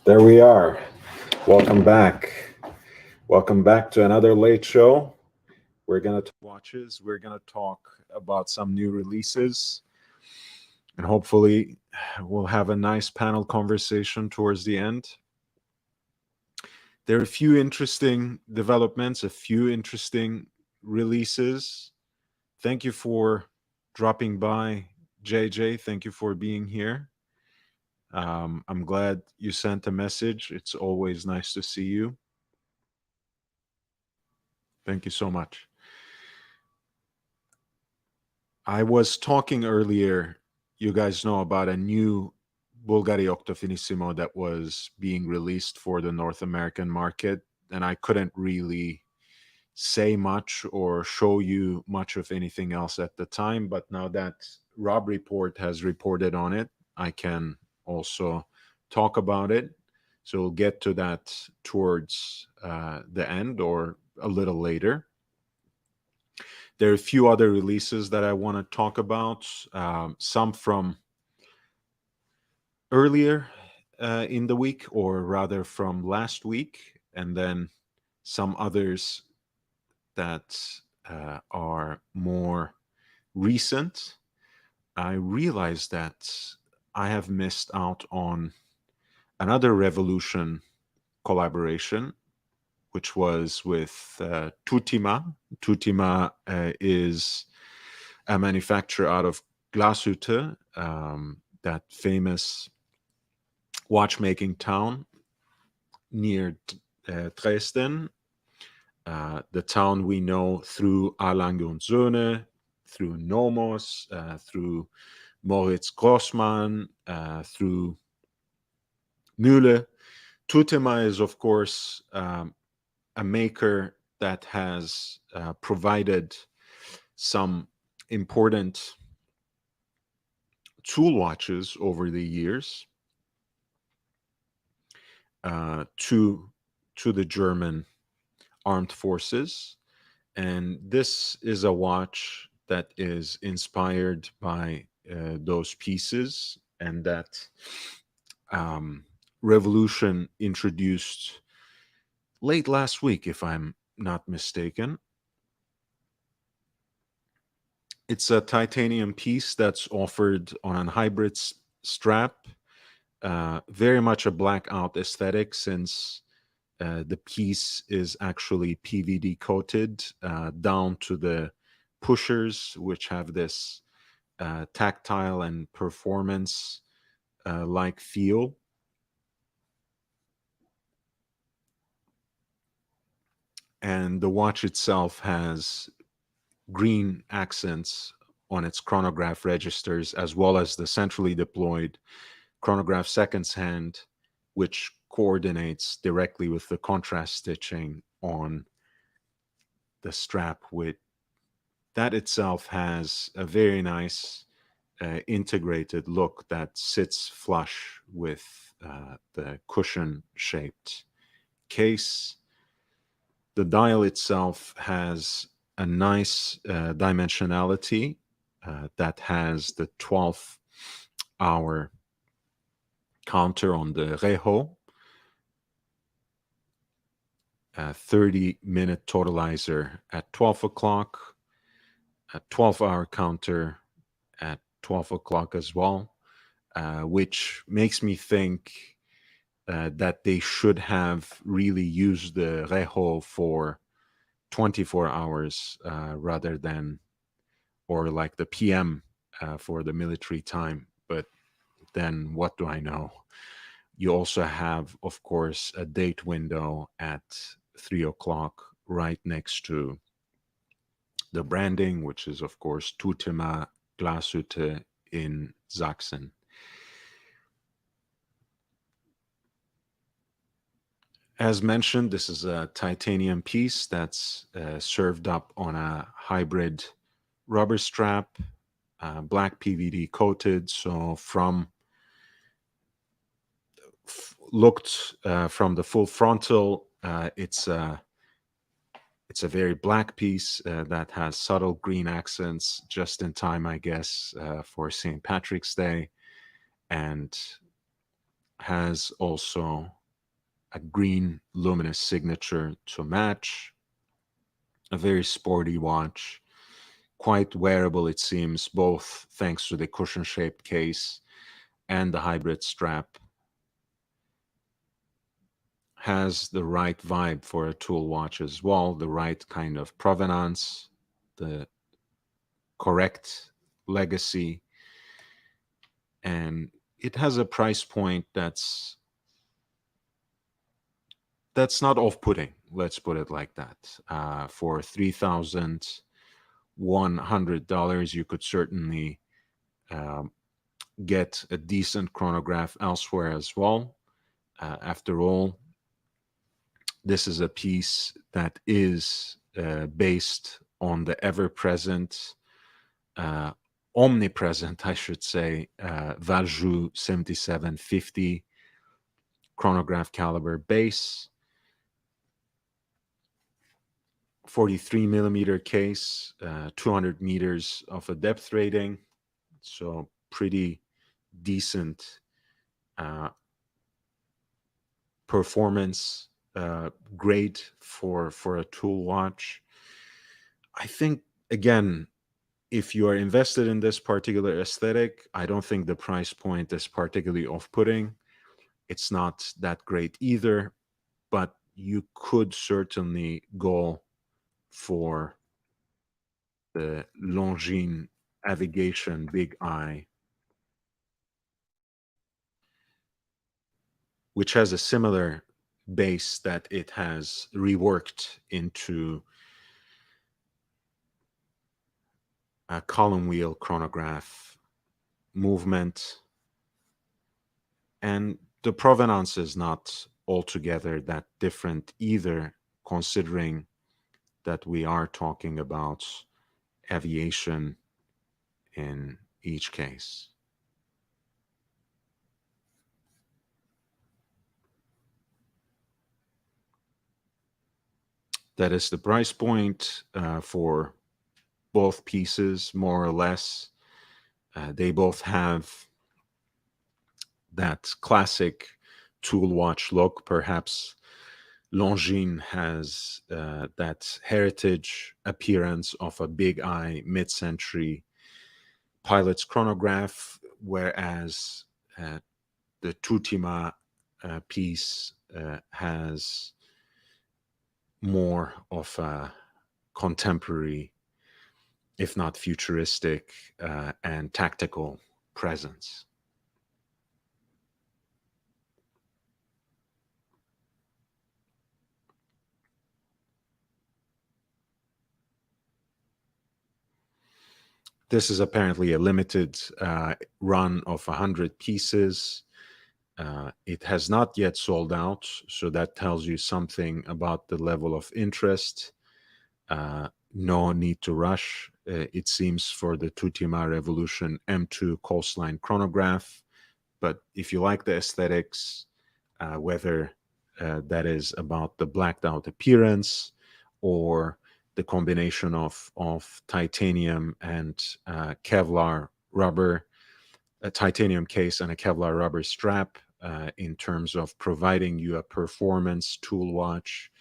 There we are. Welcome back. Welcome back to another late show. We're going to watches. We're going to talk about some new releases, and hopefully we'll have a nice panel conversation towards the end. There are a few interesting developments, a few interesting releases. Thank you for dropping by, JJ. Thank you for being here. I'm glad you sent a message. It's always nice to see you. Thank you so much. I was talking earlier, you guys know about a new Bulgari Octofinissimo that was being released for the North American market, and I couldn't really say much or show you much of anything else at the time. But now that Rob Report has reported on it, I can also talk about it. So we'll get to that towards the end or a little later. There are a few other releases that I want to talk about, some from earlier in the week, or rather from last week, and then some others that are more recent. I realized that I have missed out on another Revolution collaboration, which was with Tutima. Tutima is a manufacturer out of Glashütte, that famous watchmaking town near Dresden, the town we know through Arlange und Söhne, through Nomos, through Moritz Grossmann, through Mühle. Tutima is, of course, a maker that has provided some important tool watches over the years to the German armed forces. And this is a watch that is inspired by those pieces, and that Revolution introduced late last week, if I'm not mistaken. It's a titanium piece that's offered on a hybrid strap, very much a blackout aesthetic, since the piece is actually PVD coated down to the pushers, which have this tactile and performance like feel. And the watch itself has green accents on its chronograph registers, as well as the centrally deployed chronograph seconds hand, which coordinates directly with the contrast stitching on the strap. With that itself has a very nice integrated look that sits flush with the cushion shaped case. The dial itself has a nice dimensionality that has the 12-hour counter on the Reho, a 30-minute totalizer at 12 o'clock, a 12-hour counter at 12 o'clock as well, which makes me think that they should have really used the Reho for 24 hours rather than, or like the PM for the military time. But then what do I know? You also have, of course, a date window at 3 o'clock right next to the branding, which is, of course, Tutima Glashütte in Sachsen. As mentioned, this is a titanium piece that's served up on a hybrid rubber strap, black PVD coated. So looked from the full frontal, it's a very black piece that has subtle green accents, just in time, I guess, for St. Patrick's Day. and has also a green luminous signature to match. A very sporty watch, quite wearable it seems, both thanks to the cushion-shaped case and the hybrid strap. Has the right vibe for a tool watch as well, the right kind of provenance, the correct legacy, and it has a price point that's not off-putting. Let's put it like that. For $3,100, you could certainly um, get a decent chronograph elsewhere as well. After all, this is a piece that is based on the ever-present, uh, omnipresent, I should say, Valjoux 7750 chronograph caliber base, 43 millimeter case, 200 meters of a depth rating, so pretty decent uh, performance, great for a tool watch. I think, again, if you are invested in this particular aesthetic, I don't think the price point is particularly off-putting. It's not that great either, but you could certainly go for the Longines Navigation Big Eye, which has a similar base that it has reworked into a column wheel chronograph movement. And the provenance is not altogether that different either, considering that we are talking about aviation in each case. That is the price point for both pieces, more or less. They both have that classic tool watch look. Perhaps Longines has that heritage appearance of a big eye mid-century pilot's chronograph, whereas the Tutima piece has more of a contemporary, if not futuristic, and tactical presence. This is apparently a limited run of 100 pieces. It has not yet sold out, so that tells you something about the level of interest. No need to rush. It seems for the Tutima Revolution M2 coastline chronograph. But if you like the aesthetics, whether that is about the blacked out appearance or the combination of titanium and Kevlar rubber, a titanium case and a Kevlar rubber strap in terms of providing you a performance tool watch,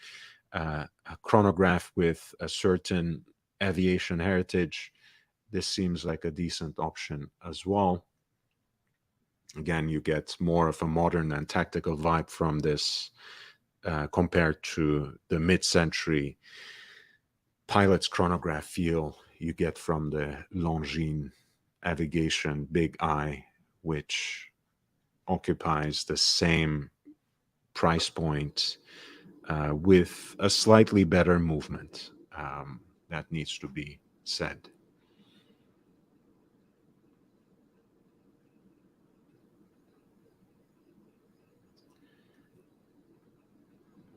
a chronograph with a certain aviation heritage, this seems like a decent option as well. Again, you get more of a modern and tactical vibe from this compared to the mid-century pilot's chronograph feel you get from the Longines Navigation Big Eye, which occupies the same price point with a slightly better movement. That needs to be said.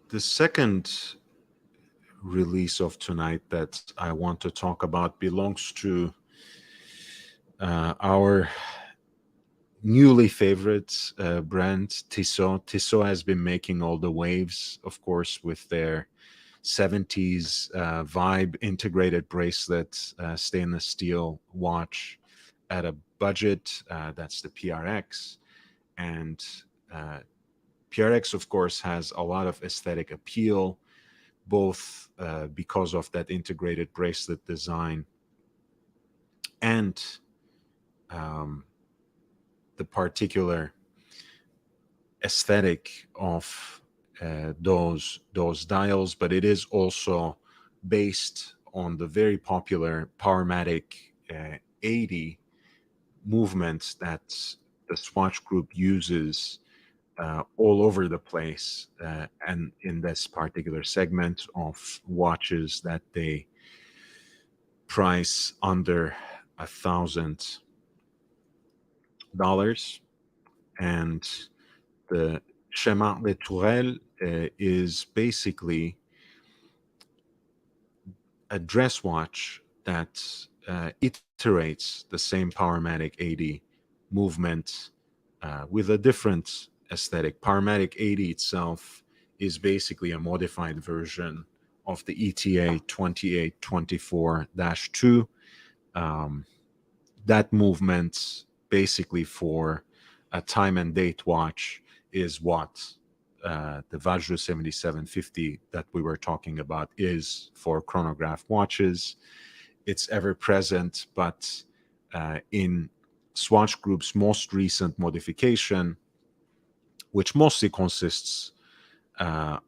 The second release of tonight that I want to talk about belongs to our newly favorite brand, Tissot. Tissot has been making all the waves, of course, with their 70s vibe integrated bracelet, stainless steel watch, at a budget. That's the PRX. And PRX, of course, has a lot of aesthetic appeal, both because of that integrated bracelet design and um, the particular aesthetic of those dials, but it is also based on the very popular Powermatic 80 movement that the Swatch Group uses all over the place, and in this particular segment of watches that they price under $1,000. And the Chemin de Tourelle is basically a dress watch that iterates the same Powermatic 80 movement with a different aesthetic. Powermatic 80 itself is basically a modified version of the ETA 2824-2. That movement, basically for a time and date watch, is what the Vajra 7750 that we were talking about is for chronograph watches. It's ever present, but in Swatch Group's most recent modification, which mostly consists of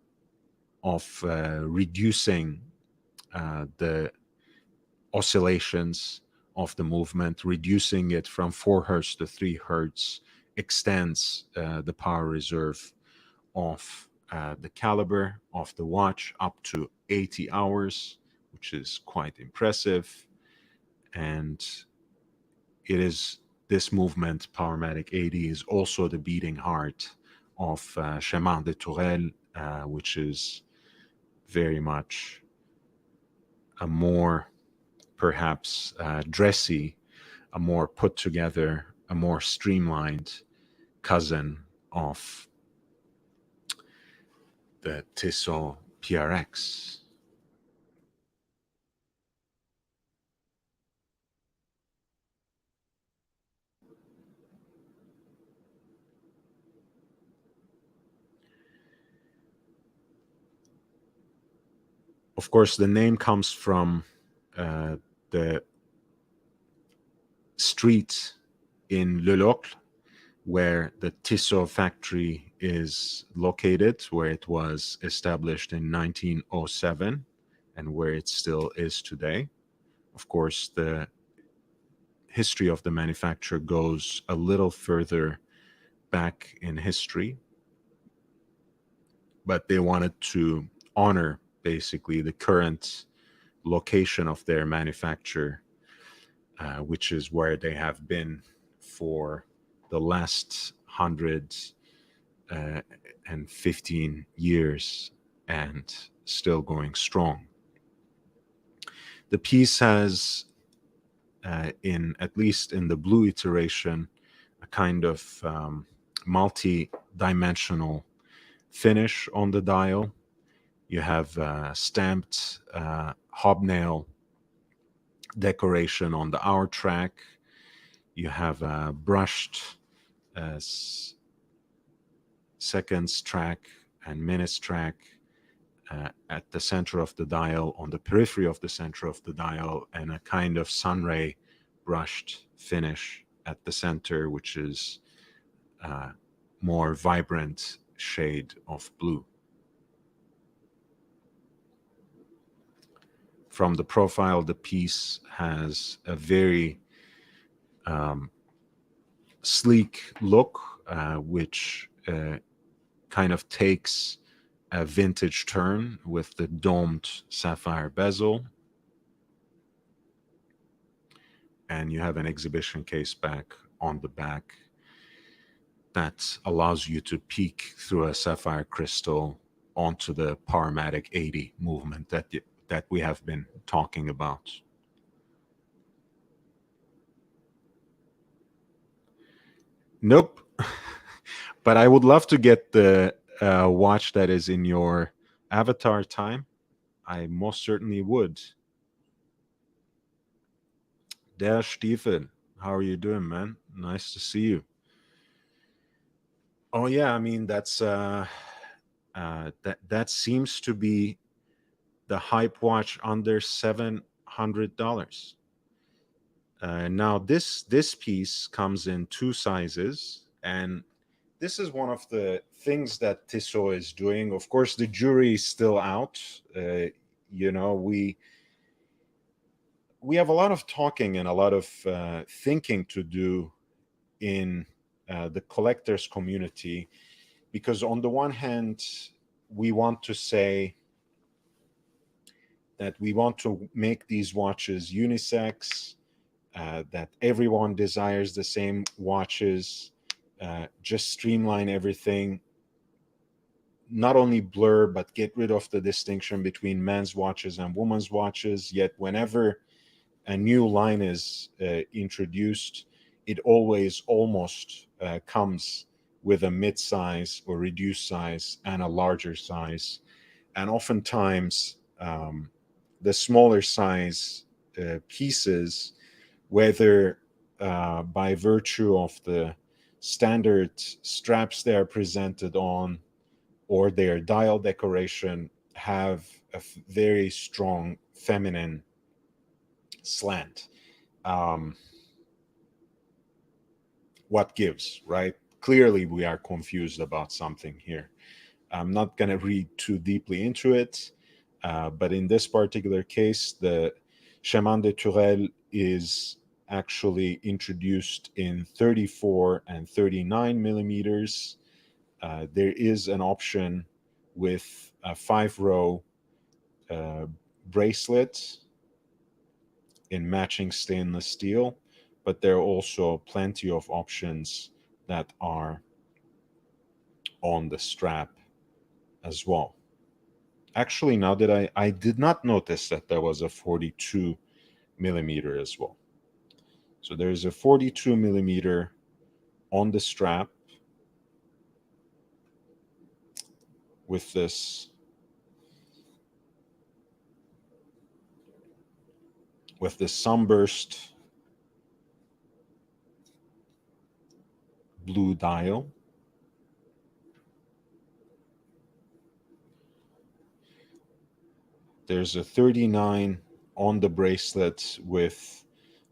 reducing the oscillations of the movement, reducing it from 4 hertz to 3 hertz, extends the power reserve of the caliber of the watch up to 80 hours, which is quite impressive. And it is this movement, Powermatic 80, is also the beating heart of Chemin de Tourelle, which is very much a more perhaps dressy, a more put together, a more streamlined cousin of the Tissot PRX. Of course, the name comes from the street in Le Locle, where the Tissot factory is located, where it was established in 1907 and where it still is today. Of course, the history of the manufacturer goes a little further back in history, but they wanted to honor basically the current location of their manufacture, which is where they have been for the last 115 years and still going strong. The piece has, in at least in the blue iteration, a kind of multi-dimensional finish on the dial. You have stamped hobnail decoration on the hour track. You have a brushed seconds track and minutes track at the center of the dial, on the periphery of the center of the dial, and a kind of sunray brushed finish at the center, which is a more vibrant shade of blue. From the profile, the piece has a very sleek look, which kind of takes a vintage turn with the domed sapphire bezel. And you have an exhibition case back on the back that allows you to peek through a sapphire crystal onto the Powermatic 80 movement that we have been talking about. Nope. But I would love to get the watch that is in your avatar time. I most certainly would. Der Stiefel. How are you doing, man? Nice to see you. Oh yeah, I mean that seems to be the hype watch under $700. Now this piece comes in two sizes, and this is one of the things that Tissot is doing. Of course, the jury is still out. You know, we have a lot of talking and a lot of thinking to do in the collectors community, because on the one hand, we want to say that we want to make these watches unisex, that everyone desires the same watches, just streamline everything, not only blur but get rid of the distinction between men's watches and women's watches. Yet whenever a new line is introduced, it always almost comes with a mid-size or reduced size and a larger size. And oftentimes, the smaller size pieces, whether by virtue of the standard straps they are presented on or their dial decoration, have a very strong feminine slant. Um, what gives, right? Clearly, we are confused about something here. I'm not going to read too deeply into it, but in this particular case, the Chemin de Tourelle is actually introduced in 34 and 39 millimeters. There is an option with a 5-row uh, bracelet in matching stainless steel, but there are also plenty of options that are on the strap as well. Actually, now that I did not notice that there was a 42 millimeter as well. So there's a 42 millimeter on the strap with this sunburst blue dial. There's a 39 on the bracelet with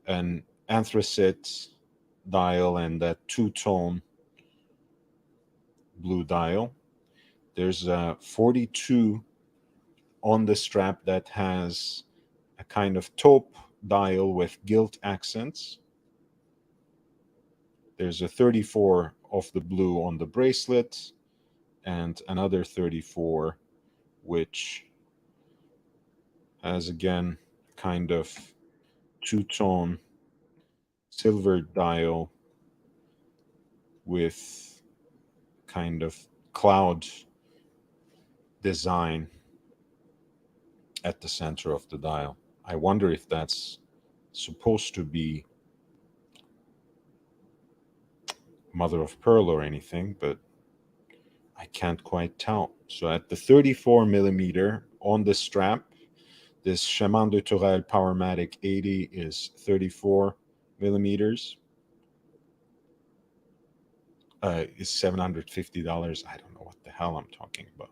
an anthracite dial and that two-tone blue dial. There's a 42 on the strap that has a kind of taupe dial with gilt accents. There's a 34 of the blue on the bracelet and another 34 which has again kind of two-tone silver dial with kind of cloud design at the center of the dial. I wonder if that's supposed to be mother of pearl or anything, but I can't quite tell. So at the 34 millimeter on the strap, this Chemin de Tourelle Powermatic 80 is 34 millimeters. Is $750. I don't know what the hell I'm talking about.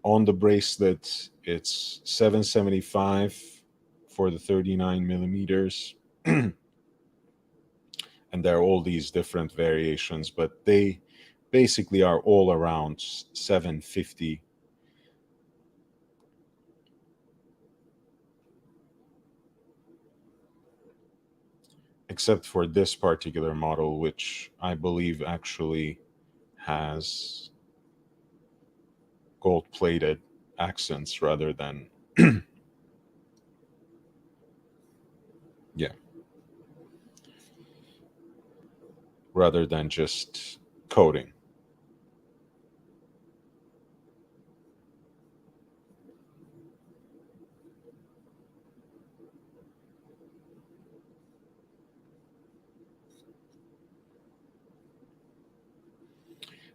On the bracelet, it's $775 for the 39 millimeters. And there are all these different variations, but they basically are all around $750. Except for this particular model, which I believe actually has gold plated accents rather than yeah, rather than just coating.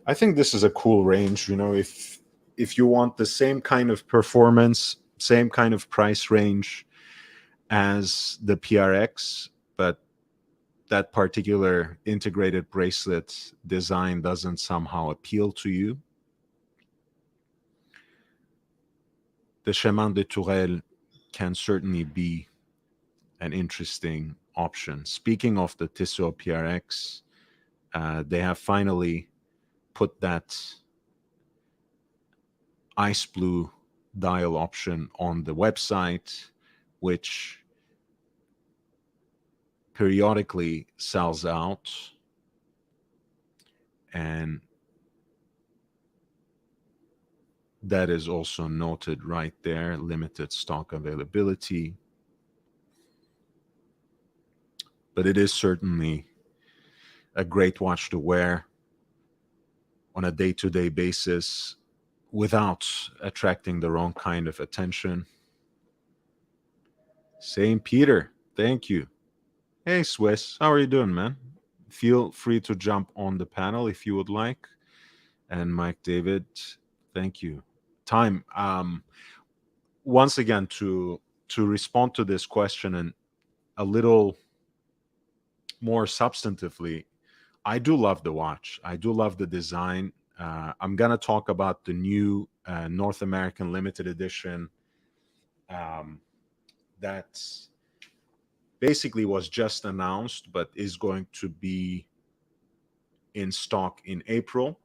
I think this is a cool range. If you want the same kind of performance, same kind of price range as the PRX, but that particular integrated bracelet design doesn't somehow appeal to you, the Chemin de Tourelle can certainly be an interesting option. Speaking of the Tissot PRX, they have finally put that ice blue dial option on the website, which periodically sells out. And that is also noted right there, limited stock availability. But it is certainly a great watch to wear on a day-to-day basis without attracting the wrong kind of attention. St. Peter, thank you. Hey, Swiss, how are you doing, man? Feel free to jump on the panel if you would like. And Mike David, thank you. Time. Once again, to respond to this question and a little more substantively, I do love the watch. I do love the design. I'm gonna talk about the new North American limited edition that basically was just announced, but is going to be in stock in April.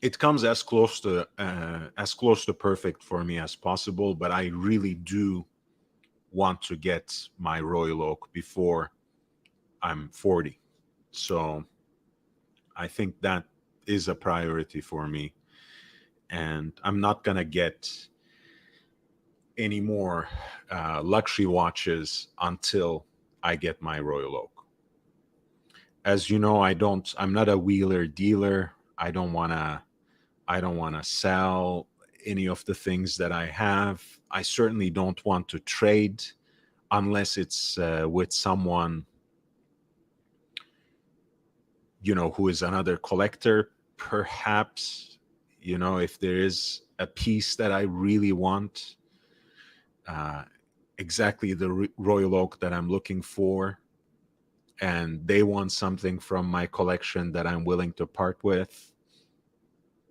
It comes as close to perfect for me as possible, but I really do want to get my Royal Oak before I'm 40. So I think that is a priority for me. And I'm not going to get any more luxury watches until I get my Royal Oak. As you know, I'm not a wheeler dealer. I don't want to sell any of the things that I have. I certainly don't want to trade unless it's with someone who is another collector. Perhaps if there is a piece that I really want, exactly the Royal Oak that I'm looking for, and they want something from my collection that I'm willing to part with,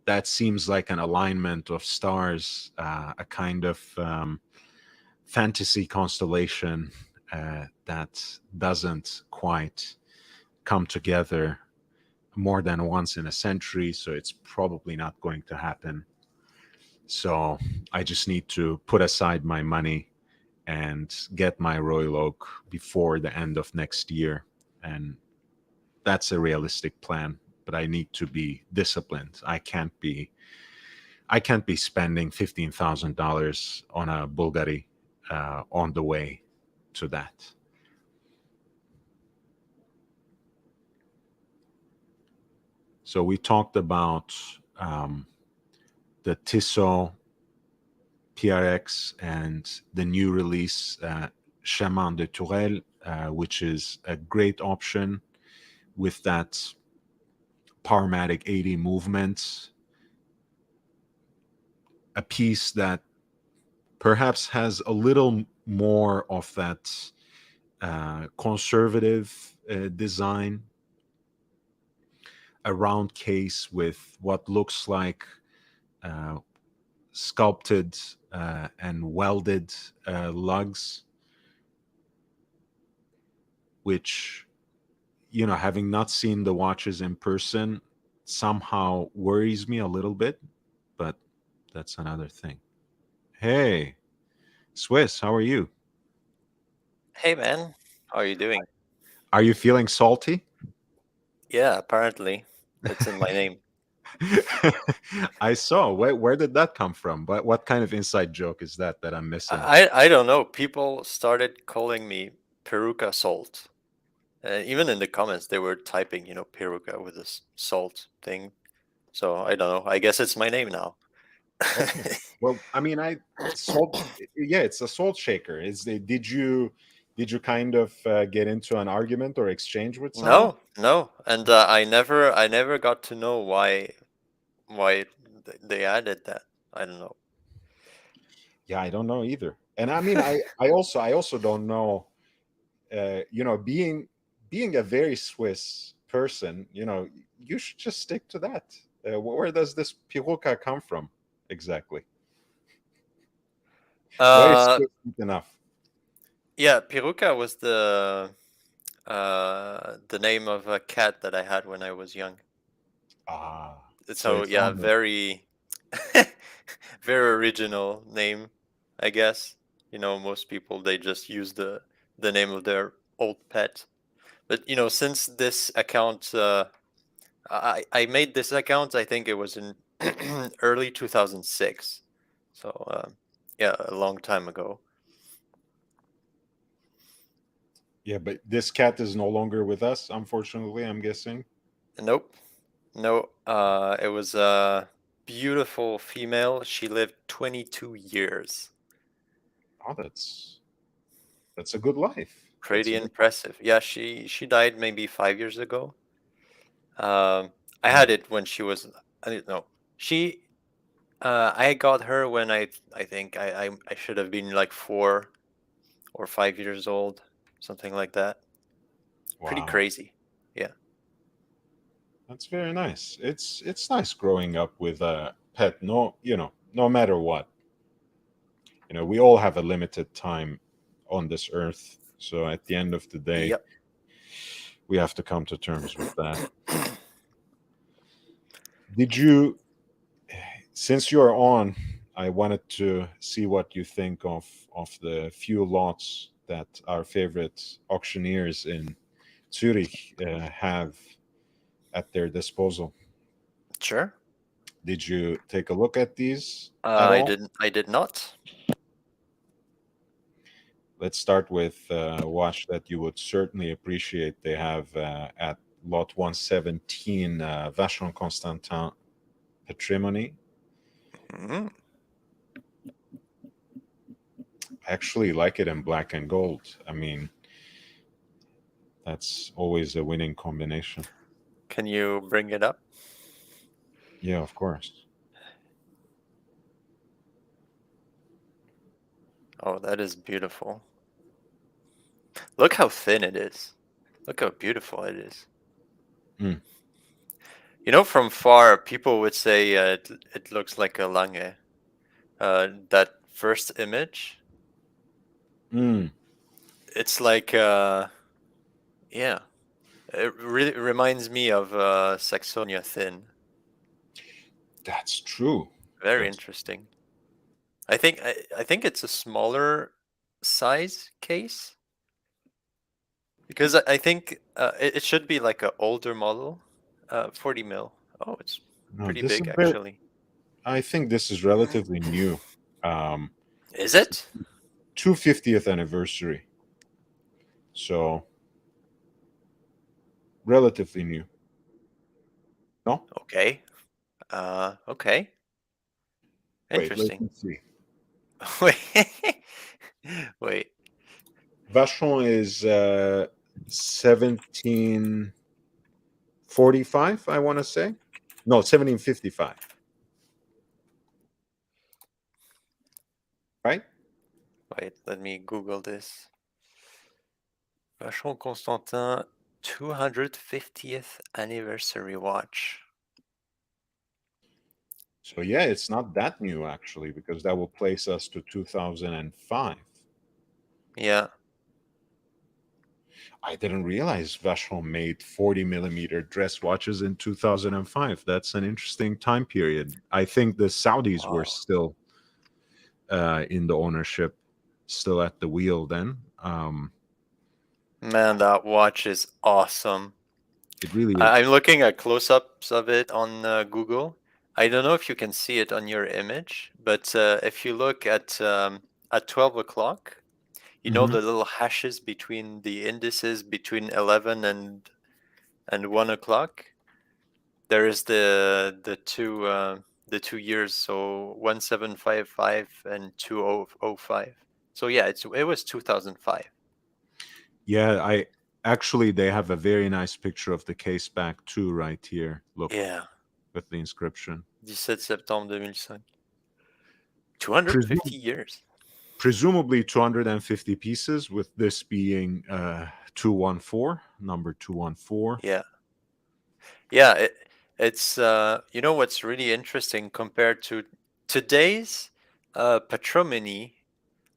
that seems like an alignment of stars, a kind of fantasy constellation that doesn't quite come together more than once in a century. So it's probably not going to happen. So I just need to put aside my money and get my Royal Oak before the end of next year. And that's a realistic plan, but I need to be disciplined. I can't be spending $15,000 on a Bvlgari on the way to that. So we talked about the Tissot PRX and the new release Chemin de Tourelle, which is a great option with that Powermatic 80 movement, a piece that perhaps has a little more of that conservative design, a round case with what looks like sculpted and welded lugs, which, having not seen the watches in person, somehow worries me a little bit, but that's another thing. Hey, Swiss, how are you? Hey man, how are you doing? Are you feeling salty? Yeah, apparently it's in my name. I saw. Where did that come from? What kind of inside joke is that I'm missing? I don't know. People started calling me Peruka Salt. Even in the comments, they were typing, Peruka with this salt thing. So I don't know. I guess it's my name now. Okay. Well, I mean, I salt. Yeah, it's a salt shaker. Did you? Did you kind of get into an argument or exchange with someone? No, and I never got to know why they added that. I don't know. Yeah, I don't know either. And I mean, I also don't know. Being a very Swiss person, you should just stick to that. Where does this piruka come from exactly? Why is Uh, Swiss not enough? yeah, Piruka was the name of a cat that I had when I was young. Ah, so So it's yeah, on the. very very original name, I guess. Most people they just use the name of their old pet. But since this account, I made this account. I think it was in early 2006. So yeah, a long time ago. Yeah, but this cat is no longer with us, unfortunately, I'm guessing. Nope, no. It was a beautiful female. She lived 22 years. Oh, that's a good life. That's Pretty a good life. impressive. Yeah, she died maybe 5 years ago. Um, I Mm. had it when she was. I don't know. She. I got her when I think I should have been like 4 or 5 years old, something like that. Pretty Wow. crazy. Yeah. That's very nice. It's nice growing up with a pet. No, no matter what. We all have a limited time on this earth. So at the end of the day, Yep. we have to come to terms with that. Did you, since you're on, I wanted to see what you think of the few lots that our favorite auctioneers in Zurich have at their disposal. Sure. Did you take a look at these at I all? didn't. I did not. Let's start with a watch that you would certainly appreciate. They have at lot 117 Vacheron Constantin Patrimony. Mhm. I actually like it in black and gold. I mean, that's always a winning combination. Can you bring it up? Yeah, of course. Oh, that is beautiful. Look how thin it is. Look how beautiful it is. Mm. From far, people would say it looks like a lange. That first image, Mm. it's like, yeah, it really reminds me of Saxonia thin. That's true. Very That's interesting. I think it's a smaller size case because I think it should be like an older model, 40 mil. Oh, it's no. pretty This is big very. actually. I think this is relatively new. Um, Is it's it? 250th anniversary, so relatively new. No, Okay. Okay. wait. Let Interesting. me see. Wait. Wait. Vachon is 1745, I want to say. No, 1755, right? Wait. Let me Google this. Vacheron Constantin 250th anniversary watch. So, yeah, it's not that new, actually, because that will place us to 2005. Yeah. I didn't realize Vacheron made 40 millimeter dress watches in 2005. That's an interesting time period. I think the Saudis were Wow. still in the ownership, still at the wheel then. Man, that watch is awesome. It really I'm is. looking at close-ups of it on Google. I don't know if you can see it on your image, but if you look at 12 o'clock, Hmm. the little hashes between the indices between 11 and 1 o'clock. There is the two years, so 1755 and 2005. So yeah, it was 2005. Yeah, I actually they have a very nice picture of the case back too, right here. Look, Yeah, with the inscription. 17 septembre 2005. 250 Presum- years. Presumably 250 pieces, with this being 214, number 214. Yeah, yeah. It's you know what's really interesting compared to today's patrimony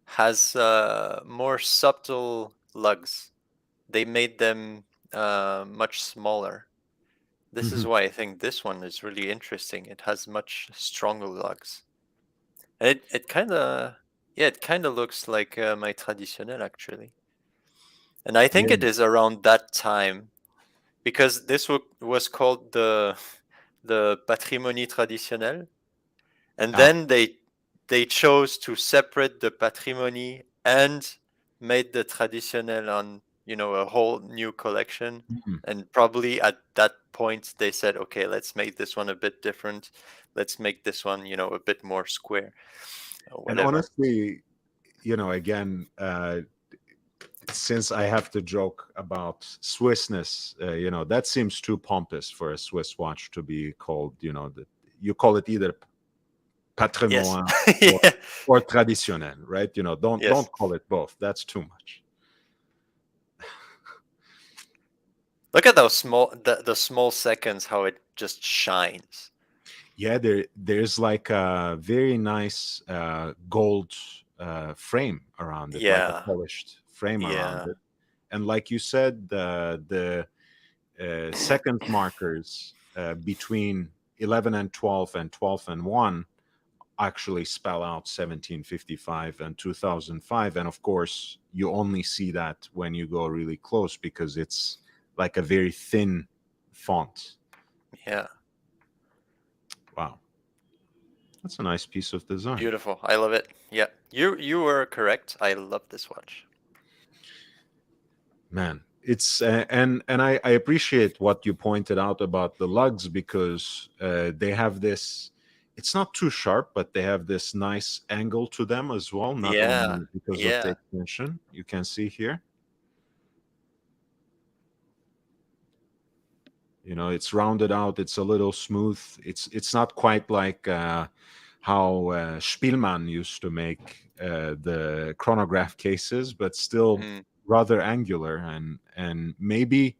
has more subtle lugs. They made them much smaller. This is Mhm. why I think this one is really interesting. It has much stronger lugs. And it kind of, yeah, it kind of looks like my traditionnel actually. And I think Yeah. it is around that time because this was called the patrimoine traditionnel, and Ah, then they chose to separate the patrimoine and made the traditionnel on, you know, a whole new collection. mhm. And probably at that point they said, okay, let's make this one a bit different. Let's make this one, you know, a bit more square or And whatever. honestly, again, since I have to joke about Swissness, that seems too pompous for a Swiss watch to be called. You call it either Yes. patrimoine or Yeah. traditionnel, right? Don't Yes. call it both. That's too much. Look at those the small seconds, how it just shines. Yeah, there's like a very nice gold frame around it, like a Yeah. polished frame around Yeah. it. And like you said, the second markers between 11 and 12 and 12 and 1 actually spell out 1755 and 2005. And of course, you only see that when you go really close because it's like a very thin font. Yeah. Wow, that's a nice piece of design. Beautiful. I love it. Yeah. You were correct. I love this watch. Man, it's and I appreciate what you pointed out about the lugs because they have this, it's not too sharp, but they have this nice angle to them as well, not Yeah. only because of the Yeah. extension you can see here. It's rounded out, it's a little smooth. It's not quite like how Spielmann used to make the chronograph cases, but still Mm. rather angular, and maybe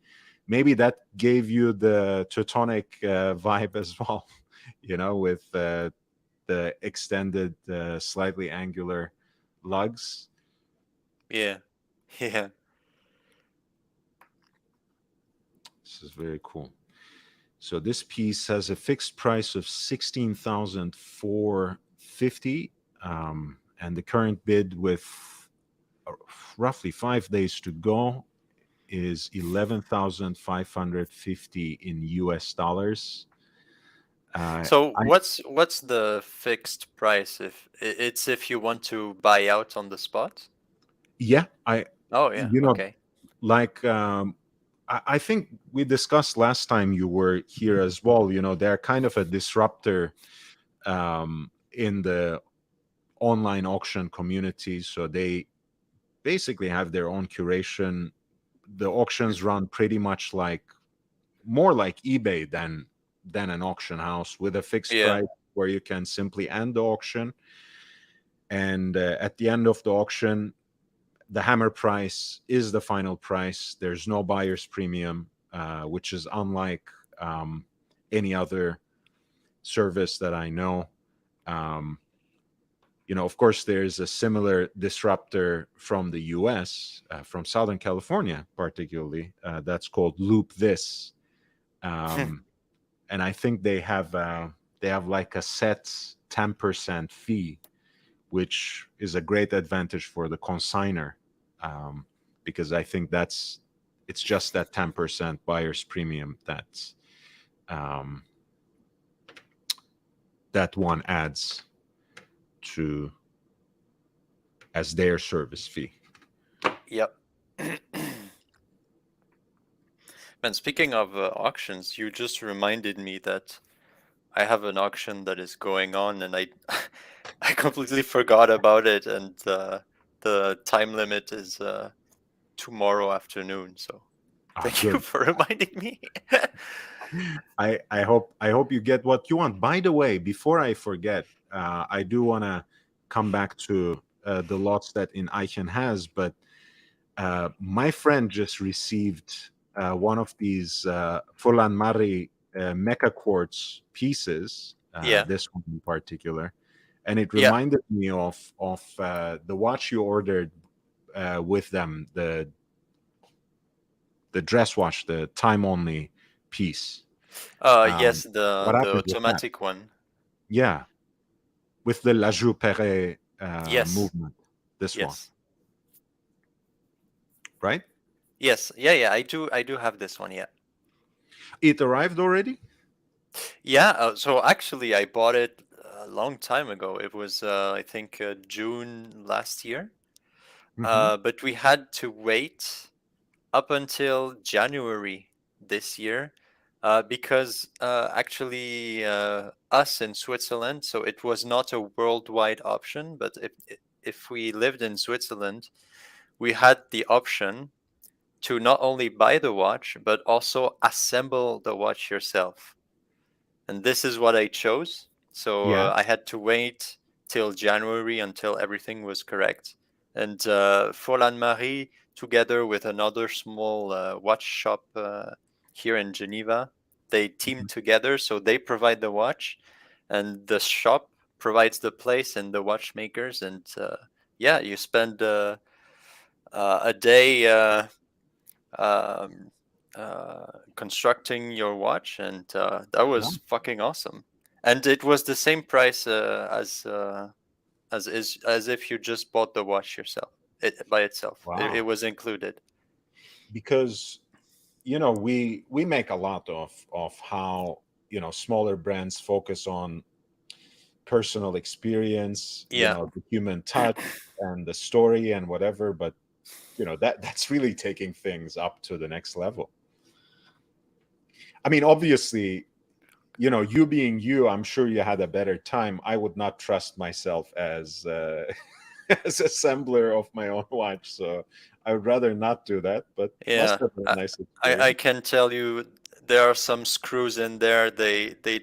that gave you the Teutonic vibe as well. With the extended, slightly angular lugs. Yeah. Yeah. This is very cool. So this piece has a fixed price of 16,450, and the current bid with uh, roughly 5 days to go is 11,550 in US dollars. So I what's the fixed price if it's if you want to buy out on the spot? Yeah, I Oh yeah. you know Okay. like I think we discussed last time you were here as well. They're kind of a disruptor in the online auction community. So they basically have their own curation. The auctions Mhm. run pretty much like more like eBay than an auction house, with a fixed Yeah. price where you can simply end the auction. And at the end of the auction, the hammer price is the final price. There's no buyer's premium, which is unlike any other service that I know. Um, of course, there's a similar disruptor from the US, from Southern California, particularly, that's called Loop This. Um, and I think they have like a set 10% fee, which is a great advantage for the consigner, um, because I think it's just that 10% buyer's premium um, that one adds to as their service fee. Yep. And speaking of auctions, you just reminded me that I have an auction that is going on, and I I completely forgot about it, and the time limit is tomorrow afternoon. So Ah, thank you good. for reminding me. I hope you get what you want. By the way, before I forget, I do want to come back to the lots that in Eichen has, but my friend just received one of these Fulan Mari mecha quartz pieces, Yeah, this one in particular, and it yeah. reminded me of the watch you ordered with them, the dress watch, the time only piece. Yes, What the happened with that? automatic one. Yeah, with the La Joue Perret Yes, movement, this one, yes, right? yes. Yeah, yeah. I do have this one. Yeah, It arrived already? yeah. So actually, I bought it a long time ago. It was, I think, June last year. Hmm. But we had to wait up until January this year, because actually, us in Switzerland, so it was not a worldwide option, but if we lived in Switzerland, we had the option to not only buy the watch but also assemble the watch yourself. And this is what I chose. So Yeah. I had to wait till January until everything was correct. And Folan Marie, together with another small watch shop here in Geneva, they teamed Mhm. together. So they provide the watch, and the shop provides the place and the watchmakers. And yeah, you spend a day um, constructing your watch, and that Yeah. was fucking awesome. And it was the same price as if you just bought the watch yourself, it by itself. It Wow. was included. Because we make a lot of how smaller brands focus on personal experience, Yeah, the human touch and the story and whatever, but that's really taking things up to the next level. I mean, obviously, you being you, I'm sure you had a better time. I would not trust myself as as assembler of my own watch, so I would rather not do that, but must yeah. have been a I, nice I experience. can tell you there are some screws in there. They they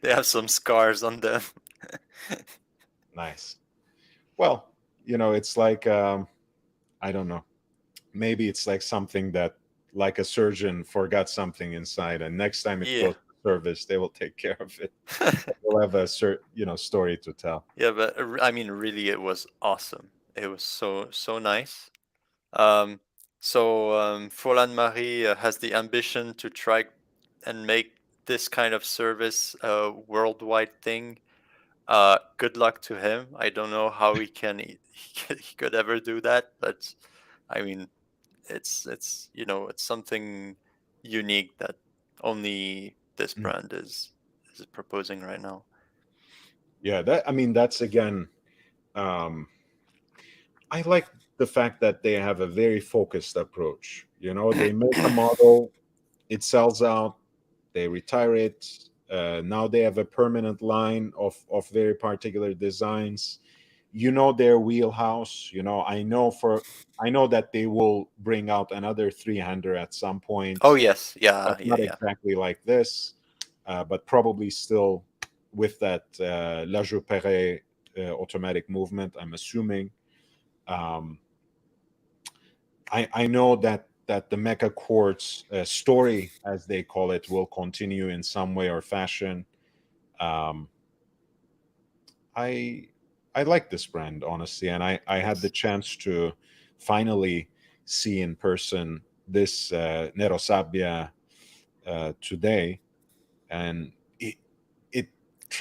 have some scars on them. Nice. Well, it's like I don't know. Maybe it's like something that, like a surgeon forgot something inside, and next time it Yeah. goes to service, they will take care of it. They'll have a story to tell. Yeah, but I mean, really, it was awesome. It was so nice. Um, Froland Marie has the ambition to try and make this kind of service a worldwide thing. Good luck to him. I don't know how he could ever do that, but I mean, it's something unique that only this Mm. brand is proposing right now. Yeah, that I mean, that's again. Um, I like the fact that they have a very focused approach. They make a model, it sells out, they retire it. Now they have a permanent line of very particular designs. Their wheelhouse. I know that they will bring out another 300 at some Oh point, yes, yeah, but yeah, not yeah. exactly like this, but probably still with that La Joue Perret automatic movement, I'm assuming. um, I know that the Mecha Quartz story, as they call it, will continue in some way or fashion. Um, I I like this brand, honestly, and I had the Yes. chance to finally see in person this Nero Sabbia today, and it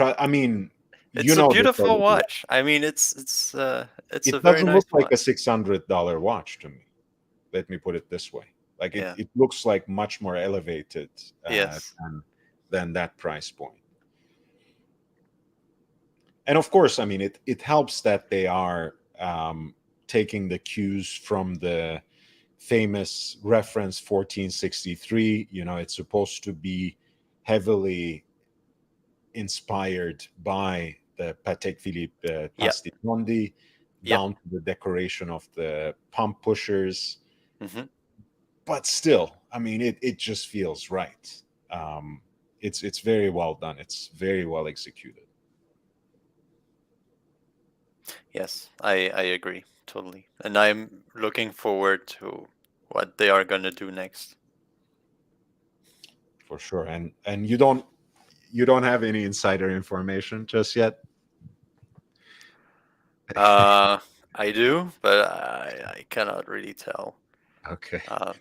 I mean, It's a this beautiful already. watch. I mean, it's a It very doesn't nice look like a watch. $600 watch to me. Let me put it this way. Like it, Yeah. it looks like much more elevated Yes. than that price point. And of course, I mean, it helps that they are taking the cues from the famous reference 1463. It's supposed to be heavily inspired by the Patek Philippe Yeah. Pastimondi. Yep. down to the decoration of the pump pushers. Hmm. But still, I mean, it just feels right. Um, it's very well done. It's very well executed. Yes, I agree totally, and I'm looking forward to what they are gonna do next. For sure. And you don't have any insider information just yet. Uh, I do, but I cannot really tell. Okay, Uh,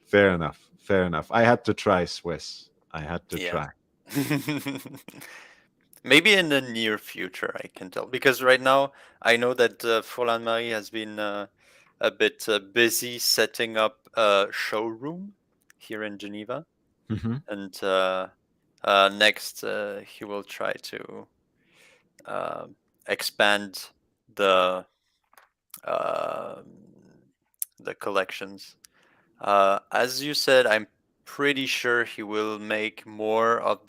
fair enough. Fair enough. I had to try Swiss. I had to yeah. try. Maybe in the near future I can tell, because right now I know that Froland Marie has been a bit busy setting up a showroom here in Geneva, Hmm. and next he will try to uh, expand the um the collections. As you said, I'm pretty sure he will make more of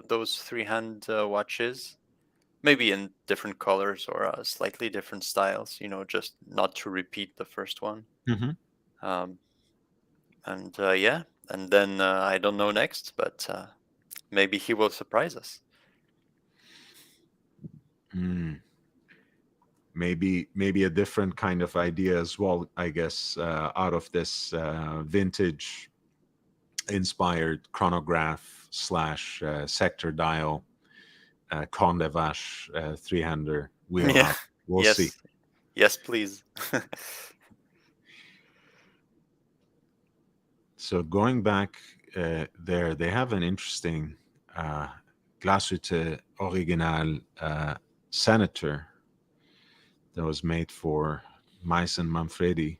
those three-hand watches, maybe in different colors or slightly different styles. Just not to repeat the first one. Hmm. Um, and yeah, and then I don't know next, but maybe he will surprise us. Mm. Maybe a different kind of idea as well. I guess out of this vintage inspired chronograph slash sector dial Conde Vache three-hander Yeah. wheelhouse. We'll see. Yes. Yes, please. So going back there, they have an interesting uh, Glashütte Original Senator that was made for Mice and Manfredi.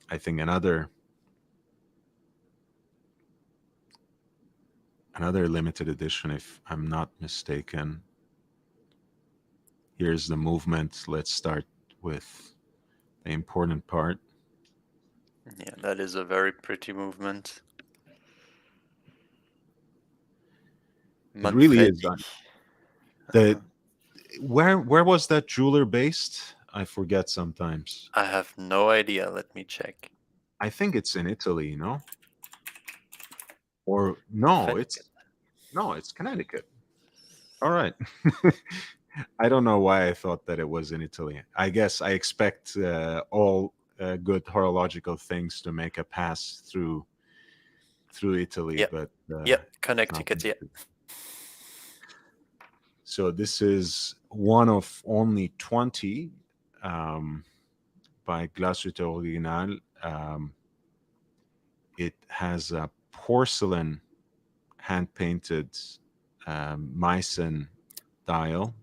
I think another limited edition, if I'm not mistaken. Here's the movement. Let's start with the important part. Yeah, that is a very pretty movement. It really is. Manfredi. The Uh, where was that jeweler based? I forget sometimes. I have no idea. Let me check. I think it's in Italy, or no, Connecticut. it's Connecticut. All right. I don't know why I thought that it was in Italy. I guess I expect all good horological things to make a pass through Italy, Yep. but Yep. it's not. Connecticut. Yeah. So this is one of only 20 um, by Glashütte Original. It has a porcelain hand painted Meissen dial.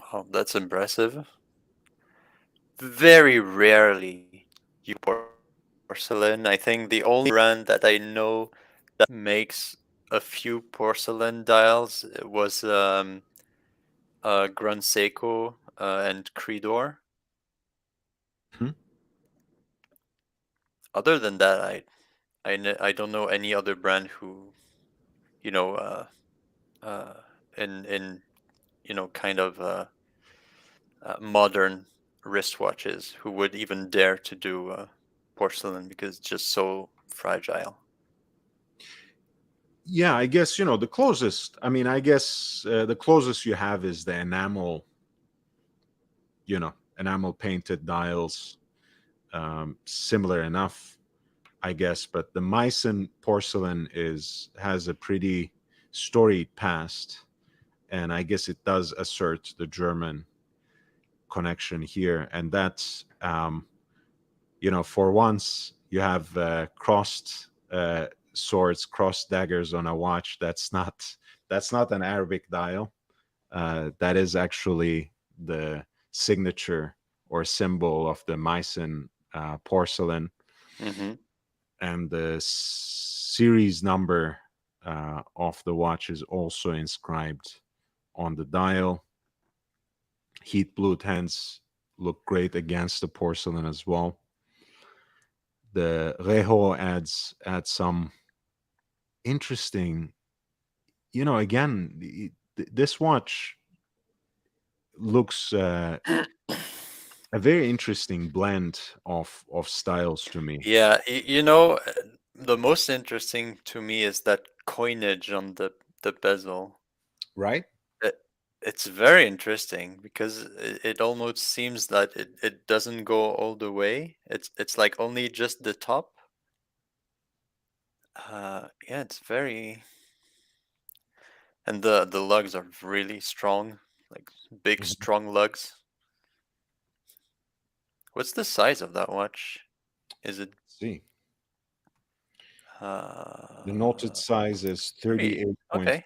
Wow, that's impressive. Very rarely you porcelain. I think the only brand that I know that makes a few porcelain dials was Gran Seiko and Credor. Hmm? Other than that, I don't know any other brand who you know uh, in kind of modern wristwatches who would even dare to do porcelain because it's just so fragile. Yeah, I guess the closest. I mean, I guess the closest you have is the enamel painted dials. Similar enough, I guess, but the Meissen porcelain has a pretty storied past, and I guess it does assert the German connection here, and that's for once you have crossed swords, crossed daggers on a watch. That's not an Arabic dial. That is actually the signature or symbol of the Meissen porcelain, Mm-hmm. and the series number of the watch is also inscribed on the dial. Heat blued hands look great against the porcelain as well. The Reho adds some interesting, again, this watch looks a very interesting blend of styles to me, Yeah, you know, the most interesting to me is that coinage on the bezel. right? It, it's very interesting because it almost seems that it doesn't go all the way. It's like only just the top. Yeah, it's very, and the lugs are really strong, like big Mhm. strong lugs. What's the size of that watch? Is it See, the noted uh size is pretty 38.5. okay?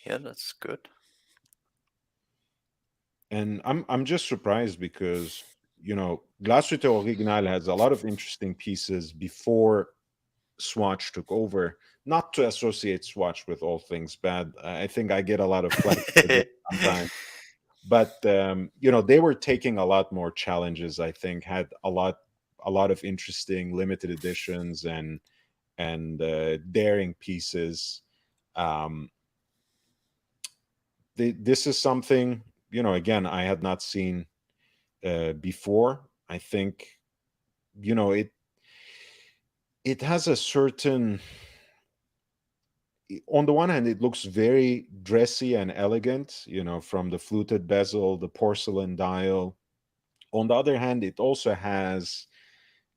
Yeah, that's good. And I'm just surprised because Glashütte Original has a lot of interesting pieces before Swatch took over. Not to associate Swatch with all things bad. I think I get a lot of flack for this sometimes. But they were taking a lot more challenges. I think had a lot of interesting limited editions and daring pieces. Um, this is something again I had not seen before. I think it has a certain, on the one hand it looks very dressy and elegant, from the fluted bezel, the porcelain dial. On the other hand, it also has,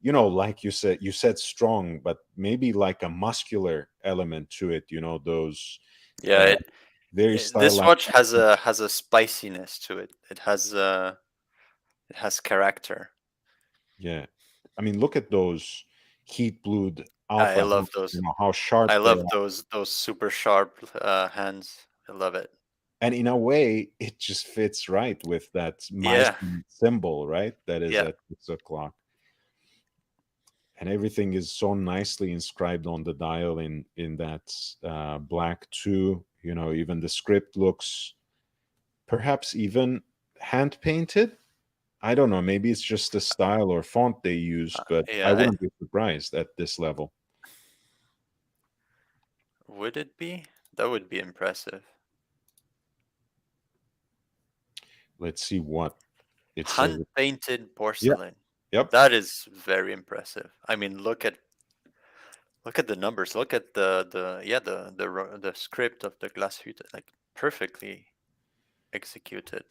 like you said strong, but maybe like a muscular element to it, those Yeah, uh, very this stylized. watch has a spiciness to it. It has character. Yeah, I mean, look at those heat blued I alpha hands, love those. how I sharp they love are. those super sharp hands. I love it. And in a way it just fits right with that Yeah, Meissen symbol, right, that is yeah, at 6 o'clock. And everything is so nicely inscribed on the dial in that black too. Even the script looks perhaps even hand painted. I don't know, maybe it's just the style or font they used, but I yeah. wouldn't be surprised at this level. Would it be? That would be impressive. Let's see what it says. Hand painted Yeah. porcelain. Yep. That is very impressive. I mean, look at the numbers. Look at the yeah the script of the Glashütte, like perfectly executed.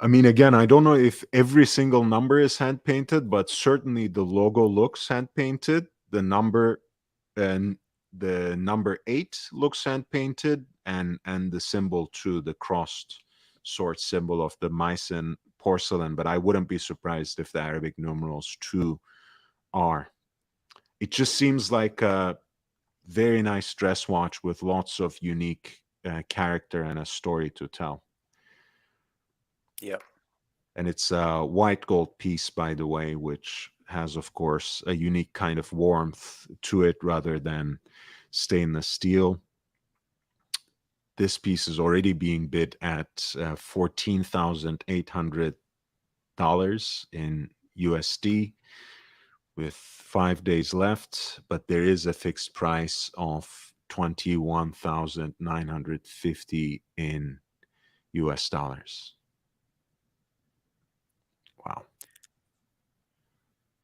I mean, again, I don't know if every single number is hand painted, but certainly the logo looks hand painted. And the number 8 looks hand painted, and the symbol too, the crossed sword symbol of the Meissen porcelain. But I wouldn't be surprised if the Arabic numerals too are. It just seems like a very nice dress watch with lots of unique character and a story to tell. Yeah. And it's a white gold piece, by the way, which has, of course, a unique kind of warmth to it rather than stainless steel. This piece is already being bid at $14,800 in USD with 5 days left, but there is a fixed price of 21,950 in US dollars. Wow.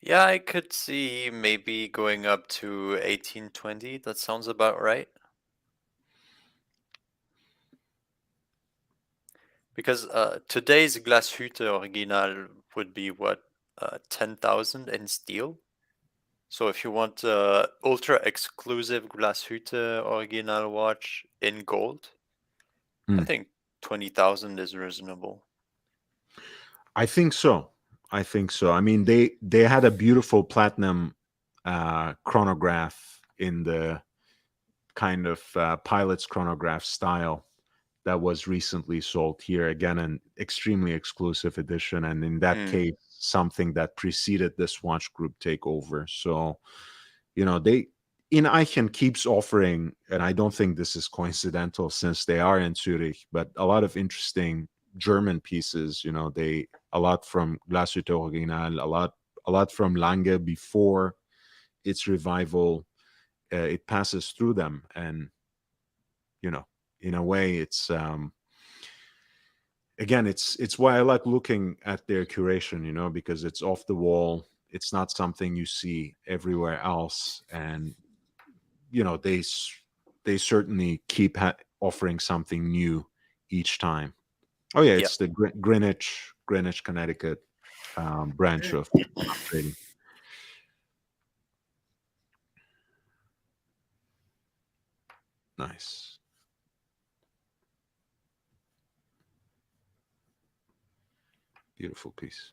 Yeah, I could see maybe going up to 1820. That sounds about right. Because today's Glashütte Original would be what, 10,000 in steel. So if you want ultra exclusive Glashütte Original watch in gold, I Hmm. think 20,000 is reasonable. I think so. I think so. I mean, they had a beautiful platinum chronograph in the kind of pilot's chronograph style that was recently sold here. Again, an extremely exclusive edition, and in that Mm, case, something that preceded the Swatch Group takeover. So, they in Eichen keeps offering, and I don't think this is coincidental since they are in Zurich, but a lot of interesting German pieces. They a lot from Glashütte Original, a lot from Lange before its revival. It passes through them, and you know in a way, it's again, it's why I like looking at their curation, because it's off the wall. It's not something you see everywhere else, and they certainly keep offering something new each time. Oh yeah, Yeah. it's the Greenwich, Connecticut branch of trading. Nice, beautiful piece.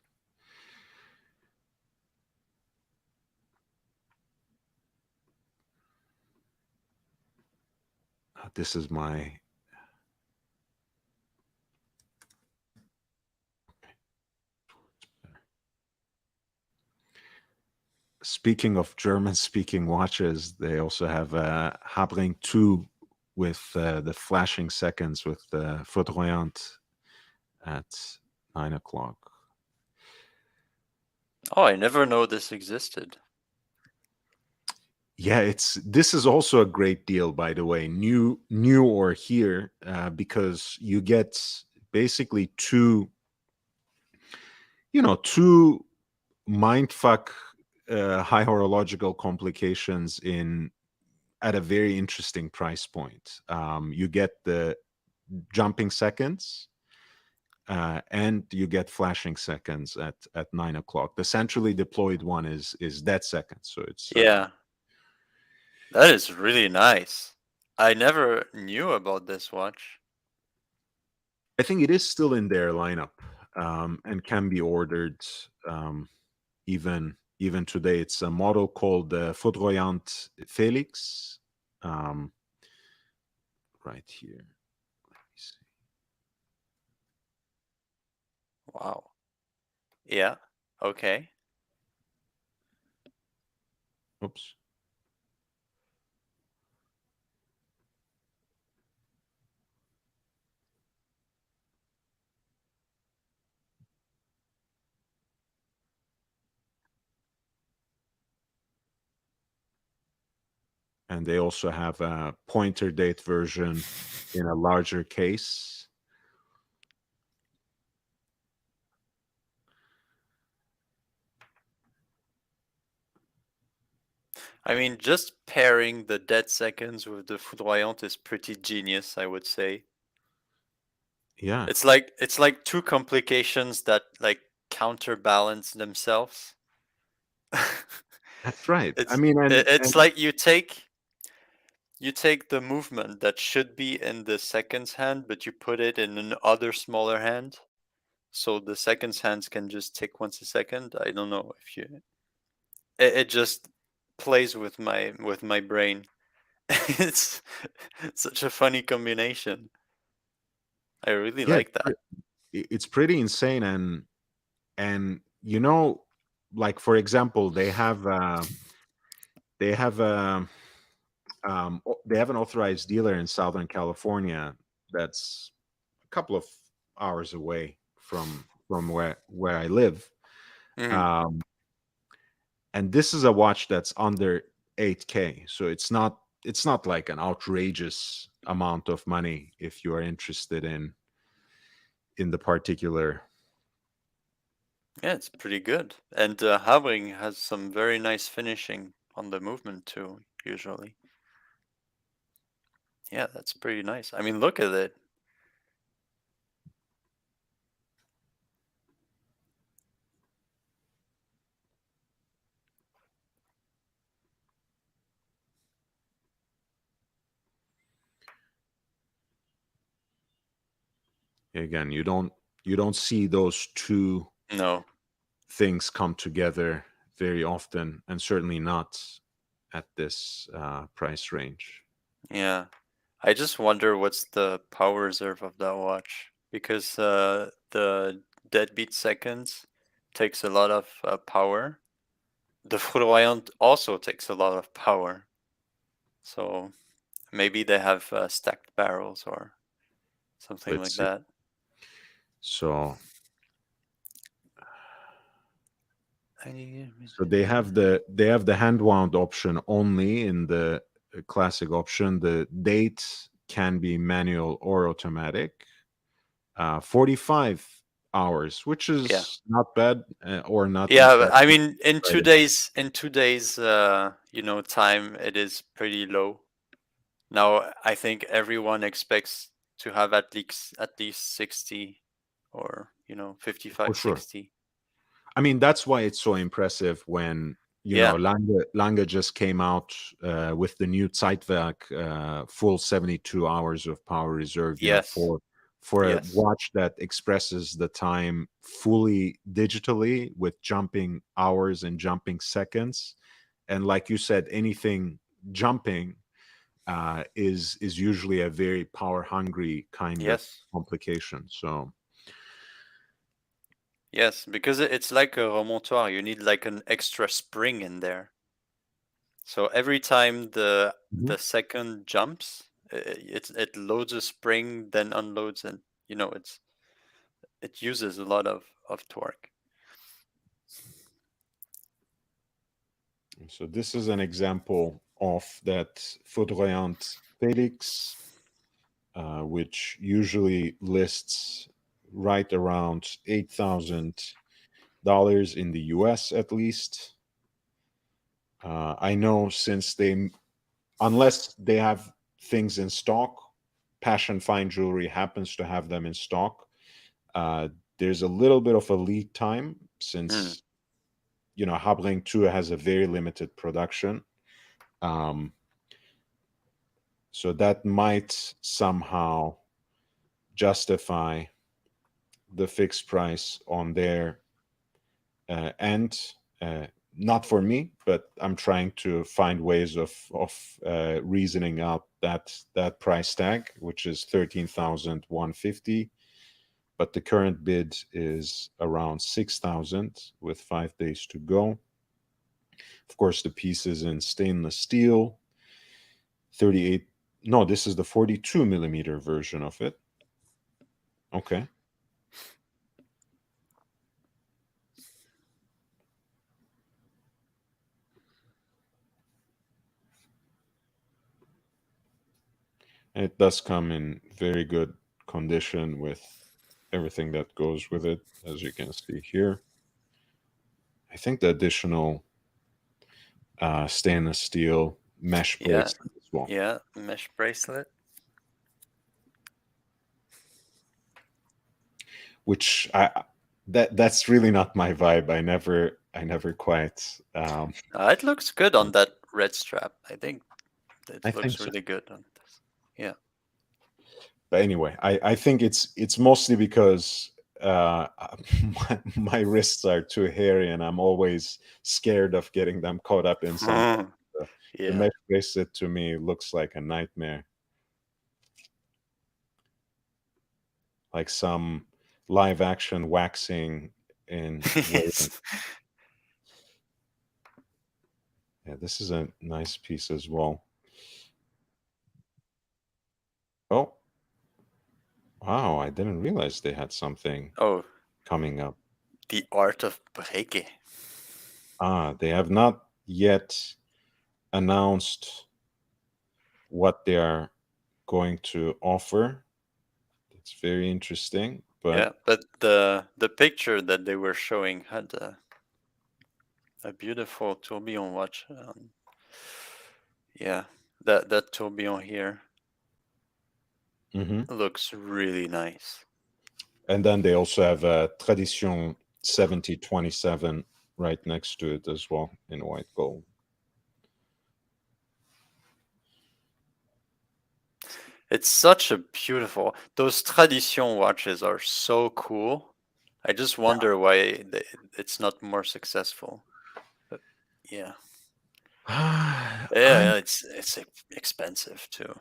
This is my. Speaking of German-speaking watches, they also have Habring 2 with the flashing seconds with Foudroyant at 9 o'clock. Oh, I never know this existed. Yeah, this is also a great deal, by the way, new or here, because you get basically two mindfuck high horological complications in at a very interesting price point. You get the jumping seconds, and you get flashing seconds at 9 o'clock. The centrally deployed one is dead seconds, so it's Yeah, that is really nice. I never knew about this watch. I think it is still in their lineup, and can be ordered even today. It's a model called Foudroyant Felix. Um, right here. Let me see. Wow. Yeah. Okay. Oops. And they also have a pointer date version in a larger case. I mean, just pairing the dead seconds with the foudroyant is pretty genius, I would say. Yeah, It's like two complications that like counterbalance themselves. that's right. I it's mean, it's like you take the movement that should be in the seconds hand, but you put it in another smaller hand, so the seconds hands can just tick once a second. I don't know if you. It just plays with my brain. It's such a funny combination. I really yeah, like that. it's pretty insane, and like for example, they have a they have an authorized dealer in Southern California that's a couple of hours away from where I live. Mhm. Um, and this is a watch that's under 8K, so it's not like an outrageous amount of money if you are interested in the particular. Yeah, it's pretty good. And Habring has some very nice finishing on the movement too, usually. Yeah, that's pretty nice. I mean, look at it. Again, you don't see those two No. things come together very often, and certainly not at this price range. Yeah. I just wonder what's the power reserve of that watch, because the deadbeat seconds takes a lot of power. The foudroyant also takes a lot of power. So maybe they have stacked barrels or something Let's like see. that. So I- so they have the hand wound option only in the classic option. The date can be manual or automatic. 45 hours, which Yeah. is not bad, or not Yeah, that I mean, in right. 2 days, time, it is pretty low. Now, I think everyone expects to have at least 60 or, For 55, sure. 60. I mean, that's why it's so impressive when Yeah. Lange just came out with the new Zeitwerk, full 72 hours of power reserve. Yes. For a Yes. watch that expresses the time fully digitally with jumping hours and jumping seconds, and like you said, anything jumping is usually a very power hungry kind of Yes. complication. So Yes, because it's like a remontoir. You need like an extra spring in there. So every time the Mhm. the second jumps, it loads a spring, then unloads, and it uses a lot of torque. So this is an example of that foudroyant Felix, which usually lists right around $8,000 in the US at least. I know since unless they have things in stock, Passion Fine Jewelry happens to have them in stock. Uh, there's a little bit of a lead time Hmm. since, Habring 2 has a very limited production. Um, so that might somehow justify the fixed price on their end. Not for me, but I'm trying to find ways of reasoning out that price tag, which is 13,150. But the current bid is around 6,000 with 5 days to go. Of course, the piece is in stainless steel, 38. No, this is the 42 millimeter version of it. Okay. And it does come in very good condition with everything that goes with it, as you can see here. I think the additional stainless steel mesh Yeah. bracelet as well, Yeah. Mesh bracelet. which that's really not my vibe. I never quite. It looks good on that red strap. I think I it think looks so. really good on this. Yeah. But anyway, I think it's mostly because my wrists are too hairy and I'm always scared of getting them caught up in something. The Yeah. mesh bracelet to me looks like a nightmare, like some live action waxing in waiting. Yes. Yeah, this is a nice piece as well. Oh, wow, I didn't realize they had something Oh, coming up. the art of break. They have not yet announced what they are going to offer. It's very interesting, Yeah, but but the picture that they were showing had a beautiful tourbillon watch. Yeah, that tourbillon here mhm. looks really nice. And then they also have a Tradition 7027 right next to it as well in white gold. It's such a beautiful. Those Tradition watches are so cool. I just wonder why it's not more successful. But yeah, yeah, I'm, yeah, it's expensive too.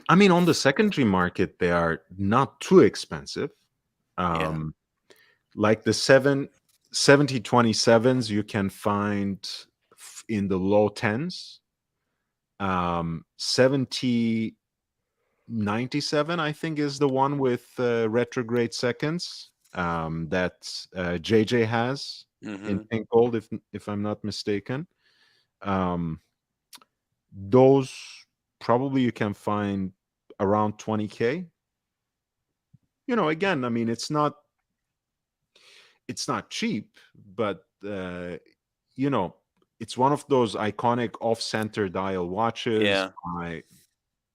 I mean, on the secondary market, they are not too expensive. Yeah. Um, like the 7027s, you can find in the low tens. 7097, I think, is the one with retrograde seconds that JJ has in Mm-hmm. pink gold, if I'm not mistaken. Um, those probably you can find around 20K. Again, I mean, it's not cheap, but you know, it's one of those iconic off-center dial watches Yeah,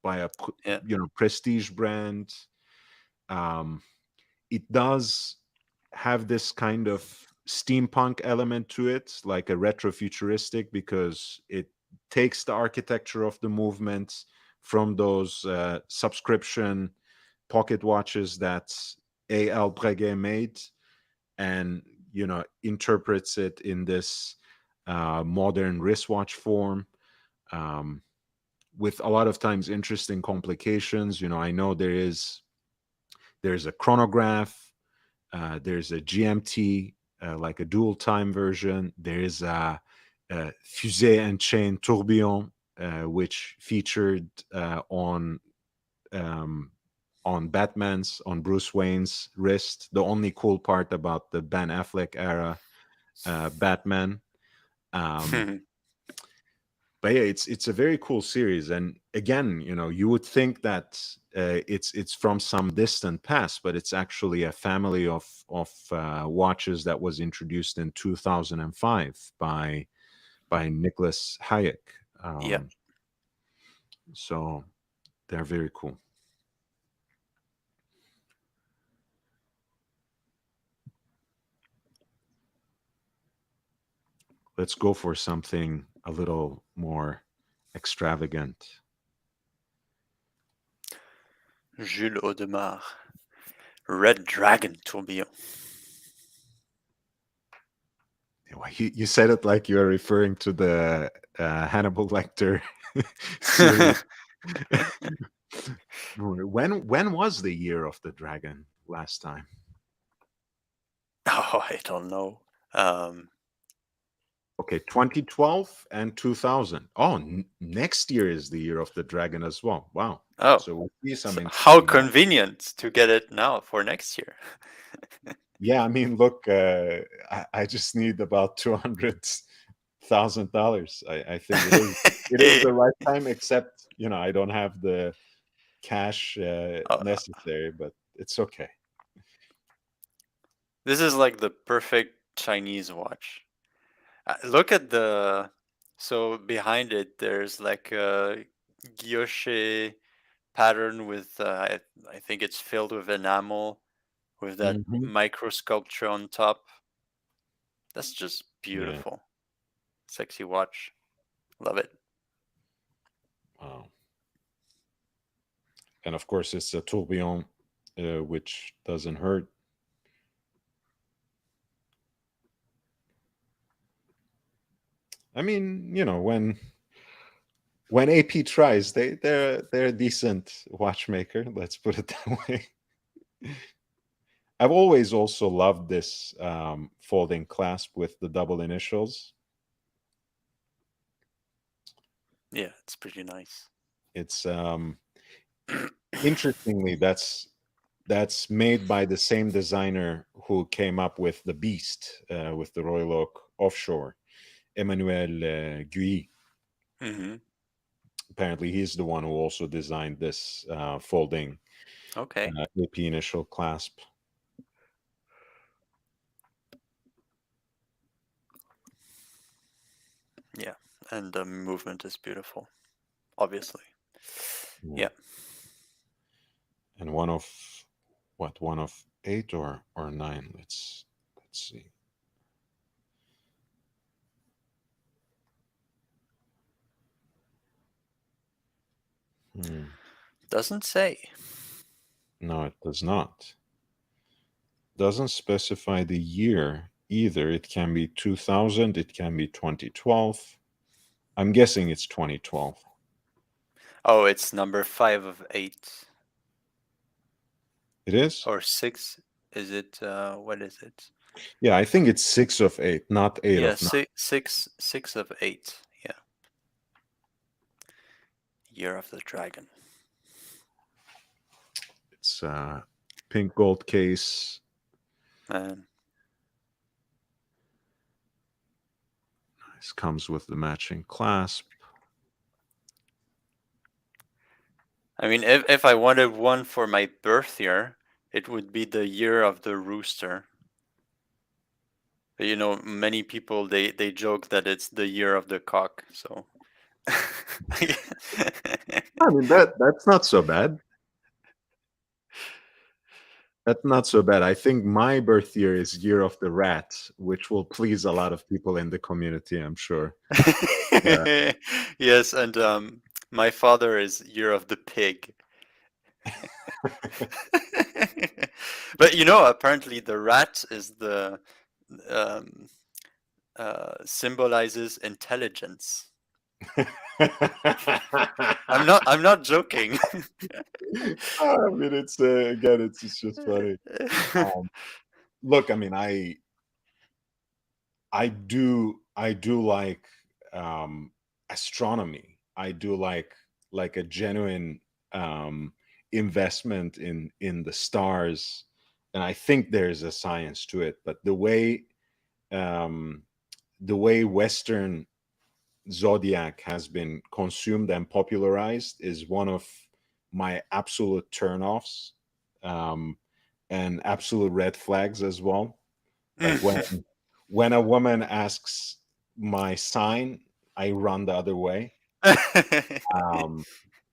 by a yeah. prestige brand. Um, it does have this kind of steampunk element to it, like a retrofuturistic, because it takes the architecture of the movement from those subscription pocket watches that A.L. Breguet made, and interprets it in this modern wristwatch form, um, with a lot of times interesting complications. I know there's a chronograph, there's a GMT, like a dual time version. There is a Fusée and Chain Tourbillon, which featured um, on on Bruce Wayne's wrist. The only cool part about the Ben Affleck era Batman. Um, but yeah, it's a very cool series, and again, you would think that it's from some distant past, but it's actually a family of watches that was introduced in 2005 by Nicholas Hayek. Yeah. So they're very cool. Let's go for something a little more extravagant. Jules Audemars. Red Dragon Tourbillon. You said it like you're referring to the Hannibal Lecter series. When was the year of the dragon last time? Oh, I don't know. Um, Okay, 2012 and 2000. Oh, next year is the year of the dragon as well. Wow. oh, So we'll see some so how interesting one. convenient to get it now for next year. Yeah, I mean, look, I just need about $200,000. I think it is the right time, except I don't have the cash Oh, necessary, but it's okay. this is like the perfect Chinese watch. Look at so behind it, there's like a guilloche pattern with, I think it's filled with enamel with that Hmm. micro sculpture on top. That's just Yeah. beautiful. Sexy watch. Love it. Wow. And of course, it's a tourbillon, which doesn't hurt. I mean, when AP tries, they're a decent watchmaker. Let's put it that way. I've always also loved this folding clasp with the double initials. Yeah, it's pretty nice. It's interestingly that's made by the same designer who came up with the Beast, with the Royal Oak offshore, Emmanuel Guy. Hmm. Apparently, he's the one who also designed this folding Okay. AP initial clasp. Yeah, and the movement is beautiful, obviously. Yeah. Yeah. And one of eight or nine. Let's see. Hmm. Doesn't say. No, it does not. Doesn't specify the year either. It can be 2000, it can be 2012. I'm guessing it's 2012. Oh, it's number 5 of 8 It is? or 6. Is it? What is it? Yeah, I think it's 6 of 8, not eight Yeah, of nine. six of 8. Yeah, Year of the Dragon. It's pink gold case. Man, This comes with the matching clasp. I mean, if I wanted one for my birth year, it would be the year of the rooster. But, you know, many people they joke that it's the year of the cock. So. I mean that's not so bad. That's not so bad. I think my birth year is year of the rat, which will please a lot of people in the community, I'm sure. Uh, Yes, and my father is year of the pig. But you know, apparently the rat is the um, symbolizes intelligence. I'm not joking. I mean, it's again, it's just funny. Um, Look, I mean, I do like astronomy. I do like a genuine um, investment in the stars, and I think there's a science to it. But um, the way Western zodiac has been consumed and popularized is one of my absolute turnoffs, um, and absolute red flags as well. Like when a woman asks my sign, I run the other way. Um,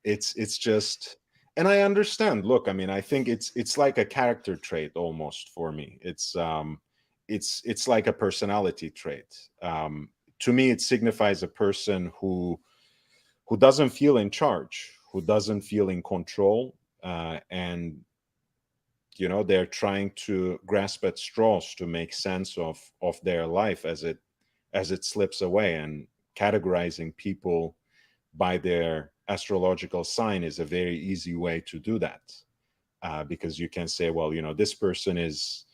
it's just, and I understand. Look, I mean, I think it's like a character trait almost for me. It's like a personality trait. To me, it signifies a person who doesn't feel in charge, who doesn't feel in control, and they're trying to grasp at straws to make sense of their life as it slips away. And categorizing people by their astrological sign is a very easy way to do that, because you can say, well, this person is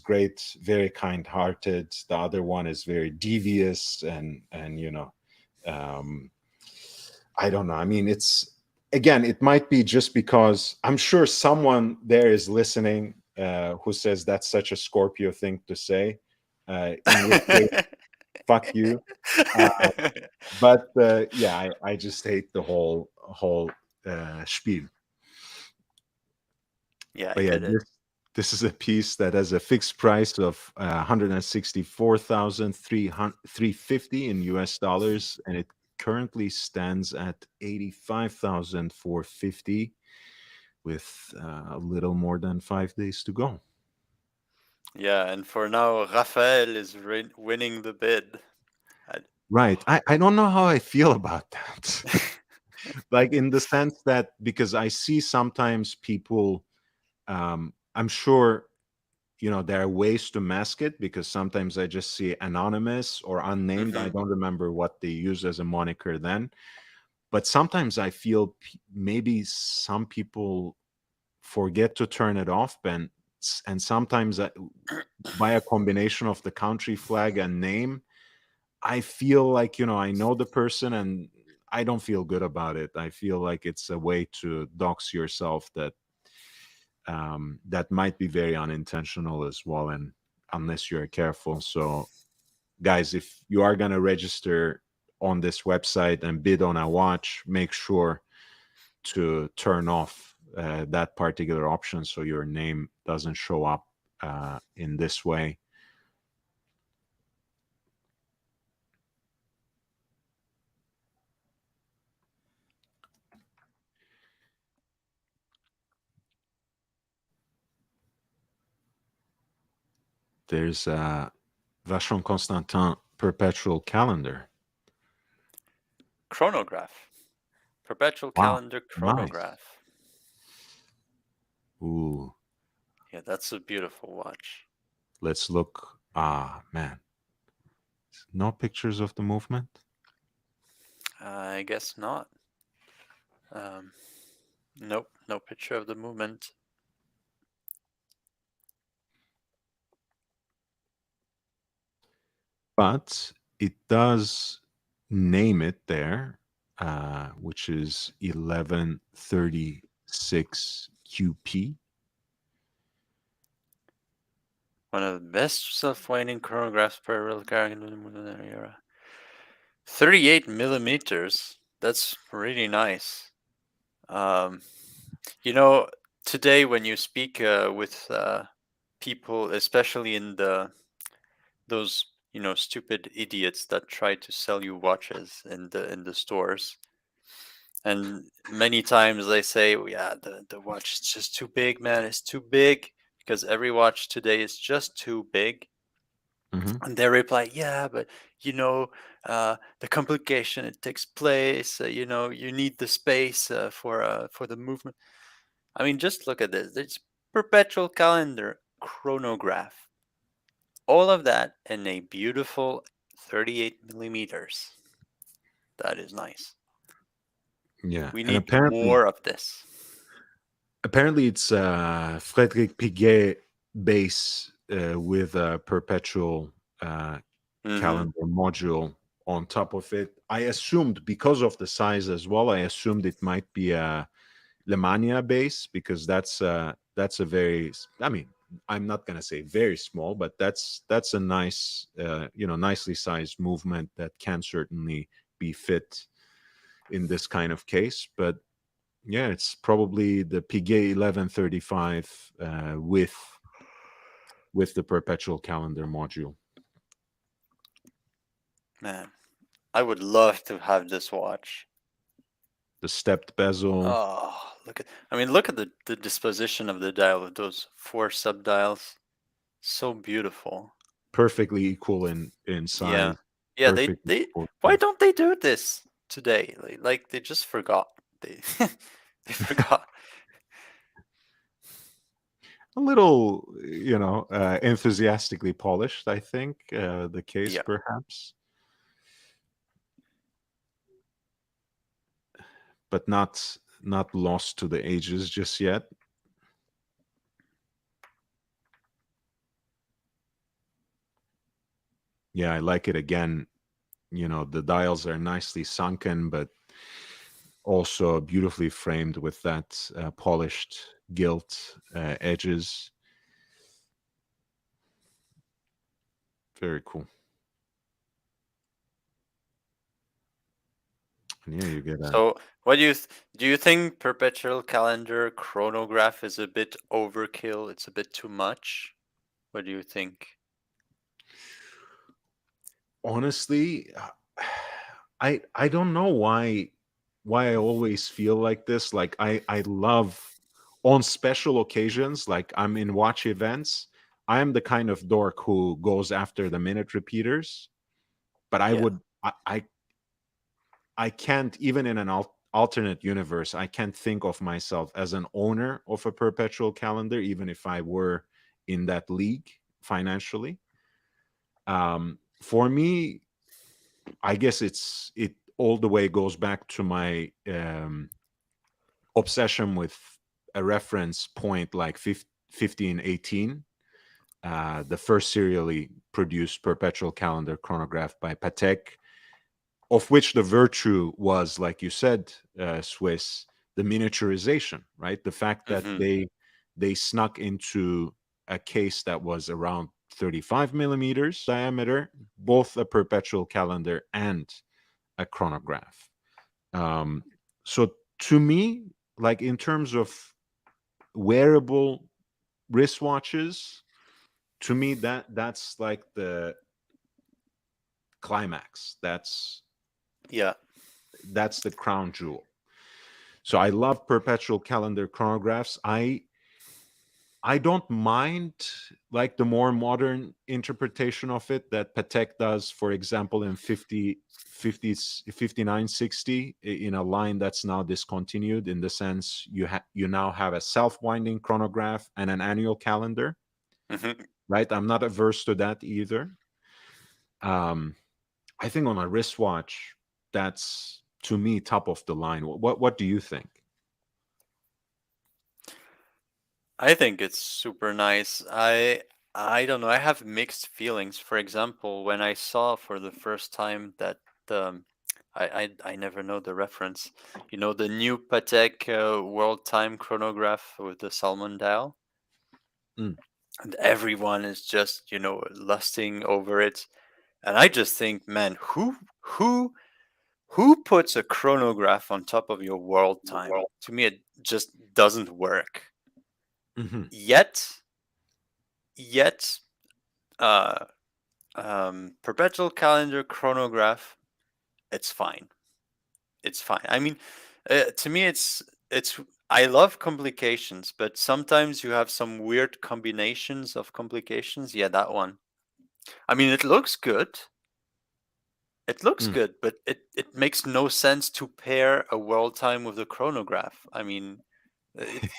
great, very kind-hearted. The other one is very devious, and um, I don't know. I mean, it's again, it might be just because I'm sure someone there is listening, who says that's such a Scorpio thing to say. In which case, fuck you. Uh, but yeah, I just hate the whole spiel. Yeah, I But yeah, get it. this is a piece that has a fixed price of 164,350 in US dollars, and it currently stands at 85,450 with a little more than 5 days to go. Yeah, and for now, Rafael is winning the bid. I- Right. I don't know how I feel about that. Like, in the sense that, because I see sometimes people, I'm sure there are ways to mask it, because sometimes I just see anonymous or unnamed. I Mhm. don't remember what they use as a moniker then, but sometimes I feel maybe some people forget to turn it off, and sometimes by a combination of the country flag and name, I feel like I know the person, and I don't feel good about it. I feel like it's a way to dox yourself that might be very unintentional as well, and unless you're careful. So, guys, if you are going to register on this website and bid on a watch, make sure to turn off that particular option so your name doesn't show up in this way. There's Vachon Constantin perpetual calendar. Chronograph. Perpetual Wow, calendar nice. chronograph. Ooh, Yeah, that's a beautiful watch. let's look. Ah, man, no pictures of the movement. I guess not. Um, nope, no picture of the movement. But it does name it there, which is 1136 QP. One of the best self-winding chronographs per Bvlgari in the modern era. 38 millimeters. That's really nice. Um, you know, today when you speak with people, especially in the those stupid idiots that try to sell you watches in the stores, and many times they say, "Oh, yeah, the watch is just too big, man. It's too big because every watch today is just too big." Hmm. And they reply, "Yeah, but you know, the complication it takes place. You need the space for the movement." I mean, just look at this. There's perpetual calendar, chronograph, all of that in a beautiful 38 millimeters. That is nice. Yeah, We and need more of this. apparently it's Frederick Piguet base with a perpetual uh, Hmm. calendar module on top of it. I assumed because of the size as well. I assumed it might be a Lemania base because that's a very. I mean, I'm not gonna say very small, but that's a nice nicely sized movement that can certainly be fit in this kind of case. But yeah, it's probably the Piguet 1135 with the perpetual calendar module, Man, I would love to have this watch. the stepped bezel, Oh, look at the disposition of the dial with those four sub dials. So beautiful. perfectly equal in Yeah. size, Yeah, perfectly they why proportioned. don't they do this today? Like they just forgot. They they forgot. A little, enthusiastically polished, I think, the case Yeah. perhaps, but not lost to the ages just yet. Yeah, I like it again. The dials are nicely sunken, but also beautifully framed with that polished gilt edges. Very cool. And yeah, you get a So, what do you think perpetual calendar chronograph is a bit overkill? It's a bit too much? What do you think? honestly, I don't know why I always feel like this. Like I love on special occasions, like I'm in watch events. I am the kind of dork who goes after the minute repeaters, but I Yeah. would I can't even in an alternate universe. I can't think of myself as an owner of a perpetual calendar, even if I were in that league financially. For me, I guess it all the way goes back to my obsession with a reference point like 1518, the first serially produced perpetual calendar chronograph by Patek, of which the virtue was, like you said, Swiss, the miniaturization, right? The fact that Mm-hmm. they snuck into a case that was around 35 millimeters diameter, both a perpetual calendar and a chronograph. Um, so to me, like in terms of wearable wristwatches, to me that's like the climax. Yeah. That's the crown jewel. So I love perpetual calendar chronographs. I don't mind like the more modern interpretation of it that Patek does, for example, in 5960 in a line that's now discontinued, in the sense you now have a self-winding chronograph and an annual calendar, Mm-hmm. right? I'm not averse to that either. Um, I think on a wristwatch, that's to me top of the line. What do you think? I think it's super nice. I don't know. I have mixed feelings. For example, when I saw for the first time that the I never know the reference. The new Patek World Time chronograph with the salmon dial, Mm, and everyone is just lusting over it. And I just think, man, who Who puts a chronograph on top of your world time? To me, it just doesn't work. Hmm. Yet, yet, uh, perpetual calendar chronograph, it's fine. It's fine. I mean, to me, it's. I love complications, but sometimes you have some weird combinations of complications. Yeah, that one. I mean, it looks good. It looks Mm. good, but it makes no sense to pair a world time with a chronograph. I mean, it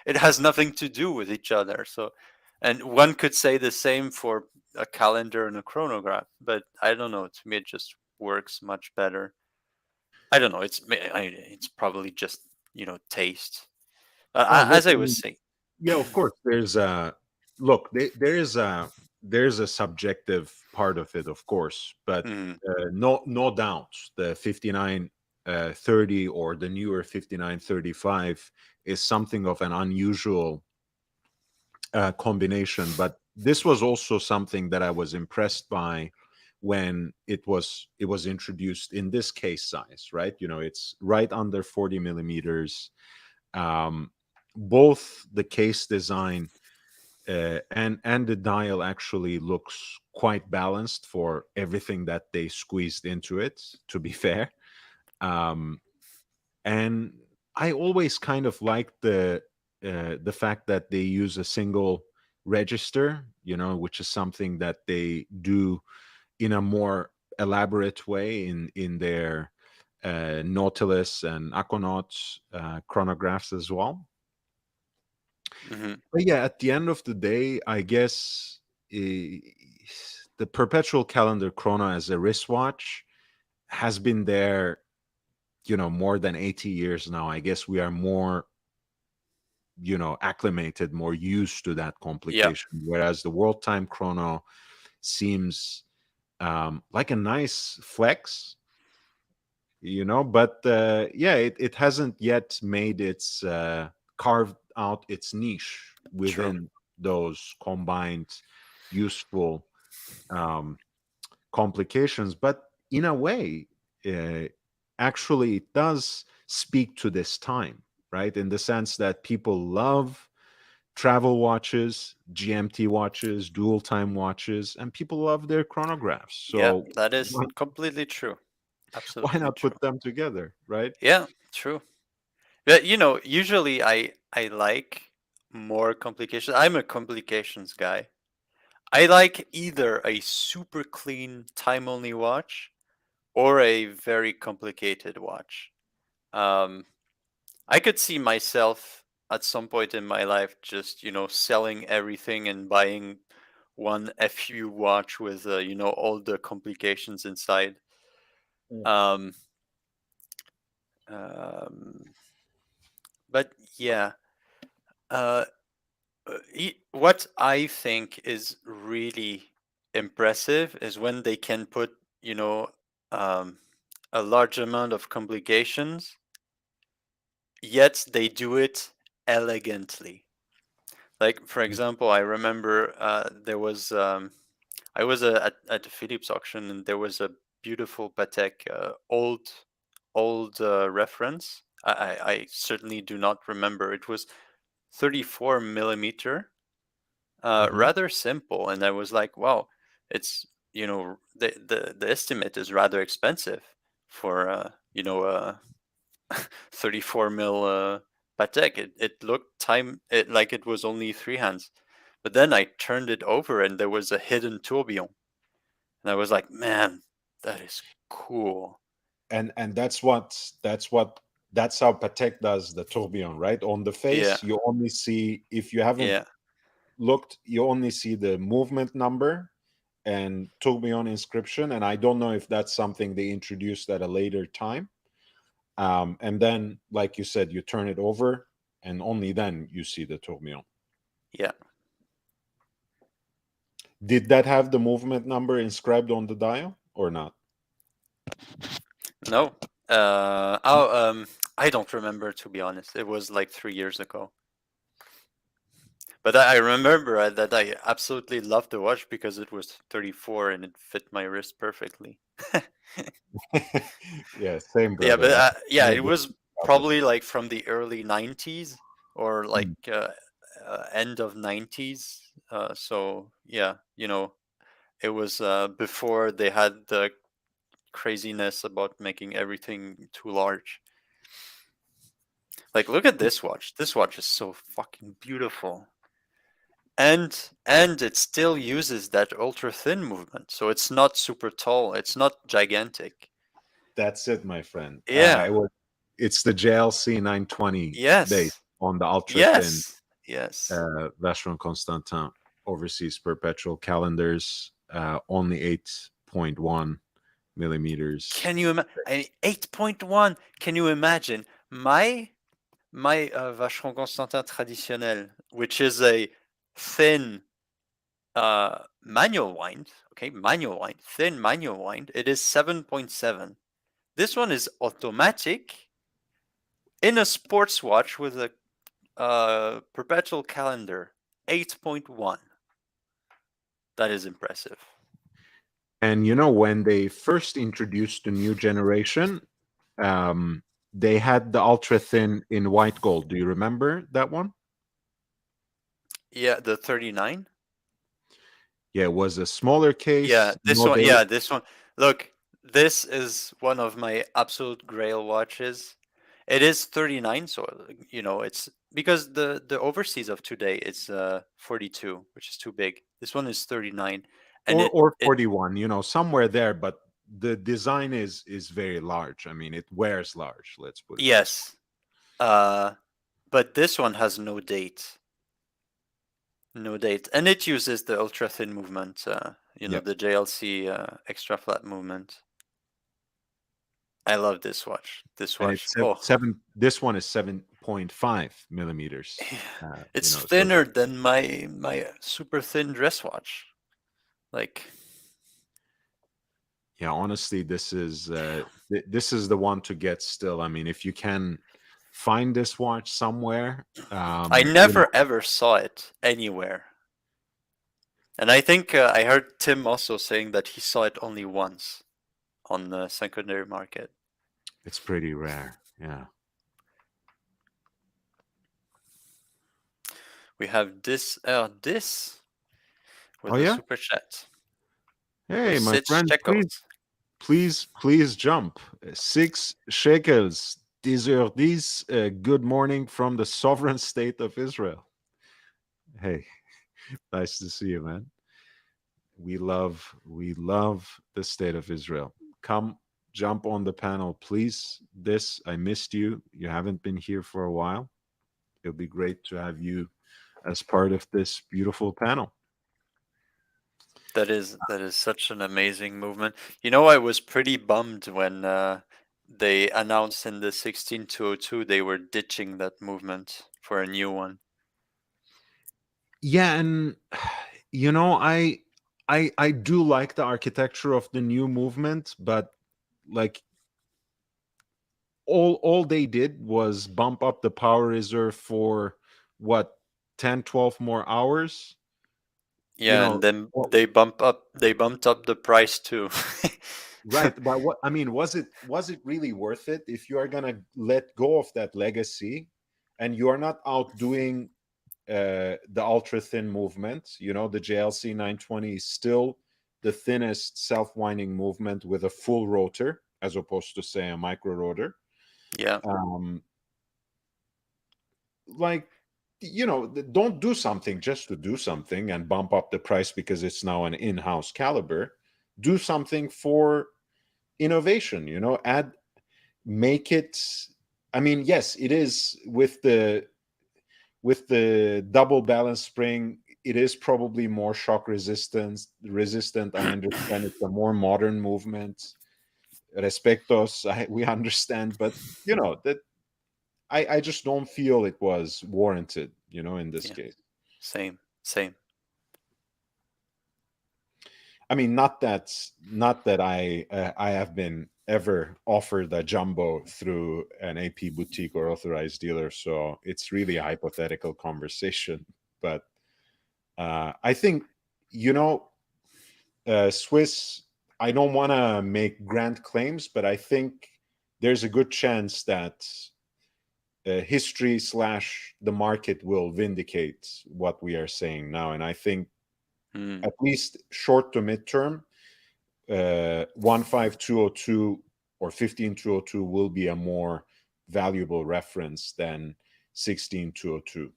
it has nothing to do with each other. So, and one could say the same for a calendar and a chronograph, but I don't know. To me, it just works much better. I don't know. It's probably just taste. Oh, look, As I I was mean, saying. yeah, of course. There's a look. There's a subjective part of it, of course, but Mm, no doubt the 5930 or the newer 5935 is something of an unusual combination. But this was also something that I was impressed by when it was introduced in this case size, right? It's right under 40 millimeters. um, Both the case design and the dial actually looks quite balanced for everything that they squeezed into it, to be fair. um, and I always kind of like the fact that they use a single register, which is something that they do in a more elaborate way in their Nautilus and Aquanaut chronographs as well. hmm. But yeah, at the end of the day, I guess eh, the perpetual calendar chrono as a wristwatch has been there, more than 80 years now. I guess we are more, acclimated, more used to that Yeah, complication. Whereas the world time chrono seems like a nice flex, but yeah, it hasn't yet made its carved out its niche true. within those combined useful um, complications. But in a way, uh, actually, it does speak to this time, right? In the sense that people love travel watches, GMT watches, dual time watches, and people love their chronographs. Yeah, So that is why, completely true. why Absolutely not true. put them together, right? Yeah, true. But usually I like more complications. I'm a complications guy. I like either a super clean time only watch or a very complicated watch. Um, I could see myself at some point in my life just selling everything and buying one FU watch with all the complications inside. Mm. Um, um, but yeah. Uh, what I think is really impressive is when they can put, you know, um, a large amount of complications, yet they do it elegantly. Like, for example, I remember I was at the Philips auction and there was a beautiful Patek old reference. I certainly do not remember. It was 34 millimeter, Mhm. rather simple, and I was like, wow, it's the estimate is rather expensive for 34 mil Patek. It looked like it was only three hands, but then I turned it over and there was a hidden tourbillon, and I was like, man, that is cool. And that's how Patek does the tourbillon, right? On the Yeah, face, you only see, if you haven't yeah, looked, you only see the movement number and tourbillon inscription. And I don't know if that's something they introduced at a later time. And then, like you said, you turn it over, and only then you see the tourbillon. yeah. Did that have the movement number inscribed on the dial or not? No, I don't remember, to be honest. It was like 3 years ago. But I remember that I absolutely loved the watch because it was 34 and it fit my wrist perfectly. Yeah, same, Yeah, brother. but yeah, Never it been was covered. probably like from the early 90s or like Mm. end of 90s. So yeah, it was before they had the craziness about making everything too large. Like, look at this watch. This watch is so fucking beautiful. And it still uses that ultra thin movement, so it's not super tall. It's not gigantic. That's it, my friend. Yeah. It's the JLC 920 base Yes. on the ultra thin Yes. Yes. Vacheron Constantin overseas perpetual calendars, only 8.1 millimeters. Can you imagine? 8.1. Can you imagine my Vacheron Constantin traditionnel, which is a thin manual wind, okay, manual wind, thin manual wind, it is 7.7. This one is automatic in a sports watch with a perpetual calendar, 8.1. That is impressive. And when they first introduced the new generation, um, they had the ultra thin in white gold. Do you remember that one? Yeah, the 39. Yeah, it was a smaller Yeah, case, this no one. date. Yeah, this one. Look, this is one of my absolute grail watches. It is 39, so it's because the overseas of today is 42, which is too big. This one is 39, and or it 41, somewhere there, but the design is very large. I mean, it wears large, let's put it this way. yes. Uh, but this one has no date, no date, and it uses the ultra thin movement. Yeah, The JLC extra flat movement. I love this watch. This and watch. it's Oh, seven. This one is 7.5 millimeters. it's So thinner than my super thin dress watch. Like, yeah, honestly, this is the one to get still. I mean, if you can find this watch somewhere, I never ever saw it anywhere. And I think I heard Tim also saying that he saw it only once on the secondary market. it's pretty rare. Yeah. We have this Oh with a yeah. super chat for Hey, my 6 friend, please, shekels. please jump. 6 shekels. These are these. Good morning from the sovereign state of Israel. Hey, nice to see you, man. We love the state of Israel. Come jump on the panel, please. I missed you. You haven't been here for a while. It'll be great to have you as part of this beautiful panel. That is such an amazing movement. I was pretty bummed when they announced in the 16202 they were ditching that movement for a new one. Yeah, and I do like the architecture of the new movement, but like all they did was bump up the power reserve for what, 10, 12 more hours. you Yeah, and know then what, they bumped up the price too. right, but what I mean, was it really worth it if you are going to let go of that legacy and you are not outdoing the ultra thin movement? The JLC 920 is still the thinnest self-winding movement with a full rotor as opposed to, say, a micro rotor. Yeah. um like, don't do something just to do something and bump up the price because it's now an in-house caliber. Do something for innovation, make it. I mean, yes, it is with the double balance spring, it is probably more shock resistant. I understand it's a more modern movement. Respetos, we understand, but that I just don't feel it was warranted, in this Yeah. case. Same. Same. I mean, not that I have been ever offered a jumbo through an AP boutique or authorized dealer, so it's really a hypothetical conversation. But I think, Swiss I don't want to make grand claims, but I think there's a good chance that history slash the market will vindicate what we are saying now. And I think Hmm. at least short to midterm, 15202 or 15202 will be a more valuable reference than 16202.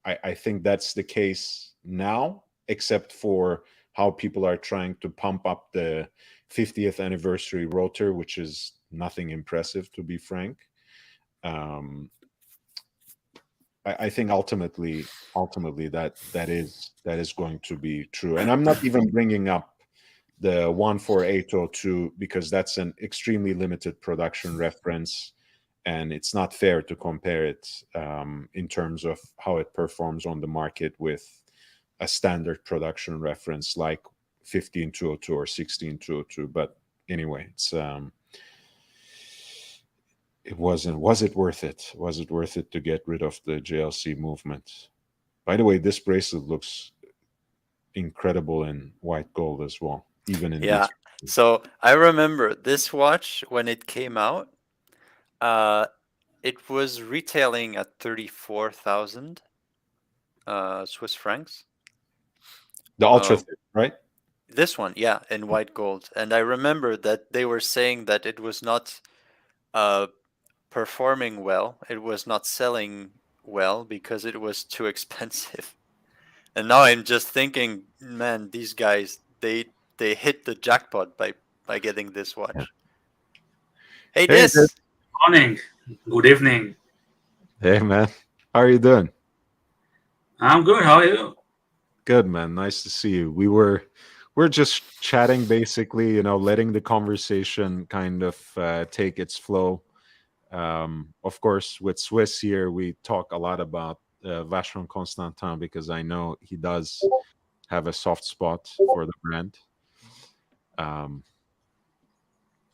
I think that's the case now, except for how people are trying to pump up the 50th anniversary rotor, which is nothing impressive, to be frank. Um, I think ultimately that is going to be true. And I'm not even bringing up the 14802 because that's an extremely limited production reference, and it's not fair to compare it in terms of how it performs on the market with a standard production reference like 15202 or 16202. But anyway, it wasn't. Was it worth it? Was it worth it to get rid of the JLC movement? By the way, this bracelet looks incredible in white gold as well, even in Yeah. these. So I remember this watch when it came out. Uh, it was retailing at 34,000 Swiss francs. The ultra Uh, thin, right? this one, yeah, in white gold. And I remember that they were saying that it was not uh, performing well. It was not selling well because it was too expensive. And now I'm just thinking, man, these guys they hit the jackpot by getting this Yeah. watch. Hey, Hey, dude. this. Morning, good evening. Hey, man. How are you doing? I'm good. How are you? Good, man. Nice to see you. We're just chatting, basically. Letting the conversation kind of take its flow. Of course, with Swiss here, we talk a lot about Vacheron Constantin because I know he does have a soft spot for the brand. Um,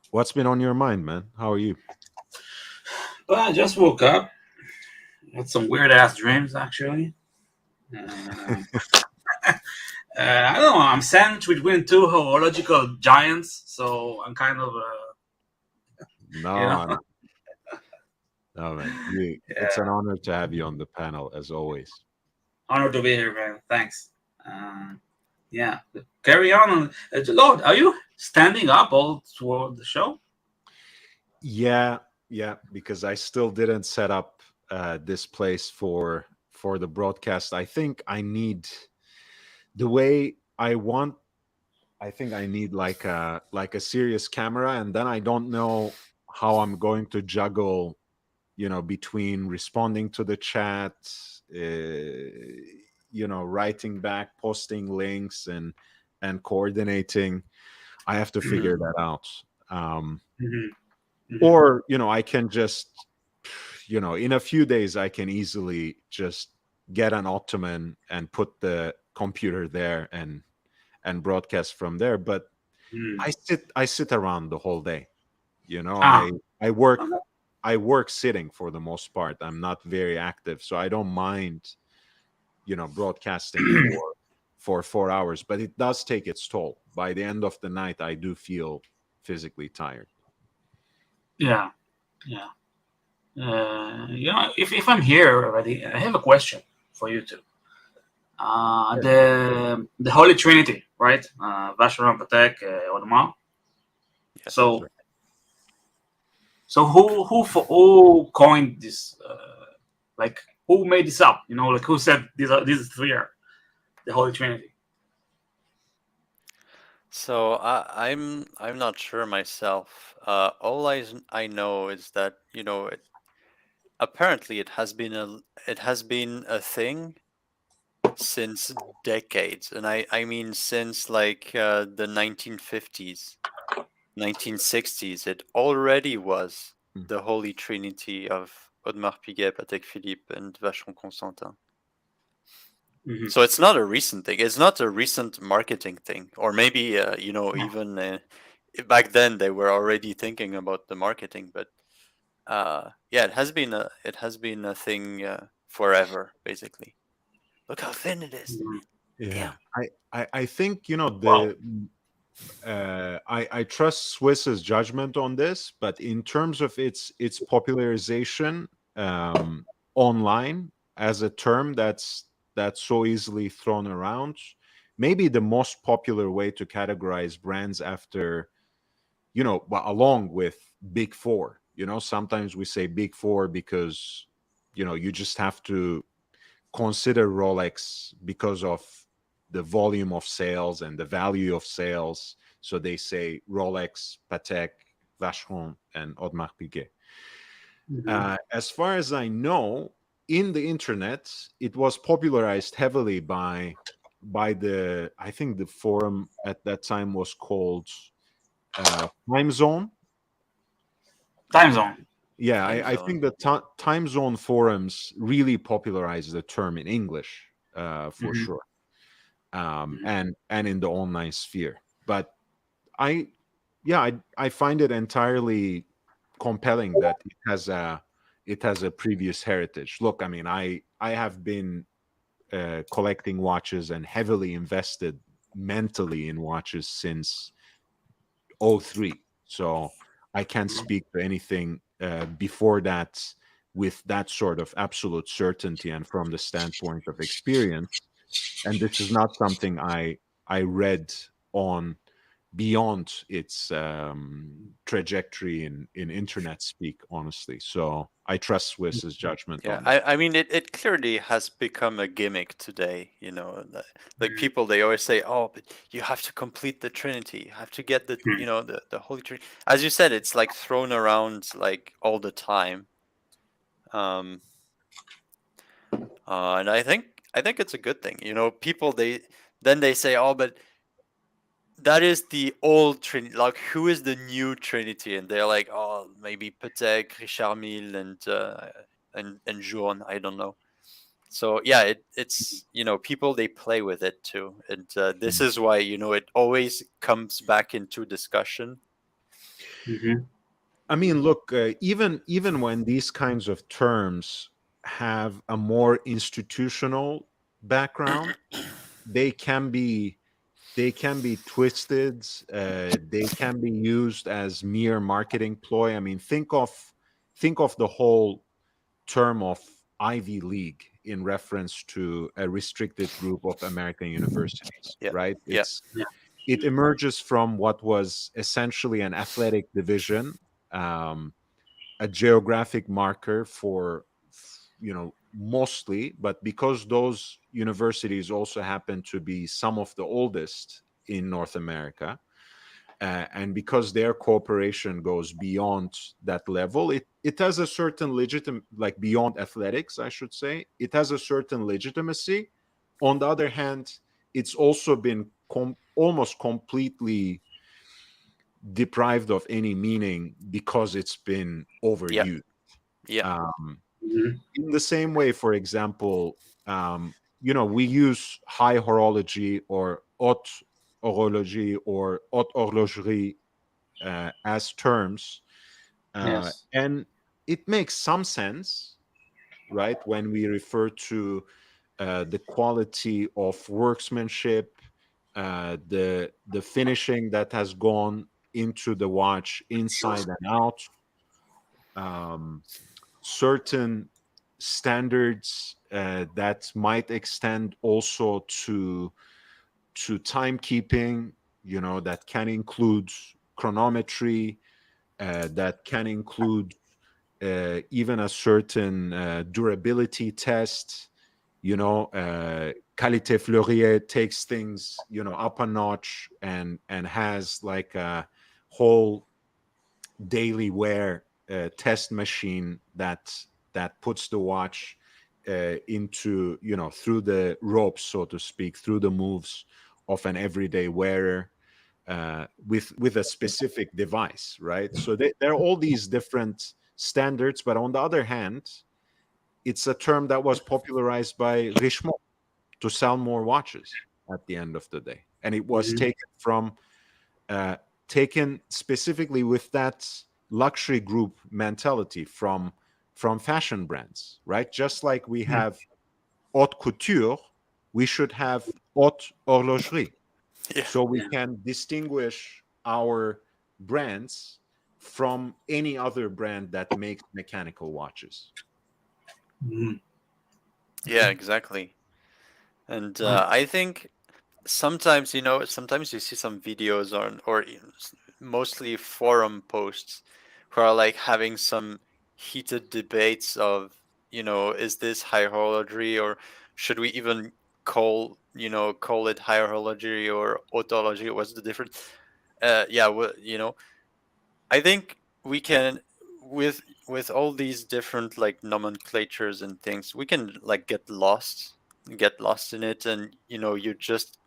what's been on your mind, man? How are you? Well, I just woke up. Had some weird ass dreams, actually. Uh, I don't know. I'm sandwiched between two horological giants, so I'm kind of, you know, No, no, man. It's an yeah, honor to have you on the panel as always. honored to be here, man. Thanks. Yeah, carry on. Lord, are you standing up all toward the show? Yeah, yeah, because I still didn't set up this place for the broadcast. I think I need the way I want. I think I need like a serious camera, and then I don't know how I'm going to juggle, between responding to the chat, writing back, posting links, and coordinating. I have to Hmm. figure that out. Hmm. Hmm. Or I can just, in a few days I can easily just get an ottoman and put the computer there and broadcast from there. But Hmm. I sit around the whole day. you know Ah, i i work okay. I work sitting for the most part. I'm not very active, so I don't mind, broadcasting for 4 hours, but it does take its toll. By the end of the night, I do feel physically tired. Yeah, yeah. If I'm here already, I have a question for you too. Yeah, The Holy Trinity, right? Vacheron, Patek, Audemars. Yes. that's So right. who coined this? Like who made this up? Like who said these three are the Holy Trinity? So I'm not sure myself. All I know is that apparently it has been a thing since decades, and I mean since like the 1950s, 1960s. It already was Mm. the Holy Trinity of Audemars Piguet, Patek Philippe, and Vacheron Constantin. Hmm. So it's not a recent thing. It's not a recent marketing thing, or maybe even back then they were already thinking about the marketing. But yeah, it has been a thing forever, basically. Look how thin it is. Yeah, I think Well, I trust Swiss's judgment on this, but in terms of its popularization online as a term that's so easily thrown around, maybe the most popular way to categorize brands after well, along with Big Four. Sometimes we say Big Four because you just have to consider Rolex because of the volume of sales and the value of sales. So they say Rolex, Patek, Vacheron, and Audemars Piguet. As far as I know, in the internet, it was popularized heavily by the I think the forum at that time was called Time Zone. time zone. Yeah, Time I zone. think the Time Zone forums really popularized the term in English for Mhm. sure. And in the online sphere. But I, yeah, I find it entirely compelling that it has a previous heritage. Look, I mean, I have been collecting watches and heavily invested mentally in watches since '03. So I can't speak to anything before that with that sort of absolute certainty and from the standpoint of experience. And this is not something I read on beyond its trajectory in internet speak, honestly. So I trust Swiss's judgment Yeah, on that. I mean, it clearly has become a gimmick today. Like people, they always say, "Oh, but you have to complete the Trinity. You have to get the Holy Trinity." As you said, it's like thrown around like all the time. Um, and I think it's a good thing. People they say, "Oh, but that is the old Trinity. Like, who is the new Trinity?" And they're like, "Oh, maybe Patek, Richard Mille, and Journe. I don't know." So yeah, it's people, they play with it too, and this Mm. is why it always comes back into discussion. Mhm. I mean, look, even when these kinds of terms have a more institutional background, they can be they can be twisted. They can be used as mere marketing ploy. I mean, think of the whole term of Ivy League in reference to a restricted group of American universities, Yeah, right? yeah, It emerges from what was essentially an athletic division, um, a geographic marker for mostly, but because those universities also happen to be some of the oldest in North America, and because their cooperation goes beyond that level, it has a certain like beyond athletics, I should say, it has a certain legitimacy. On the other hand, it's also been almost completely deprived of any meaning because it's been yeah, overused. yeah, um, Mhm. in the same way, for example, we use high horology or haute horology or haute horlogerie as terms, Yes. and it makes some sense, right, when we refer to the quality of workmanship, the finishing that has gone into the watch inside and out, um, certain standards that might extend also to timekeeping, that can include chronometry, that can include even a certain durability test. Qualité Fleurier takes things up a notch and has like a whole daily wear test machine that puts the watch into through the ropes, so to speak, through the moves of an everyday wearer, with a specific device, right? So there are all these different standards, but on the other hand, it's a term that was popularized by Richemont to sell more watches at the end of the day, and it was Mhm. uh, taken specifically with that luxury group mentality from fashion brands, right? Just like we Yeah. have haute couture, we should have Haute Horlogerie. Yeah. So we Yeah. can distinguish our brands from any other brand that makes mechanical watches. Mhm. Yeah, exactly. And Uh, I think sometimes, sometimes you see some videos on, or mostly forum posts who are like having some heated debates of, is this high horologery, or should we even call it high horologery or otology? What's the difference? Yeah, well, I think we can, with all these different like nomenclatures and things, we can like get lost in it, and you just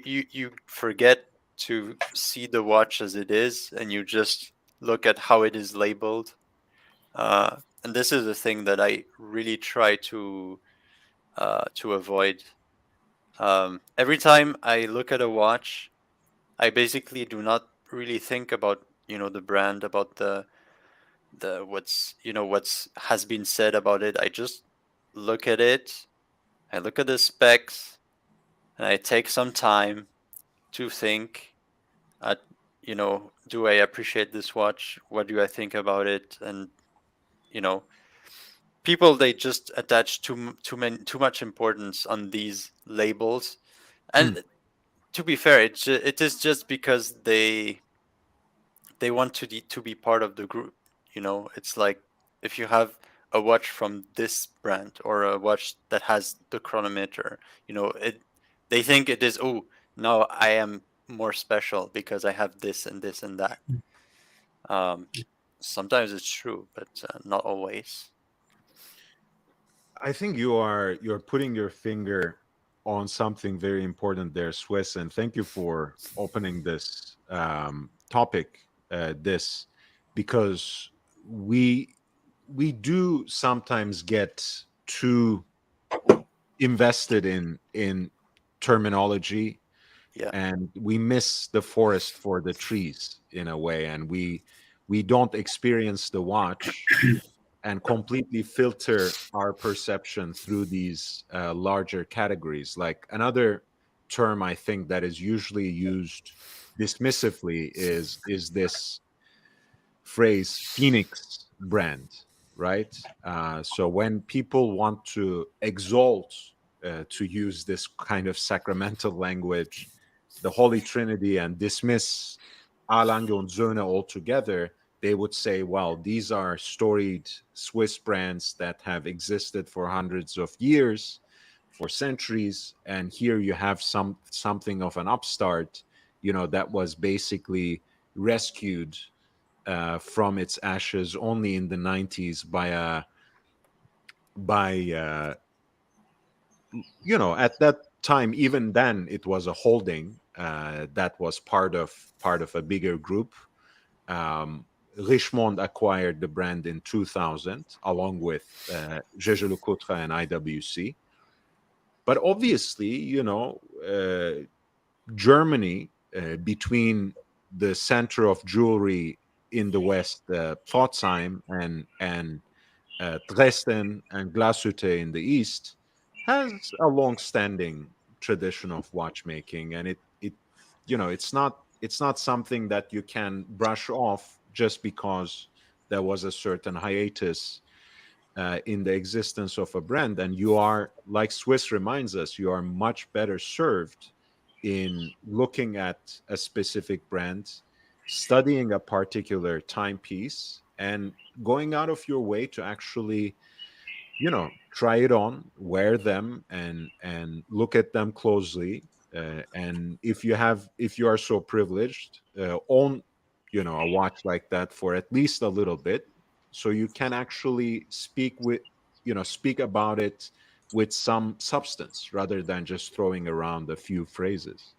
you forget to see the watch as it is, and you just look at how it is labeled. And this is a thing that I really try to avoid. Every time I look at a watch, I basically do not really think about the brand, about the what's has been said about it. I just look at it. I look at the specs, and I take some time to think. At do I appreciate this watch? What do I think about it? And you know, people, they just attach too much importance on these labels. Hmm. And to be fair, it is just because they want to be part of the group. It's like if you have a watch from this brand or a watch that has the chronometer, it they think it is, oh, now I am more special because I have this and this and that. Um, Sometimes it's true, but not always. I think you're putting your finger on something very important there, Swiss, and thank you for opening this topic. This because we we do sometimes get too invested in terminology, Yeah. and we miss the forest for the trees in a way, and we don't experience the watch and completely filter our perception through these larger categories. Like another term I think that is usually used dismissively is this phrase phoenix brand, right? So when people want to exalt, to use this kind of sacramental language, the Holy Trinity and dismiss Alange und Söhne altogether, they would say, well, these are storied Swiss brands that have existed for hundreds of years, for centuries, and here you have something of an upstart, that was basically rescued from its ashes only in the 90s by at that time. Even then it was a holding that was part of a bigger group. Richemont acquired the brand in 2000 along with Jaeger-LeCoultre and IWC. But obviously, Germany, between the center of jewelry in the West, Pforzheim, and Dresden and Glashütte in the East, has a long-standing tradition of watchmaking, and it's not something that you can brush off just because there was a certain hiatus in the existence of a brand. And you are, like Swiss reminds us, you are much better served in looking at a specific brand, studying a particular timepiece, and going out of your way to actually try it on, wear them, and look at them closely. And if you are so privileged, own a watch like that for at least a little bit, so you can actually speak about it with some substance rather than just throwing around a few phrases.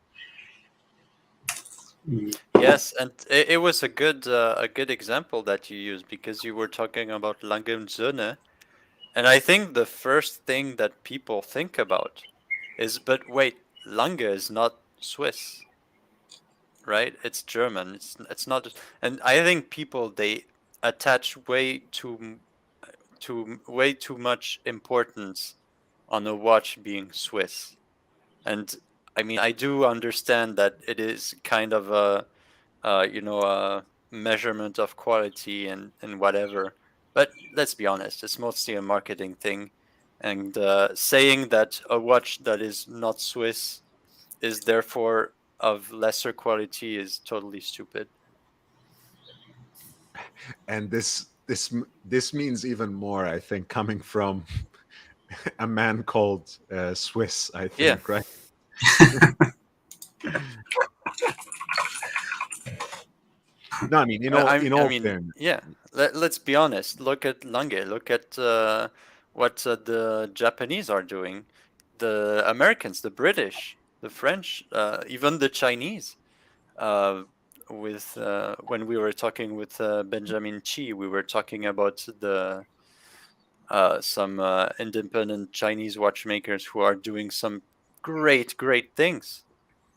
mm, Yes, and it was a good example that you used, because you were talking about Lange und Söhne, and I think the first thing that people think about is, but wait, Lange is not Swiss, right? It's German. It's not, and I think people, they attach way too much importance on a watch being Swiss. And I mean, I do understand that it is kind of a measurement of quality and whatever. But let's be honest, it's mostly a marketing thing. And saying that a watch that is not Swiss is therefore of lesser quality is totally stupid. And this means even more, I think, coming from a man called Swiss, I Yeah. think, right? No, I mean, in all fairness, Yeah. Let's be honest. Look at Lange. Look at what the Japanese are doing, the Americans, the British, the French, even the Chinese. Uh, with when we were talking with Benjamin Chi, we were talking about the some independent Chinese watchmakers who are doing some great things.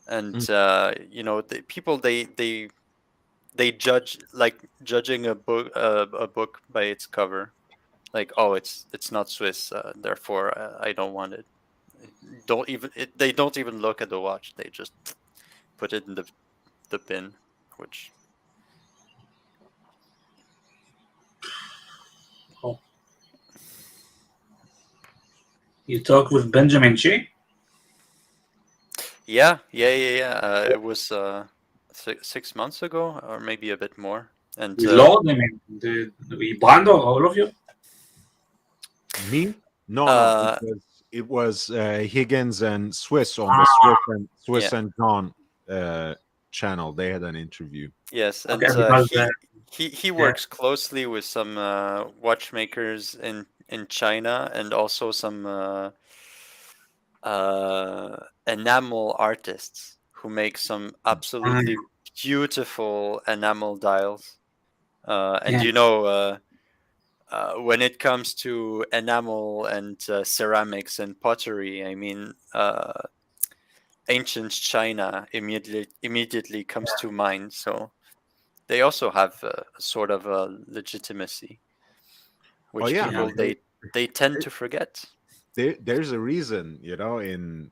And Mm. the people they judge, like judging a book by its cover, like, oh, it's not Swiss, therefore I don't want it. They don't even look at the watch, they just put it in the bin, which Oh. You talk with Benjamin Chi? yeah. It was 6 months ago, or maybe a bit more. And With Lord? I mean, the Brando, all of you? Me? No, no. uh It was Higgins and Swiss on the Ah, Swiss yeah, and John channel. They had an interview. yes. okay, And because he yeah, works closely with some watchmakers in China, and also some enamel artists who make some absolutely beautiful enamel dials. And yeah, when it comes to enamel and ceramics and pottery, I mean, ancient China immediately comes to mind. So they also have a sort of a legitimacy, Oh which yeah, yeah. people but they tend to forget. there's a reason, in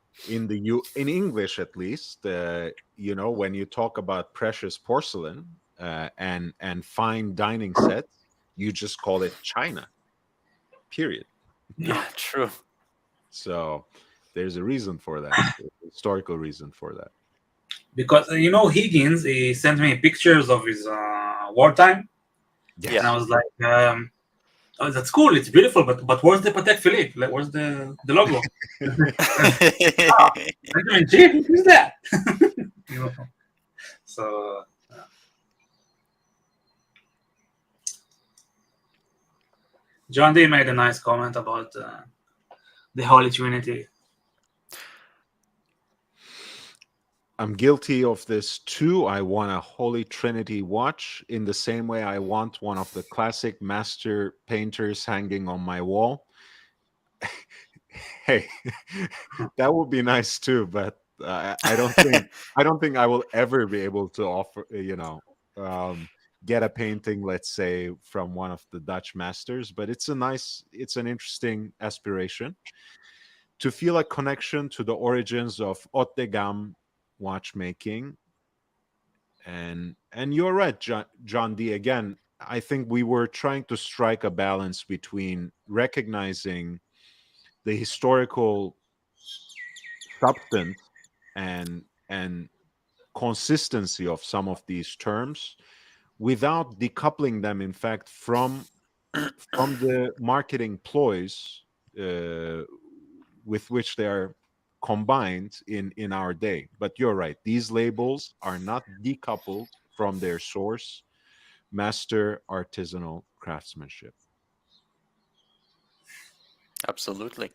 English at least, when you talk about precious porcelain and fine dining sets, you just call it China. Period. Yeah, true. So there's a reason for that, a historical reason for that. Because Higgins, he sent me pictures of his wartime, Yeah. and I Yes. was like, "Oh, that's cool. It's beautiful, but where's the Patek Philippe? Like, where's the logo?" Benjamin Chi, who's that? you know. So John D made a nice comment about the Holy Trinity. I'm guilty of this too. I want a Holy Trinity watch in the same way I want one of the classic master painters hanging on my wall. Hey, that would be nice too, but I don't think I will ever be able to offer, get a painting, let's say, from one of the Dutch masters. But it's an interesting aspiration to feel a connection to the origins of haute de gamme watchmaking. And you're right, John D. Again, I think we were trying to strike a balance between recognizing the historical substance and consistency of some of these terms without decoupling them, in fact, from the marketing ploys uh, with which they are combined in our day. But you're right, these labels are not decoupled from their source, master artisanal craftsmanship. Absolutely.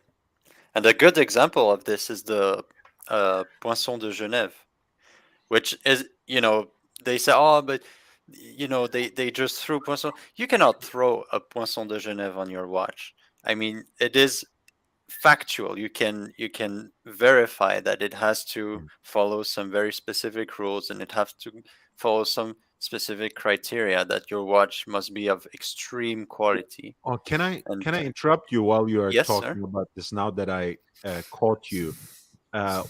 And a good example of this is the Poinçon de Genève, which is, they say, oh, but they just threw Poinçon. You cannot throw a Poinçon de Genève on your watch. I mean, it is factual. You can verify that it has to Mm. follow some very specific rules, and it has to follow some specific criteria that your watch must be of extreme quality. Oh, can I And interrupt you while you are yes, sir. talking about this? Now that I caught you, uh,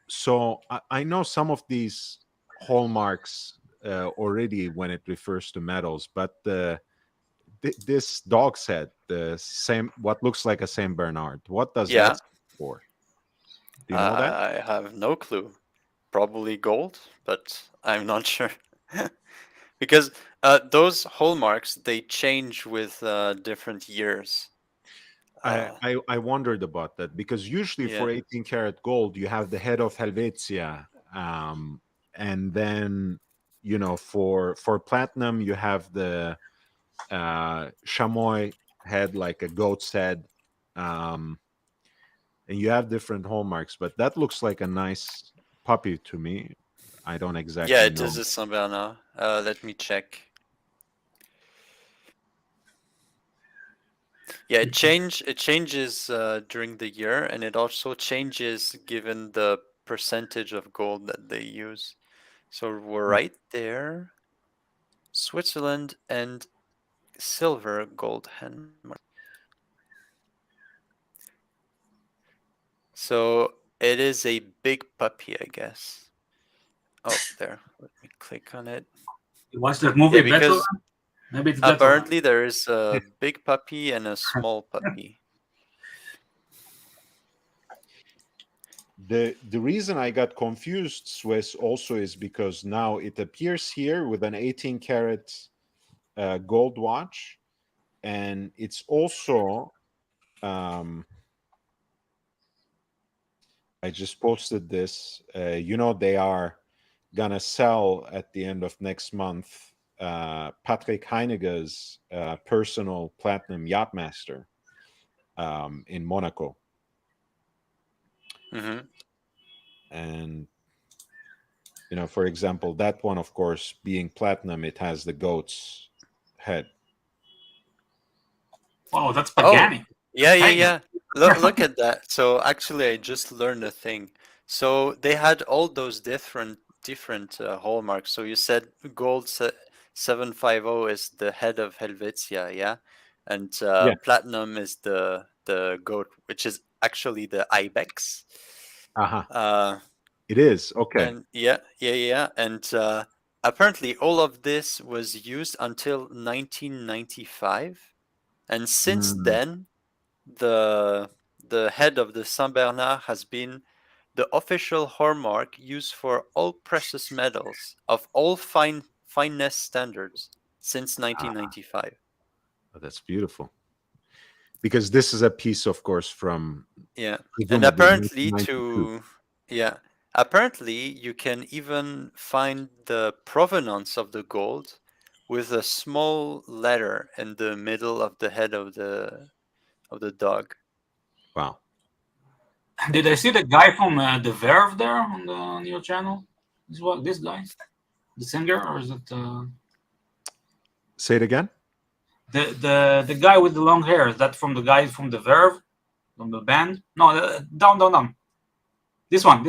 So I know some of these hallmarks already when it refers to metals, but this dog's head, the same, what looks like a Saint Bernard, what does that Yeah, stand for? Do you know that? I have no clue. Probably gold, but I'm not sure. Because those hallmarks they change with different years. I wondered about that because usually for Yeah. 18 karat gold, you have the head of Helvetia. And then, for platinum, you have the chamois head, like a goat's head. Um, and you have different hallmarks, but that looks like a nice puppy to me. I don't Yeah, exactly it is know. a Saint Bernard. Let me check. Yeah, it changes during the year, and it also changes given the percentage of gold that they use. So we're Hmm. right there. Switzerland and silver gold hand. So it is a big puppy, I guess. Oh, there. Let me click on it. You watched that Yeah, movie Beethoven? because Maybe it's Beethoven. apparently there is a big puppy and a small puppy. The reason I got confused, Swiss, also is because now it appears here with an 18 karat gold watch, and it's also I just posted this. They are gonna sell at the end of next month Patrick Heiniger's personal platinum yachtmaster in Monaco, Hmm. and for example, that one, of course, being platinum, it has the goat's head. Wow, that's Oh, Pagani. yeah, yeah, Hey. yeah. Look at that. So actually, I just learned a thing. So they had all those different hallmarks. So you said gold 750 is the head of Helvetia, yeah, and Yeah. platinum is the goat, which is actually the ibex. Uh-huh. Uh, It is. Okay. and yeah, yeah, yeah, and apparently all of this was used until 1995, and since Mm, then the the head of the Saint Bernard has been the official hallmark used for all precious metals of all fineness standards since ah, 1995. that's beautiful. Because this is a piece, of course, from Yeah, and presumably apparently 1992. to yeah, apparently you can even find the provenance of the gold with a small letter in the middle of the head of the dog. Wow. Did I see the guy from the Verve there on your channel? This guy, the singer, or is it Say it again. the guy with the long hair? Is that from the guy from the Verve, from the band? No, down. This one,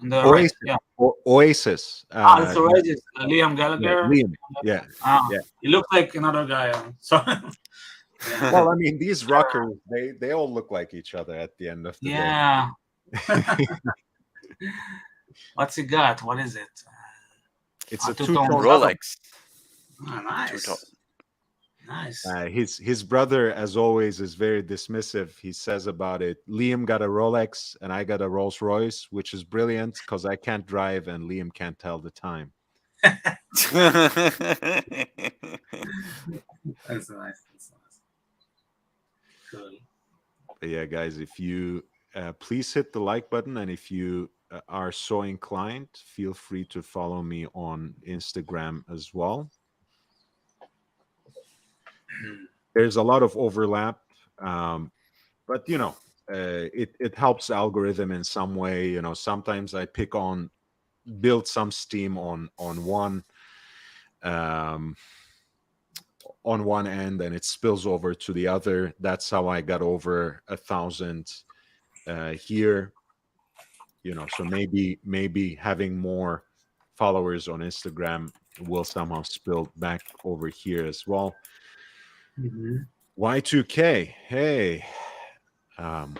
on the right. Oasis. Yeah. Oasis. That's right. It's Liam Yeah, Gallagher. Liam. Yeah. Ah, Yeah. he looks like another guy. So Well, I mean, these rockers, they all look like each other at the end of the day. yeah. What's he got? What is it? It's a Two-tone two-tone. Rolex. Ah, Two-tone. nice. His brother, as always, is very dismissive. He says about it, Liam got a Rolex and I got a Rolls Royce, which is brilliant because I can't drive and Liam can't tell the time. That's nice. That's nice. Cool. But yeah, guys, if you please hit the like button, and if you are so inclined, feel free to follow me on Instagram as well. There's a lot of overlap, but it helps algorithm in some way. Sometimes I build some steam um, on one end, and it spills over to the other. That's how I got over 1,000 here. So maybe having more followers on Instagram will somehow spill back over here as well. Mm-hmm. Y2K, hey. um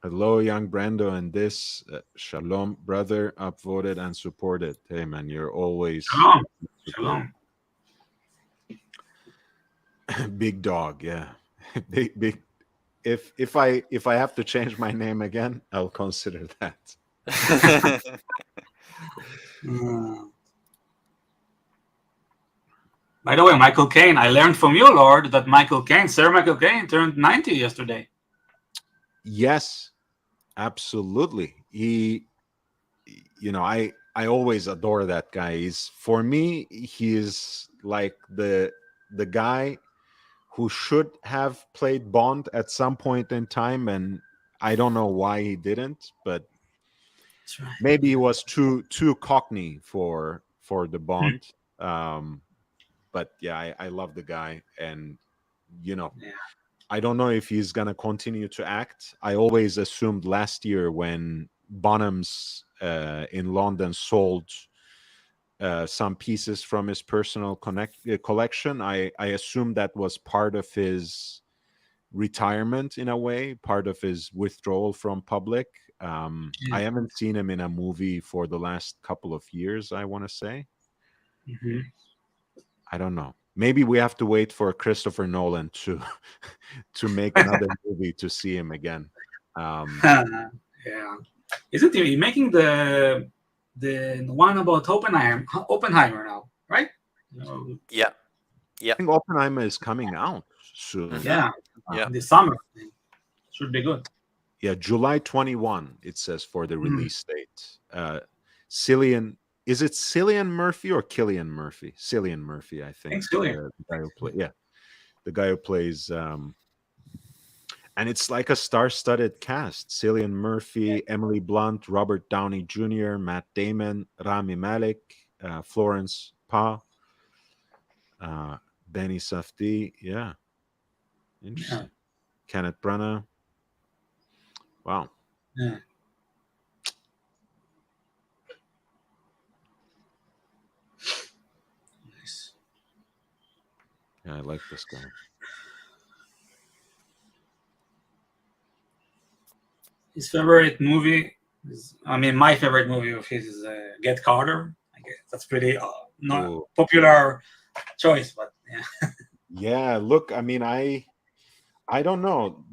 Hello, young Brando, and this Shalom, brother, upvoted and supported. Hey, man, you're always Shalom. support. Shalom. Big dog, yeah, big. If I have to change my name again, I'll consider that. Mm. By the way, Michael Caine, I learned from you, Lord, that Sir Michael Caine, turned 90 yesterday. Yes, absolutely. I always adore that guy. For me, he is like the guy who should have played Bond at some point in time, and I don't know why he didn't, but That's right. maybe he was too cockney for the Bond. But yeah, I love the guy, and Yeah. I don't know if he's gonna continue to act. I always assumed last year when Bonhams in London sold some pieces from his personal collection. I assumed that was part of his retirement in a way, part of his withdrawal from public. Yeah. I haven't seen him in a movie for the last couple of years, I want to say. Mm-hmm. I don't know. Maybe we have to wait for Christopher Nolan to to make another movie to see him again. Yeah. Isn't he making the one about Oppenheimer now, right? No. Yeah. I think Oppenheimer is coming out soon. Mhm. Yeah. Yeah. In the summer. Should be good. Yeah, July 21, it says for the Mm. release date. Cillian, is it Cillian Murphy or Killian Murphy? Cillian Murphy, I think. Thanks, Julian. The guy who the guy who plays and it's like a star-studded cast. Cillian Murphy, Emily Blunt, Robert Downey Jr., Matt Damon, Rami Malek, Florence Pa, Benny Safdie. Yeah, interesting. Kenneth Branagh. Wow. Yeah. Nice. Yeah, I like this guy. His favorite movie is, my favorite movie of his is Get Carter. I guess that's pretty not Ooh. popular choice, but yeah. Yeah, look, I don't know.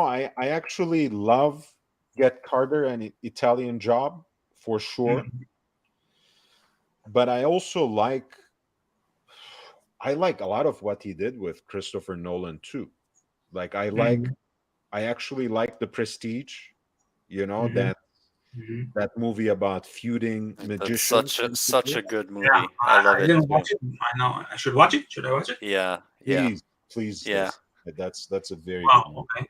I actually love Get Carter and Italian Job for sure, Mhm. but I like a lot of what he did with Christopher Nolan too. Like Mhm. I actually like The Prestige, Mhm. that Mhm. that movie about feuding That's magicians. such a good Yeah, movie. I love I it didn't too. watch it. I know I should watch it. Should I watch it? Yeah. Yeah. Please Yeah. listen. That's a very Wow. good movie. Okay.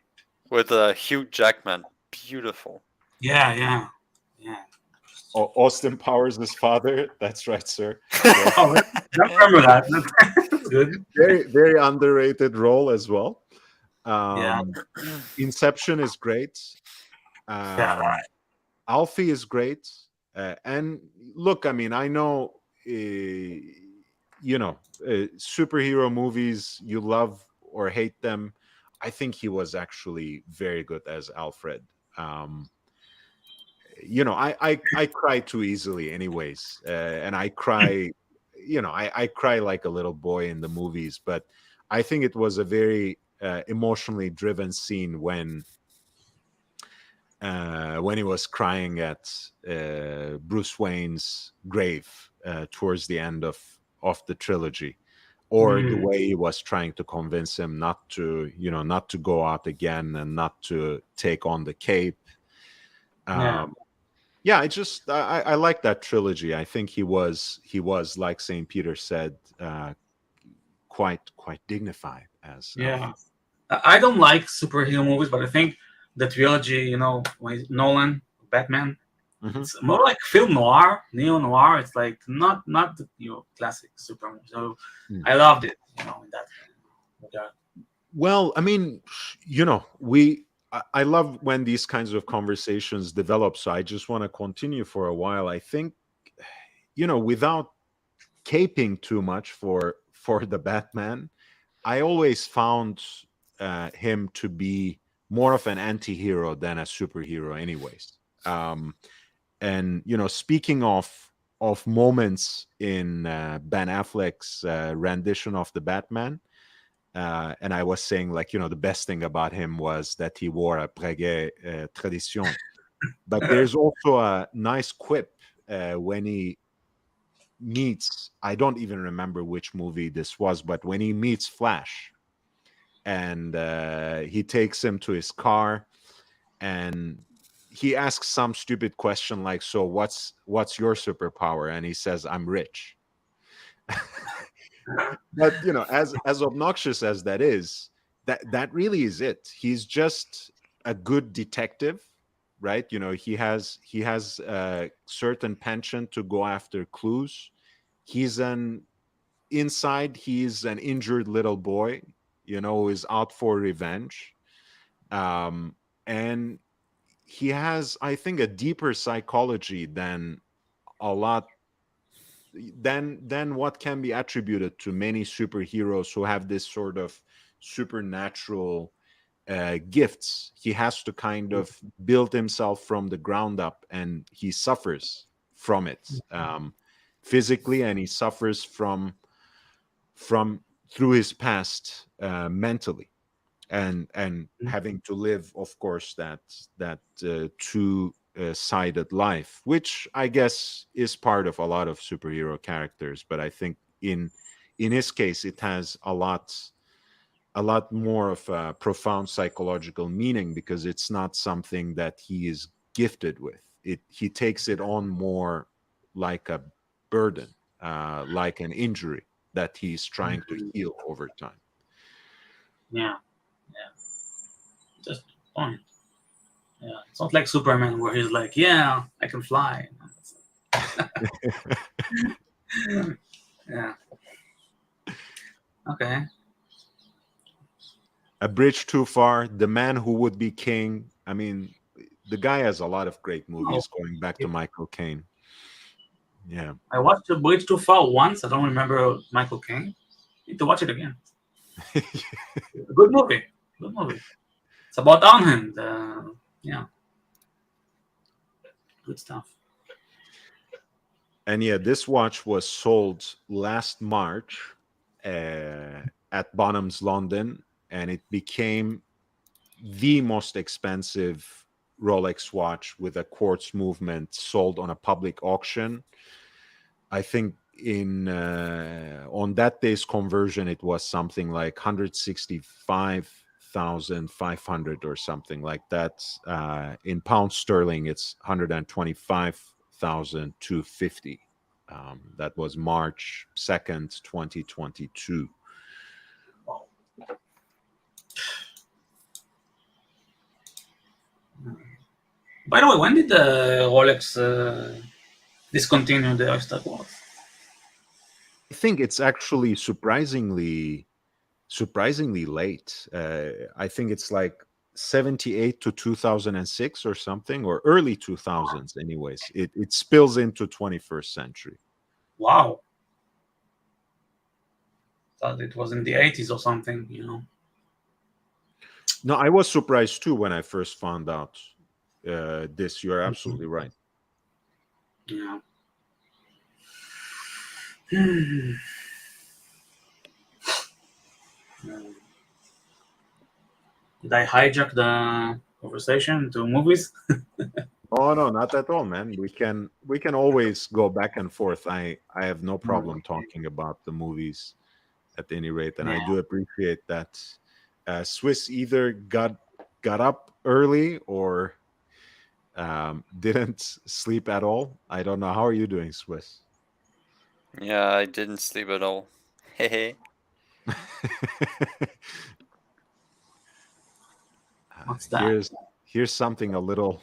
With Hugh Jackman. Beautiful. Yeah. Yeah. Yeah. Austin Powers' father. That's right, sir. Oh, really? I remember that. That's good. Very very underrated role as well. Yeah. Inception is great. Yeah. Um, Alfie is great. And look, I know, superhero movies, you love or hate them. I think he was actually very good as Alfred. Um, I cry too easily, anyways, and I cry. I cry like a little boy in the movies, but I think it was a very emotionally driven scene when he was crying at Bruce Wayne's grave towards the end of the trilogy, or the Mm. way he was trying to convince him not to go out again and not to take on the cape. Yeah. Yeah, I like that trilogy. I think he was like Saint Peter said, quite dignified as Yeah. Alfred. I don't like superhero movies, but I think the trilogy, when Nolan, Batman, Mhm. it's more like film noir, neo noir. It's like not the classic super movie. So Mm. I loved it, in that regard. Well, I love when these kinds of conversations develop. So I just want to continue for a while. I think, without caping too much for the Batman, I always found him to be more of an anti-hero than a superhero anyways. And speaking of moments in Ben Affleck's rendition of the Batman, and I was saying, like, the best thing about him was that he wore a Breguet tradition. But there's also a nice quip when he meets, I don't even remember which movie this was, but when he meets Flash, and he takes him to his car, and he asks some stupid question like, so what's your superpower? And he says, I'm rich. But as obnoxious as that is, that really is it. He's just a good detective, right? He has a certain penchant to go after clues. He's an injured little boy, who is out for revenge. And he has, I think, a deeper psychology than a lot than what can be attributed to many superheroes who have this sort of supernatural gifts. He has to kind of build himself from the ground up, and he suffers from it physically, and he suffers from through his past mentally, and having to live, of course, that two-sided life, which I guess is part of a lot of superhero characters. But I think in his case, it has a lot more of a profound psychological meaning, because it's not something that he is gifted with. He takes it on more like a burden, like an injury that he's trying to heal over time. Yeah. Just point. Yeah, it's not like Superman where he's like, yeah, I can fly. Yeah. Okay. A Bridge Too Far, The Man Who Would Be King. I mean, the guy has a lot of great movies going back to Michael Caine. Yeah. I watched The Bridge Too Far once. I don't remember Michael Caine. Need to watch it again. Good movie. Good movie. It's about Arnhem. Yeah. Good stuff. And yeah, this watch was sold last March at Bonhams, London, and it became the most expensive Rolex watch with a quartz movement sold on a public auction. I think on that day's conversion, it was something like 165,500 or something like that. In pound sterling, it's 125,250. That was March 2nd, 2022. By the way, when did the Rolex discontinue the Oyster watch? I think it's actually surprisingly late. I think it's like 78 to 2006 or something, or early 2000s anyways. It spills into 21st century. Wow. Thought it was in the 80s or something, No, I was surprised too when I first found out this. You're absolutely right. Yeah. Did I hijack the conversation to movies? Oh no, not at all, man. We can always go back and forth. I have no problem talking about the movies at any rate, and I do appreciate that. Swiss either got up early or didn't sleep at all. I don't know. How are you doing, Swiss? Yeah, I didn't sleep at all. Hey. What's that? Here's something a little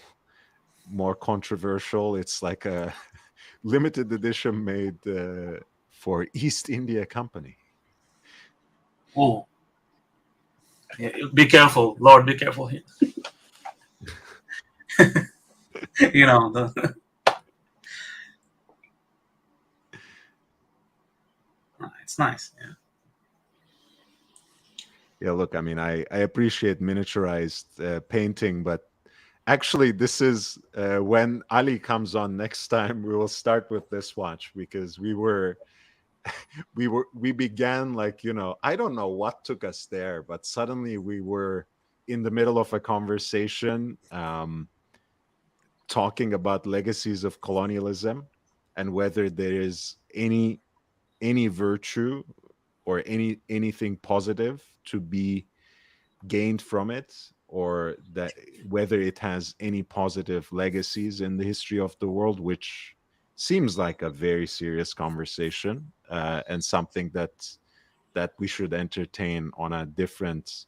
more controversial. It's like a limited edition made for East India Company. Oh, yeah, be careful, Lord! Be careful here. It's nice. Yeah. Yeah, look, I mean, I appreciate miniaturized painting, but actually, this is when Ali comes on next time, we will start with this watch because we began like, I don't know what took us there, but suddenly we were in the middle of a conversation talking about legacies of colonialism and whether there is any virtue or anything positive to be gained from it, or that whether it has any positive legacies in the history of the world, which seems like a very serious conversation, and something that we should entertain on a different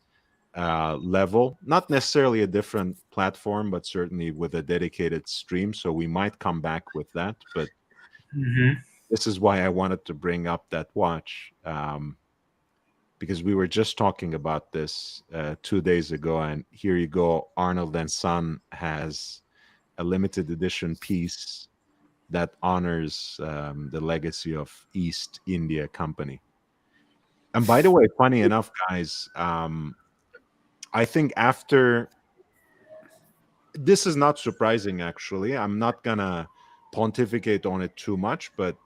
level, not necessarily a different platform, but certainly with a dedicated stream. So we might come back with that, but Hmm. this is why I wanted to bring up that watch, because we were just talking about this 2 days ago, and here you go, Arnold and Son has a limited edition piece that honors the legacy of East India Company. And by the way, funny enough, guys, I think after this is not surprising, actually. I'm not gonna pontificate on it too much, but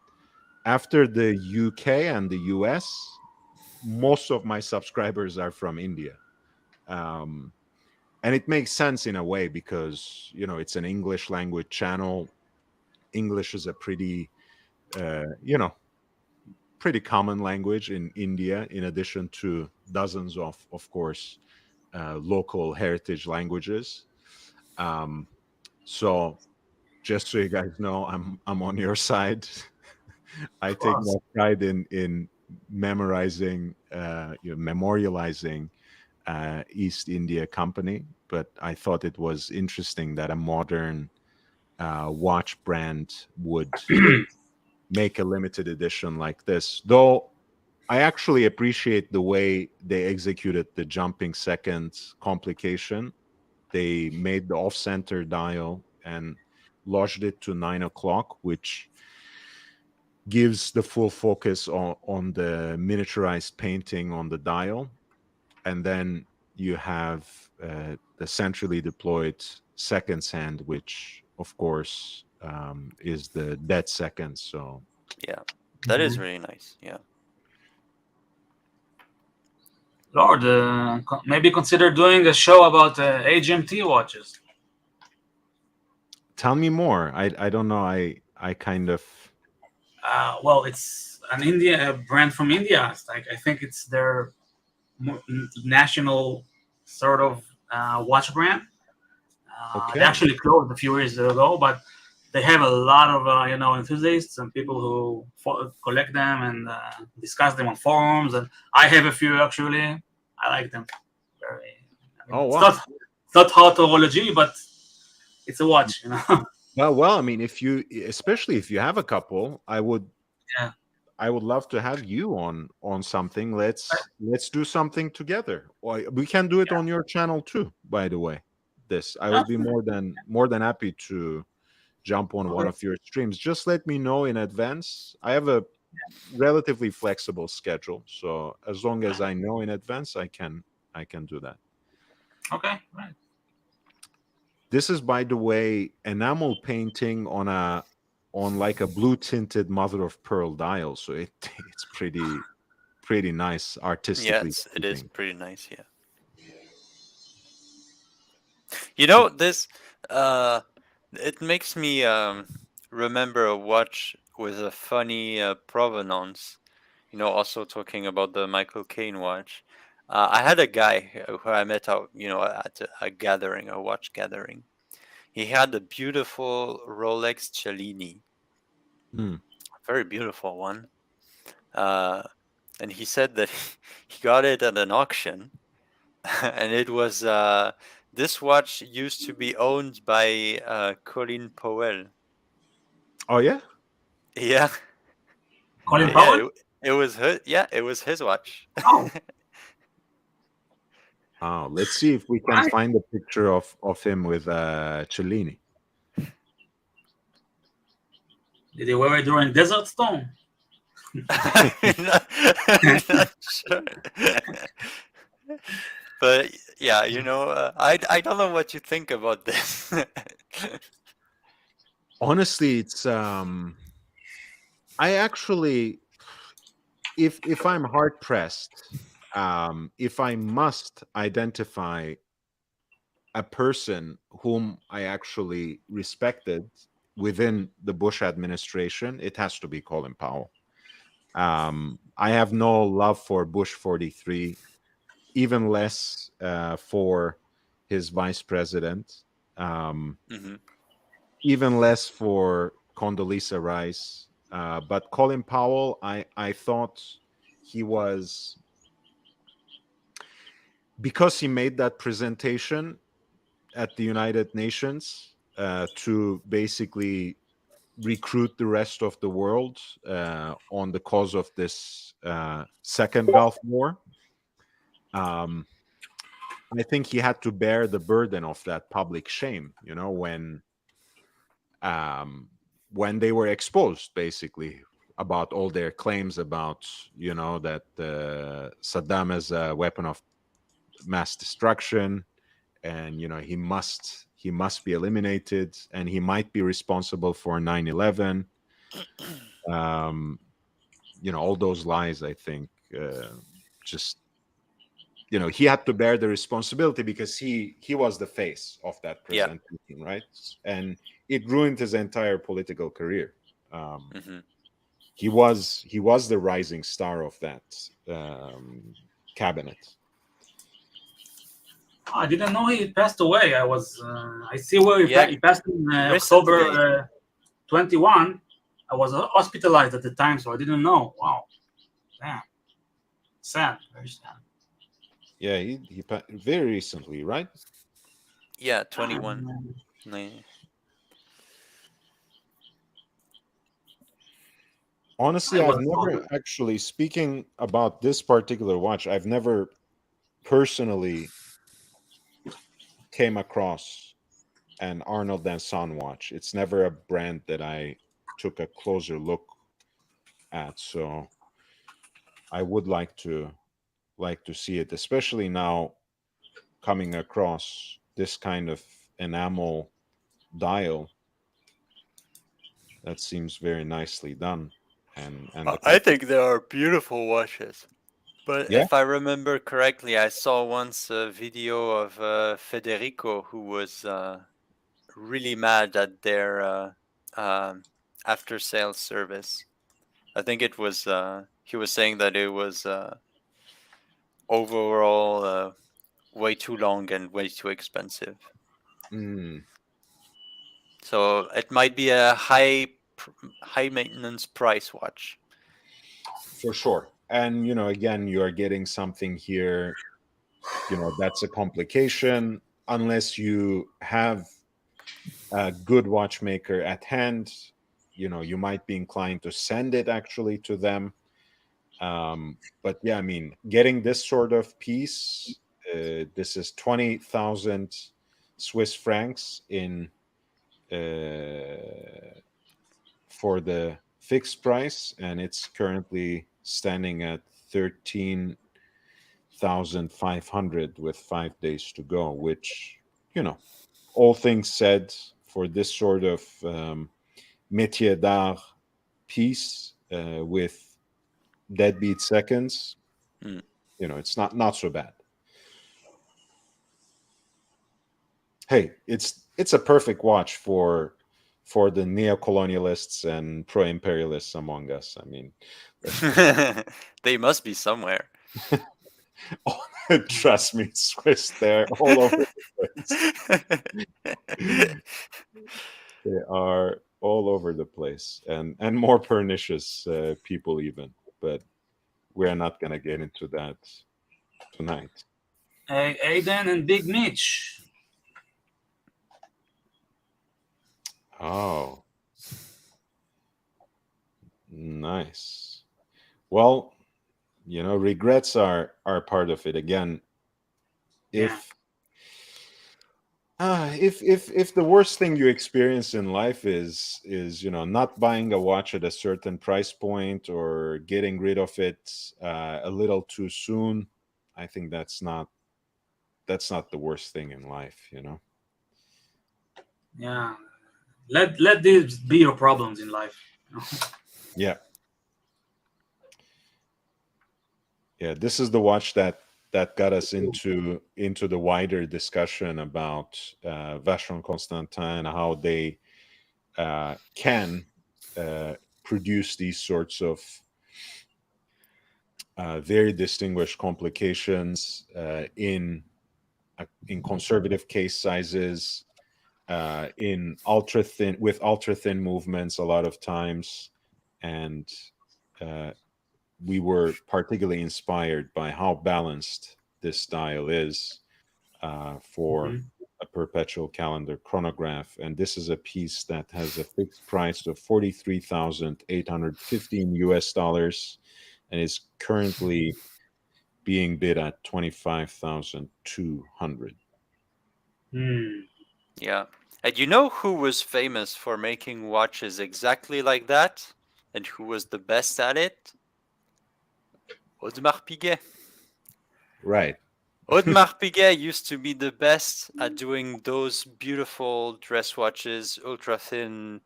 after the UK and the US, most of my subscribers are from India. Um, and it makes sense in a way because, it's an English language channel. English is a uh, you know, pretty common language in India, in addition to dozens of course, local heritage languages. Um, so just so you guys know, I'm on your side. I Of take course. more pride in memorizing, memorializing East India Company. But I thought it was interesting that a modern watch brand would make a limited edition like this. Though I actually appreciate the way they executed the jumping seconds complication. They made the off-center dial and lodged it to 9 o'clock, which gives the full focus on the miniaturized painting on the dial. And then you have the centrally deployed seconds hand, which of course is the dead seconds. So Yeah, that is Mhm. really nice. Yeah. Lord, maybe consider doing a show about HMT watches. tell me more. I don't know. I kind of Well, it's an India a brand from India. It's like I think it's their national sort of watch brand. They okay. actually closed a few years ago, but they have a lot of enthusiasts and people who collect them and discuss them on forums. And I have a few actually. I like them. Very. I mean, Oh it's wow. not horology, but it's a watch. Well, I mean, if you, especially if you have a couple, Yeah. I would love to have you on something. Let's do something together. Or we can do it on your channel too, by the way. This I Yeah. would be more than happy to jump on one Okay. of your streams. Just let me know in advance. I have a relatively flexible schedule, so as long as I know in advance, I can do that. Okay. Right. This is, by the way, enamel painting on like a blue tinted mother of pearl dial, so it's pretty nice Yeah, artistically it is speaking. pretty nice. Yeah. You know this. Uh, it makes me remember a watch with a funny provenance. Also talking about the Michael Caine watch. I had a guy who I met out, at a gathering, a watch gathering. He had a beautiful Rolex Cellini, Hmm. a very beautiful one. Uh, and he said that he got it at an auction, and it was this watch used to be owned by Colin Powell. Oh yeah. Yeah, Colin yeah, Powell. it was his. Yeah, it was his watch. Oh, Oh, let's see if we can right. find a picture of him with Cellini. Did they wear it during Desert Storm? I'm not sure. But yeah, I don't know what you think about this. Honestly, it's I actually, if I'm hard pressed, if I must identify a person whom I actually respected within the Bush administration, it has to be Colin Powell. I have no love for Bush 43, even less for his vice president, Hmm. even less for Condoleezza Rice. But Colin Powell, I thought he was, because he made that presentation at the United Nations to basically recruit the rest of the world on the cause of this second Gulf War. Um, I think he had to bear the burden of that public shame, um, when they were exposed, basically, about all their claims about, that Saddam is a weapon of mass destruction, and he must be eliminated, and he might be responsible for 9/11. um all those lies, I think, just, he had to bear the responsibility because he was the face of that Yeah. presentation, right? And it ruined his entire political career. um Hmm. he was the rising star of that cabinet. I didn't know he passed away. I see where Yeah. he passed in October Recently. 21. I was hospitalized at the time, so I didn't know. Wow, damn, sad, very sad. Yeah, very recently, right? Yeah, 21. Um, Honestly, I I've was never actually, speaking about this particular watch, I've never personally came across an Arnold and Son watch. It's never a brand that I took a closer look at. So I would like to see it, especially now coming across this kind of enamel dial that seems very nicely done. And the I think they are beautiful watches. But Yeah. if I remember correctly, I saw once a video of Federico, who was really mad at their after sales service. I think it was he was saying that it was overall way too long and way too expensive. Mm, So it might be a high maintenance price watch. for sure. And again, you are getting something here, that's a complication. Unless you have a good watchmaker at hand, you might be inclined to send it actually to them. But yeah, I mean, getting this sort of piece, this is 20,000 Swiss francs in for the fixed price, and it's currently standing at 13,500 with 5 days to go, which, all things said, for this sort of métier d'art piece with deadbeat seconds, Mm. it's not so bad. Hey, it's a perfect watch for the neo-colonialists and pro-imperialists among us. I mean, They must be somewhere. trust me, Swiss, they're all over the place. They are all over the place, and more pernicious people even. But we're not gonna get into that tonight. Hey, Aiden and Big Mitch. Oh, nice. Well, regrets are part of it. Again, Yeah. if the worst thing you experience in life is not buying a watch at a certain price point or getting rid of it a little too soon, I think that's not the worst thing in life, you know. Yeah. Let these be your problems in life. Yeah, yeah. This is the watch that got us into the wider discussion about Vacheron Constantin and how they can produce these sorts of very distinguished complications in conservative case sizes, in ultra thin movements a lot of times, and uh, we were particularly inspired by how balanced this style is for Mhm. a perpetual calendar chronograph. And this is a piece that has a fixed price of 43,815 US dollars and is currently being bid at 25,200. Hmm. Yeah. And you know who was famous for making watches exactly like that? And who was the best at it? Audemars Piguet. Right. Audemars Piguet used to be the best at doing those beautiful dress watches, ultra thin,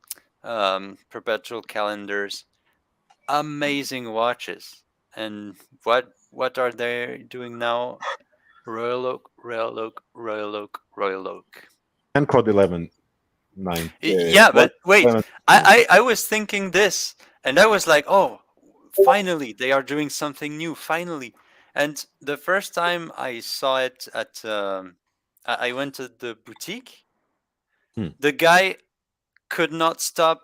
perpetual calendars, amazing watches. And what are they doing now? Royal Oak, Royal Oak, Royal Oak, Royal Oak. And Code 11, 9, Yeah, what? but wait, 11, I was thinking this, and I was like, oh, finally they are doing something new, finally. And the first time I saw it at, I went to the boutique. hmm. The guy could not stop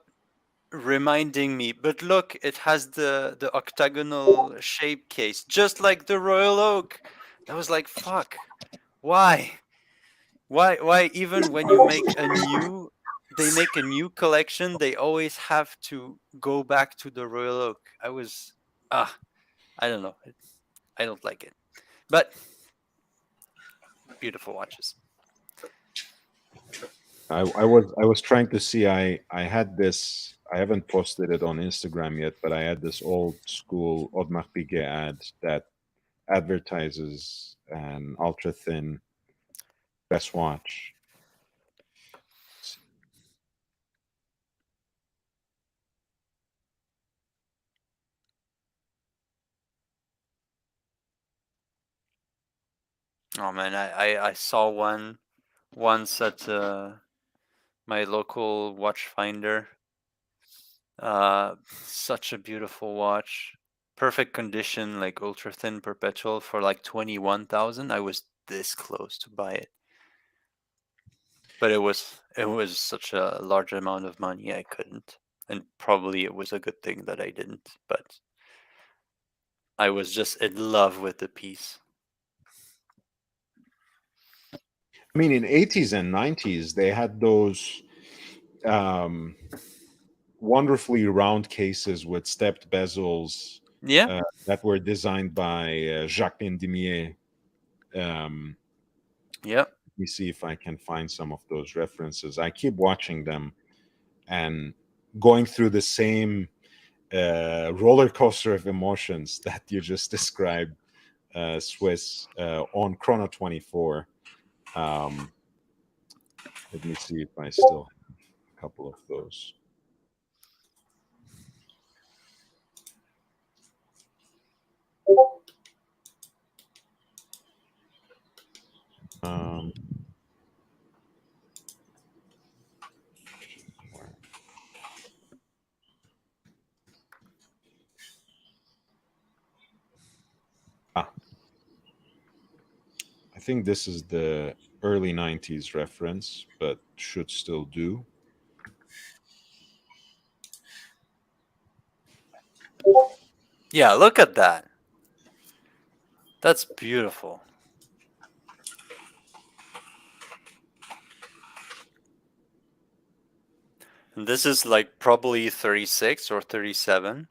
reminding me, but look, it has the octagonal shape case, just like the Royal Oak. I was like, fuck, why? Why even when you make a new they make a new collection, they always have to go back to the Royal Oak. Ah, I don't know. I don't like it. But beautiful watches. I was trying to see. I had this. I haven't posted it on Instagram yet, but I had this old school Audemars Piguet ad that advertises an ultra thin dress watch. Oh man, I saw one once at my local watch finder. Such a beautiful watch. Perfect condition, like ultra thin perpetual for like 21,000. I was this close to buy it. But it was such a large amount of money I couldn't. And probably it was a good thing that I didn't, but I was just in love with the piece. I mean, in 80s and 90s, they had those um, wonderfully round cases with stepped bezels Yeah. that were designed by Jacques Indimier. Yeah. Let me see if I can find some of those references. I keep watching them and going through the same roller coaster of emotions that you just described, Swiss, on Chrono 24. Um, Let me see if I still have a couple of those. Um, ah, I think this is the early 90s reference, but should still do. Yeah, look at that. That's beautiful. And this is like probably 36 or 37.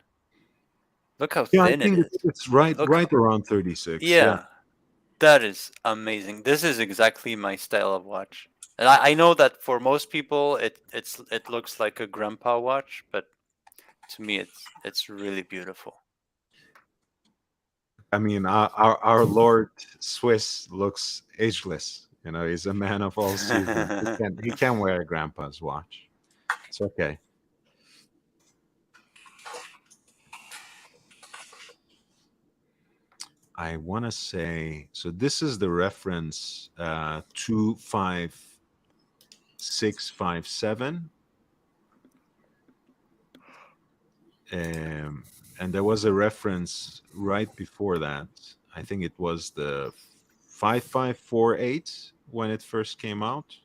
Look how Yeah, I thin it think is. it's right Look, right around 36. Yeah. yeah, that is amazing. This is exactly my style of watch. And I know that for most people it looks like a grandpa watch, but to me it's really beautiful. I mean, our Lord Swiss looks ageless. You know, he's a man of all seasons. He can wear a grandpa's watch. It's okay. I want to say so. This is the reference 25657, and there was a reference right before that. I think it was the 5548 when it first came out.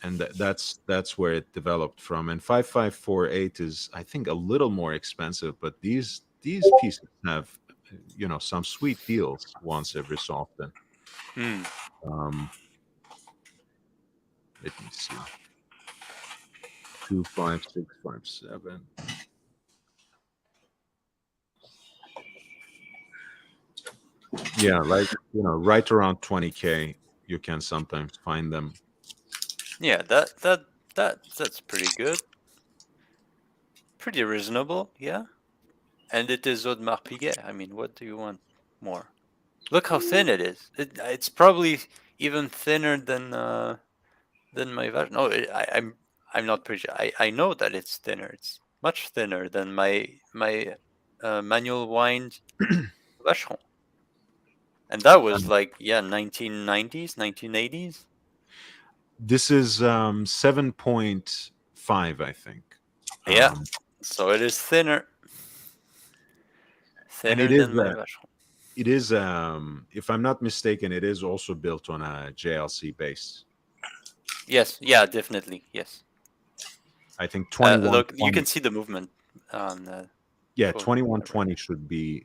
And that's where it developed from. And 5548 is, I think, a little more expensive, but these pieces have, some sweet deals once every so often. Hmm. Um, let me see, 25657. Yeah, like right around 20K, you can sometimes find them. Yeah, that's pretty good. Pretty reasonable, yeah. And it is Audemars Piguet. I mean, what do you want more? Look how thin it is. It's probably even thinner than my version. No, I'm not pretty sure. I know that it's thinner. It's much thinner than my manual wind Vacheron. And that was Um, like 1990s, 1980s. This is 7.5, I think. Yeah, Um, so it is thinner, and thinner than my Vacheron. it is, if I'm not mistaken, it is also built on a JLC base. Yes, yeah, definitely, yes. I think Look, you 2120. can see the movement on the Yeah, photo. 2120 should be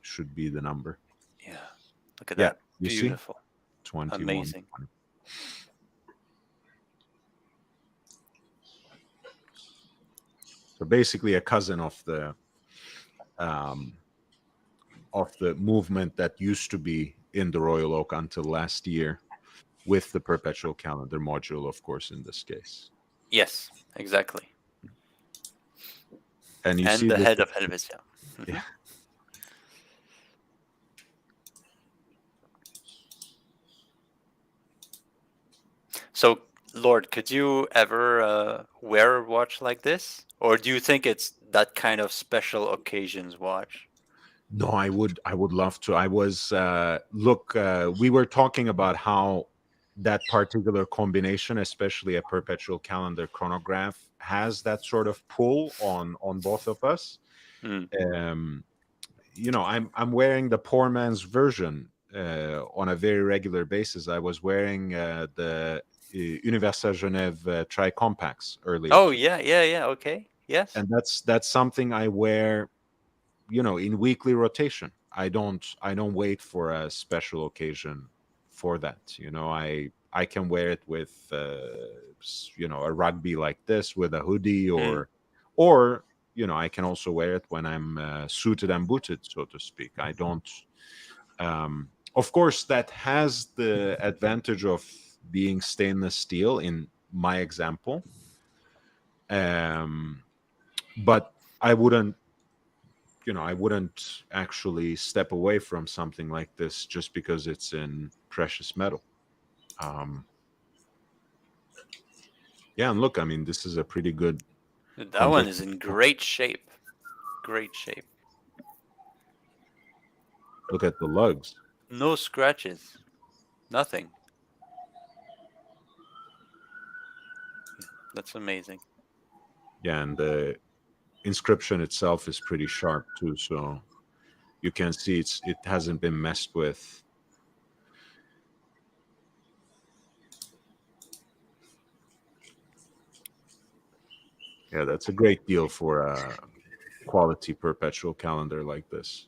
the number. Yeah, look at Yeah, that. you see? Beautiful. 2120. Amazing. So basically a cousin um of the movement that used to be in the Royal Oak until last year, with the perpetual calendar module, of course, in this case. Yes, exactly. And you And see the this. head of Helvetia. Yeah. So, Lord, could you ever wear a watch like this? Or do you think it's that kind of special occasions watch? No, I would love to. I was look, we were talking about how that particular combination, especially a perpetual calendar chronograph, has that sort of pull on both of us. Mm. Um, I'm wearing the poor man's version on a very regular basis. I was wearing the Universal Genève tri-compacts earlier Oh, today, yeah, okay. Yes. and that's something I wear, in weekly rotation. I don't wait for a special occasion for that. I can wear it with a rugby like this with a hoodie, Mm. or I can also wear it when I'm suited and booted, so to speak. I don't Of course, that has the advantage of being stainless steel in my example. But I wouldn't actually step away from something like this just because it's in precious metal. Um, yeah, and look, I mean, this is a pretty good That one is condition. in great shape. Great shape. Look at the lugs. No scratches. Nothing. Yeah, that's amazing. Yeah, and the inscription itself is pretty sharp too, so you can see it hasn't been messed with. Yeah, that's a great deal for a quality perpetual calendar like this.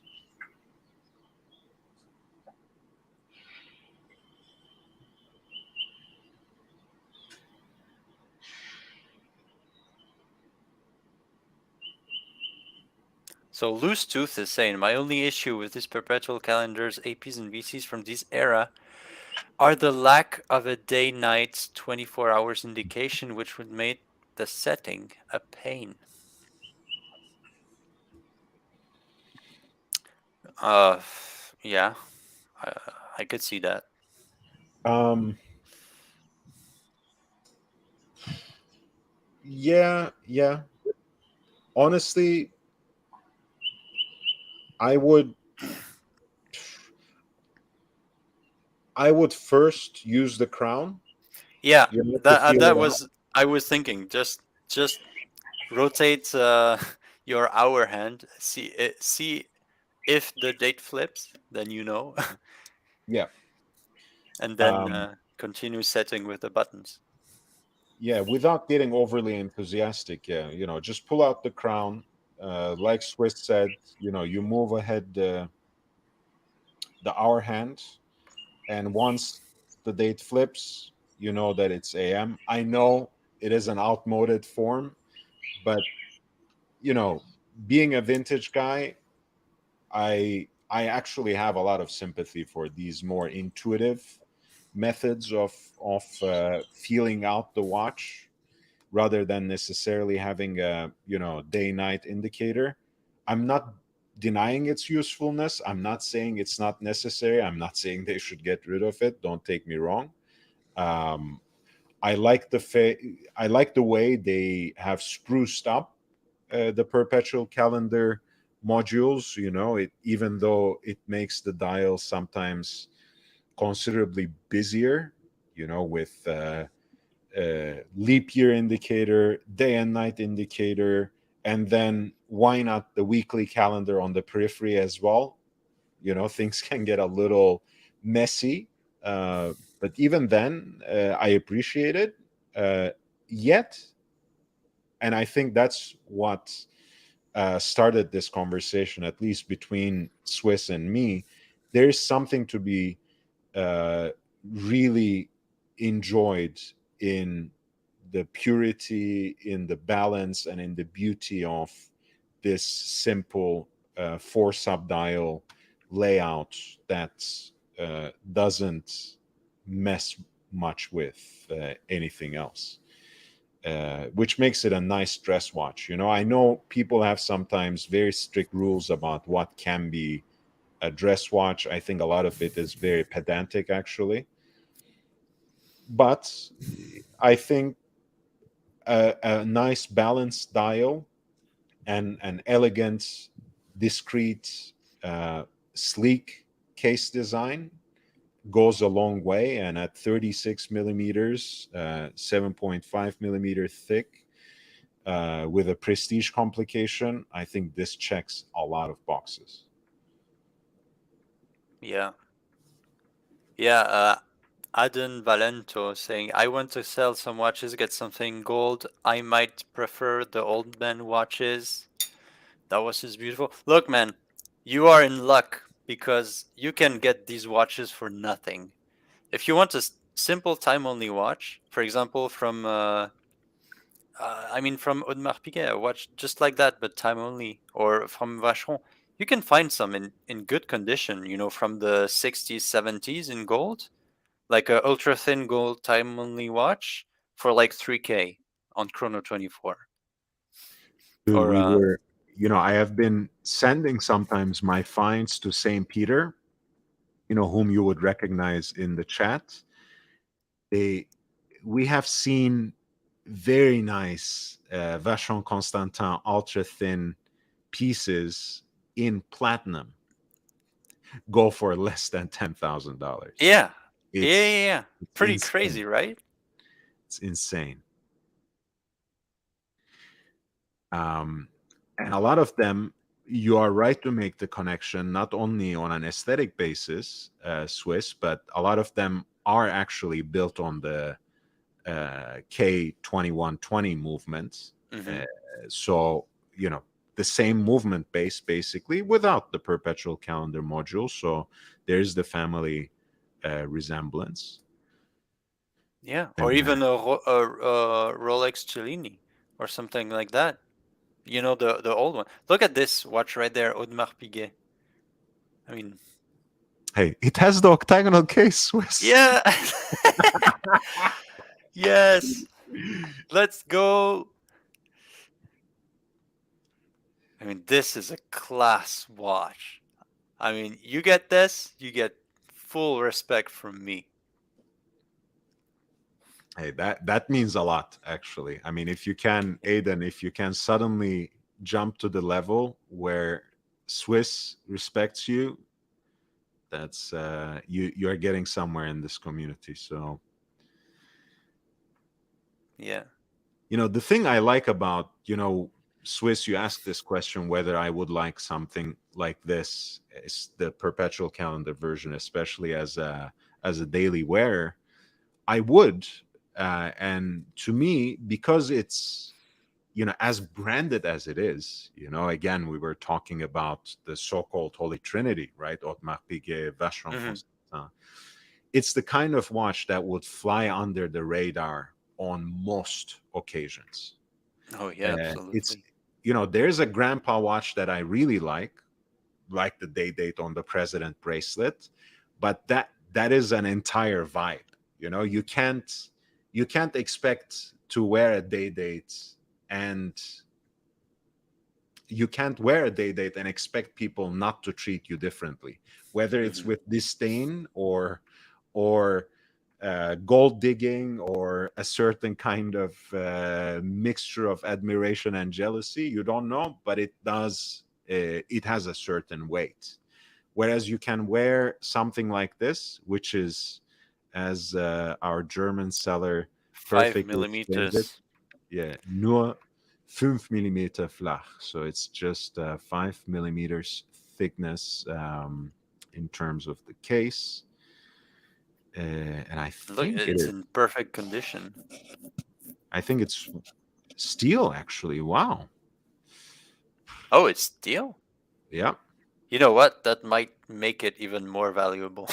So Loose Tooth is saying, my only issue with these perpetual calendars, APs and VCs from this era are the lack of a day-night 24 hours indication, which would make the setting a pain. Uh, yeah, I, I could see that. Um, yeah, yeah. Honestly, I would I would first use the crown, Yeah, to that feel that it out. was I was thinking. Just rotate your hour hand. See if the date flips, then you know, Yeah. and then Um, continue setting with the buttons. yeah, without getting overly enthusiastic. Yeah, just pull out the crown. Like Swiss said, you move ahead the hour hand, and once the date flips, you know that it's AM. I know it is an outmoded form, but you know, being a vintage guy, I actually have a lot of sympathy for these more intuitive methods of feeling out the watch rather than necessarily having a day night indicator. I'm not denying its usefulness. I'm not saying it's not necessary. I'm not saying they should get rid of it. Don't take me wrong. um, I like the way they have spruced up the perpetual calendar modules. It, even though it makes the dial sometimes considerably busier, with leap year indicator, day and night indicator, and then why not the weekly calendar on the periphery as well? Things can get a little messy, but even then, I appreciate it. Uh, Yet, and I think that's what started this conversation, at least between Swiss and me. There's something to be uh, really enjoyed in the purity, in the balance, and in the beauty of this simple four subdial layout that doesn't mess much with anything else. Which makes it a nice dress watch. I know people have sometimes very strict rules about what can be a dress watch. I think a lot of it is very pedantic, actually. But I think a nice balanced dial and an elegant, discreet, sleek case design goes a long way. And at 36 millimeters, 7.5 millimeter thick, with a prestige complication, I think this checks a lot of boxes. Yeah, yeah. Aden Valento saying, "I want to sell some watches, get something gold. I might prefer the old man watches." That was just beautiful. Look, man, you are in luck because you can get these watches for nothing. If you want a simple time only watch, for example, from Audemars Piguet, a watch just like that, but time only, or from Vacheron, you can find some in good condition, from the 60s, 70s in gold, like a ultra thin gold time only watch for like 3K on Chrono 24. Dude, Or, we were, I have been sending sometimes my finds to St. Peter, whom you would recognize in the chat. They, we have seen very nice Vacheron Constantin ultra thin pieces in platinum go for less than $10,000. yeah, yeah, yeah, It's yeah. it's Pretty insane. crazy, right? It's insane. And a lot of them, you are right to make the connection not only on an aesthetic basis, Swiss, but a lot of them are actually built on the K2120 movement. Hmm. Uh, so, the same movement base basically without the perpetual calendar module. So there's the family resemblance. Yeah, or And even a Rolex Cellini or something like that. The old one. Look at this watch right there, Audemars Piguet. I mean, hey, it has the octagonal case, Swiss. yeah. Yes. Let's go. I mean, this is a class watch. I mean, you get this, you get full respect from me. Hey, that means a lot, actually. I mean, if you can, Aiden, if you can suddenly jump to the level where Swiss respects you, that's you're getting somewhere in this community. So, Yeah. the thing I like about, Swiss, you asked this question whether I would like something like this, is the perpetual calendar version, especially as a daily wearer. I would, and to me, because it's, as branded as it is, again, we were talking about the so-called Holy Trinity, right? Audemars Piguet, Vacheron Hmm. Constantin. It's the kind of watch that would fly under the radar on most occasions. Oh yeah, It's, absolutely. there's a grandpa watch that I really like the day date on the president bracelet, but that is an entire vibe. You can't expect to wear a day date, and you can't wear a day date and expect people not to treat you differently, whether it's Hmm. with disdain or gold digging, or a certain kind of mixture of admiration and jealousy. You don't know, but it has a certain weight. Whereas you can wear something like this, which is, as our German seller Five perfectly explained it, millimeters. yeah, nur 5 millimeter flach. So it's just 5 millimeters thickness, in terms of the case. And I Look, think it it's is. in perfect condition. I think it's steel, actually. Wow. Oh, it's steel? Yeah. You know what? That might make it even more valuable.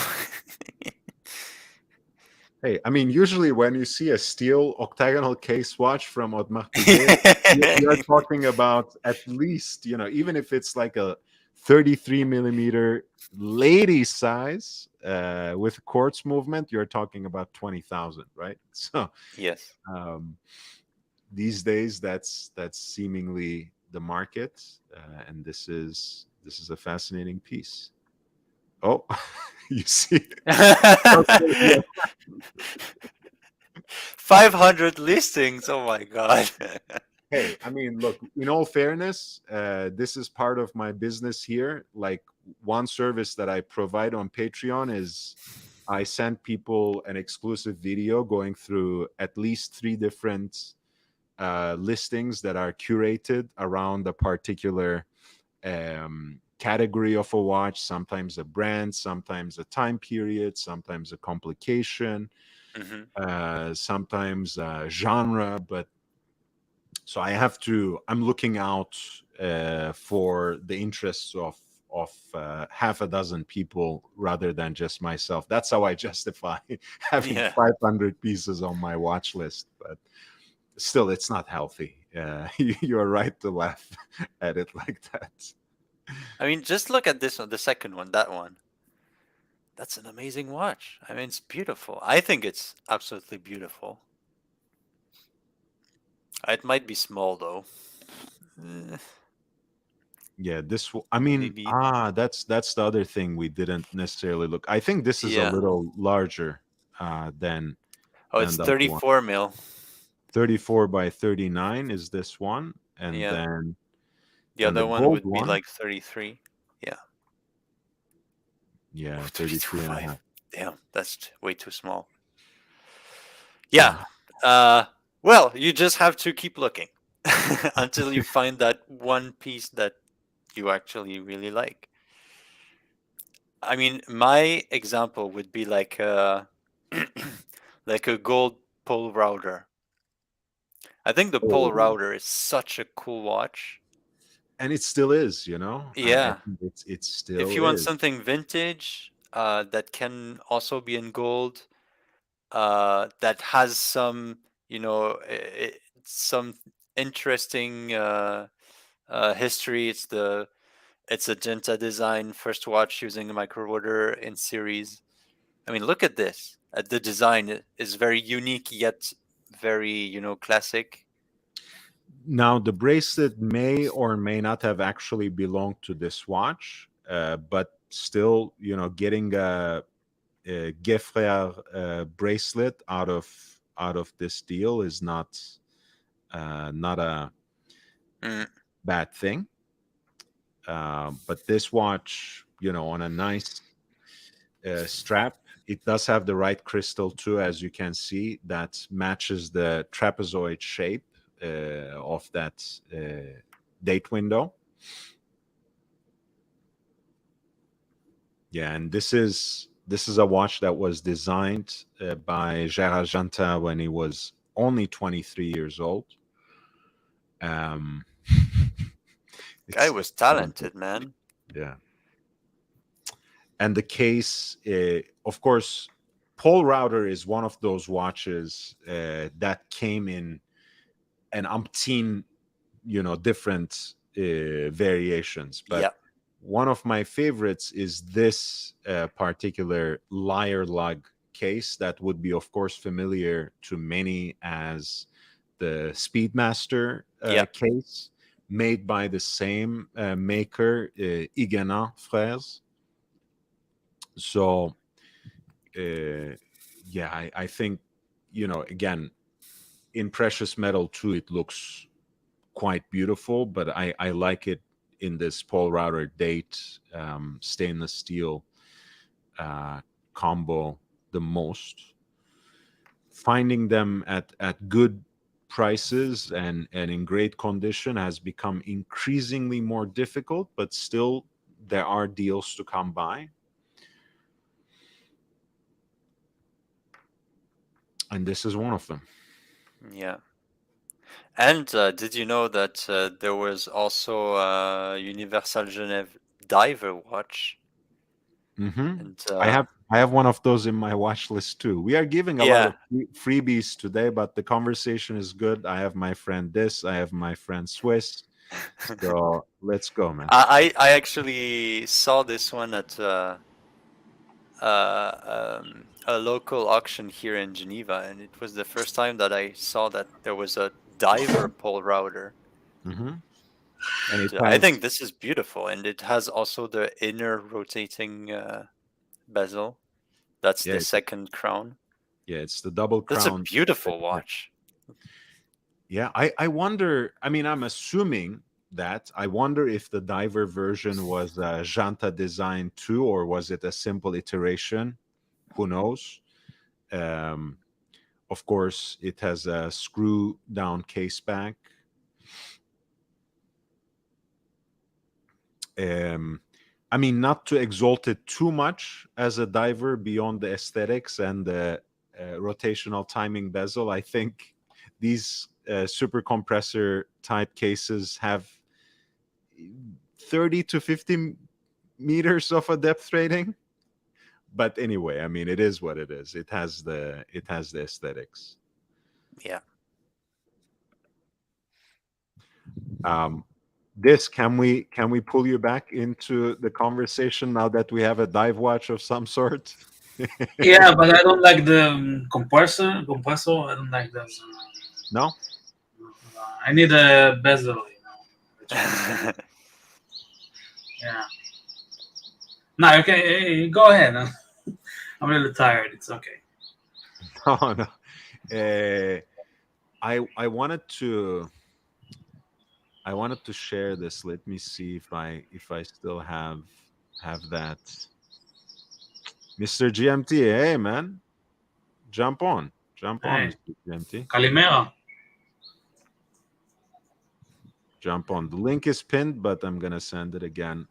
Hey, I mean, usually when you see a steel octagonal case watch from Audemars Piguet, you're talking about at least, even if it's like a 33 millimeter lady size with quartz movement, you're talking about 20,000, right? So Yes. um, these days, that's seemingly the market, and this is a fascinating piece. Oh, you see. 500 listings. Oh my god. Hey, I mean, look, in all fairness, this is part of my business here. Like, one service that I provide on Patreon is I send people an exclusive video going through at least three different listings that are curated around a particular category of a watch, sometimes a brand, sometimes a time period, sometimes a complication, Hmm. sometimes a genre. But so I'm looking out for the interests of half a dozen people rather than just myself. That's how I justify having Yeah. 500 pieces on my watch list. But still, it's not healthy. You're right to laugh at it like that. I mean, just look at this one, the second one, that one. That's an amazing watch. I mean, it's beautiful. I think it's absolutely beautiful. It might be small though. Eh, Yeah, I mean, maybe. that's the other thing we didn't necessarily look. I think this is a Yeah. little larger than Oh, it's the other one. 34 mil. 34 by 39 is this one, and Yeah. then The the other one gold would be one, like 33. Yeah. yeah, Oh, 33 and a 32.5. half. Damn, that's way too small. Yeah. Ah, Uh, well, you just have to keep looking until you find that one piece that you actually really like. I mean, my example would be like like a gold pole router. I think the pole oh, router is such a cool watch. and it still is, I Yeah. think it If still you want is. something vintage, that can also be in gold, that has some, some interesting history. It's a Genta design first watch using a micro rotor in series. I mean, look at this. The design is very unique yet very, classic. Now, the bracelet may or may not have actually belonged to this watch, but still, getting a Gefrère bracelet out of this deal is not a bad thing. But this watch, on a nice strap, it does have the right crystal too, as you can see, that matches the trapezoid shape of that date window. Yeah, and this is a watch that was designed by Gérard Jantin when he was only 23 years old. Guy was talented, man. Yeah. And the case, of course, Paul Router is one of those watches that came in an umpteen, different variations. But one of my favorites is this particular lyre lug case that would be, of course, familiar to many as the Speedmaster case, made by the same maker, Huguenin Frères. So, I think, again, in precious metal too, it looks quite beautiful, but I like it in this Paul Router date stainless steel combo the most. Finding them at good prices and in great condition has become increasingly more difficult, but still there are deals to come by. And this is one of them. Yeah. And did you know that there was also a Universal Genève diver watch? Mm-hmm. And I have one of those in my watch list too. We are giving a lot of freebies today, but the conversation is good. I have my friend this, I have my friend Swiss. So let's go, man. I actually saw this one at a local auction here in Geneva, and it was the first time that I saw that there was a diver Paul Router. Mm-hmm. And I think this is beautiful, and it has also the inner rotating bezel. That's the second crown. Yeah, it's the double crown. That's a beautiful watch. Yeah, I wonder, I'm assuming that. I wonder if the diver version was Janta design too, or was it a simple iteration? Who knows? Of course, it has a screw down case back. Not to exalt it too much as a diver beyond the aesthetics and the rotational timing bezel. I think these super compressor type cases have 30 to 50 meters of a depth rating. But anyway, it is what it is. It has the aesthetics. Yeah. This, can we pull you back into the conversation now that we have a dive watch of some sort? Yeah, but I don't like the compressor. I don't like that. No? I need a bezel, Yeah. No, okay, go ahead. I'm a little tired. It's okay. No. I wanted to share this. Let me see if I still have that. Mr. GMT, hey man, jump on, Mr. GMT. Kalimera. Jump on. The link is pinned, but I'm gonna send it again.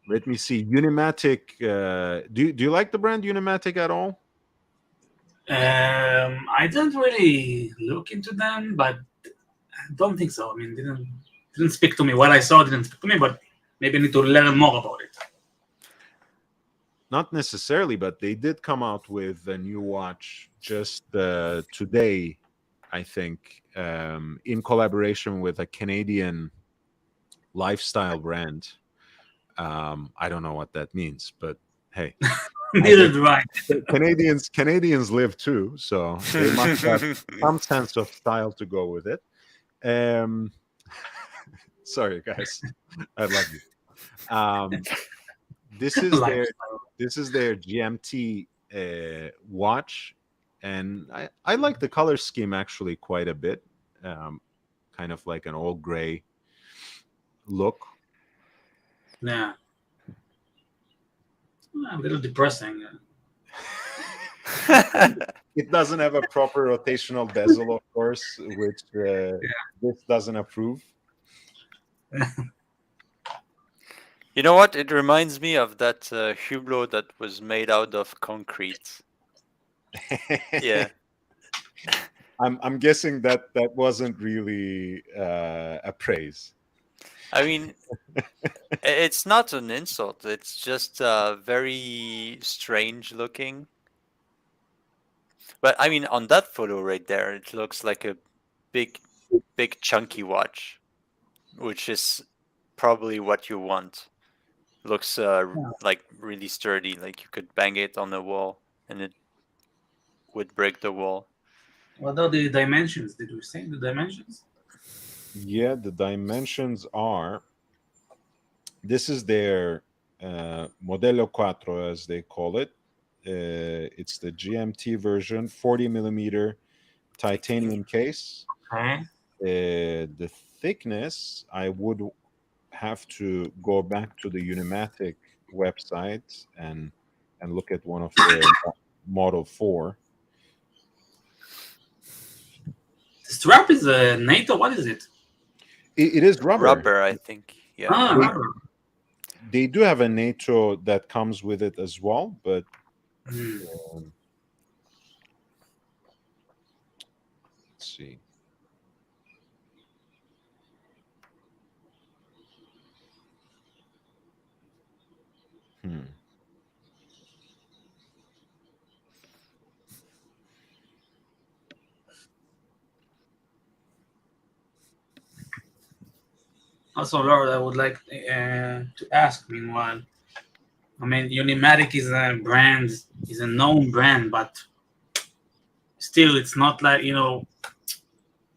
Let me see. Unimatic. Do you like the brand Unimatic at all? I didn't really look into them, but I don't think so. Didn't speak to me. What I saw didn't speak to me, but maybe I need to learn more about it. Not necessarily, but they did come out with a new watch just today, I think, in collaboration with a Canadian lifestyle brand. I don't know what that means, but hey. Neither do I. Canadians live too, so they must have some sense of style to go with it. Sorry, guys. I love you. Um, this is their Lifestyle. GMT watch, and I like the color scheme actually quite a bit. Um, Kind of like an all gray look. Yeah, a little depressing. It doesn't have a proper rotational bezel, of course, which this doesn't approve. You know what? It reminds me of that Hublot that was made out of concrete. Yeah. I'm guessing that that wasn't really a praise. I mean, it's not an insult. It's just very strange looking. But I mean, on that photo right there, it looks like a big, big chunky watch, which is probably what you want. Looks Yeah. like really sturdy, like you could bang it on the wall and it would break the wall. What are the dimensions? Did we say the dimensions? Yeah, the dimensions are. This is their Modello 4, as they call it. It's the GMT version, 40 millimeter titanium case. Okay. The thickness, I would have to go back to the Unimatic website and look at one of their Model 4. The strap is a NATO. What is it? It is rubber. Rubber, I think. Yeah. Ah, They, rubber. they do have a NATO that comes with it as well, but Hmm. um, let's see. Hmm. Also, Lord, I would like to ask. Meanwhile, I mean, Unimatic is a brand, is a known brand, but still, it's not like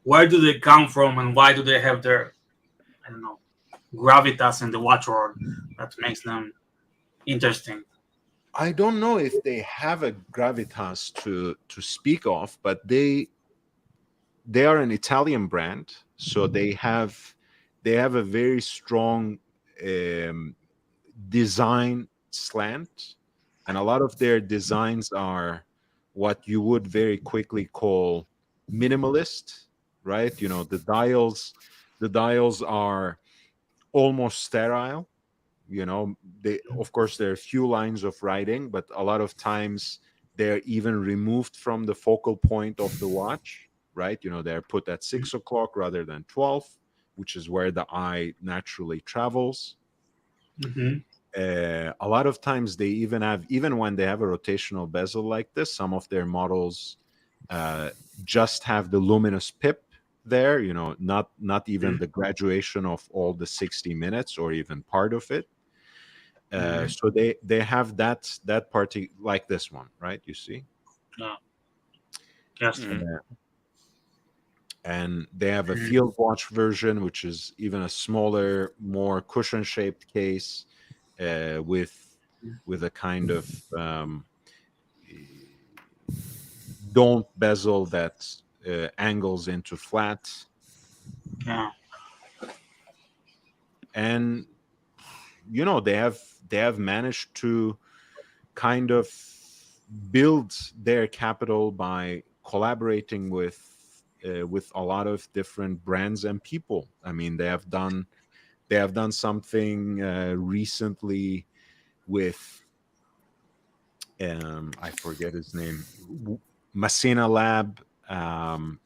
where do they come from and why do they have their, I don't know, gravitas in the watch world that makes them interesting. I don't know if they have a gravitas to speak of, but they are an Italian brand, so they have a very strong um, design slant, and a lot of their designs are what you would very quickly call minimalist, right? The dials are almost sterile. They, of course, there are few lines of writing, but a lot of times they're even removed from the focal point of the watch, right? They're put at 6 o'clock rather than 12, which is where the eye naturally travels. Mm-hmm. A lot of times they even when they have a rotational bezel like this, some of their models uh, just have the luminous pip there, not even the graduation of all the 60 minutes or even part of it. So they have that party like this one, right? You see. Yeah. Yes. Mhm. And they have a field watch version, which is even a smaller, more cushion shaped case, with a kind of don't bezel that angles into flat. Yeah. And they have managed to kind of build their capital by collaborating with a lot of different brands and people. I mean, they have done something recently with I forget his name, Messina Lab.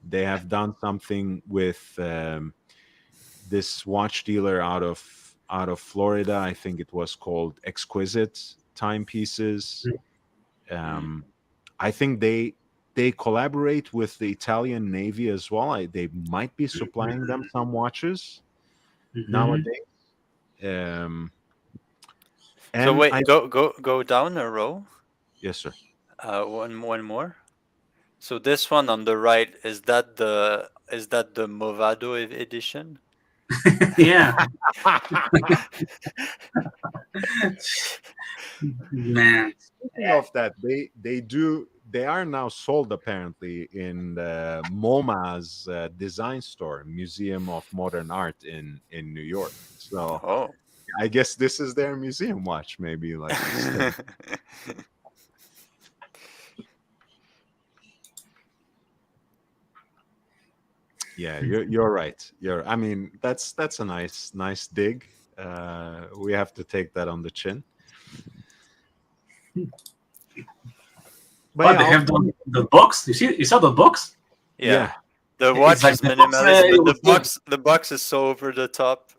They have done something with this watch dealer out of Florida. I think it was called Exquisite Timepieces. Um, I think they collaborate with the Italian Navy as well. They might be supplying them some watches Mm-hmm. nowadays. Um, So and wait, go down a row. yes, sir. One more. So this one on the right, is that the Movado edition? Yeah, man. Speaking of that, they are now sold apparently in the MoMA's design store, Museum of Modern Art in New York. So Oh. I guess this is their museum watch, maybe like this thing. Yeah, you're right. I mean, that's a nice dig. We have to take that on the chin. But Oh, yeah, they have the box. You saw the box? Yeah. yeah. The It's watch like is the box, minimalist, you but received. the box is so over the top.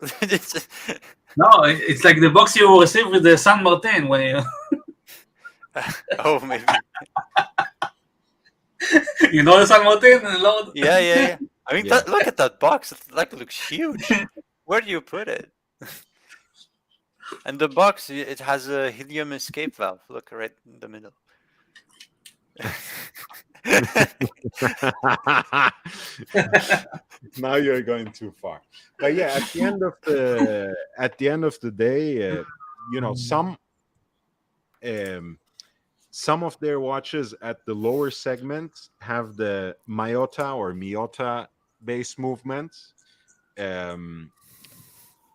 No, it's like the box you received with the San Martin when you Oh, maybe. you know the San Martin, Lord. Yeah. I mean, Yeah. look at that box. It like looks huge. Where do you put it? And the box, it has a helium escape valve. Look right in the middle. Now you're going too far. But yeah, at the end of the day, some of their watches at the lower segment have the Miota base movement.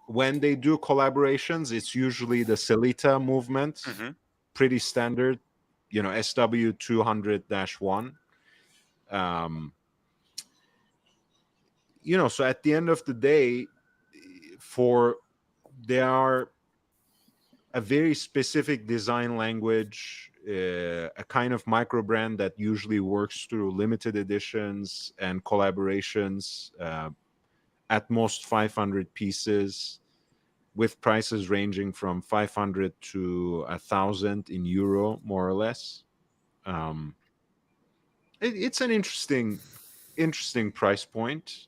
When they do collaborations, it's usually the Celita movement, pretty standard, SW 200-1. So at the end of the day, they are a very specific design language, a kind of micro brand that usually works through limited editions and collaborations, at most 500 pieces, with prices ranging from 500 to 1,000 in euro, more or less. It's an interesting price point.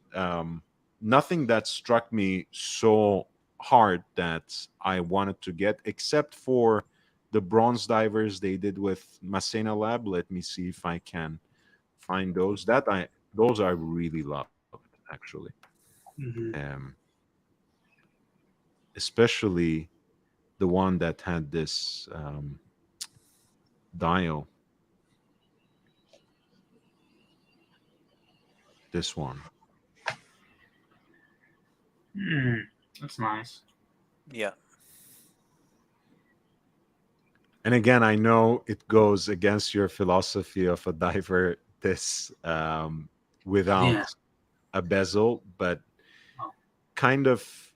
Nothing that struck me so hard that I wanted to get, except for the bronze divers they did with Masena Lab. Let me see if I can find those. Those I really loved, actually. Especially the one that had this dial. This one. That's nice. Yeah. And again, I know it goes against your philosophy of a diver this without a bezel, but kind of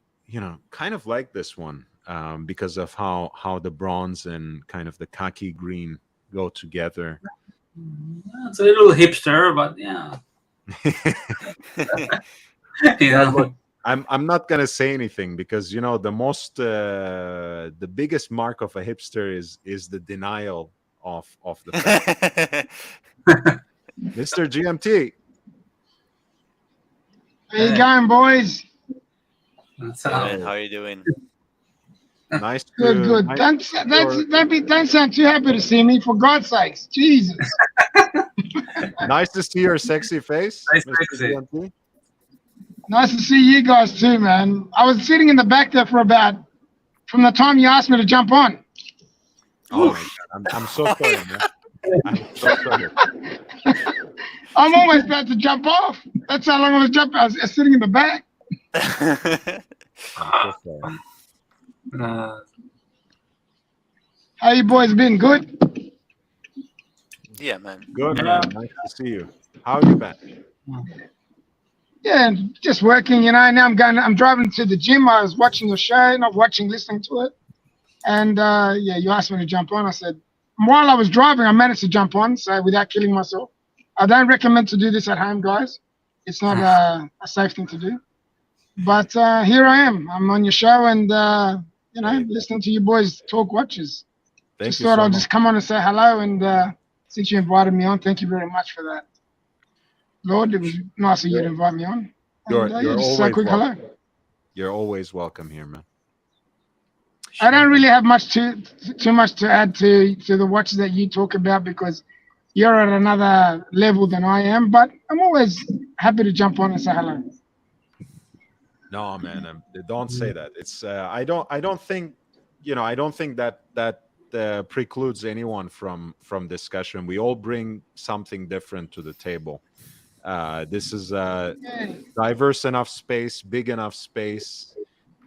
like this one, because of how the bronze and kind of the khaki green go together. It's a little hipster, but yeah. Look, I'm not gonna say anything because the biggest mark of a hipster is the denial of the fact. Mr. GMT. How you going, boys? That's Hey, how. man, how you doing? Nice. Good. Nice Don't sound too happy to see me, for God's sakes. Jesus. Nice to see your sexy face, Nice Mr. sexy. GMT. Nice to see you guys too, man. I was sitting in the back there from the time you asked me to jump on. Oh my God, I'm so sorry, man. I'm so sorry. I'm almost about to jump off. That's how long I was jumping. I was sitting in the back. I'm so sorry. How you boys been? Good? Yeah, man. Good, man. Nice to see you. How you been? Yeah, just working, Now I'm driving to the gym. I was watching your show, listening to it. And you asked me to jump on. I said, while I was driving, I managed to jump on, so without killing myself. I don't recommend to do this at home, guys. It's not a safe thing to do. But here I am. I'm on your show and, listening to you boys talk watches. Thank Just you thought so I'll much. just come on and say hello. And since you invited me on, thank you very much for that. Lord, it was nice of you to invite me on. You're Just a always quick welcome. hello. You're always welcome here, man. I don't really have too much to add to the watches that you talk about because you're at another level than I am. But I'm always happy to jump on and say hello. No, man, don't say that. It's I don't think I don't think that precludes anyone from discussion. We all bring something different to the table. This is a Yeah. diverse enough space, big enough space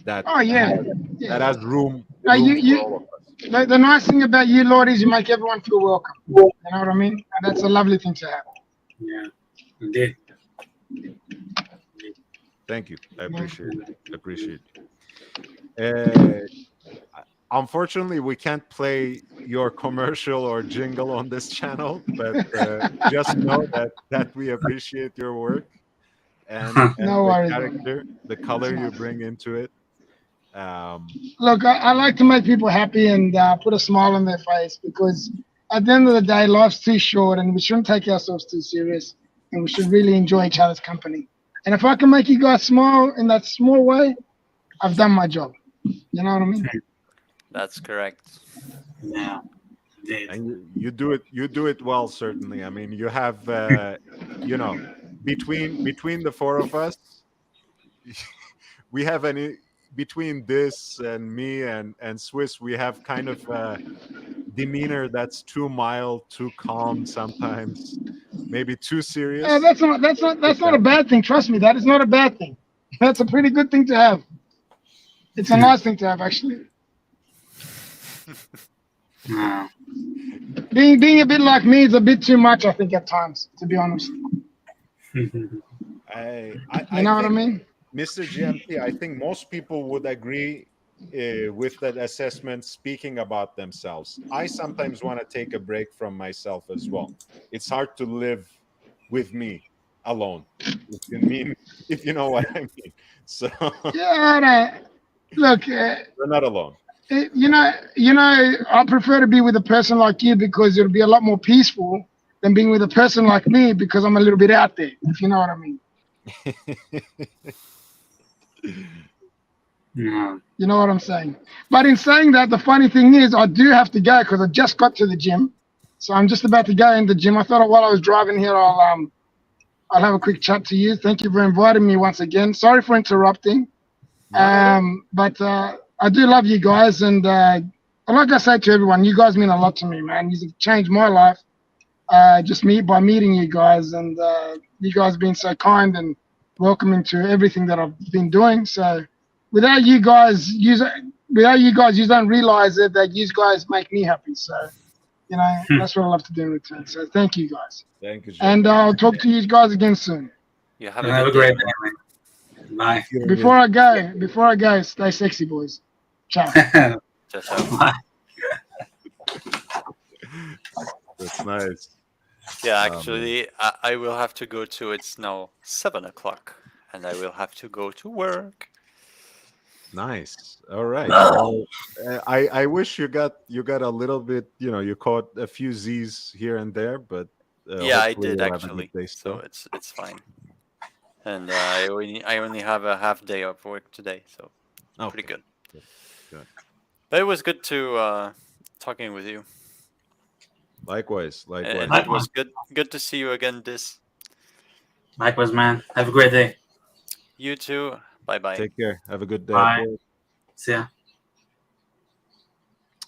that Oh yeah, that yeah. has room No, room for all of us. the nice thing about you, Lord, is you make everyone feel welcome. You know what I mean? And that's a lovely thing to have. Yeah, indeed. Thank you. I Yeah. appreciate it. Appreciate it. Unfortunately, we can't play your commercial or jingle on this channel, but just know that we appreciate your work and No the worries, man. character, the That's color you nice. bring into it. Um, Look, I like to make people happy and put a smile on their face because at the end of the day, life's too short and we shouldn't take ourselves too serious and we should really enjoy each other's company. And if I can make you guys smile in that small way, I've done my job. You know what I mean? That's correct. Yeah, indeed. and you do it well, certainly. I mean, you have you know between the four of us, we have any between this and me and Swiss, we have kind of demeanor that's too mild, too calm sometimes, maybe too serious. That's not a bad thing. Trust me, that is not a bad thing. That's a pretty good thing to have. It's a nice thing to have, actually. Yeah. Being a bit like me is a bit too much, I think, at times. To be honest, I you know what I think, mean? Mr. GMT, I think most people would agree with that assessment. Speaking about themselves, I sometimes want to take a break from myself as well. It's hard to live with me alone, if you know what I mean. So Yeah, look, we're not alone. I prefer to be with a person like you because it'll be a lot more peaceful than being with a person like me because I'm a little bit out there. If you know what I mean. Yeah. You know what I'm saying? But in saying that, the funny thing is, I do have to go because I just got to the gym, so I'm just about to go in the gym. I thought while I was driving here, I'll have a quick chat to you. Thank you for inviting me once again. Sorry for interrupting. But I do love you guys, and like I say to everyone, you guys mean a lot to me, man. You've changed my life, just by meeting you guys, and you guys being so kind and welcoming to everything that I've been doing. So without you guys, you don't realize it that you guys make me happy. So that's what I love to do in return. So thank you guys, Thank you, and Jean. I'll talk to you guys again soon. You have Have a a good day. great day, man. Bye. Before I go, stay sexy, boys. Ciao. Ciao, ciao. Bye. That's nice. Yeah, man. actually, I will have to go to. It's now 7 o'clock, and I will have to go to work. Nice. All right. Well, I wish you got a little bit. You caught a few Z's here and there, but Yeah, I hopefully did you'll have a actually. good day So still. it's fine. And I only have a half day of work today, so pretty Okay. good. Good. But it was good to talking with you. Likewise. And Likewise. it was good to see you again. Likewise, man. Have a great day. You too. Bye bye. Take care. Have a good day. Bye. Both. See ya.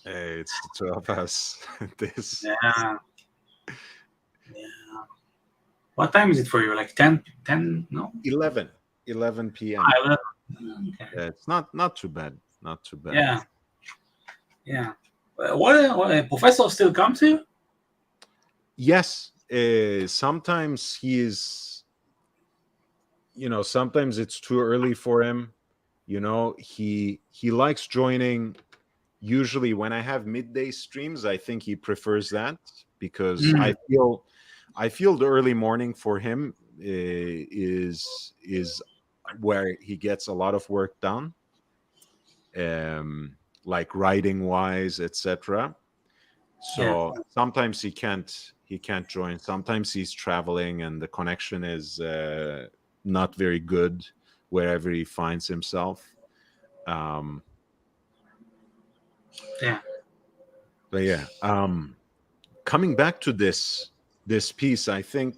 Hey, it's the two of us. This Yeah. Yeah. What time is it for you? Like 10? 10? No? 11 p.m. Okay. It's not too bad. Not too bad. Yeah. Yeah. What professor still come to you? Yes. Sometimes he is. Sometimes it's too early for him. He likes joining. Usually, when I have midday streams, I think he prefers that because I feel the early morning for him is where he gets a lot of work done, like writing wise, etc. So sometimes he can't join. Sometimes he's traveling and the connection is not very good wherever he finds himself. Yeah. But yeah, coming back to this piece, I think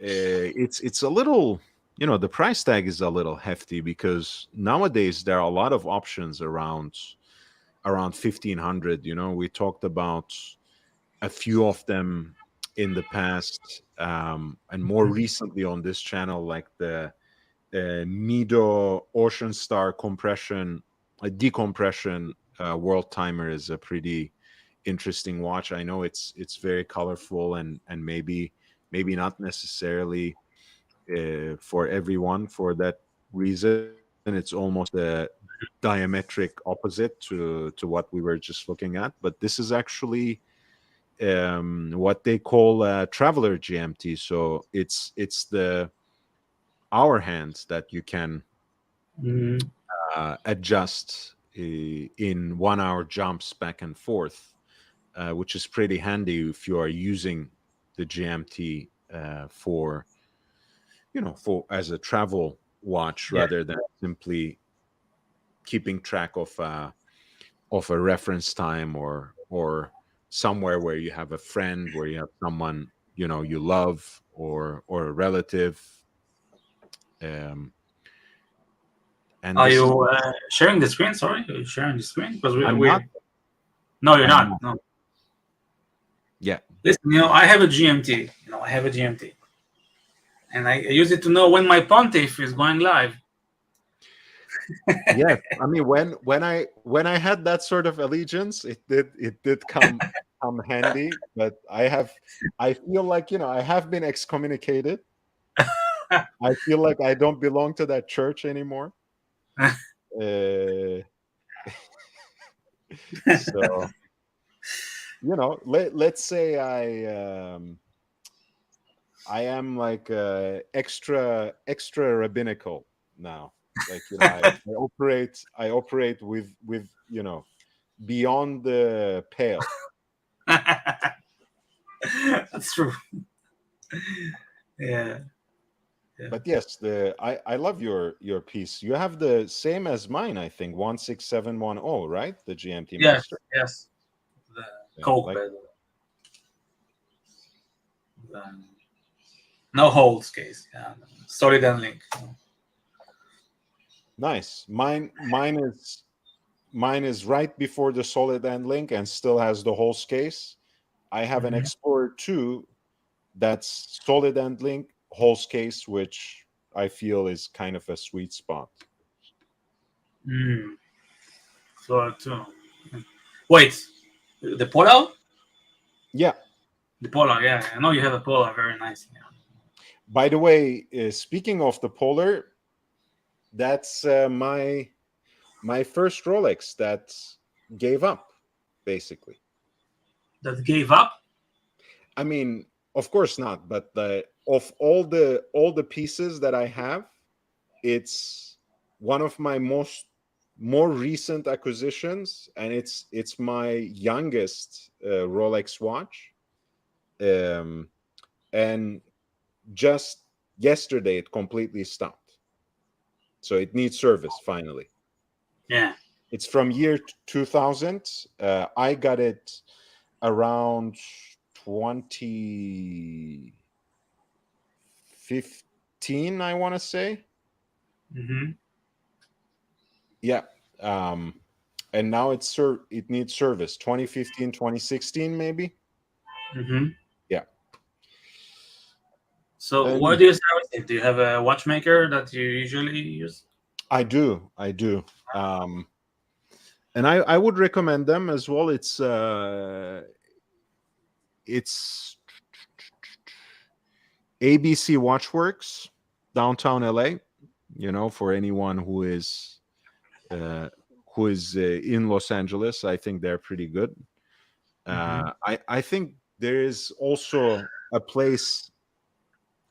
it's a little the price tag is a little hefty because nowadays there are a lot of options around 1500. We talked about a few of them in the past, and more recently on this channel, like the Nido Ocean Star compression, decompression world timer is a pretty interesting watch. I know it's very colorful and maybe not necessarily for everyone. For that reason, it's almost the diametric opposite to what we were just looking at. But this is actually what they call a traveler GMT. So it's the hour hands that you can Mhm. adjust in 1 hour jumps back and forth, which is pretty handy if you are using the GMT for for as a travel watch Yeah. rather than simply keeping track of a reference time or somewhere where you have a friend, where you have someone you love or a relative. um and Are this is you sharing the screen? Sorry, are you sharing the screen? Because I'm we not no, you're I'm not. not No, yeah. listen. I have a GMT. I have a GMT, and I use it to know when my pontiff is going live. Yes, I mean when I had that sort of allegiance, it did come handy. But I feel like I have been excommunicated. I feel like I don't belong to that church anymore. Uh, so let's say I am like extra rabbinical now. Like I operate with beyond the pale. That's true. Yeah. But yes, I love your piece. You have the same as mine, I think, 16710, right? The GMT Yes. Master. Yes. The Yeah, Coke like bed. Um, no holds case. Yeah. Solid and link. nice. Mine is right before the solid end link and still has the whole case. I have an Mhm. Explorer 2 that's solid end link, whole case, which I feel is kind of a sweet spot. Mm. So too. Wait, the Polar? Yeah. The Polar, yeah. I know you have a Polar. Very nice. Yeah. By the way, speaking of the Polar, that's my first Rolex that gave up, basically. That gave up? I mean, of course not, but of all the pieces that I have, it's one of my more recent acquisitions, and it's my youngest Rolex watch. Um, and just yesterday it completely stopped, so it needs service finally. Yeah. It's from year 2000. I got it around 2015, I want to say. Mm-hmm. Yeah. um and now it needs service, 2015, 2016, maybe. Mm-hmm. Yeah. So where And do you service it? Do you have a watchmaker that you usually use? I do. And I would recommend them as well. It's ABC Watchworks, downtown LA. For anyone uh, who is in Los Angeles, I think they're pretty good. Mm-hmm. I think there is also a place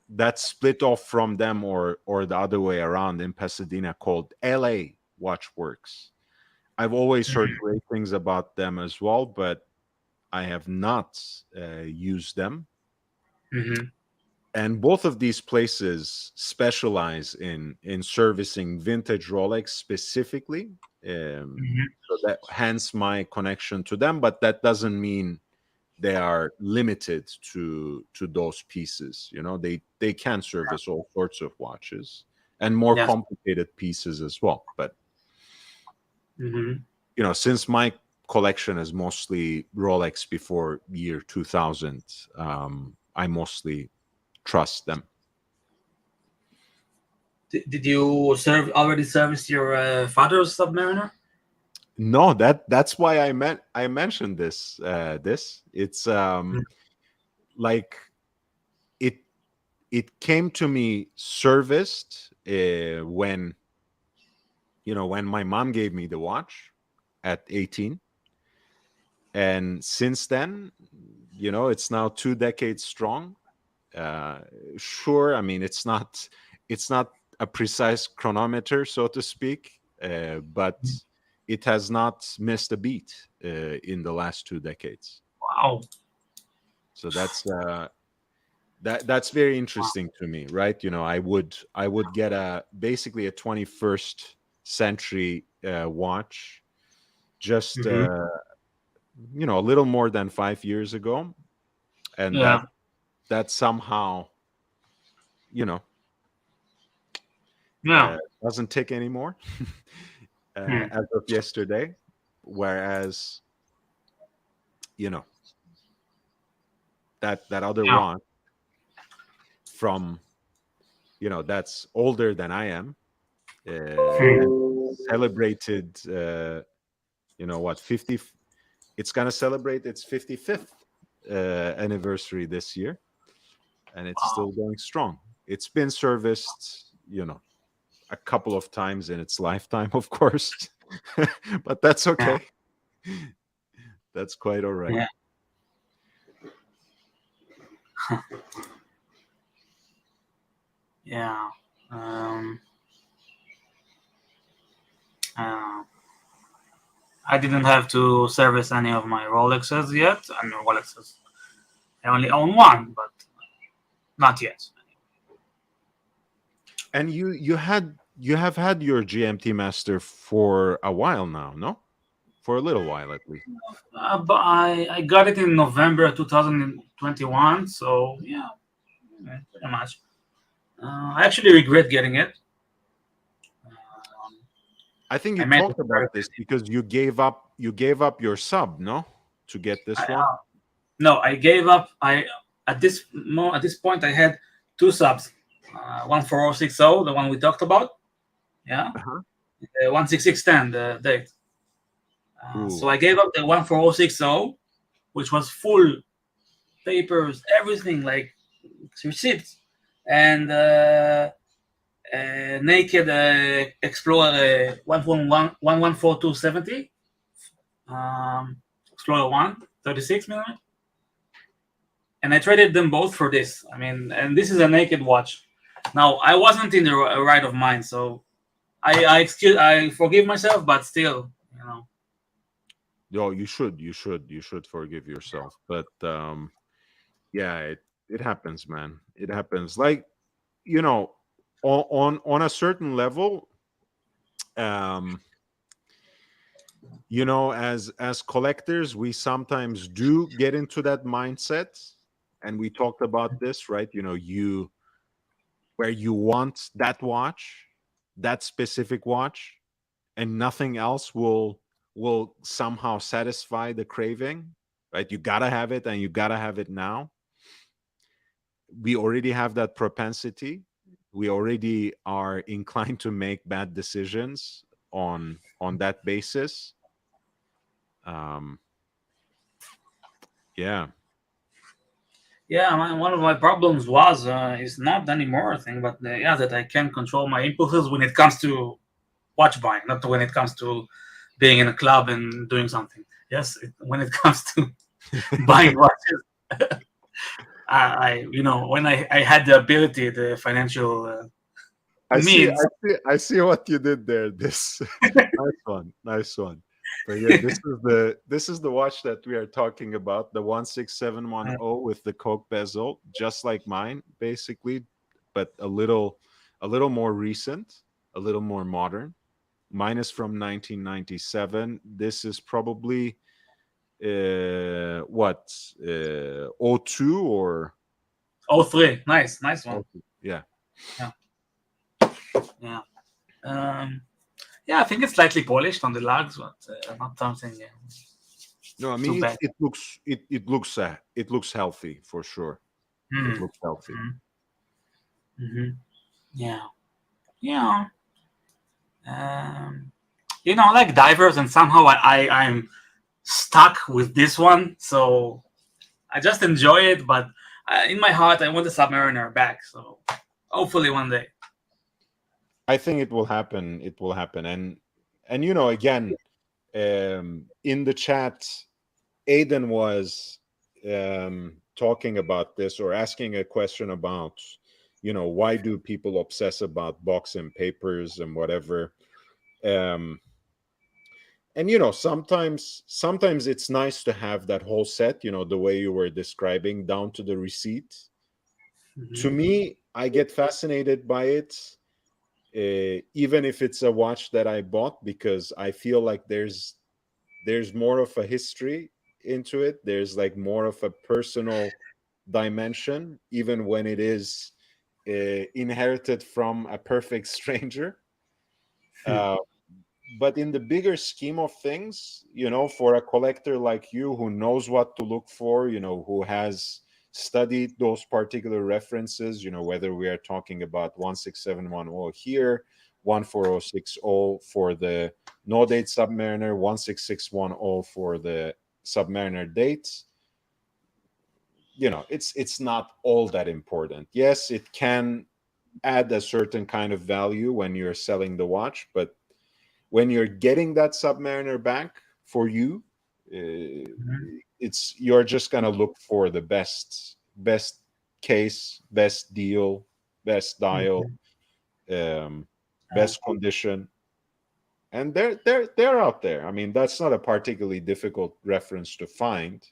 that's split off from them, or the other way around, in Pasadena, called LA Watchworks. I've always heard great things about them as well, but I have not used them. Mm-hmm. And both of these places specialize in servicing vintage Rolex specifically. Mm-hmm. So that hence my connection to them, but that doesn't mean they are limited to those pieces. You know, they can service all sorts of watches and more Yes. complicated pieces as well. But Hmm. you know, since my collection is mostly Rolex before year 2000, I mostly trust them. Did you already service your father's Submariner? No, that's why I mentioned this. This it's like it it came to me serviced when, you know, when my mom gave me the watch at 18, and since then, you know, it's now 2 decades strong. uh sure, I mean, it's not a precise chronometer, so to speak, but it has not missed a beat in the last 2 decades. Wow. So that's very interesting to me, right? You know, I would get a basically a 21st century watch just Hmm. you know, a little more than 5 years ago, and Yeah. that somehow, you know, Yeah. doesn't tick anymore Hmm. as of yesterday, whereas, you know, that other Yeah. one from, you know, that's older than I am, and Hmm. celebrated you know what, 50, it's gonna celebrate its 55th anniversary this year, and it's Wow. still going strong. It's been serviced, you know, a couple of times in its lifetime, of course, but that's Yeah. okay. That's quite all right. Yeah. Yeah. Um, uh, I didn't have to service any of my Rolexes yet, and Rolexes. I only own one, but not yet. And you have had your GMT Master for a while now, no? For a little while at least. But I got it in November 2021, so yeah, pretty much. I actually regret getting it. Um, I think I you made talked about this because you gave up your sub, no? To get this one. no, I gave up. I at this point I had two subs, one 4060, the one we talked about, yeah, Uh-huh. 16610, the date. So Ooh. I gave up the 14060, which was full papers, everything like receipts, and naked Explorer 114270, Explorer 1 36 mm, and I traded them both for this. I mean, and this is a naked watch. Now I wasn't in the right of mind, so I forgive myself, but still, you know. Yo, you should forgive yourself. But yeah, it happens, man. It happens. Like, you know, on a certain level, um, you know, as collectors, we sometimes do get into that mindset, and we talked about this, right? You know, you where you want that watch, that specific watch, and nothing else will somehow satisfy the craving, right? You gotta have it, and you gotta have it now. We already have that propensity. We already are inclined to make bad decisions on that basis. um yeah. Yeah, one of my problems was is not anymore a thing, but yeah, that I can control my impulses when it comes to watch buying, not when it comes to being in a club and doing something. Yes, when it comes to buying watches, you know, when I had the ability, the financial I see, means. I see what you did there. This nice one, nice one. But yeah, this is the watch that we are talking about, the 16710 with the Coke bezel, just like mine, basically, but a little more recent, a little more modern. Mine is from 1997. This is probably what, 02 or Oh, 3. Nice one. 02? Yeah. Yeah. Yeah, I think it's slightly polished on the lugs, but not something No, I too mean bad. it looks healthy for sure. It Mm. looks healthy. Mm-hmm. Yeah. Yeah. You know, I like divers, and somehow I'm stuck with this one, so I just enjoy it. But in my heart, I want the Submariner back. So hopefully one day. I think it will happen. It will happen. And you know, again, in the chat, Aiden was talking about this or asking a question about, you know, why do people obsess about box and papers and whatever. And you know, sometimes it's nice to have that whole set, you know, the way you were describing, down to the receipt. To Mm-hmm. me, I get fascinated by it, even if it's a watch that I bought, because I feel like there's more of a history into it. There's like more of a personal dimension, even when it is inherited from a perfect stranger. Uh, but in the bigger scheme of things, you know, for a collector like you who knows what to look for, you know, who has studied those particular references, you know, whether we are talking about 16710 here, 14060 for the no date Submariner, 16610 for the Submariner dates, you know, it's not all that important. Yes, it can add a certain kind of value when you're selling the watch, but when you're getting that Submariner back for you, it's you're just gonna look for the best case, best deal, best dial, um, best condition, and they're out there. I mean, that's not a particularly difficult reference to find,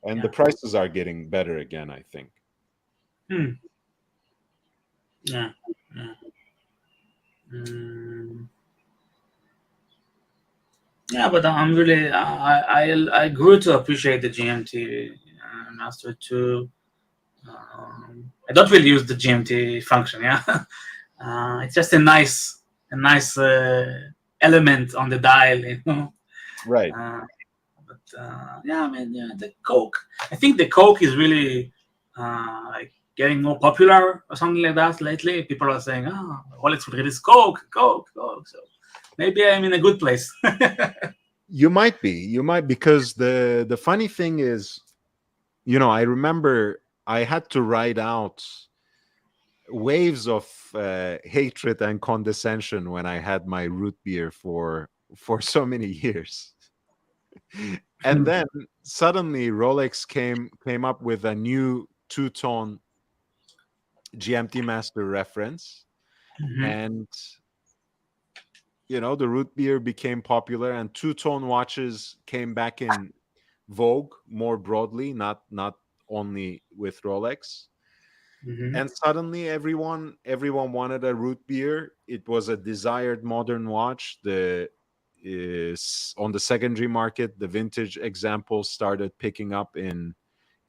and the Yeah. prices are getting better again, I think. Hmm. Yeah. Yeah. Mm. Yeah, but I'm really I grew to appreciate the GMT Master 2. I don't really use the GMT function. Yeah, it's just a nice element on the dial. You know. Right. Uh, but yeah, I mean, yeah, the Coke. I think the Coke is really like getting more popular or something like that lately. People are saying, "Oh, Rolex would release Coke, Coke, Coke." So maybe I'm in a good place. You might, because the funny thing is, you know, I remember I had to ride out waves of hatred and condescension when I had my root beer for so many years. And then suddenly Rolex came up with a new two-tone GMT Master reference, Mhm. and you know, the root beer became popular, and two-tone watches came back in vogue more broadly, not only with Rolex. Mhm. And suddenly everyone wanted a root beer. It was a desired modern watch. The is on the secondary market, the vintage examples started picking up in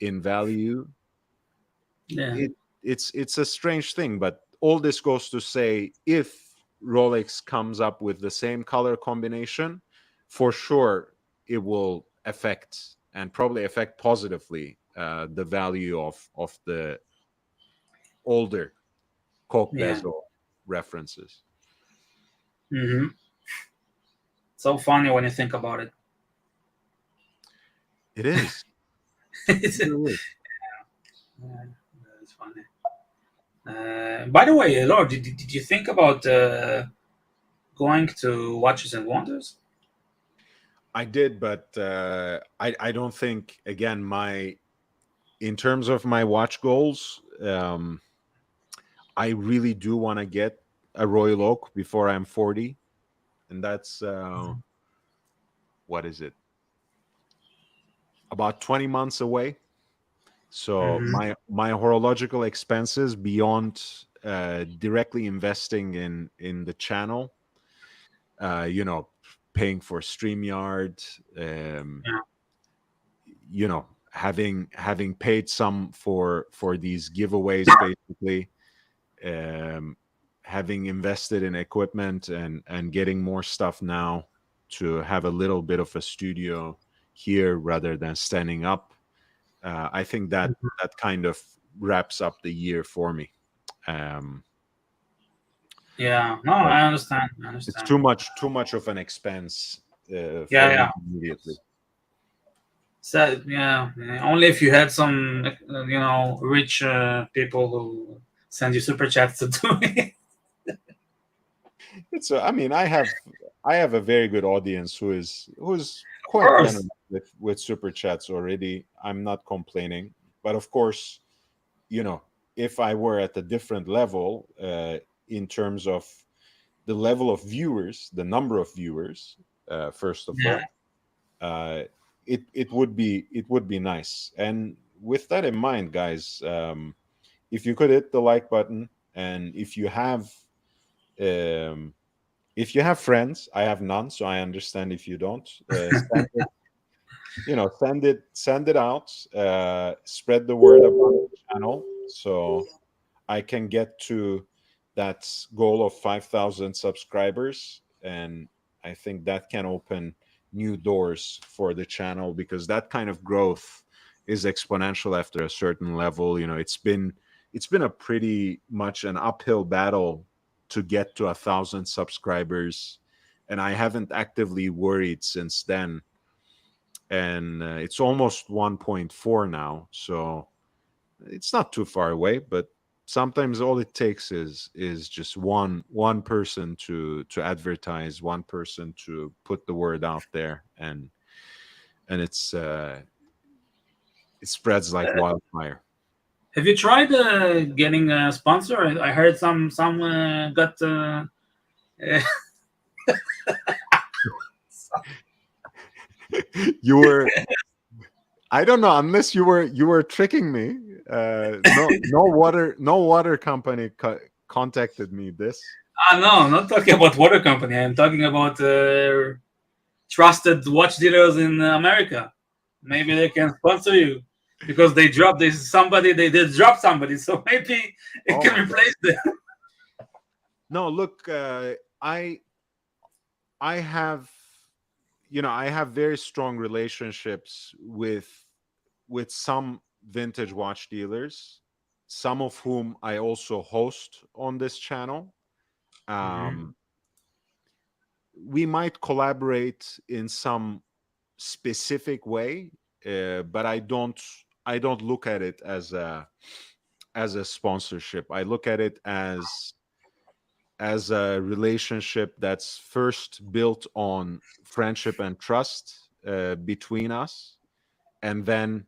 value. Yeah. It's a strange thing, but all this goes to say, if Rolex comes up with the same color combination, for sure it will affect, and probably affect positively, the value of the older Coke Yeah. bezel references. Mhm. So funny when you think about it. It is. It's, It really is. it's funny. By the way, Lord, did you think about going to Watches and Wonders? I did, but I don't think, again, in terms of my watch goals, I really do want to get a Royal Oak before I'm 40, and that's what is it? About 20 months away. So Mm-hmm. my horological expenses beyond directly investing in the channel, you know, paying for StreamYard, Yeah. having paid some for these giveaways, basically, having invested in equipment and getting more stuff now to have a little bit of a studio here rather than standing up. I think that kind of wraps up the year for me. Yeah, no, But I understand. it's too much of an expense for Yeah. me immediately. So yeah, only if you had some, rich people who send you super chats to do it. It's I mean, I have a very good audience who's Of quite course. generous with super chats already. I'm not complaining, but of course, if I were at a different level, in terms of the level of viewers, the number of viewers, first of Yeah. all, it would be nice. And with that in mind, guys, if you could hit the like button, and um, if you have friends, I have none, so I understand if you don't. Send it out. Spread the word about the channel, so I can get to that goal of 5,000 subscribers, and I think that can open new doors for the channel, because that kind of growth is exponential after a certain level. It's been a pretty much an uphill battle to get to 1,000 subscribers, and I haven't actively worried since then. And it's almost 1.4 now, so it's not too far away. But sometimes all it takes is just one person to advertise, one person to put the word out there, and it spreads like wildfire. Have you tried getting a sponsor? I heard some got. You were, I don't know, unless you were tricking me. No water company contacted me this. No, I'm not talking about water company. I'm talking about trusted watch dealers in America. Maybe they can sponsor you because they dropped this somebody. They did drop somebody, so maybe it Oh can my replace them. No, look, I have I have very strong relationships with some vintage watch dealers, some of whom I also host on this channel. Um, we might collaborate in some specific way, but I don't look at it as a sponsorship. I look at it as a relationship that's first built on friendship and trust between us, and then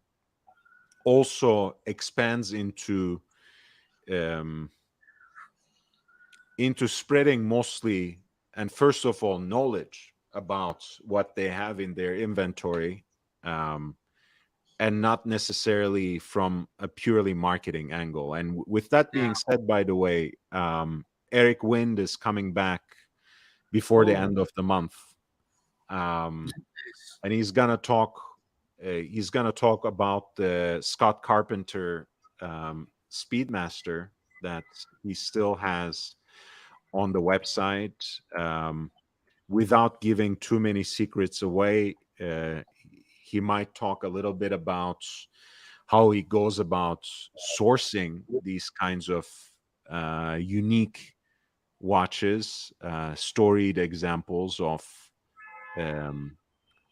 also expands um, into spreading mostly, and first of all, knowledge about what they have in their inventory, um, and not necessarily from a purely marketing angle. And with that Yeah. being said, by the way, Eric Wind is coming back before the Oh, end of the month, um, and he's gonna talk about the Scott Carpenter Speedmaster that he still has on the website. Without giving too many secrets away, he might talk a little bit about how he goes about sourcing these kinds of unique watches, storied examples um,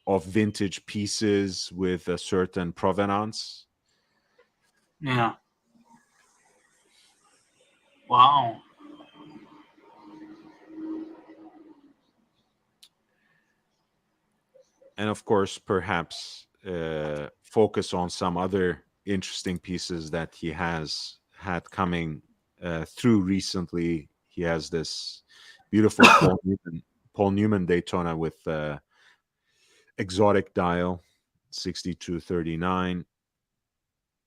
of vintage pieces with a certain provenance. yeah. Wow. And of course, perhaps focus on some other interesting pieces that he has had coming through recently. He has this beautiful Paul Newman Daytona with exotic dial 6239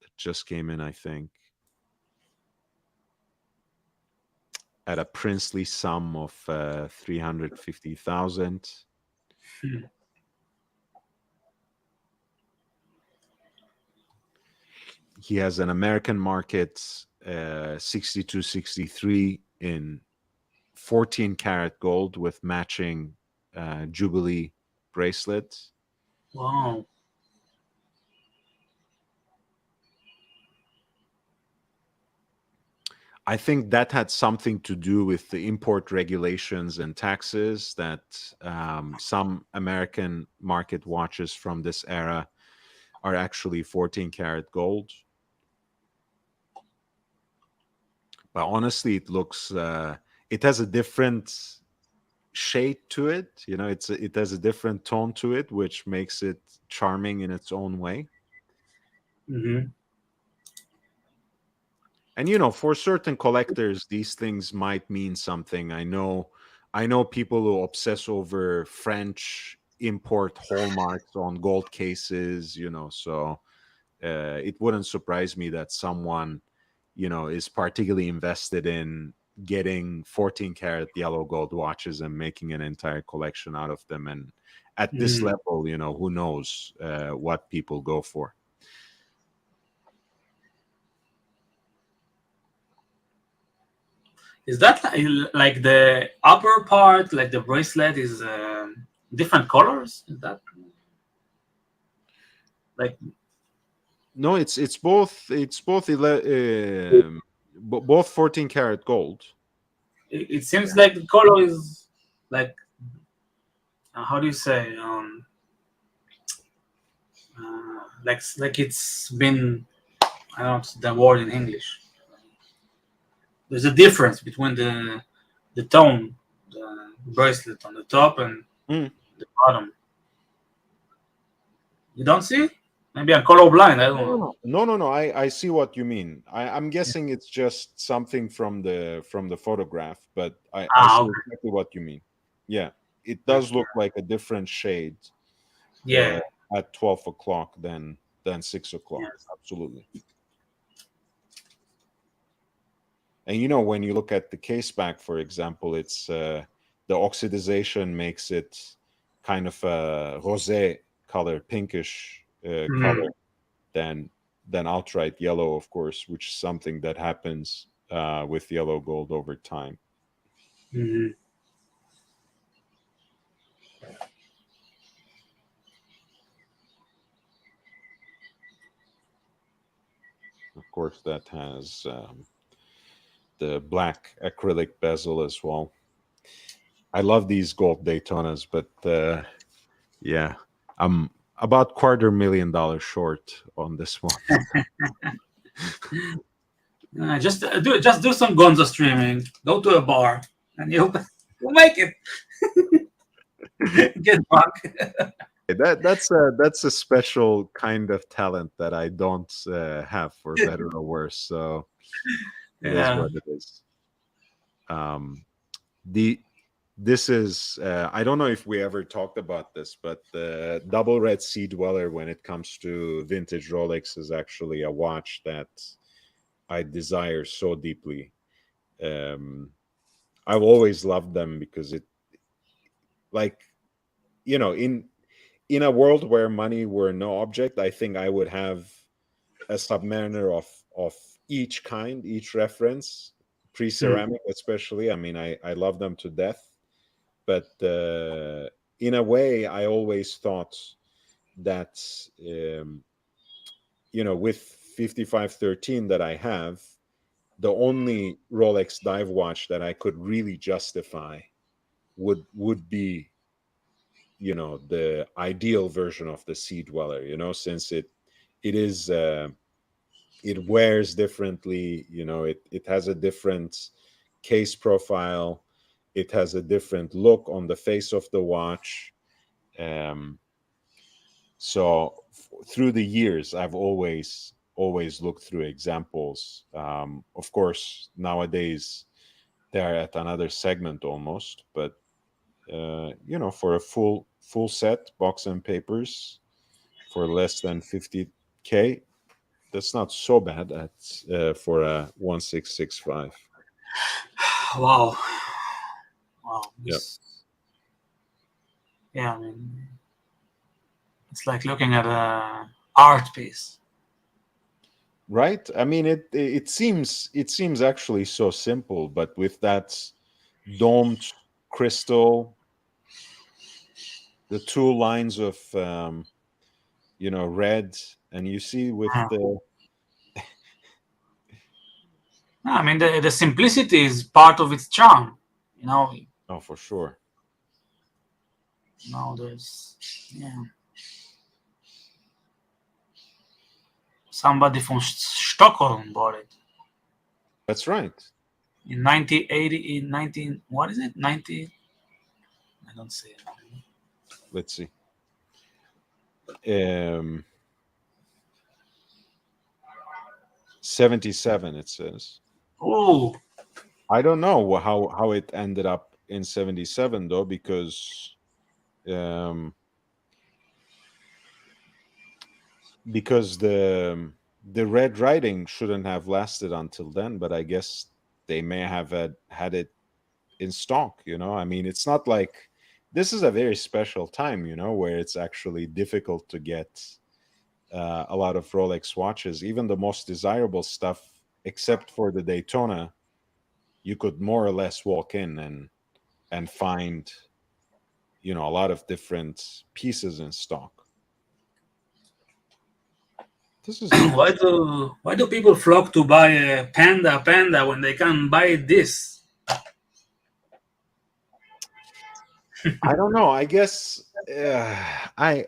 that just came in, I think, at a princely sum of 350,000. Hmm. he has an American market 6263 in 14 karat gold with matching Jubilee bracelets. Wow. I think that had something to do with the import regulations and taxes that some American market watches from this era are actually 14 karat gold. But honestly, it looks, it has a different shade to it. You know, it has a different tone to it, which makes it charming in its own way. Mm-hmm. And you know, for certain collectors, these things might mean something. I know people who obsess over French import hallmarks on gold cases, you know, so it wouldn't surprise me that someone, you know, is particularly invested in getting 14 karat yellow gold watches and making an entire collection out of them. And at this level, you know, who knows what people go for. Is that like the upper part, like the bracelet, is different colors? Is that like? No, it's both. It's both both 14 karat gold. It seems like the color is like how do you say like it's been, I don't know the word in English. There's a difference between the tone, the bracelet on the top and Mm. the bottom. You don't see it? Maybe I'm colorblind. I don't know. No. I see what you mean. I'm guessing it's just something from the photograph, but I see Okay. exactly what you mean. Yeah, it does look like a different shade Yeah. at 12 o'clock than 6 o'clock. Yes. Absolutely. And you know, when you look at the case back, for example, it's the oxidization makes it kind of a rosé color, pinkish color than outright yellow, of course, which is something that happens with yellow gold over time. Mm-hmm. Of course, that has the black acrylic bezel as well. I love these gold Daytonas, but yeah, I'm about $250,000 short on this one. Just do some Gonzo streaming. Go to a bar, and you'll make it. Get drunk. That's a special kind of talent that I don't have, for better or worse. So it is Yeah. what it is. The This is I don't know if we ever talked about this, but the double red sea dweller, when it comes to vintage Rolex, is actually a watch that I desire so deeply. I've always loved them because it, like, you know, in a world where money were no object, I think I would have a Submariner of each kind, each reference, pre-ceramic especially. I mean, I love them to death, but in a way, I always thought that you know, with 5513 that I have, the only Rolex dive watch that I could really justify would be, you know, the ideal version of the Sea Dweller, you know, since it is it wears differently, you know, it has a different case profile, it has a different look on the face of the watch. So through the years, I've always looked through examples. Of course, nowadays they're at another segment almost, but you know, for a full set, box and papers, for less than 50K, that's not so bad at for a 1665. Wow. Wow. Yeah. Yeah, I mean, it's like looking at a art piece. right? I mean, it seems actually so simple, but with that domed crystal, the two lines of red, and you see with Uh, the I mean, the simplicity is part of its charm. You know, oh, for sure. there's somebody from Stockholm bought it That's right. in 1980. In 19, what is it? 90. I don't see it. Let's see. Um, 77. It says. Oh, I don't know how it ended up in 77 though, um, because the red writing shouldn't have lasted until then, but I guess they may have had it in stock. I mean, it's not like this is a very special time, where it's actually difficult to get a lot of Rolex watches. Even the most desirable stuff, except for the Daytona, you could more or less walk in and find a lot of different pieces in stock. This is why do people flock to buy a panda when they can buy this? I don't know. I guess I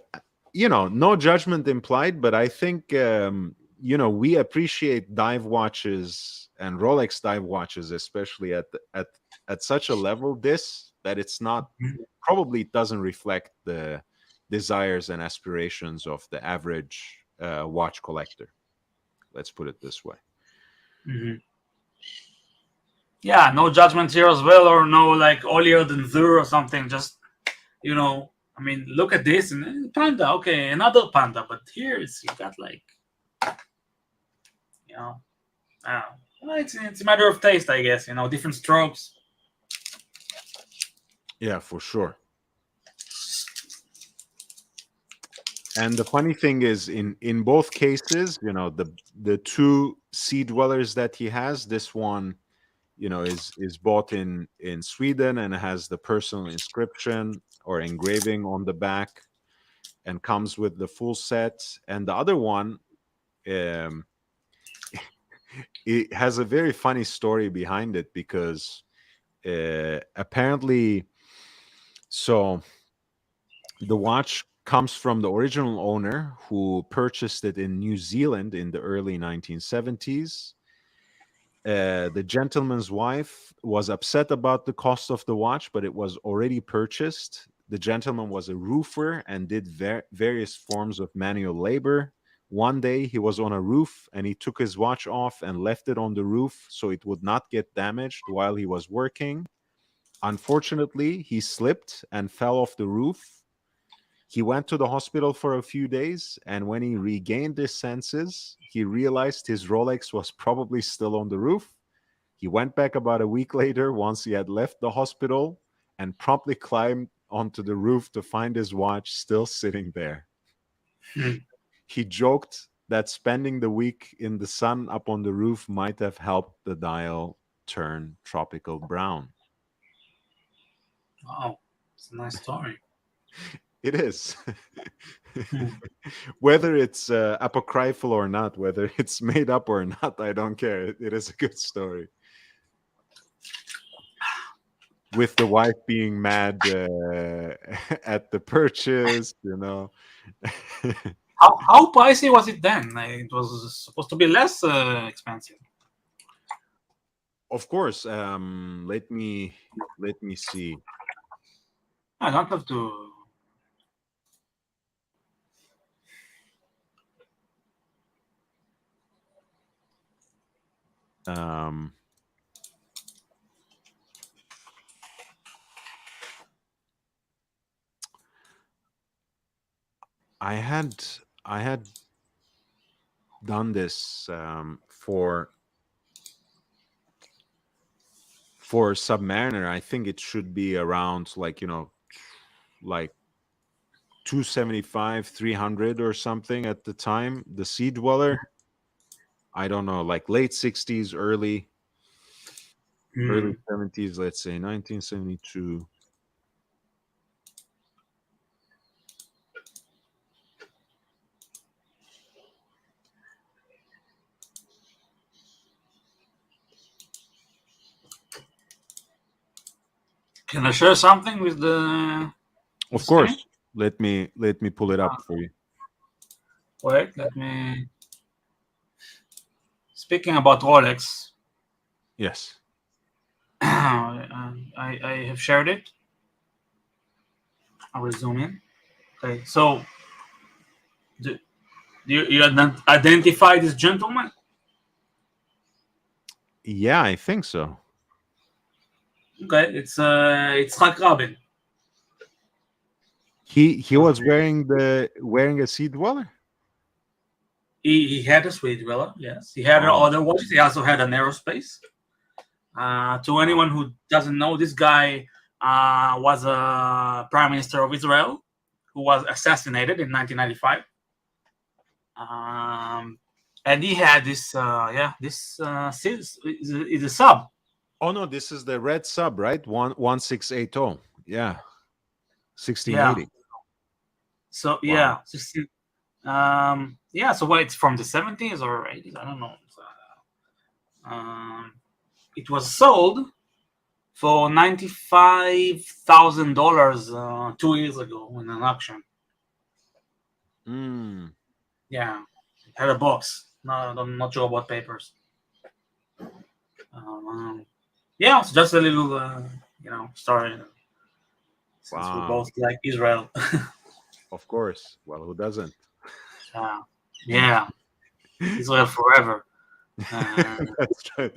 no judgment implied, but I think we appreciate dive watches and Rolex dive watches, especially at such a level that it's not, probably it doesn't reflect the desires and aspirations of the average watch collector. Let's put it this way. Mm-hmm. Yeah, no judgment here as well, or no like Olier than Zur or something. Just I mean, look at this and panda. Okay, another panda, but here you got like, well, it's a matter of taste, I guess. Different strokes. Yeah, for sure. And the funny thing is, in both cases, the two sea dwellers that he has, this one, is bought in Sweden and has the personal inscription or engraving on the back, and comes with the full set. And the other one, it has a very funny story behind it, because apparently, so the watch comes from the original owner who purchased it in New Zealand in the early 1970s. The gentleman's wife was upset about the cost of the watch, but it was already purchased. The gentleman was a roofer and did various forms of manual labor. One day he was on a roof and he took his watch off and left it on the roof so it would not get damaged while he was working. Unfortunately, he slipped and fell off the roof. He went to the hospital for a few days, and when he regained his senses, he realized his Rolex was probably still on the roof. He went back about a week later, once he had left the hospital, and promptly climbed onto the roof to find his watch still sitting there. He joked that spending the week in the sun up on the roof might have helped the dial turn tropical brown. Wow, it's a nice story. It is. Whether it's apocryphal or not, whether it's made up or not, I don't care. It is a good story. With the wife being mad at the purchase, How pricey was it then? It was supposed to be less expensive. Of course. Let me see. I don't have to. I had done this for Submariner. I think it should be around like 275, 300 or something at the time. The Sea Dweller. I don't know, like late 60s, early Hmm. 70s, let's say 1972. Can I share something with the Of stream? course. Let me pull it up for you. Wait, let me. Speaking about Rolex, Yes. I have shared it. I will zoom in. Okay, so do you identify this gentleman? Yeah, I think so. Okay, it's Yitzhak Rabin. He was wearing a sea dweller. He had a Sweet Dweller, yes. He had Oh. other watches. He also had an aerospace. To anyone who doesn't know, this guy was a prime minister of Israel who was assassinated in 1995. And he had this, this is a sub. Oh no, this is the red sub, right? 1680. Yeah. 1680. So Wow. 16. So what? It's from the 70s or 80s? I don't know. It was sold for $95,000 2 years ago in an auction. Mm. Yeah, it had a box. No, I'm not sure about papers. It's just a little, story. Since we Wow. both like Israel. Of course. Well, who doesn't? Yeah, Israel forever. That's right.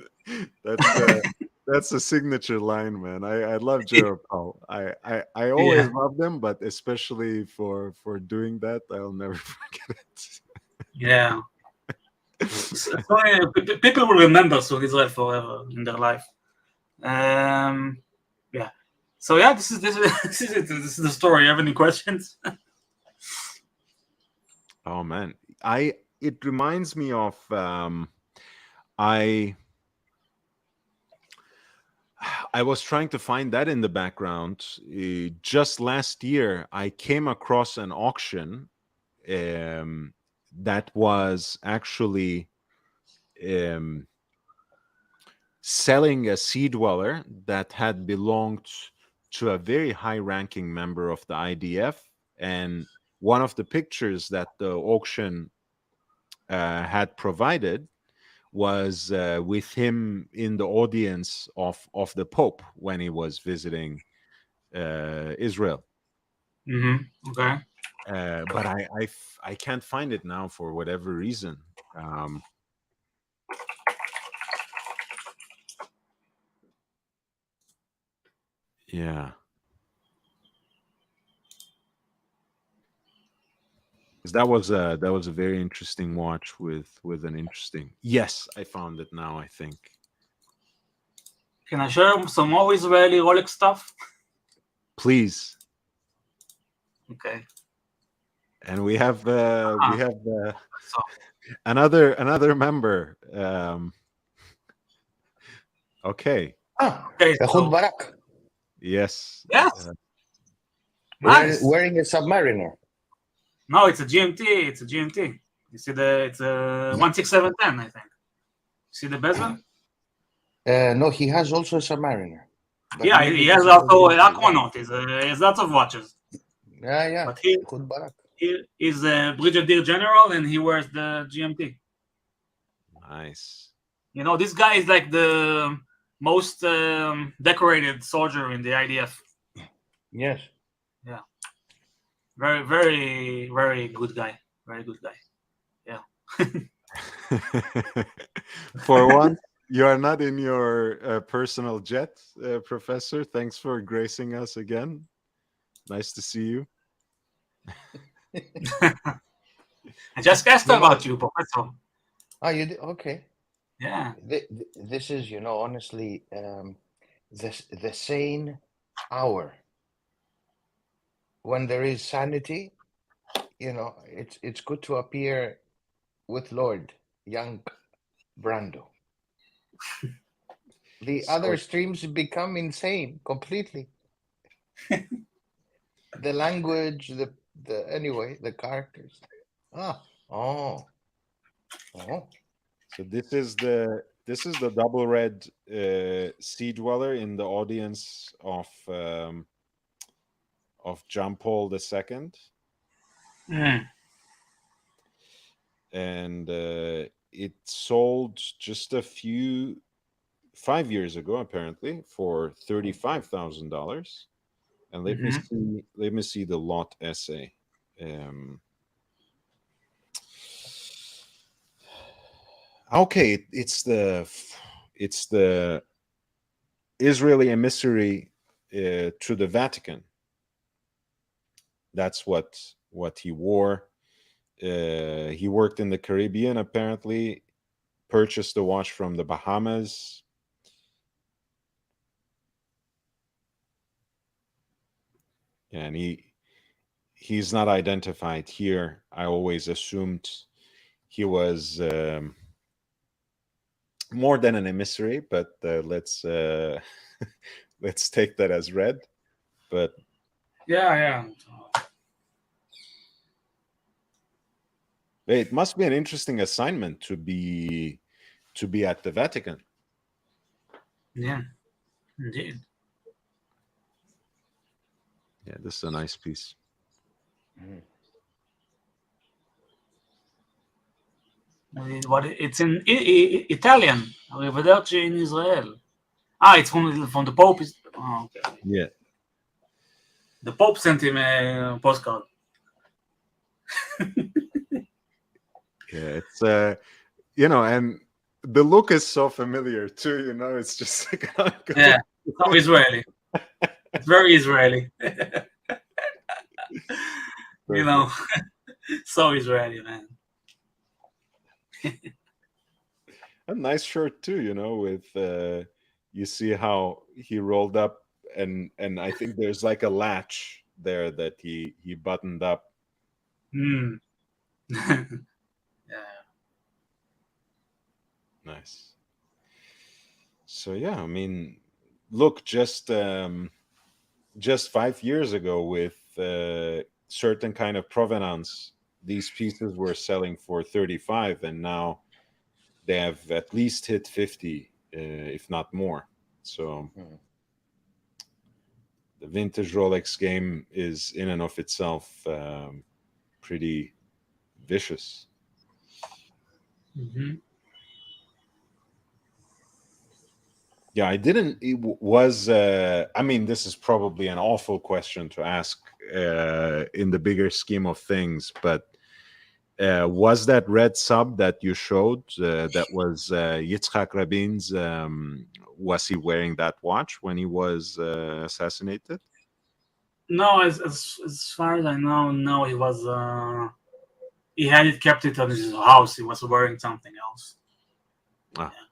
That's a signature line, man. I love Jared Paul. I always love them, but especially for doing that, I'll never forget it. Yeah. So, people will remember soon Israel forever in their life. Yeah. So yeah, this is it. This is the story. You have any questions? Oh man, it reminds me of I was trying to find that in the background. Just last year, I came across an auction that was actually selling a sea dweller that had belonged to a very high-ranking member of the IDF, and one of the pictures that the auction had provided was with him in the audience of the Pope when he was visiting Israel. Okay. But I can't find it now for whatever reason. Yeah. That was a very interesting watch with an interesting. Yes, I found it now. I think. Can I share some more Israeli Rolex stuff? Please. Okay. And we have So, another member. Okay. okay. Ehud Barak. Yes. Yes. Nice. Wearing a Submariner. No, it's a GMT. It's a GMT. You see it's a 16710, I think. See the bezel? No, he has also a Submariner. But Yeah, maybe he this has is also an a Aquanaut. He has lots of watches. Yeah. But he Ehud Barak. is a Brigadier General and he wears the GMT. Nice. You know, this guy is like the most decorated soldier in the IDF. Yes. Yeah. Very, very, very good guy. Very good guy. Yeah. For once, you are not in your personal jet, Professor. Thanks for gracing us again. Nice to see you. I just asked about you, Professor. Oh, you did? Okay. Yeah. This is, honestly, the sane hour. When there is sanity, it's good to appear with Lord, young Brando. The So- other streams become insane completely. The language, the characters. Oh. So this is the double red sea dweller in the audience of John Paul II, Mm. and it sold just 5 years ago, apparently, for $35,000. And let me see the lot essay. Okay, it's the Israeli emissary to the Vatican. That's what he wore. He worked in the Caribbean, apparently. Purchased the watch from the Bahamas. And he's not identified here. I always assumed he was more than an emissary, but let's let's take that as read. But Yeah. it must be an interesting assignment to be at the Vatican. Yeah, indeed. Yeah, this is a nice piece. It's in Italian. Arrivederci in Israel. It's from the Pope. Okay. Yeah. The Pope sent him a postcard. Yeah, it's and the look is so familiar too. It's just like Yeah, so Israeli. It's very Israeli. So Israeli, man. A nice shirt too, with you see how he rolled up, and I think there's like a latch there that he buttoned up. Yeah. Nice. So yeah, I mean, look, just 5 years ago, with certain kind of provenance, these pieces were selling for 35, and now they have at least hit 50, if not more. So the vintage Rolex game is in and of itself pretty vicious. Yeah, I didn't. It was. I mean, this is probably an awful question to ask in the bigger scheme of things, but was that red sub that you showed that was Yitzhak Rabin's? Was he wearing that watch when he was assassinated? No, as far as I know, no. He was. He had it, kept it on his house. He was wearing something else. Ah. Yeah.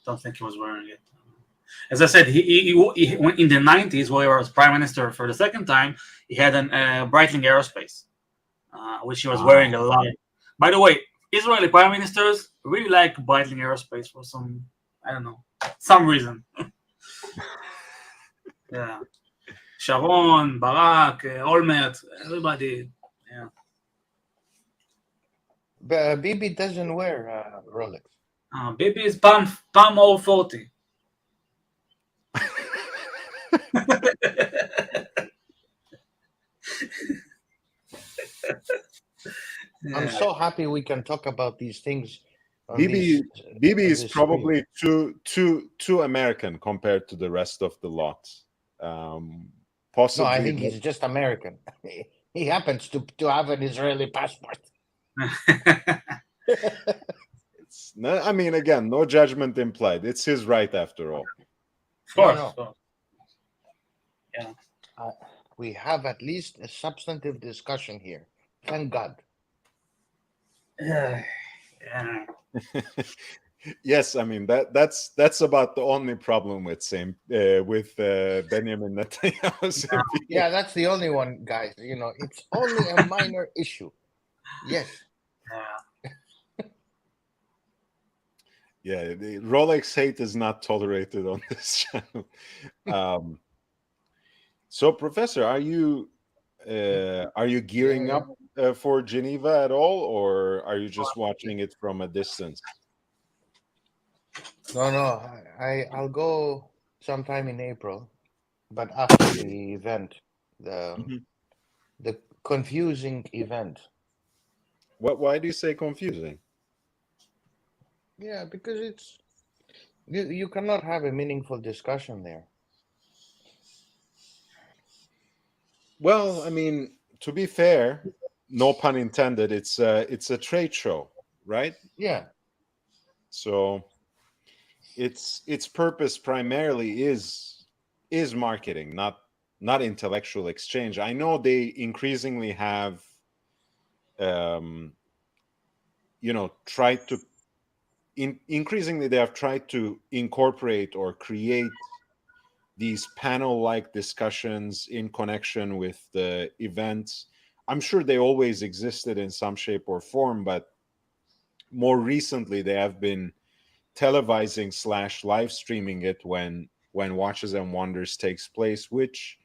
Don't think he was wearing it. As I said, he went in the 90s, while he was prime minister for the second time, he had an Breitling Aerospace, which he was wearing a lot. By the way, Israeli prime ministers really like Breitling Aerospace for some, I don't know, some reason. Yeah. Sharon, Barak, Olmert, everybody. Yeah. Bibi doesn't wear Rolex. Bibi is Palm 040. I'm so happy we can talk about these things. Bibi is probably too American compared to the rest of the lot. Possibly. No, I think he's just American. He happens to have an Israeli passport. I mean, again, no judgment implied. It's his right, after all. Of course. No. Yeah. We have at least a substantive discussion here. Thank God. Yeah. Yes, I mean that's about the only problem with Benjamin Netanyahu. Yeah, that's the only one, guys. It's only a minor issue. Yes. Yeah, the Rolex hate is not tolerated on this channel. So, Professor, are you gearing Yeah, up for Geneva at all, or are you just yeah. watching it from a distance? No. I'll go sometime in April, but after the event, the Mhm. the confusing event. What? Why do you say confusing? Yeah, because you cannot have a meaningful discussion there. Well, I mean, to be fair, no pun intended. It's a trade show, right? Yeah. So its purpose primarily is marketing, not intellectual exchange. I know they increasingly have um, tried to increasingly they have tried to incorporate or create these panel like discussions in connection with the events. I'm sure they always existed in some shape or form, but more recently they have been televising / live streaming it when Watches and Wonders takes place, which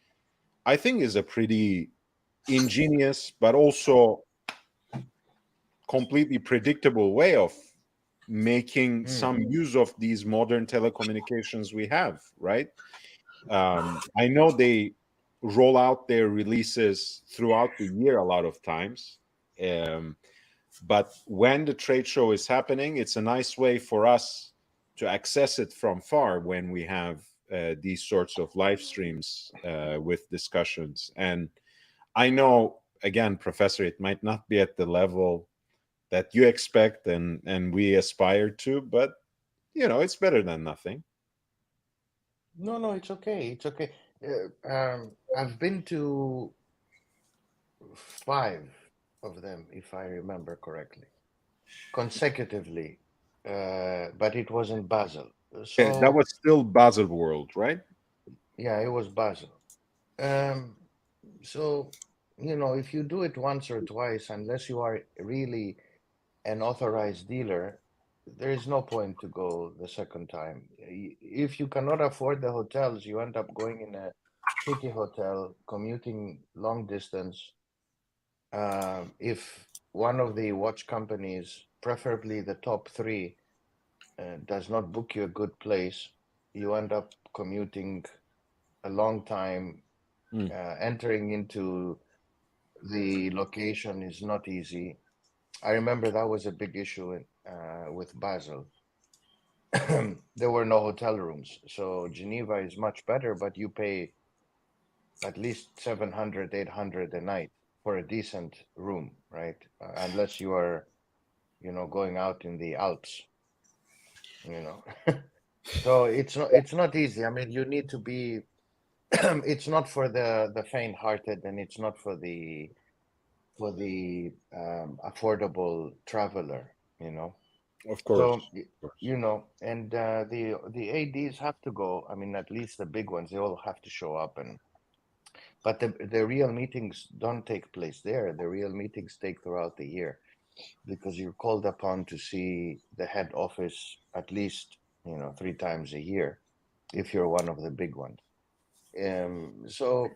I think is a pretty ingenious but also completely predictable way of making Mm. some use of these modern telecommunications we have, right? I know they roll out their releases throughout the year a lot of times. Um, but when the trade show is happening, it's a nice way for us to access it from far when we have these sorts of live streams with discussions. And I know, again, Professor, it might not be at the level that you expect and we aspire to, but it's better than nothing. No, it's okay. It's okay. I've been to five of them, if I remember correctly, consecutively, but it was in Basel. That So, was still Basel World, right? yeah, it was Basel. Um, so, if you do it once or twice, unless you are really an authorized dealer, there is no point to go the second time. If you cannot afford the hotels, you end up going in a shitty hotel, commuting long distance. If one of the watch companies, preferably the top three, does not book you a good place, you end up commuting a long time. Mm. Entering into the location is not easy. I remember that was a big issue with Basel. There were no hotel rooms. So Geneva is much better, but you pay at least 700, 800 a night for a decent room, right? Unless you are, going out in the Alps, you know. So it's not easy. I mean, you need to be it's not for the faint-hearted, and it's not for the affordable traveler, you know. Of course. So, and the ADs have to go. I mean, at least the big ones, they all have to show up, but the real meetings don't take place there. The real meetings take throughout the year because you're called upon to see the head office at least, 3 times a year if you're one of the big ones. So,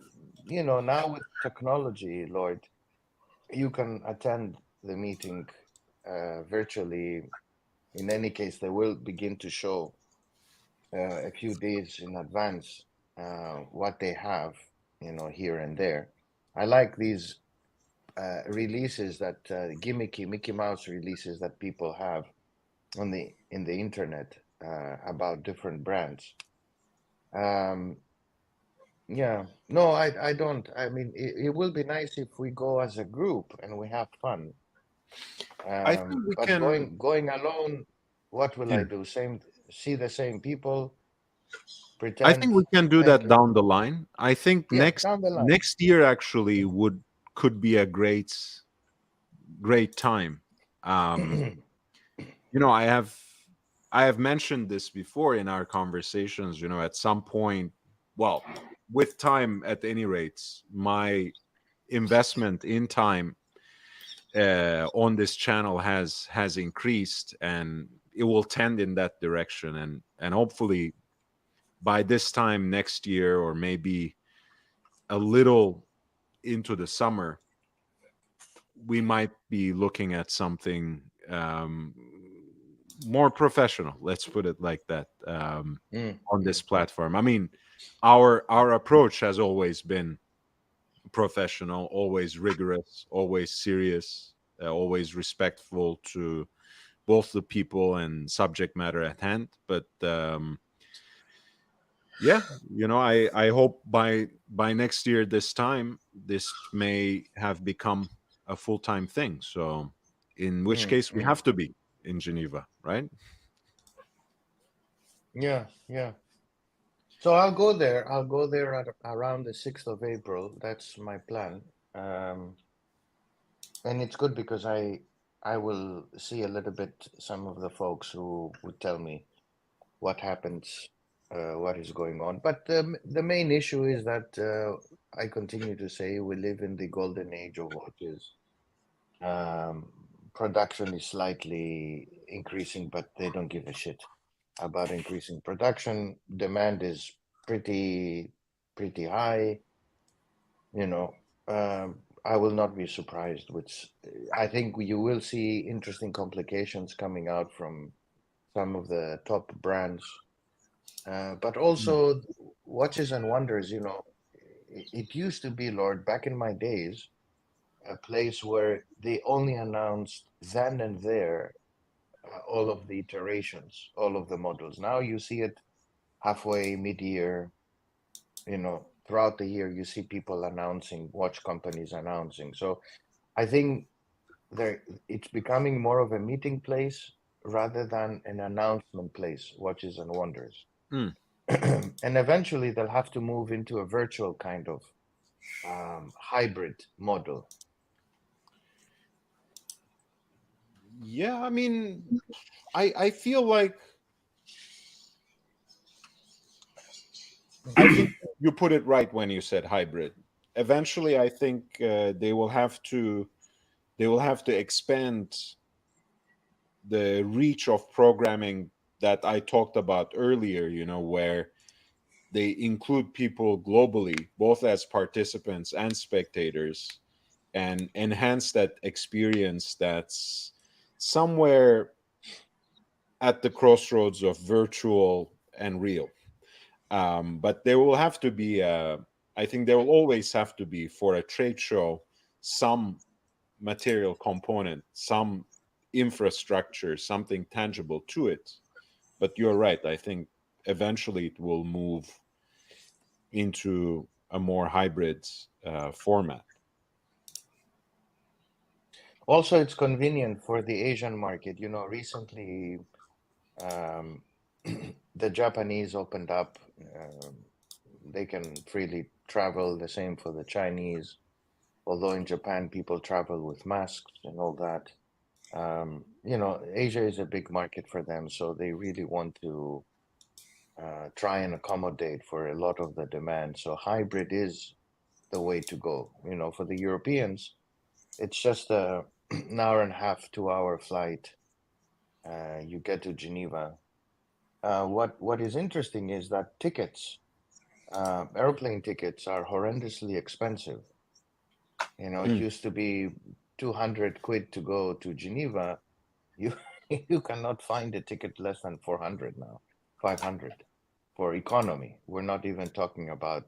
now with technology, Lloyd, you can attend the meeting virtually. In any case, they will begin to show a few days in advance what they have, here and there. I like these releases that gimmicky Mickey Mouse releases that people have in the internet about different brands. Um, yeah, no, I don't. I mean, it will be nice if we go as a group and we have fun. I think we But can. going alone, what will Yeah, I do? See the same people, I pretend. think we can do Thank that you. down the line. I think Yeah, next down the line. next year actually could be a great time. Um, I have mentioned this before in our conversations. At some point, well, with time, at any rate, my investment in time on this channel has increased, and it will tend in that direction, and hopefully by this time next year, or maybe a little into the summer, we might be looking at something more professional, let's put it like that, on this platform. I mean, our approach has always been professional, always rigorous, always serious, always respectful to both the people and subject matter at hand. But yeah, I hope by next year this time, this may have become a full-time thing. So in which case we have to be in Geneva, right? Yeah, yeah. So I'll go there. I'll go there at around the 6th of April. That's my plan. And it's good because I will see a little bit some of the folks who would tell me what happens, what is going on. But the main issue is that I continue to say we live in the golden age of watches. Production is slightly increasing, but they don't give a shit about increasing production. Demand is pretty high. I will not be surprised. Which I think you will see interesting complications coming out from some of the top brands, but also watches and wonders. It used to be, Lord, back in my days, a place where they only announced then and there all of the iterations, all of the models. Now you see it halfway, mid-year, throughout the year, you see people announcing, watch companies announcing. So I think it's becoming more of a meeting place rather than an announcement place, watches and wonders. And eventually they'll have to move into a virtual kind of hybrid model. Yeah, I mean, I feel like, I think you put it right when you said hybrid. Eventually, I think they will have to expand the reach of programming that I talked about earlier. Where they include people globally, both as participants and spectators, and enhance that experience that's somewhere at the crossroads of virtual and real. But there will have to be, I think there will always have to be, for a trade show, some material component, some infrastructure, something tangible to it. But you're right. I think eventually it will move into a more hybrid format. Also, it's convenient for the Asian market. Recently, the Japanese opened up. They can freely travel. The same for the Chinese. Although in Japan, people travel with masks and all that. Asia is a big market for them, so they really want to try and accommodate for a lot of the demand. So hybrid is the way to go. For the Europeans, it's just an hour and a half, 2-hour flight. You get to Geneva. What is interesting is that tickets, airplane tickets, are horrendously expensive. It used to be 200 quid to go to Geneva. You you cannot find a ticket less than 400 now, 500 for economy. We're not even talking about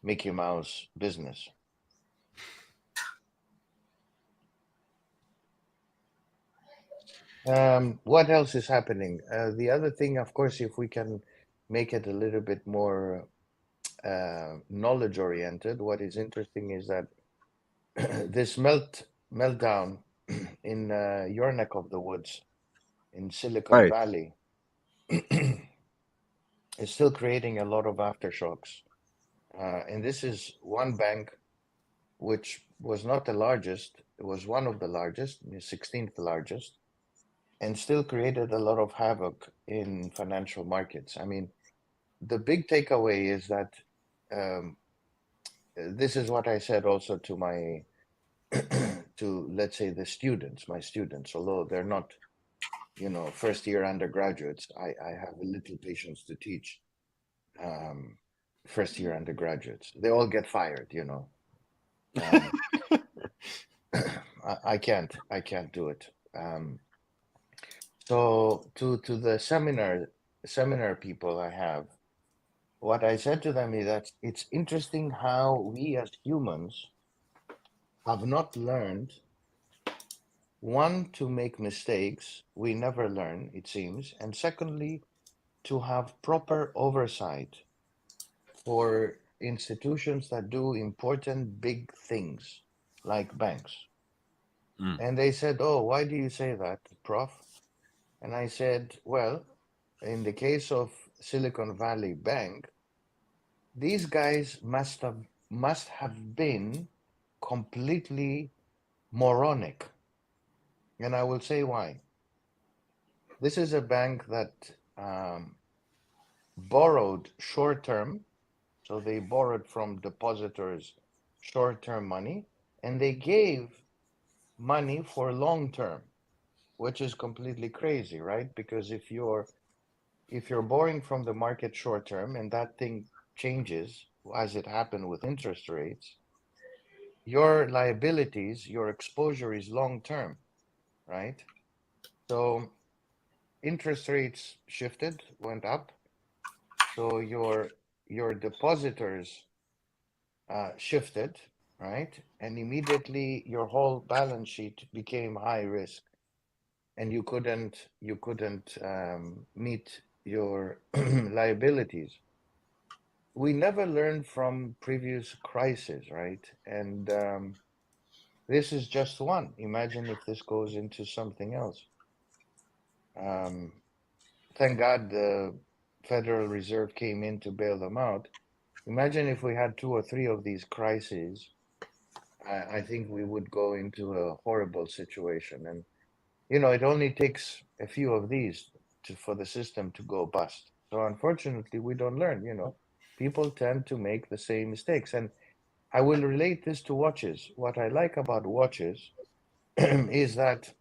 Mickey Mouse business. What else is happening? The other thing, of course, if we can make it a little bit more knowledge oriented, what is interesting is that this meltdown in your neck of the woods in Silicon Right. Valley is still creating a lot of aftershocks. And this is one bank which was not the largest, it was one of the largest, the 16th largest, and still created a lot of havoc in financial markets. I mean, the big takeaway is that this is what I said also to my, to let's say my students, although they're not first-year undergraduates. I have a little patience to teach first-year undergraduates. They all get fired. I can't do it. So to the seminar people I have, what I said to them is that it's interesting how we as humans have not learned, one, to make mistakes. We never learn, it seems. And secondly, to have proper oversight for institutions that do important big things like banks. Mm. And they said, "Oh, why do you say that, Prof?" And I said, "Well, in the case of Silicon Valley Bank, these guys must have been completely moronic. And I will say why. This is a bank that borrowed short term, so they borrowed from depositors short term money, and they gave money for long term, which is completely crazy, right? Because if you're borrowing from the market short term and that thing changes, as it happened with interest rates, your liabilities, your exposure is long term, right? So interest rates shifted, went up. So your depositors shifted, right? And immediately your whole balance sheet became high risk, and you couldn't meet your liabilities. We never learn from previous crises, right? And this is just one. Imagine if this goes into something else. Thank God the Federal Reserve came in to bail them out. Imagine if we had 2 or 3 of these crises. I think we would go into a horrible situation. And, it only takes a few of these for the system to go bust. So unfortunately, we don't learn, People tend to make the same mistakes. And I will relate this to watches. What I like about watches is that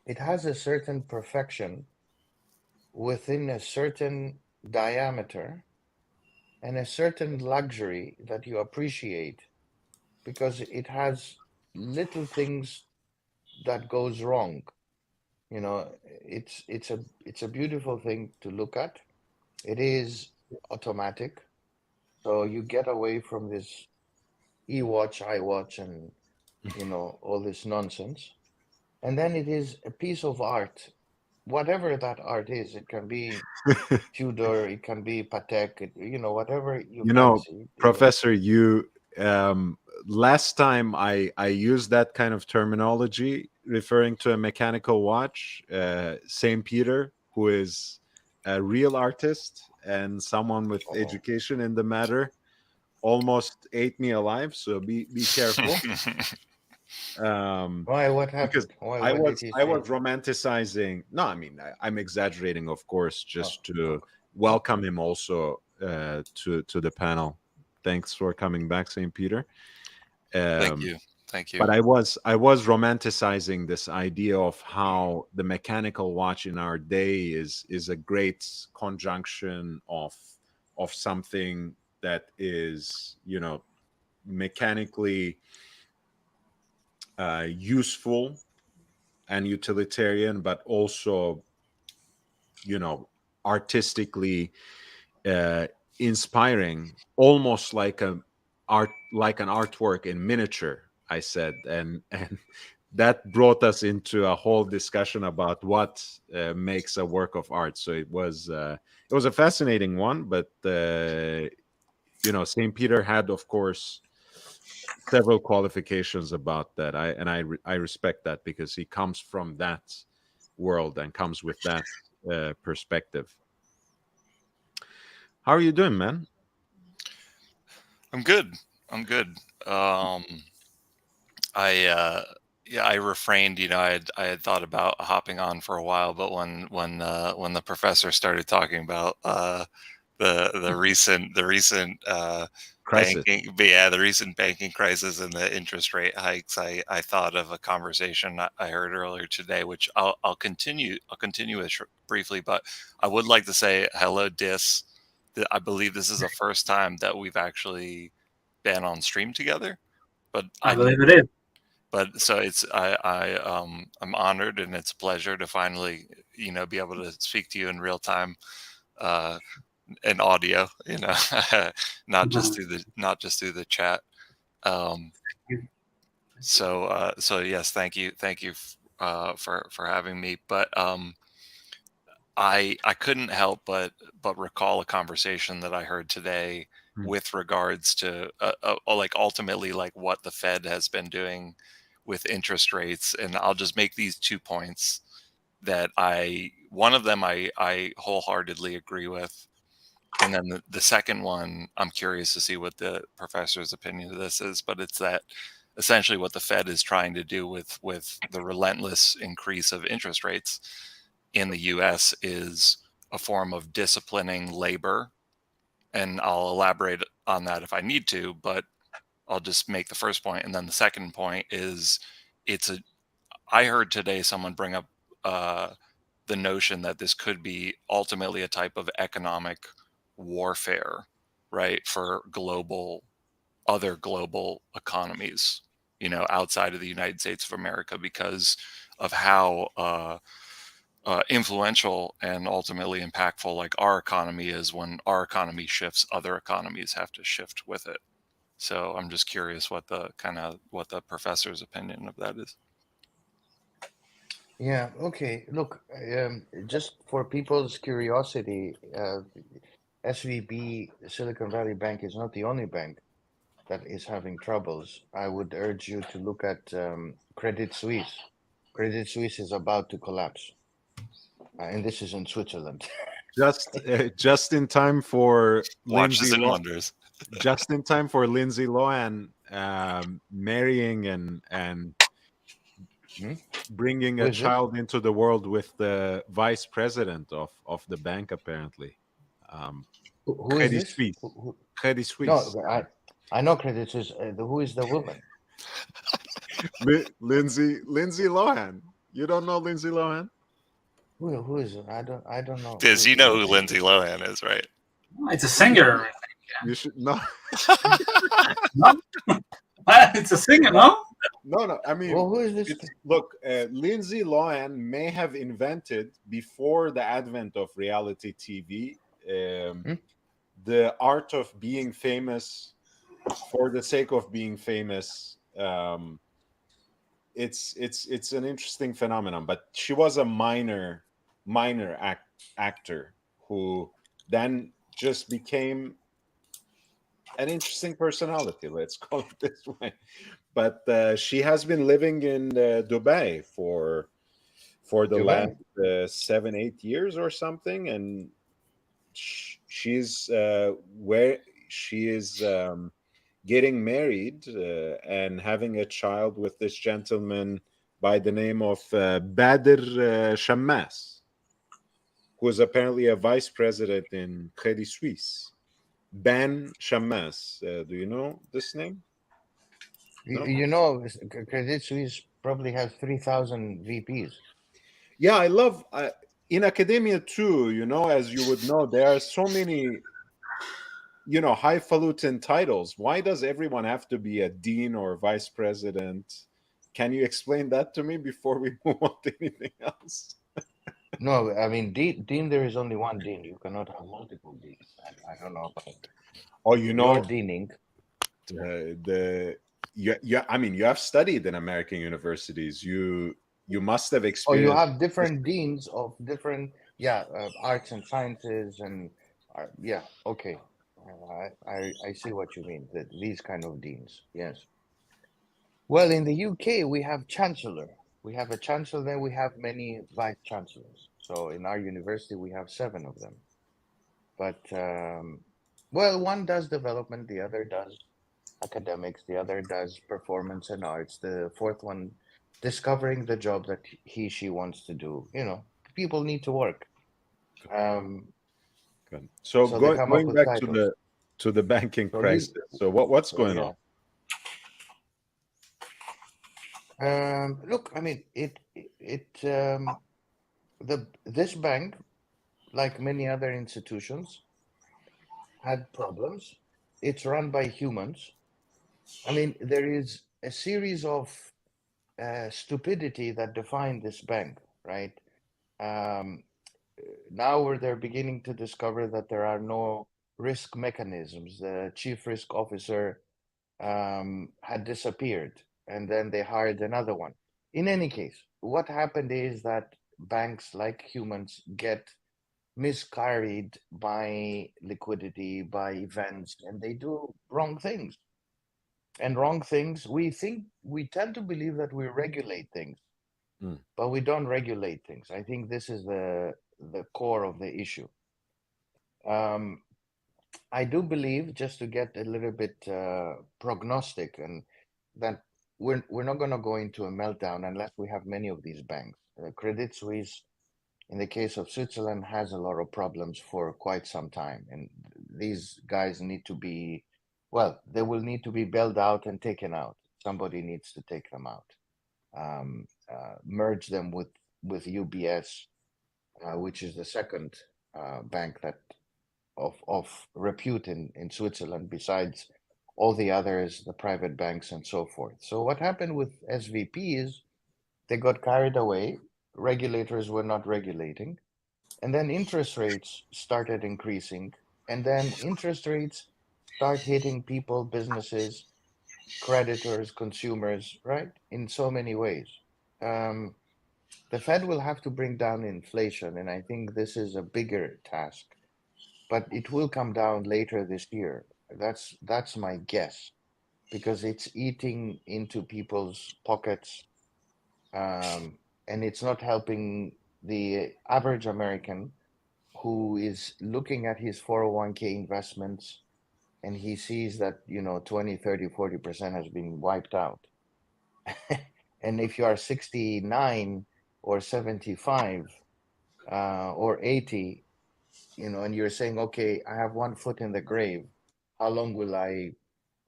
it has a certain perfection within a certain diameter and a certain luxury that you appreciate because it has little things that goes wrong. It's a beautiful thing to look at. It is automatic, so you get away from this e-watch, iWatch, and all this nonsense. And then it is a piece of art, whatever that art is. It can be Tudor, it can be Patek, whatever you fancy. Professor, you last time I used that kind of terminology referring to a mechanical watch, Saint Peter, who is a real artist and someone with education in the matter, almost ate me alive. So be careful. Why? What happened? Because Why? I What was did he I say? was romanticizing. No, I mean I'm exaggerating, of course, just to welcome him also to the panel. Thanks for coming back, St. Peter. Thank you. But I was romanticizing this idea of how the mechanical watch in our day is a great conjunction of something that is mechanically useful and utilitarian, but also artistically inspiring, almost like an artwork in miniature, I said. And that brought us into a whole discussion about what makes a work of art. So it was a fascinating one. But St. Peter had, of course, several qualifications about that. I respect that because he comes from that world and comes with that perspective. How are you doing, man? I'm good. I refrained. I had thought about hopping on for a while, but when the professor started talking about the recent crisis. the recent banking crisis and the interest rate hikes, I thought of a conversation I heard earlier today, which I'll continue with briefly, but I would like to say hello, Dis. I believe this is the first time that we've actually been on stream together, but I believe it is. But so I'm honored, and it's a pleasure to finally be able to speak to you in real time. And audio, not just through the chat. So yes, thank you for having me. But I couldn't help but recall a conversation that I heard today with regards to like ultimately like what the Fed has been doing with interest rates, and I'll just make these 2 points that one of them I wholeheartedly agree with. And then the second one, I'm curious to see what the professor's opinion of this is, but it's that essentially what the Fed is trying to do with the relentless increase of interest rates in the US is a form of disciplining labor. And I'll elaborate on that if I need to, but I'll just make the first point. And then the second point is I heard today someone bring up the notion that this could be ultimately a type of economic warfare, right, for other global economies, outside of the United States of America, because of how influential and ultimately impactful like our economy is. When our economy shifts, other economies have to shift with it. So I'm just curious what the professor's opinion of that is. Yeah, okay. Look, just for people's curiosity, SVB, Silicon Valley Bank, is not the only bank that is having troubles. I would urge you to look at Credit Suisse. Credit Suisse is about to collapse, and this is in Switzerland. Just in time for Watches Lindsay and Lohan. wonders. Just in time for Lindsay Lohan marrying and bringing a child into the world with the vice president of the bank, apparently. Who is this? Suisse. Credit Suisse. No, I know Credit Suisse. Who is the woman? Lindsay Lohan. You don't know Lindsay Lohan? Who is it? I don't know. You know who Lindsay Lohan is, right? It's a singer. You should know. No? It's a singer, no? No. I mean, who is this? Look, Lindsay Lohan may have invented, before the advent of reality TV, the art of being famous for the sake of being famous. It's an interesting phenomenon, but she was a minor actor who then just became an interesting personality, let's call it this way. But she has been living in Dubai for the last 7-8 years or something, and she's where she is getting married and having a child with this gentleman by the name of Bader Shammas, who is apparently a vice president in Credit Suisse. Ben Shammas. Do you know this name? No? You know, Credit Suisse probably has 3,000 VPs. Yeah, I love in academia too. As you would know, there are so many highfalutin titles. Why does everyone have to be a dean or vice president? Can you explain that to me before we move on to anything else? No, I mean, dean, there is only one dean. You cannot have multiple deans. I don't know about it. Oh, you're deaning. I mean, you have studied in American universities. You must have experienced. Oh, you have different deans of different, arts and sciences, and okay. I see what you mean. These kind of deans, yes. Well, in the UK, we have chancellor. We have a chancellor, then we have many vice chancellors. So in our university, we have 7 of them. But, one does development, the other does academics, the other does performance and arts, the fourth one discovering the job that she wants to do. People need to work. Good. So going back to to the banking So crisis. So what's so going on? look, I mean, this bank, like many other institutions, had problems. It's run by humans. I mean, there is a series of stupidity that define this bank, right? Um, Now they're beginning to discover that there are no risk mechanisms. The chief risk officer had disappeared, and then they hired another one. In any case, what happened is that banks, like humans, get miscarried by liquidity, by events, and they do wrong things. And wrong things, we tend to believe that we regulate things, but we don't regulate things. I think this is the core of the issue. I do believe, just to get a little bit prognostic, and that we're not going to go into a meltdown unless we have many of these banks. Credit Suisse, in the case of Switzerland, has a lot of problems for quite some time, and these guys need to be, well, they will need to be bailed out and taken out. Somebody needs to take them out, merge them with UBS, which is the second bank that of repute in Switzerland, besides all the others, the private banks and so forth. So what happened with SVP is they got carried away. Regulators were not regulating, and then interest rates started increasing, and then interest rates start hitting people, businesses, creditors, consumers, right? In so many ways. Um, the Fed will have to bring down inflation, and I think this is a bigger task, but it will come down later this year. That's my guess, because it's eating into people's pockets, and it's not helping the average American who is looking at his 401k investments, and he sees that 20, 30, 40% has been wiped out. And if you are 69 or 75 or 80, and you're saying, okay, I have one foot in the grave, how long will I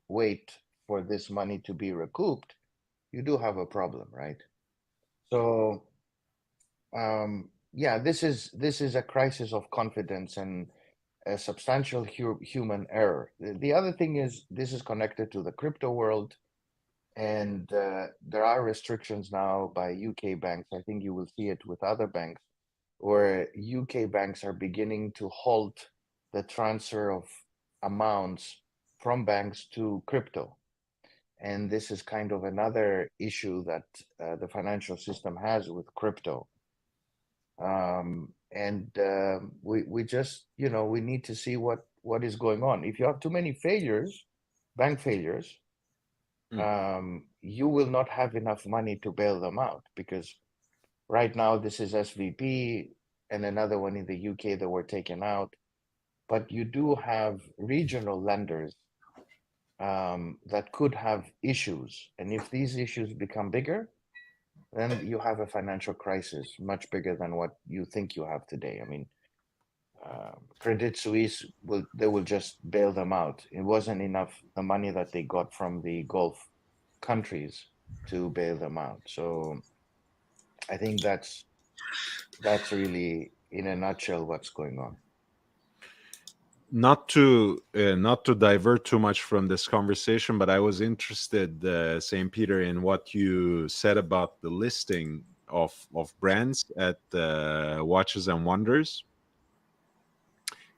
wait for this money to be recouped? You do have a problem, right? So yeah, this is a crisis of confidence and a substantial human error. The other thing is, this is connected to the crypto world, and there are restrictions now by UK banks. I think you will see it with other banks, where UK banks are beginning to halt the transfer of amounts from banks to crypto. And this is kind of another issue that the financial system has with crypto. And we just, we need to see what is going on. If you have too many failures, bank failures, you will not have enough money to bail them out, because right now this is SVP and another one in the UK that were taken out. But you do have regional lenders that could have issues. And if these issues become bigger, then you have a financial crisis much bigger than what you think you have today. I mean, Credit Suisse will just bail them out. It wasn't enough, the money that they got from the Gulf countries, to bail them out. So I think that's really, in a nutshell, what's going on. Not to divert too much from this conversation, but I was interested, St. Peter, in what you said about the listing of brands at Watches and Wonders.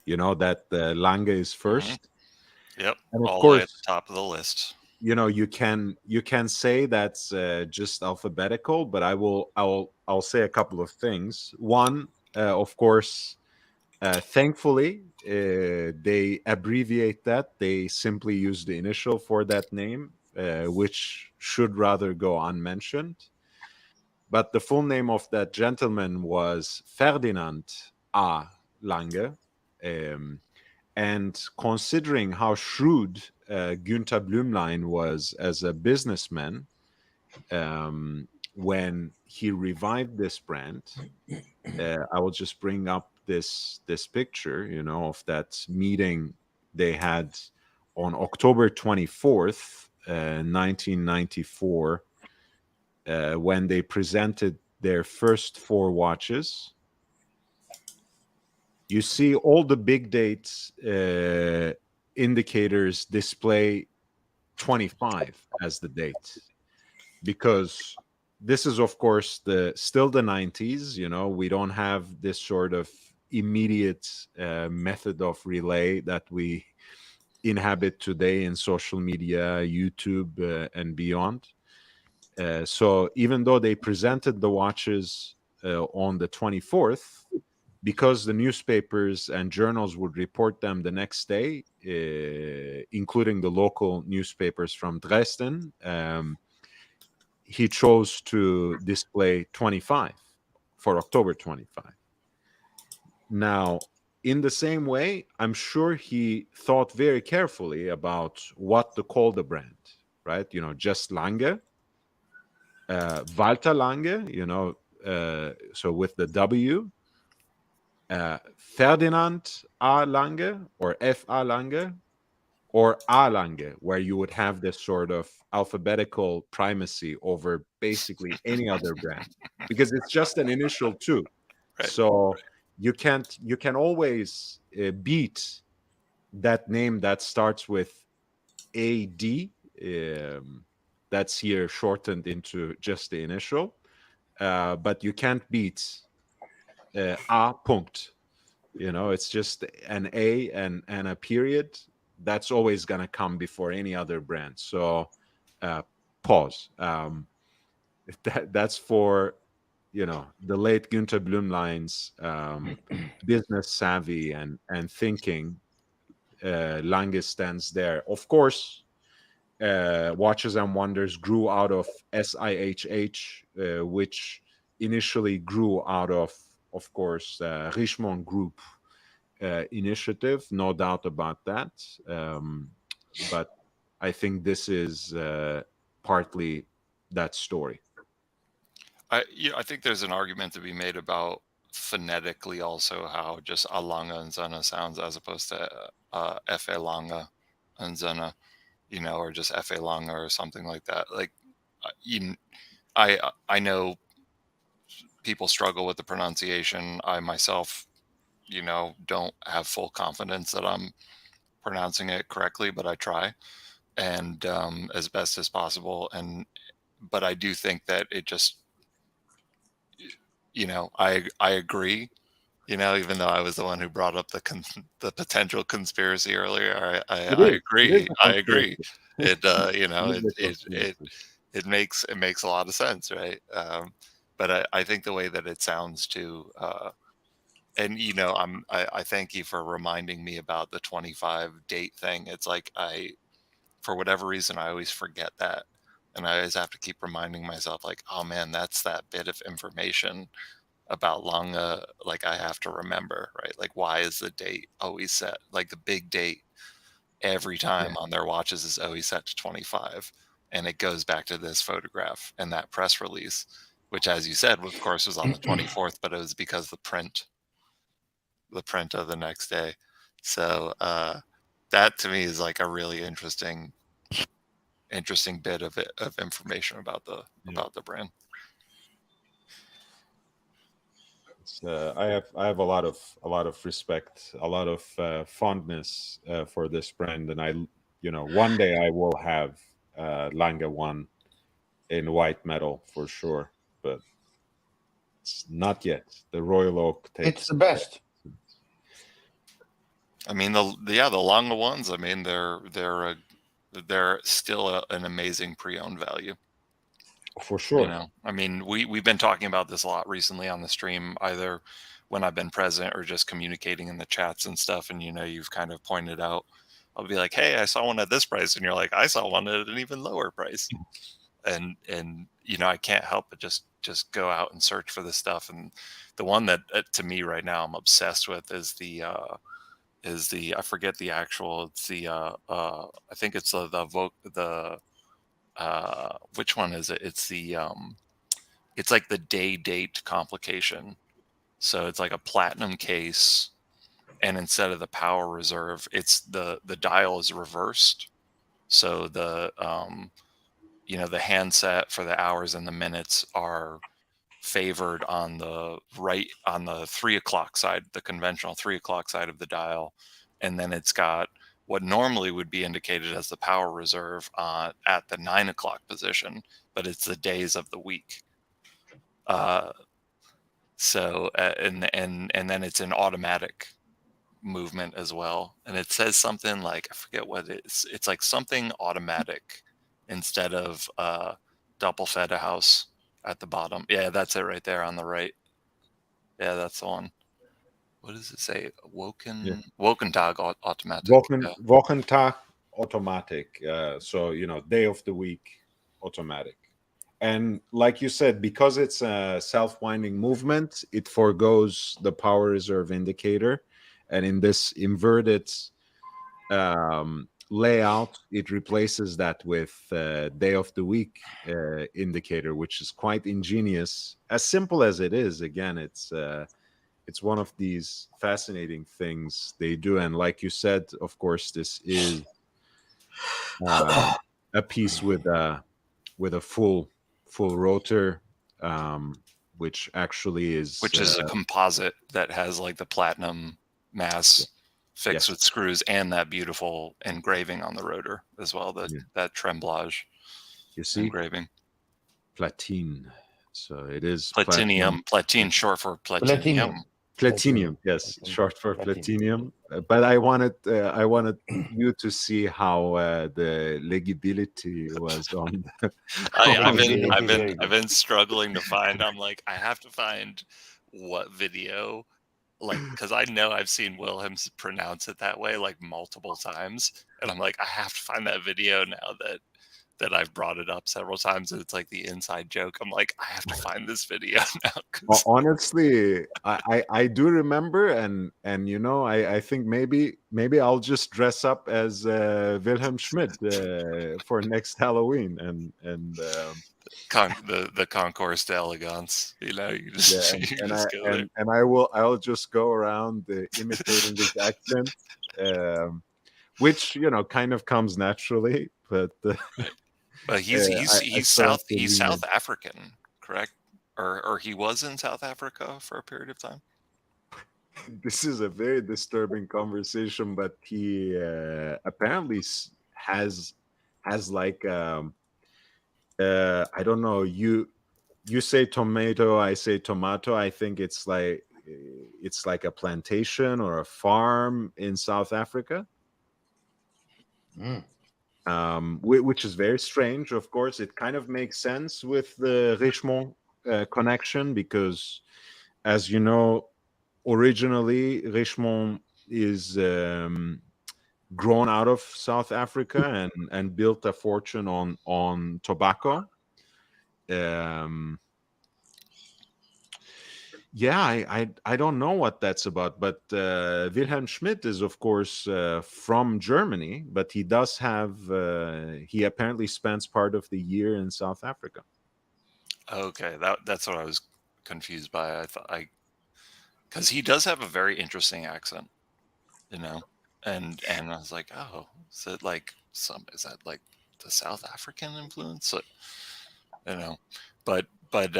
That Lange is first. Yep, and of all the course, way at the top of the list. you can say that's just alphabetical, but I'll say a couple of things. One, of course, thankfully, they abbreviate that. They simply use the initial for that name, which should rather go unmentioned. But the full name of that gentleman was Ferdinand A. Lange. And considering how shrewd Günther Blümlein was as a businessman, when he revived this brand, I will just bring up this picture, of that meeting they had on October 24th, 1994, when they presented their first 4 watches. You see all the big dates indicators display 25 as the date, because this is, of course, still the 90s. We don't have this sort of immediate method of relay that we inhabit today in social media, YouTube, and beyond. So even though they presented the watches on the 24th, because the newspapers and journals would report them the next day, including the local newspapers from Dresden, he chose to display 25 for October 25. Now, in the same way, I'm sure he thought very carefully about what to call the brand, right? Just Lange, Walter Lange, so with the W, Ferdinand A. Lange or F.A. Lange, or A. Lange, where you would have this sort of alphabetical primacy over basically any other brand, because it's just an initial too. Right. So you can always beat that name that starts with AD. That's here shortened into just the initial, but you can't beat A. Punkt. It's just an A and a period. That's always going to come before any other brand. So pause. That's for the late Günter Blümlein's business savvy and thinking. Lange stands there. Of course, Watches and Wonders grew out of SIHH, which initially grew out of course, Richemont Group initiative, no doubt about that. But I think this is partly that story. I think there's an argument to be made about phonetically also how just a lange and Zana sounds as opposed to F.A. Lange and Zana, or just F.A. Lange or something like that. Like, I know people struggle with the pronunciation. I myself, don't have full confidence that I'm pronouncing it correctly, but I try and as best as possible. But I do think that it just, I agree. Even though I was the one who brought up the potential conspiracy earlier, I agree. I agree. It it makes a lot of sense, right? But I think the way that it sounds too, and I thank you for reminding me about the 25 date thing. It's like for whatever reason, I always forget that, and I always have to keep reminding myself, like, oh man, that's that bit of information about Lange, like I have to remember, right? Like, why is the date always set? Like the big date every time on their watches is always set to 25. And it goes back to this photograph and that press release, which, as you said, of course, was on the 24th, but it was because the print of the next day. So that to me is like a really interesting bit of information about the brand. I have a lot of respect, a lot of fondness for this brand, and one day I will have Lange 1 in white metal for sure, but it's not yet. The Royal Oak takes. It's the best. I mean, the Lange ones. I mean, they're still an amazing pre-owned value. For sure. I mean, we've been talking about this a lot recently on the stream, either when I've been present or just communicating in the chats and stuff. And, you've kind of pointed out, I'll be like, hey, I saw one at this price. And you're like, I saw one at an even lower price. And I can't help but just go out and search for this stuff. And the one that to me right now I'm obsessed with is the I forget the actual, it's the I think it's the which one is it? It's the it's like the day date complication. So it's like a platinum case, and instead of the power reserve, it's the dial is reversed. So the the handset for the hours and the minutes are favored on the right, on the 3 o'clock side, the conventional 3 o'clock side of the dial, and then it's got what normally would be indicated as the power reserve at the 9 o'clock position, but it's the days of the week. And then it's an automatic movement as well, and it says something like, I forget what it is. It's like something automatic instead of Doppelfederhaus at the bottom. Yeah, that's it right there on the right. Yeah, that's the one. What does it say? Wokentag automatic. Wochentag automatic. So day of the week automatic. And like you said, because it's a self-winding movement, it forgoes the power reserve indicator. And in this inverted layout, it replaces that with day of the week indicator, which is quite ingenious. As simple as it is, again, it's one of these fascinating things they do. And like you said, of course, this is a piece with a full rotor, which actually is a composite that has like the platinum mass fixed with screws and that beautiful engraving on the rotor as well, that tremblage engraving. Platine. So it is platinum. Platine, short for platinum. Platinum, yes, short for platinum. But I wanted you to see how the legibility was on. I've been struggling to find. I'm like, I have to find what video, like, because I know I've seen Wilhelm pronounce it that way like multiple times, and I'm like, I have to find that video now that I've brought it up several times, and it's like the inside joke. I'm like, I have to find this video now. Honestly, I do remember, and I think maybe I'll just dress up as Wilhelm Schmidt for next Halloween, and the concours d'elegance. You just, go there. And I'll just go around imitating his accent, which kind of comes naturally, but. But he's South African, correct? Or he was in South Africa for a period of time. This is a very disturbing conversation, but he apparently has like I don't know. You say tomato, I say tomato. I think it's like a plantation or a farm in South Africa. Which is very strange. Of course, it kind of makes sense with the Richemont connection, because, as you know, originally Richemont is grown out of South Africa and built a fortune on tobacco. I don't know what that's about, but Wilhelm Schmidt is, of course, from Germany, but he does have, he apparently spends part of the year in South Africa. Okay, that's what I was confused by. I thought because he does have a very interesting accent, and I was like, oh, is that like the South African influence? But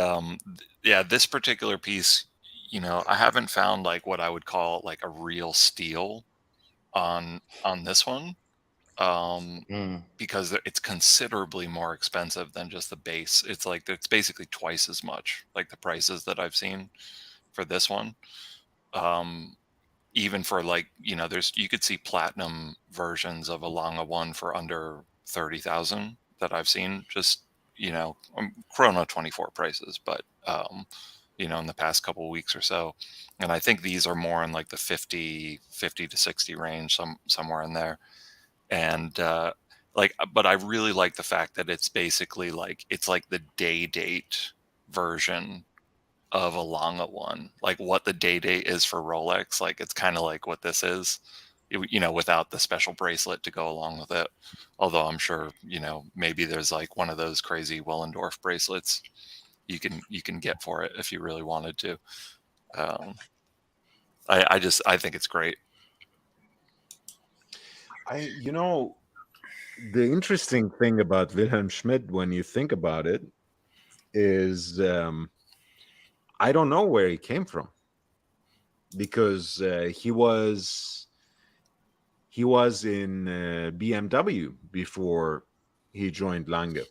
yeah, this particular piece, I haven't found like what I would call like a real steal on this one, because it's considerably more expensive than just the base. It's like it's basically twice as much, like the prices that I've seen for this one. Even for like, you could see platinum versions of a Lange one for under 30,000 that I've seen, just Chrono 24 prices, but in the past couple of weeks or so. And I think these are more in like the 50 to 60 range, somewhere in there. And but I really like the fact that it's basically like, it's like the date version of a Lange one, like what the date is for Rolex. Like it's kind of like what this is, without the special bracelet to go along with it. Although I'm sure, maybe there's like one of those crazy Willendorf bracelets you can get for it if you really wanted to. I think it's great. The interesting thing about Wilhelm Schmidt, when you think about it, is I don't know where he came from, because he was in BMW before he joined Lange.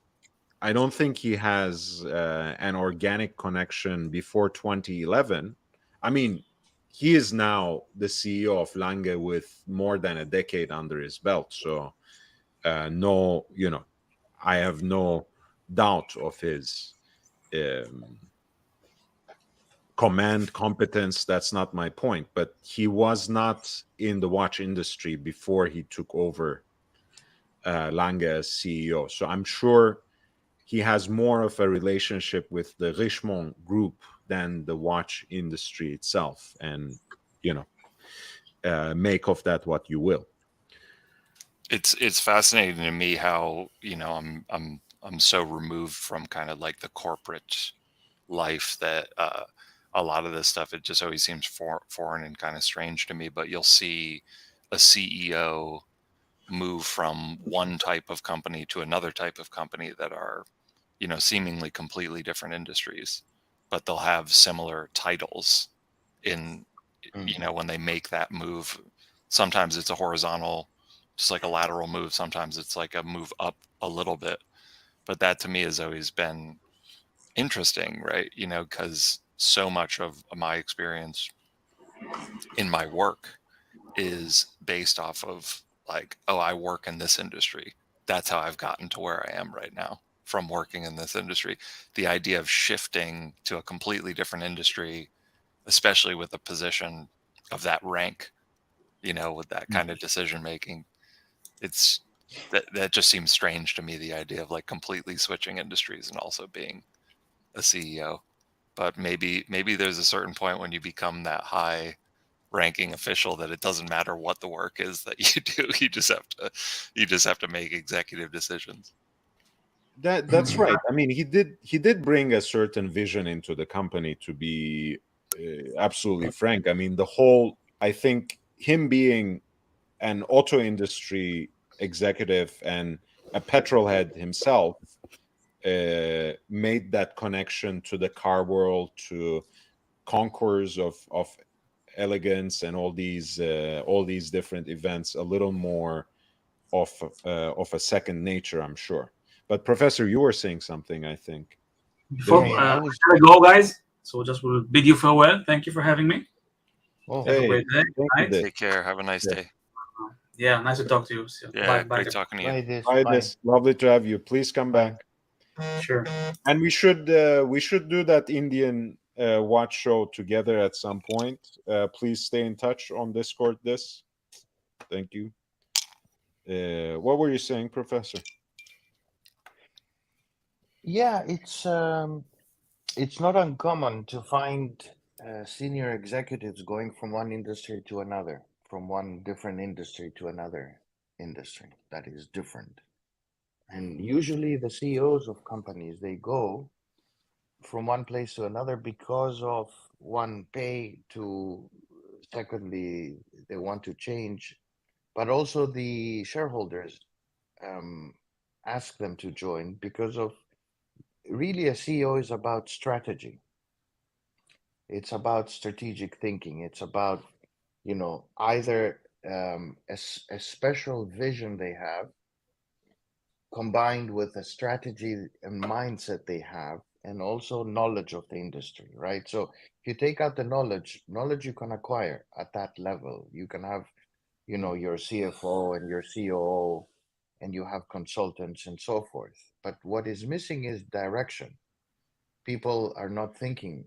I don't think he has an organic connection before 2011. I mean, he is now the CEO of Lange with more than a decade under his belt. So, no, I have no doubt of his um, command competence. That's not my point. But he was not in the watch industry before he took over Lange as CEO. So I'm sure he has more of a relationship with the Richemont group than the watch industry itself. And, make of that what you will. It's fascinating to me how, I'm so removed from kind of like the corporate life that a lot of this stuff, it just always seems foreign and kind of strange to me. But you'll see a CEO move from one type of company to another type of company that are, seemingly completely different industries, but they'll have similar titles in, when they make that move. Sometimes it's a horizontal, just like a lateral move. Sometimes it's like a move up a little bit. But that to me has always been interesting, right? Because so much of my experience in my work is based off of like, oh, I work in this industry. That's how I've gotten to where I am right now from working in this industry. The idea of shifting to a completely different industry, especially with a position of that rank, with that kind of decision making, it's that just seems strange to me, the idea of like completely switching industries and also being a CEO. But maybe there's a certain point when you become that high ranking official that it doesn't matter what the work is that you do. You just have to make executive decisions. That's right. I mean, he did bring a certain vision into the company, to be absolutely frank. I mean, I think him being an auto industry executive and a petrol head himself made that connection to the car world, to concours of elegance, and all these different events a little more of a second nature, I'm sure. But Professor, you were saying something, I think. Before Yeah, I I was. gotta go, guys. So just will bid you farewell. Thank you for having me. Oh, Have a Hey, great day. thank you, Night. Dick. Take care. Have a nice Yeah. day. Yeah, nice to talk to you. So, Yeah, bye. great talking to you. bye. This. Hi, Bye. this lovely to have you. Please come Bye. back. Sure. And we should do that Indian watch show together at some point. Please stay in touch on Discord. Thank you. What were you saying, Professor? Yeah, it's not uncommon to find senior executives going from one industry to another, from one different industry to another industry that is different. And usually the CEOs of companies, they go from one place to another because of one, pay, to secondly, they want to change, but also the shareholders um, ask them to join because of really a CEO is about strategy. It's about strategic thinking. It's about, either a special vision they have combined with a strategy and mindset they have, and also knowledge of the industry, right? So if you take out the knowledge you can acquire at that level. You can have, your CFO and your COO, and you have consultants and so forth. But what is missing is direction. People are not thinking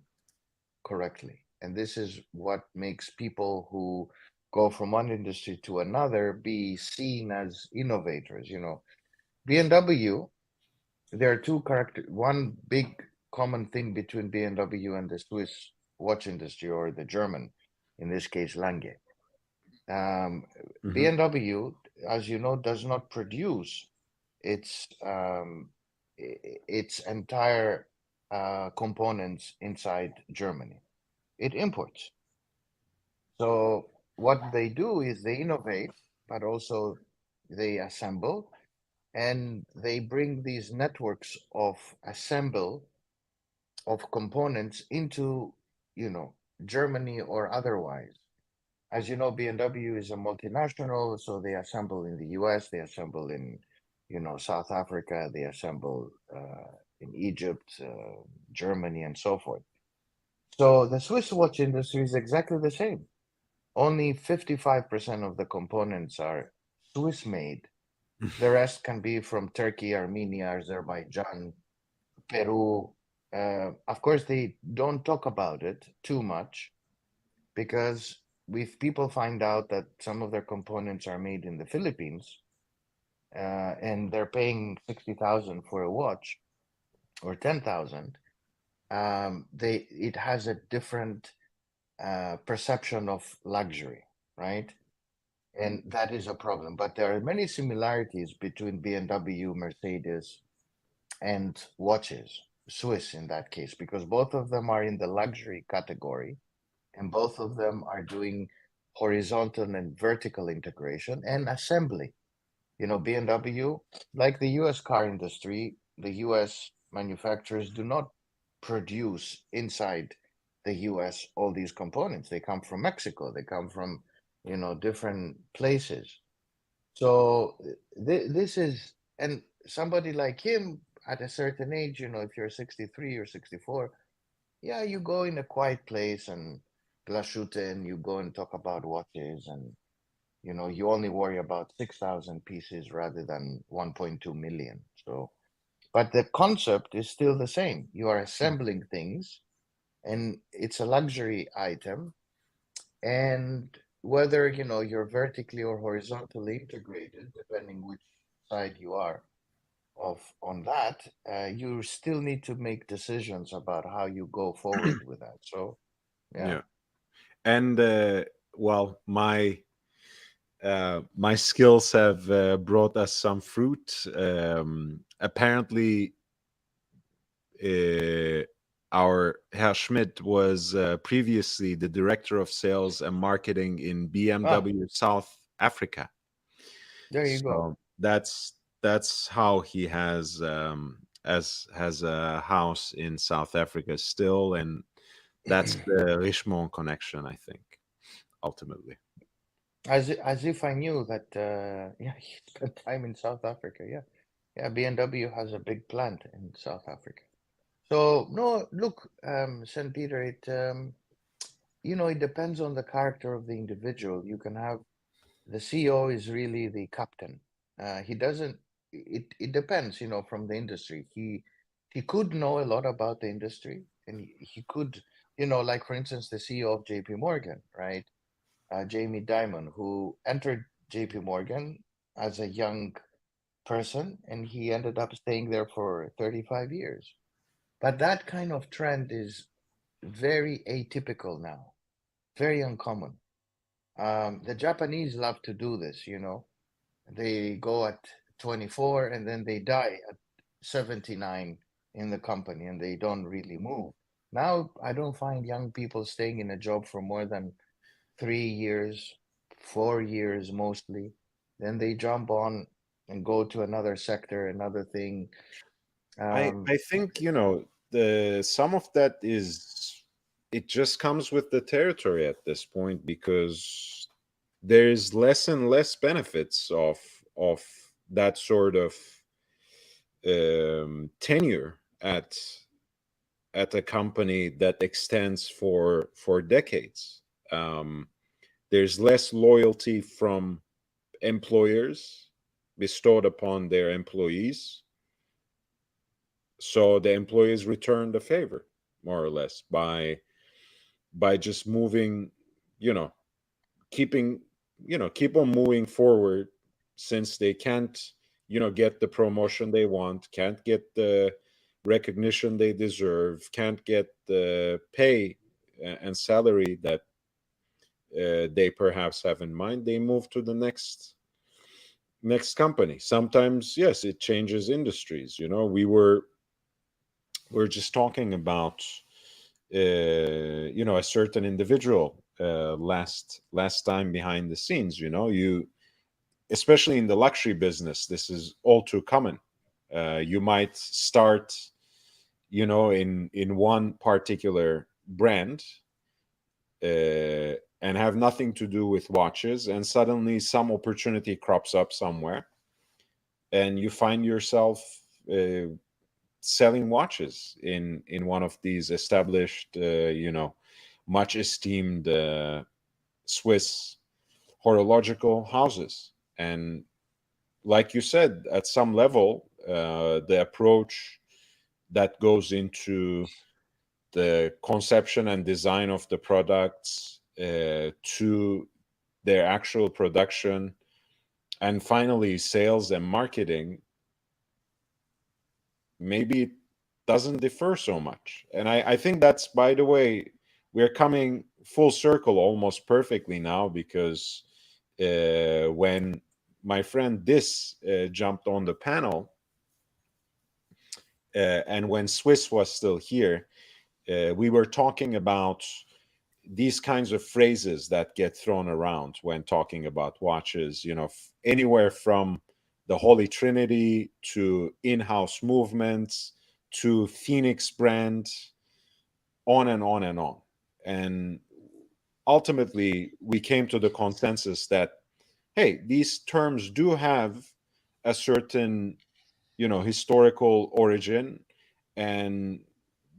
correctly. And this is what makes people who go from one industry to another be seen as innovators. BMW, there are two character. One big common thing between BMW and the Swiss watch industry, or the German, in this case, Lange. BMW, as you know, does not produce its its entire components inside Germany. It imports. So what they do is they innovate, but also they assemble, and they bring these networks of assemble of components into, Germany or otherwise. As you know, BMW is a multinational, so they assemble in the US, they assemble in, South Africa, they assemble in Egypt, Germany, and so forth. So the Swiss watch industry is exactly the same. Only 55% of the components are Swiss made. The rest can be from Turkey, Armenia, Azerbaijan, Peru. Of course, they don't talk about it too much because if people find out that some of their components are made in the Philippines, and they're paying 60,000 for a watch or 10,000, it has a different perception of luxury, right? And that is a problem. But there are many similarities between BMW, Mercedes, and watches, Swiss in that case, because both of them are in the luxury category, and both of them are doing horizontal and vertical integration and assembly. BMW, like the US car industry, the US manufacturers do not produce inside the US all these components. They come from Mexico, they come from, different places. So this is, and somebody like him at a certain age, if you're 63 or 64, yeah, you go in a quiet place and glashute and you go and talk about watches, and you only worry about 6,000 pieces rather than 1.2 million. So, but the concept is still the same. You are assembling things, and it's a luxury item. And whether you're vertically or horizontally integrated, depending which side you are of on that, you still need to make decisions about how you go forward with that. So, yeah. Yeah. And well, my skills have brought us some fruit. Apparently, our Herr Schmidt was previously the director of sales and marketing in BMW South Africa. There you go. So that's how he has has a house in South Africa still, and that's the Richmond connection, I think, ultimately. As if I knew that. Yeah, he spent time in South Africa. Yeah, yeah. BMW has a big plant in South Africa. So no, look, St. Peter. It depends on the character of the individual. You can have the CEO is really the captain. He doesn't. It depends, from the industry. He could know a lot about the industry, and he could, like for instance, the CEO of JP Morgan, right? Jamie Dimon, who entered JP Morgan as a young person, and he ended up staying there for 35 years. But that kind of trend is very atypical now, very uncommon. The Japanese love to do this, They go at 24 and then they die at 79 in the company and they don't really move. Now, I don't find young people staying in a job for more than 3 years, 4 years mostly. Then they jump on and go to another sector, another thing. I think the some of that is, it just comes with the territory at this point, because there's less and less benefits of that sort of tenure at a company that extends for decades. There's less loyalty from employers bestowed upon their employees, so the employees return the favor, more or less, by just moving, you know keeping keep on moving forward, since they can't get the promotion they want, can't get the recognition they deserve, can't get the pay and salary that they perhaps have in mind. They move to the next company. Sometimes, yes, it changes industries. We're just talking about a certain individual last time behind the scenes. You especially in the luxury business, this is all too common. You might start, in one particular brand, and have nothing to do with watches, and suddenly some opportunity crops up somewhere, and you find yourself selling watches in one of these established, much esteemed Swiss horological houses. And like you said, at some level, the approach that goes into the conception and design of the products, to their actual production, and finally sales and marketing, maybe it doesn't differ so much. And I think that's, by the way, we're coming full circle almost perfectly now, because when my friend Dis jumped on the panel, and when Swiss was still here, we were talking about these kinds of phrases that get thrown around when talking about watches, anywhere from the Holy Trinity to in-house movements to Phoenix brand, on and on and on. And ultimately, we came to the consensus that, hey, these terms do have a certain, historical origin, and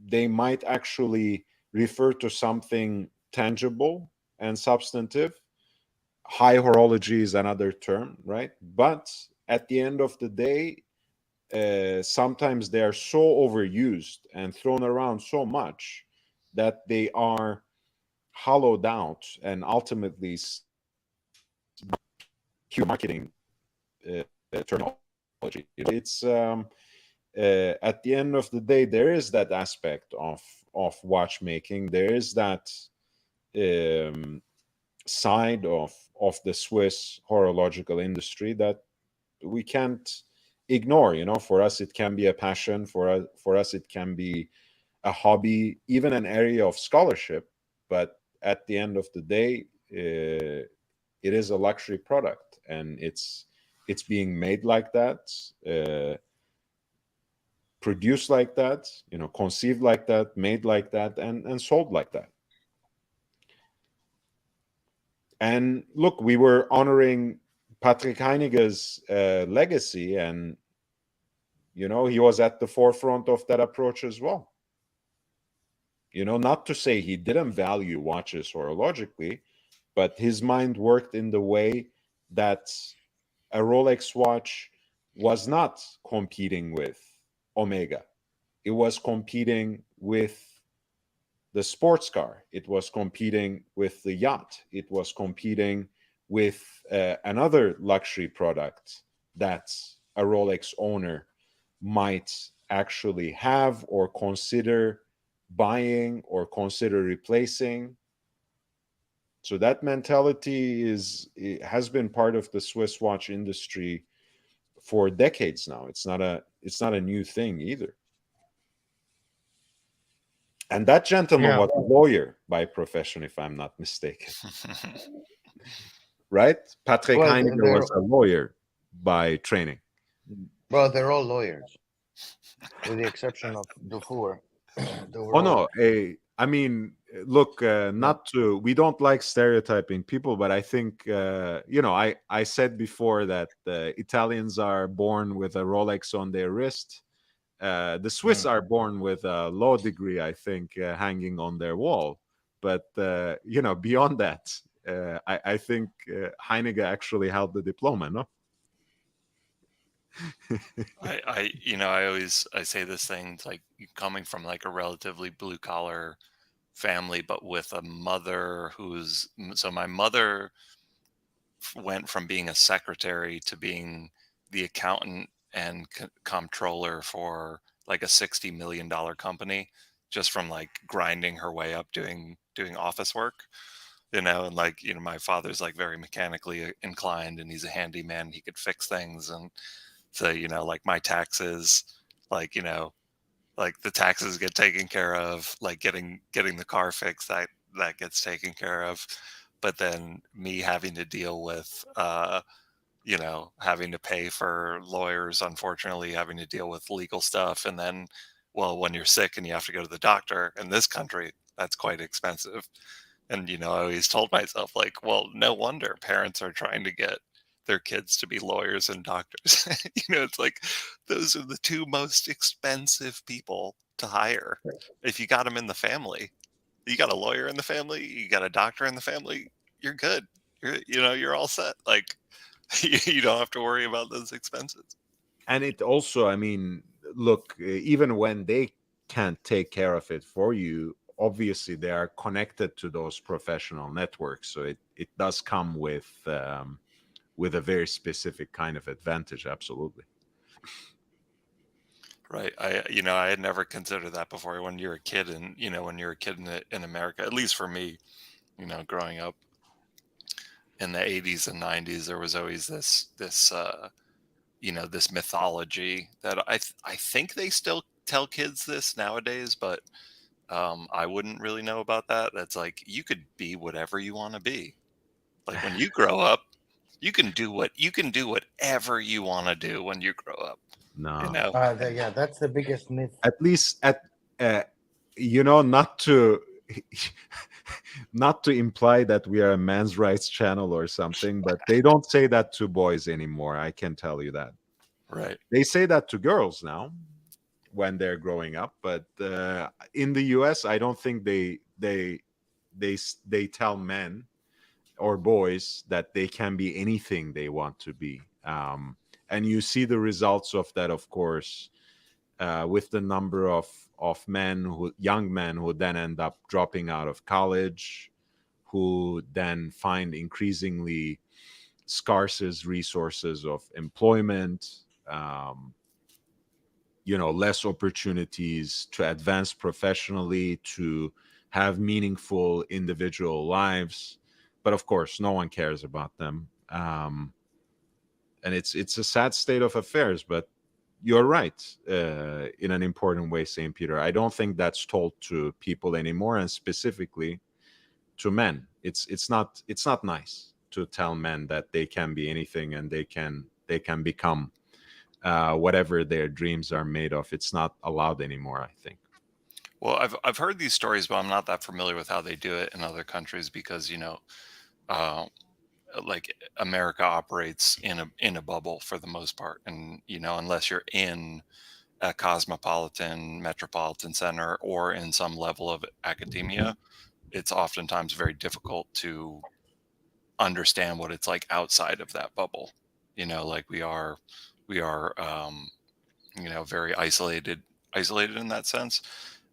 they might actually refer to something tangible and substantive. High horology is another term, right? But at the end of the day, sometimes they are so overused and thrown around so much that they are hollowed out and ultimately pure marketing terminology. It's at the end of the day, there is that aspect of watchmaking. There is that side of the Swiss horological industry that we can't ignore. For us, it can be a passion. For us, it can be a hobby, even an area of scholarship. But at the end of the day, it is a luxury product, and it's being made like that, produced like that, conceived like that, made like that, and sold like that. And look, we were honoring Patrick Heinige's legacy, and he was at the forefront of that approach as well. Not to say he didn't value watches horologically, but his mind worked in the way that a Rolex watch was not competing with Omega. It was competing with the sports car. It was competing with the yacht. It was competing with another luxury product that a Rolex owner might actually have or consider buying or consider replacing. So that mentality has been part of the Swiss watch industry for decades now. It's not a new thing either. And that gentleman Yeah. was a lawyer by profession, if I'm not mistaken. Right? Patrick Well, Heineke was a lawyer by training. Well, they're all lawyers, with the exception of Dufour. Oh no, I mean, look, we don't like stereotyping people, but I think I said before that Italians are born with a Rolex on their wrist. The Swiss are born with a law degree, I think, hanging on their wall. But beyond that, I think Heineke actually held the diploma. No. I say this thing, it's like coming from like a relatively blue collar family, but with a mother so my mother went from being a secretary to being the accountant and comptroller for like a $60 million company, just from like grinding her way up doing office work. And like, my father's like very mechanically inclined, and he's a handyman. He could fix things. And so, like my taxes, like, like the taxes get taken care of, like getting the car fixed, that gets taken care of. But then me having to deal with you know, having to pay for lawyers, unfortunately, having to deal with legal stuff. And then, well, when you're sick and you have to go to the doctor in this country, that's quite expensive. And, you know, I always told myself, like, well, no wonder parents are trying to get their kids to be lawyers and doctors. You know, it's like those are the two most expensive people to hire. If you got them in the family, you got a lawyer in the family, you got a doctor in the family, you're good. You know, you're all set. Like, you don't have to worry about those expenses. And it also, I mean, look, even when they can't take care of it for you, obviously they are connected to those professional networks, so it does come with a very specific kind of advantage. Absolutely. Right. You know, I had never considered that before. When you're a kid, and you know, when you're a kid in America, at least for me, you know, growing up in the 80s and 90s, there was always this you know, this mythology that I think they still tell kids this nowadays, but I wouldn't really know about that. That's like you could be whatever you want to be. Like when you grow up, you can do whatever you want to do when you grow up. You No, know. Yeah, that's the biggest myth. at least you know, not to not to imply that we are a men's rights channel or something, but they don't say that to boys anymore. I can tell you that. Right. They say that to girls now when they're growing up, but in the US, I don't think they tell men or boys that they can be anything they want to be. And you see the results of that, of course, with the number of young men who then end up dropping out of college, who then find increasingly scarce resources of employment, you know, less opportunities to advance professionally, to have meaningful individual lives. But of course, no one cares about them. And it's a sad state of affairs, but you're right in an important way, St. Peter. I don't think that's told to people anymore, and specifically to men. It's not nice to tell men that they can be anything and they can become whatever their dreams are made of. It's not allowed anymore, I think. Well, I've heard these stories, but I'm not that familiar with how they do it in other countries because, you know, uh, like America operates in a bubble for the most part, and you know, unless you're in a cosmopolitan metropolitan center or in some level of academia, it's oftentimes very difficult to understand what it's like outside of that bubble. You know, like we are you know, very isolated in that sense.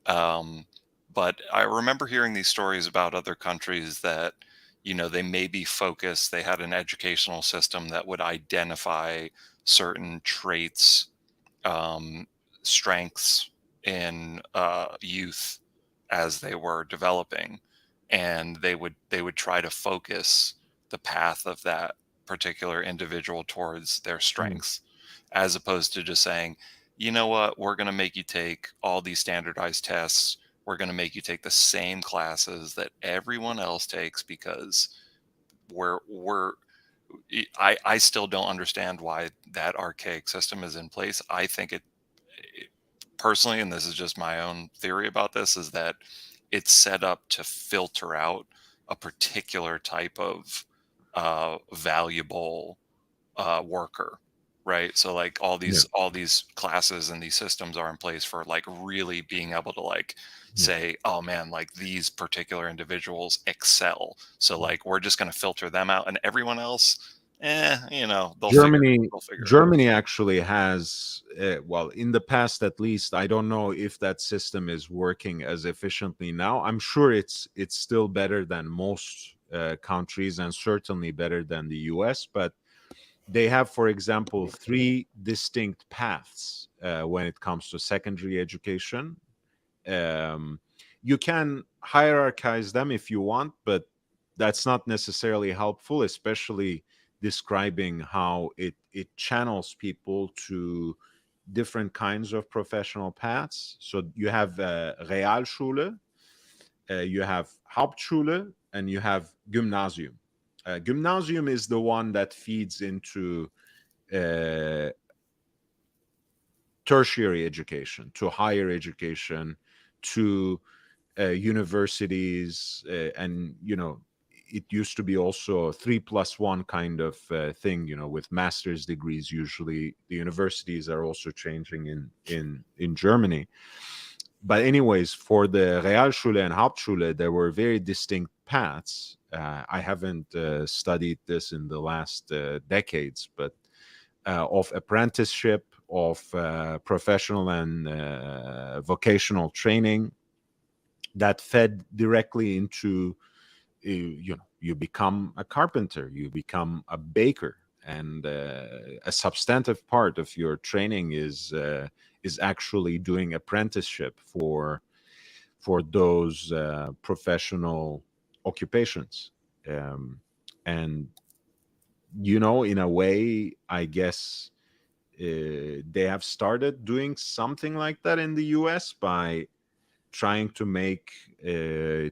um, but I remember hearing these stories about other countries that, you know, they maybe they had an educational system that would identify certain traits, um, strengths in youth as they were developing, and they would try to focus the path of that particular individual towards their Mm. strengths, as opposed to just saying, you know what, we're going to make you take all these standardized tests, we're going to make you take the same classes that everyone else takes because we're I still don't understand why that archaic system is in place. I think it personally, and this is just my own theory about this, is that it's set up to filter out a particular type of valuable worker, right? So like Yeah. all these classes and these systems are in place for like really being able to like Yeah. say, oh man, like these particular individuals excel, so like we're just going to filter them out, and everyone else, you know, Germany they'll figure it out. Germany actually has, well, in the past at least. I don't know if that system is working as efficiently now. I'm sure it's still better than most countries, and certainly better than the US. But they have, for example, three distinct paths when it comes to secondary education. um, you can hierarchize them if you want, but that's not necessarily helpful, especially describing how it channels people to different kinds of professional paths. So you have Realschule, you have Hauptschule, and you have Gymnasium. Gymnasium is the one that feeds into tertiary education, to higher education, to universities, and it used to be also a 3+1 kind of thing, with master's degrees. Usually the universities are also changing in Germany. But anyways, for the Realschule and Hauptschule, there were very distinct paths. I haven't studied this in the last decades, but of apprenticeship, of professional and vocational training that fed directly into, you become a carpenter, you become a baker, and a substantive part of your training is actually doing apprenticeship for those professional occupations. And in a way, I guess they have started doing something like that in the US by trying to make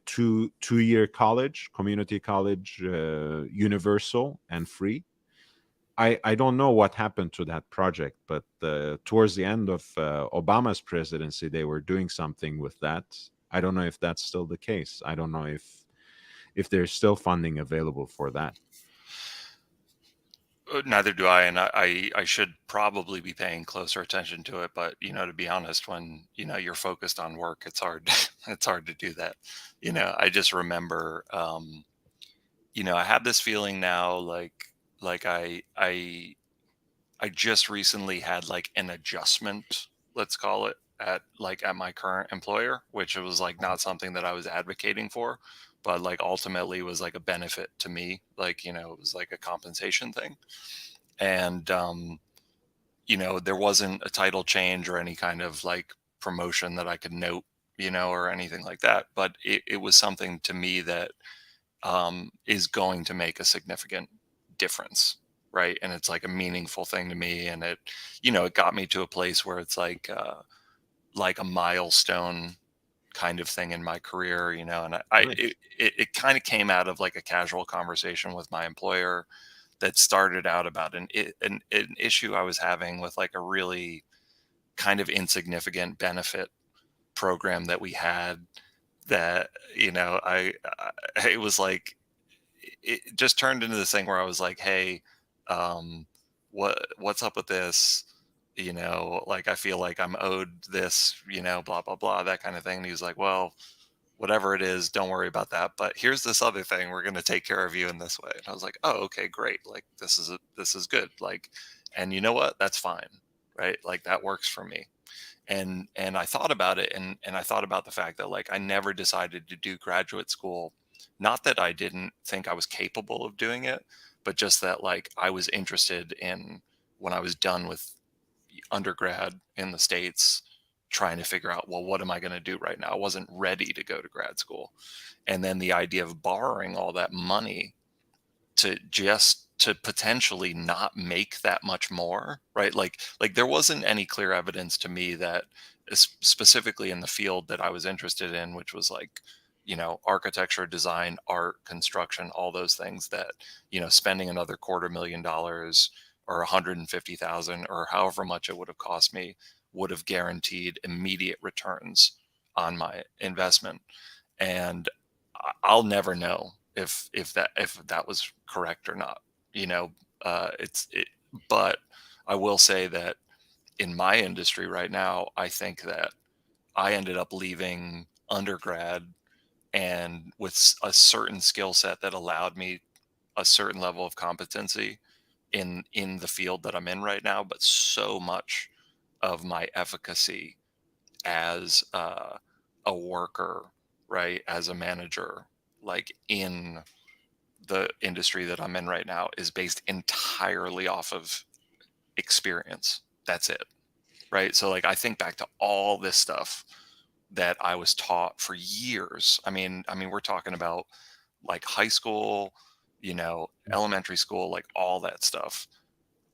two-year college, community college, universal and free. I don't know what happened to that project, but towards the end of Obama's presidency, they were doing something with that. I don't know if that's still the case. I don't know if there's still funding available for that. Neither do I, and I should probably be paying closer attention to it. But to be honest, when you're focused on work, it's hard. It's hard to do that. I just remember, I have this feeling now, like I just recently had like an adjustment, let's call it, at my current employer, which was like not something that I was advocating for, but like ultimately was like a benefit to me. Like, it was like a compensation thing. And there wasn't a title change or any kind of like promotion that I could note, or anything like that. But it was something to me that is going to make a significant difference, right? And it's like a meaningful thing to me, and it got me to a place where it's like a milestone kind of thing in my career, and Nice. it kind of came out of like a casual conversation with my employer that started out about an issue I was having with like a really kind of insignificant benefit program that we had, that it was like, it just turned into this thing where I was like, hey, what's up with this? Like, I feel like I'm owed this, blah, blah, blah, that kind of thing. And he was like, well, whatever it is, don't worry about that. But here's this other thing. We're going to take care of you in this way. And I was like, oh, okay, great. Like, this is good. Like, and you know what? That's fine. Right. Like, that works for me. And I thought about it, and I thought about the fact that like I never decided to do graduate school. Not that I didn't think I was capable of doing it, but just that like I was interested in, when I was done with undergrad in the States, trying to figure out, well, what am I going to do right now? I wasn't ready to go to grad school. And then the idea of borrowing all that money to potentially not make that much more, right? Like there wasn't any clear evidence to me that, specifically in the field that I was interested in, which was like, architecture, design, art, construction, all those things, that, spending another $250,000 or 150,000 or however much it would have cost me would have guaranteed immediate returns on my investment. And I'll never know if that was correct or not. But I will say that in my industry right now, I think that I ended up leaving undergrad and with a certain skill set that allowed me a certain level of competency in the field that I'm in right now. But so much of my efficacy as a worker, right, as a manager, like in the industry that I'm in right now, is based entirely off of experience. That's it. Right. So like I think back to all this stuff that I was taught for years. I mean, we're talking about like high school, elementary school, like all that stuff.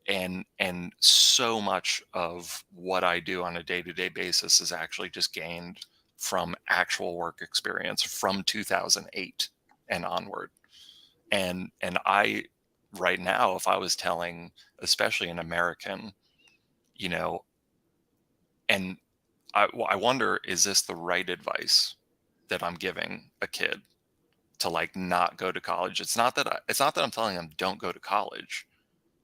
And so much of what I do on a day-to-day basis is actually just gained from actual work experience from 2008 and onward. And I, right now, if I was telling, especially an American, you know, and I wonder, is this the right advice that I'm giving a kid to like not go to college? It's not that I'm telling them don't go to college,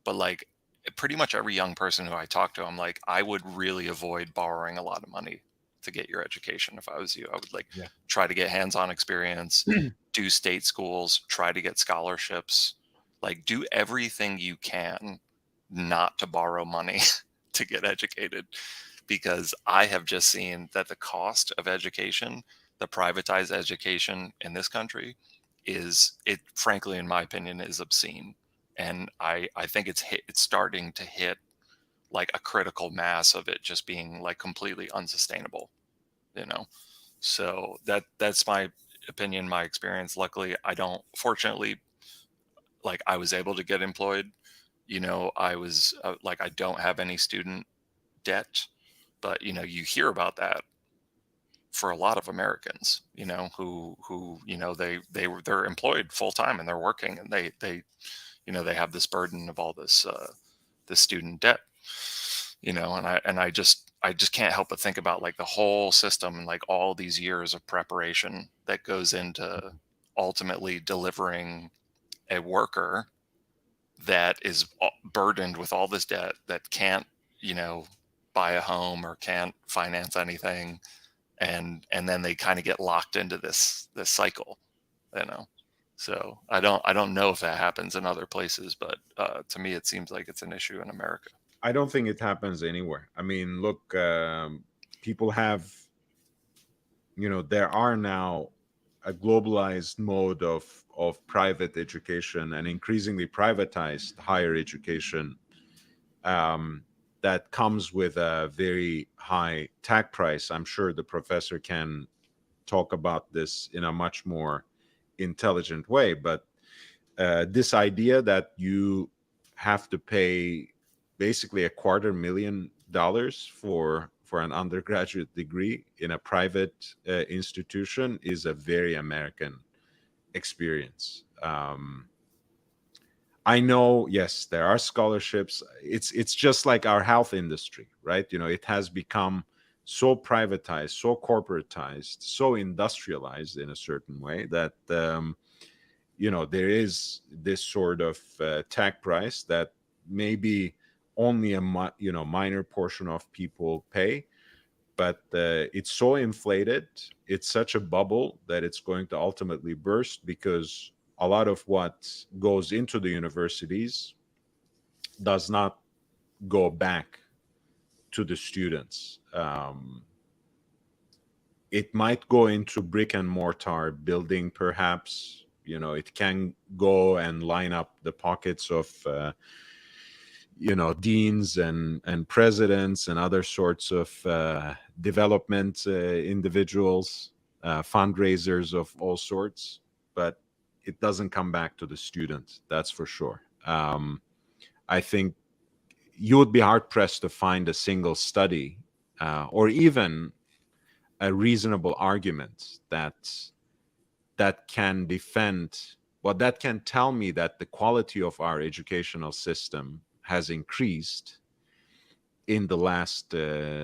but like pretty much every young person who I talk to, I'm like, I would really avoid borrowing a lot of money to get your education. If I was you, I would like Yeah. try to get hands-on experience, do state schools, try to get scholarships, like do everything you can not to borrow money to get educated, because I have just seen that the cost of education, the privatized education in this country, frankly, in my opinion, is obscene. And I think it's starting to hit like a critical mass of it just being like completely unsustainable, you know? So that's my opinion, my experience. Luckily, I don't, fortunately, like I was able to get employed, I was like, I don't have any student debt, but you hear about that for a lot of Americans, who they're employed full time and they're working, and they have this burden of all this student debt, and I just can't help but think about like the whole system and like all these years of preparation that goes into ultimately delivering a worker that is burdened with all this debt, that can't, buy a home or can't finance anything, and then they kind of get locked into this cycle, you know. So I don't know if that happens in other places, but to me it seems like it's an issue in America. I don't think it happens anywhere. I mean, look, people have, there are now a globalized mode of private education and increasingly privatized higher education, that comes with a very high tag price. I'm sure the professor can talk about this in a much more intelligent way, but this idea that you have to pay basically $250,000 for an undergraduate degree in a private institution is a very American experience. I know, yes, there are scholarships. It's just like our health industry, right? It has become so privatized, so corporatized, so industrialized in a certain way that there is this sort of tag price that maybe only a minor portion of people pay, but it's so inflated, it's such a bubble that it's going to ultimately burst, because a lot of what goes into the universities does not go back to the students. It might go into brick and mortar building, perhaps. It can go and line up the pockets of deans and presidents and other sorts of development individuals, fundraisers of all sorts, but it doesn't come back to the student, that's for sure. I think you would be hard pressed to find a single study, or even a reasonable argument that can defend, well, that can tell me that the quality of our educational system has increased in the last,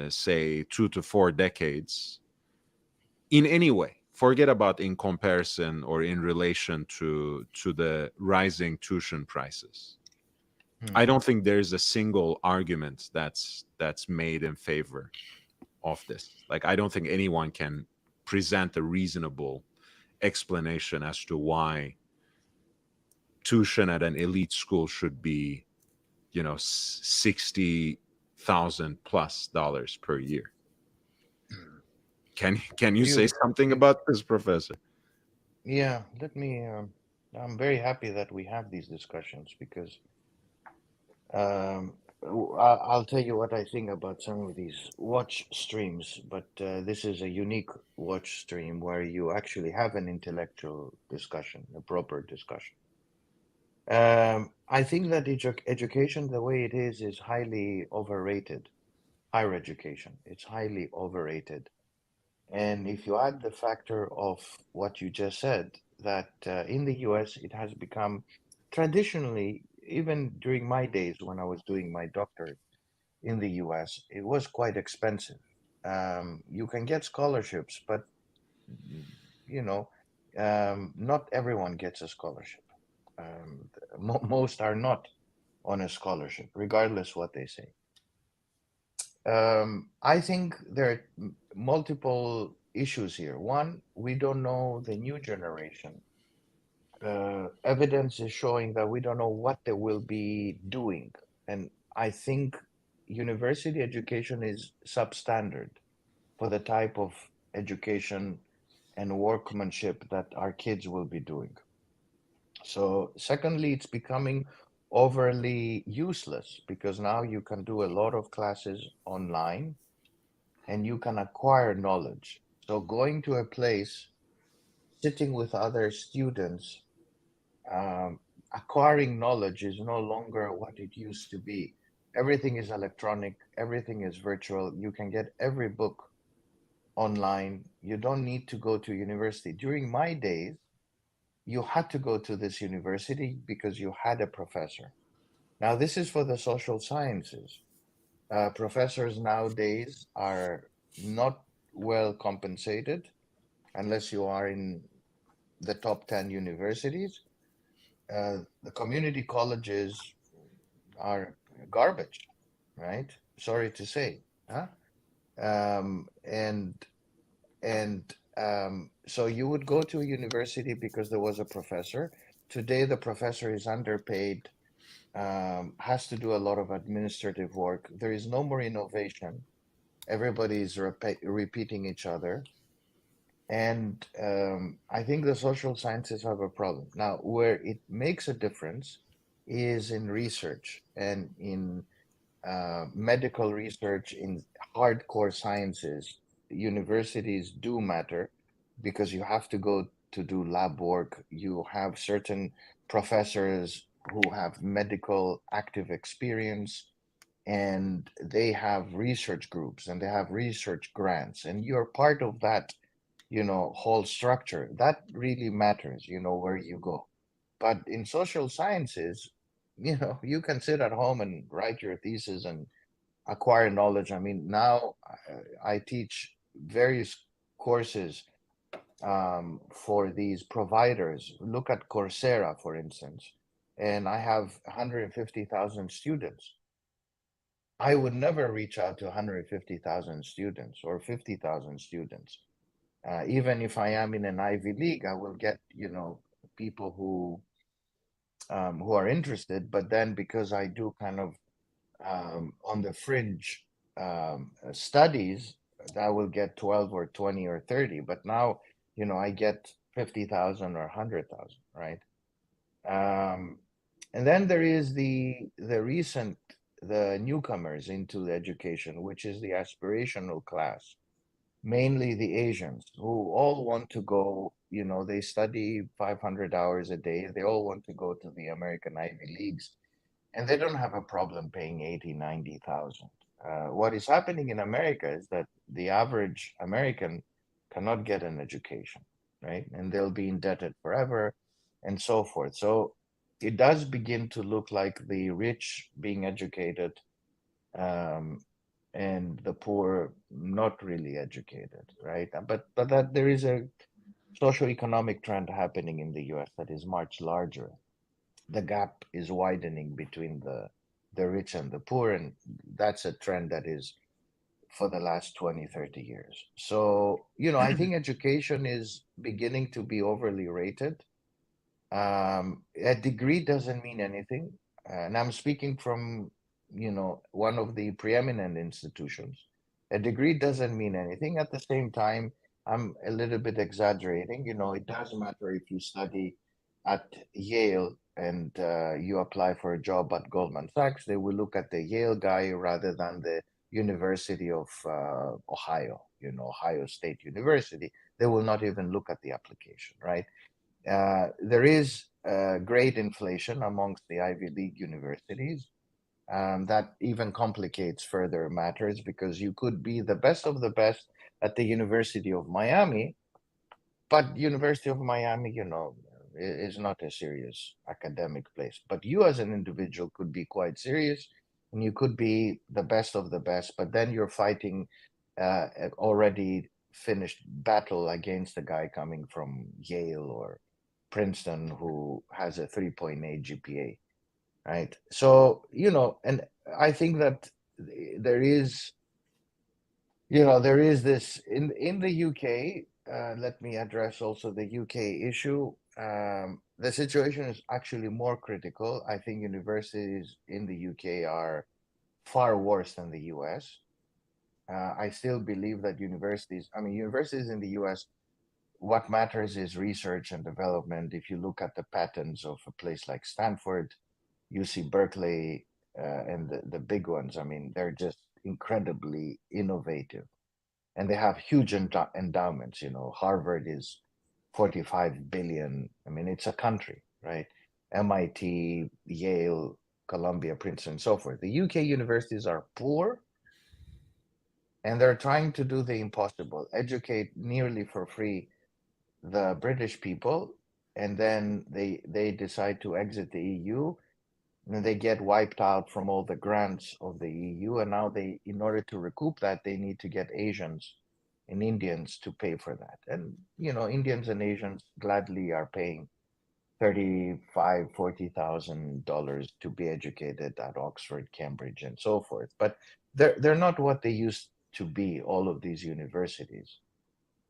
say, 2 to 4 decades in any way. Forget about in comparison or in relation to the rising tuition prices. I don't think there's a single argument that's made in favor of this. Like, I don't think anyone can present a reasonable explanation as to why tuition at an elite school should be, $60,000+ per year. Can you say something about this, Professor? Yeah, let me. I'm very happy that we have these discussions because I'll tell you what I think about some of these watch streams, but this is a unique watch stream where you actually have an intellectual discussion, a proper discussion. I think that education, the way it is highly overrated. Higher education, it's highly overrated. And if you add the factor of what you just said, that in the US it has become traditionally, even during my days when I was doing my doctorate in the US, it was quite expensive. You can get scholarships, but you know, not everyone gets a scholarship. Most are not on a scholarship, regardless what they say. I think there are multiple issues here. One, we don't know the new generation. Evidence is showing that we don't know what they will be doing. And I think university education is substandard for the type of education and workmanship that our kids will be doing. So, secondly, it's becoming overly useless because now you can do a lot of classes online and you can acquire knowledge. So, going to a place, sitting with other students, acquiring knowledge is no longer what it used to be. Everything is electronic, everything is virtual. You can get every book online. You don't need to go to university. During my days, you had to go to this university because you had a professor. Now, this is for the social sciences. Professors nowadays are not well compensated unless you are in the top 10 universities. The community colleges are garbage, right? Sorry to say, huh? Um, and so you would go to a university because there was a professor. Today, the professor is underpaid, has to do a lot of administrative work. There is no more innovation. Everybody is repeating each other. And I think the social sciences have a problem. Now, where it makes a difference is in research and in medical research, in hardcore sciences. Universities do matter because you have to go to do lab work. You have certain professors who have medical active experience and they have research groups and they have research grants, and you're part of that, whole structure. That really matters, where you go. But in social sciences, you can sit at home and write your thesis and acquire knowledge. I mean, now I teach various courses for these providers. Look at Coursera, for instance, and I have 150,000 students. I would never reach out to 150,000 students or 50,000 students. Even if I am in an Ivy League, I will get, people who are interested. But then because I do kind of on the fringe studies, I will get 12 or 20 or 30. But now, I get 50,000 or 100,000, right? And then there is the newcomers into the education, which is the aspirational class, mainly the Asians who all want to go, they study 500 hours a day. They all want to go to the American Ivy Leagues and they don't have a problem paying 80, 90,000. What is happening in America is that the average American cannot get an education, right? And they'll be indebted forever and so forth. So it does begin to look like the rich being educated um, and the poor not really educated, right? But that there is a socioeconomic trend happening in the US that is much larger. The gap is widening between the rich and the poor, and that's a trend that is for the last 20, 30 years. So, I think education is beginning to be overly rated. A degree doesn't mean anything. And I'm speaking from, one of the preeminent institutions. A degree doesn't mean anything. At the same time, I'm a little bit exaggerating. It does matter if you study at Yale and you apply for a job at Goldman Sachs. They will look at the Yale guy rather than the University of Ohio, Ohio State University. They will not even look at the application, right? There is great inflation amongst the Ivy League universities. That even complicates further matters because you could be the best of the best at the University of Miami, but University of Miami, is not a serious academic place. But you as an individual could be quite serious, and you could be the best of the best, but then you're fighting an already finished battle against a guy coming from Yale or Princeton who has a 3.8 GPA, right? So, and I think that there is, there is this in the UK. Let me address also the UK issue. The situation is actually more critical. I think universities in the UK are far worse than the US. I still believe that universities in the US, what matters is research and development. If you look at the patterns of a place like Stanford, UC Berkeley, and the big ones, they're just incredibly innovative. And they have huge endowments. Harvard is 45 billion. It's a country, right? MIT, Yale, Columbia, Princeton, and so forth. The UK universities are poor, and they're trying to do the impossible, educate nearly for free the British people, and then they decide to exit the EU, and they get wiped out from all the grants of the EU, and now in order to recoup that, they need to get Asians and Indians to pay for that. And Indians and Asians gladly are paying $40,000 to be educated at Oxford, Cambridge, and so forth. But they're not what they used to be, all of these universities.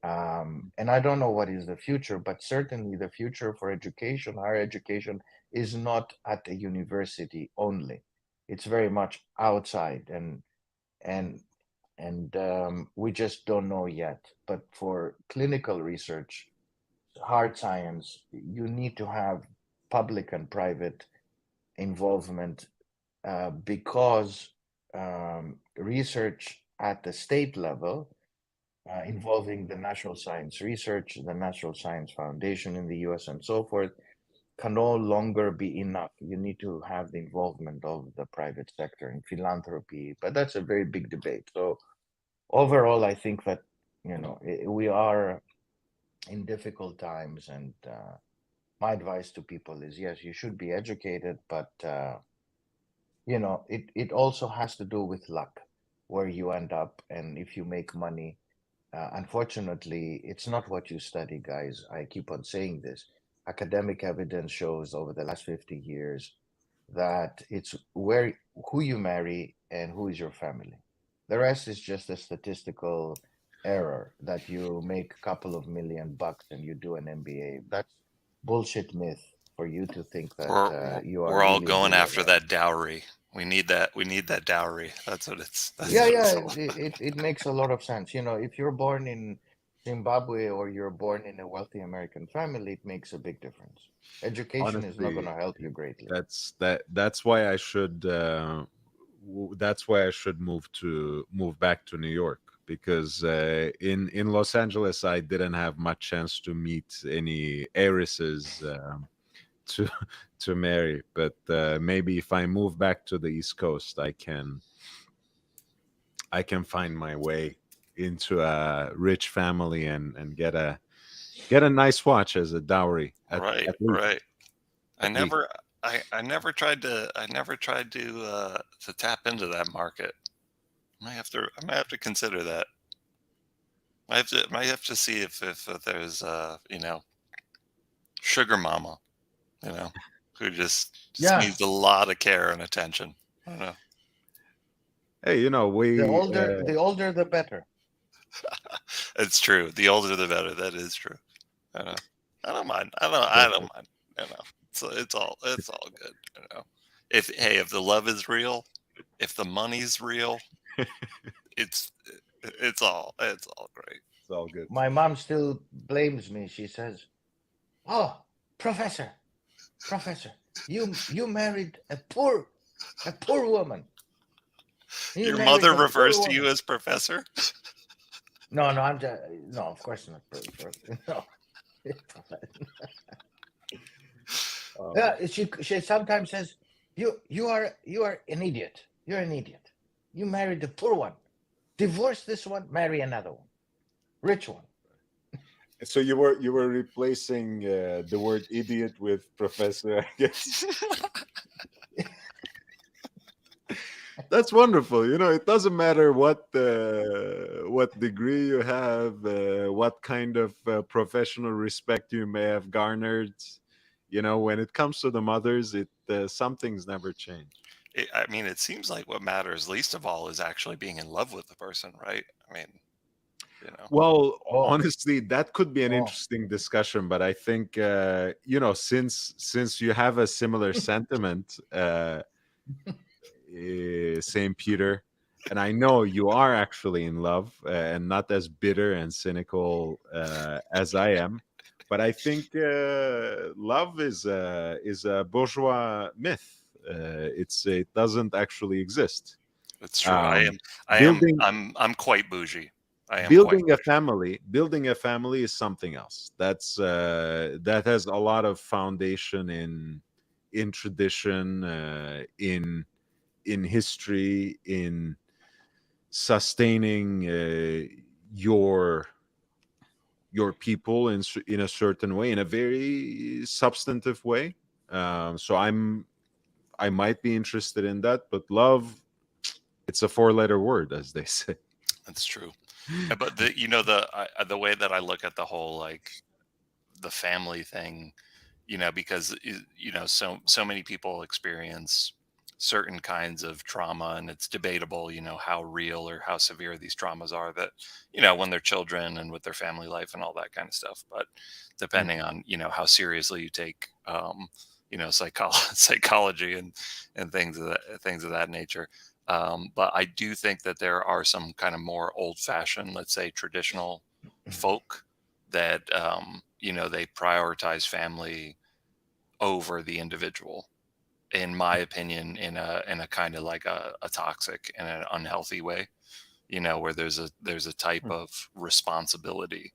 And I don't know what is the future, but certainly the future for education, higher education, is not at a university only. It's very much outside, and we just don't know yet. But for clinical research, hard science, you need to have public and private involvement, because research at the state level, involving the National Science Research, the National Science Foundation in the US, and so forth, can no longer be enough. You need to have the involvement of the private sector in philanthropy, but that's a very big debate. So overall, I think that, we are in difficult times, and my advice to people is, yes, you should be educated, but it also has to do with luck, where you end up, and if you make money. Unfortunately, it's not what you study, guys. I keep on saying this. Academic evidence shows over the last 50 years that it's who you marry and who is your family. The rest is just a statistical error that you make a couple of $1 million and you do an MBA. That's bullshit myth for you to think that you are. We're all really going after billionaire. that dowry. We need that. We need that dowry. That's what it's. That's Yeah, what yeah, it's all it makes a lot of sense. If you're born in Zimbabwe or you're born in a wealthy American family, it makes a big difference. Education is not going to Honestly, help you greatly. that's why I should that's why I should move back to New York, because in Los Angeles I didn't have much chance to meet any heiresses to to marry. But maybe if I move back to the East Coast, I can find my way into a rich family and get a nice watch as a dowry. right. At least. Right. I At least. never tried to tap into that market. I might have to consider that. Might have to see if there's sugar mama, who just Yeah, needs a lot of care and attention. I don't know. Hey, the we older the better. It's true. The older the better. That is true. I know. I don't mind. I don't mind. It's all good. If the love is real, if the money's real, it's all great. it's all good. My mom still blames me. She says, "Oh, professor, you married a poor woman. You Your married mother a poor refers to you woman." as professor? No, I'm just no, of course not. No. Yeah, she sometimes says, you are an idiot. You're an idiot. You married a poor one. Divorce this one, marry another one, rich one. So you were replacing the word idiot with professor, I guess. That's wonderful. It doesn't matter what degree you have, what kind of professional respect you may have garnered. When it comes to the mothers, some things never change. I mean, it seems like what matters least of all is actually being in love with the person, right? I mean, you know. Well, Oh, honestly, that could be an oh, interesting discussion, but I think since you have a similar sentiment, Saint Peter, and I know you are actually in love and not as bitter and cynical as I am. But I think love is a bourgeois myth. It doesn't actually exist. It's true. Um, I am building I'm quite bougie. I am quite building a family is something else. That has a lot of foundation in tradition, in history, in sustaining your people in a certain way, in a very substantive way. So I might be interested in that, but love, it's a four-letter word, as they say. That's true. But the way that I look at the whole like the family thing, because so many people experience certain kinds of trauma, and it's debatable, how real or how severe these traumas are, that when they're children and with their family life and all that kind of stuff. But depending on how seriously you take psychology and things of that nature. But I do think that there are some kind of more old fashioned, let's say traditional folk that they prioritize family over the individual, in my opinion, in a kind of like a toxic and an unhealthy way, where there's a type of responsibility.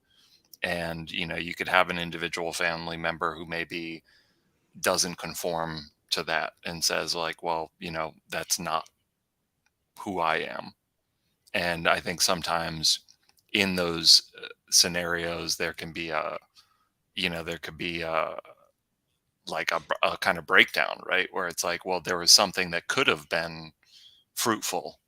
And you could have an individual family member who maybe doesn't conform to that and says like, well, that's not who I am. And I think sometimes in those scenarios there can be like a kind of breakdown, right? Where it's like, well, there was something that could have been fruitful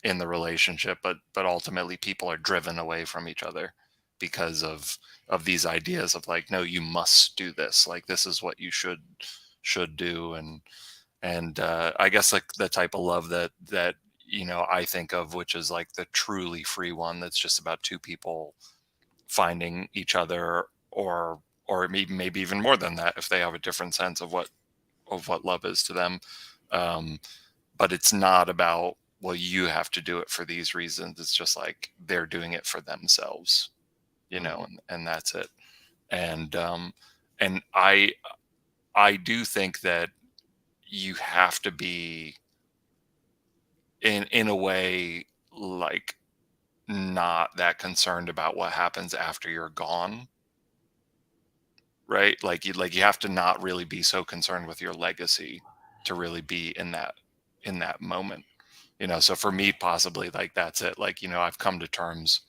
in the relationship, but ultimately people are driven away from each other because of these ideas of like, no, you must do this, like this is what you should do. And I guess like the type of love that I think of, which is like the truly free one, that's just about two people finding each other, or maybe even more than that if they have a different sense of what love is to them. um, but it's not about, well, you have to do it for these reasons. It's just like they're doing it for themselves, and that's it. And I do think that you have to be in a way like not that concerned about what happens after you're gone, right? Like you have to not really be so concerned with your legacy to really be in that moment. So for me, possibly, like that's it. Like, I've come to terms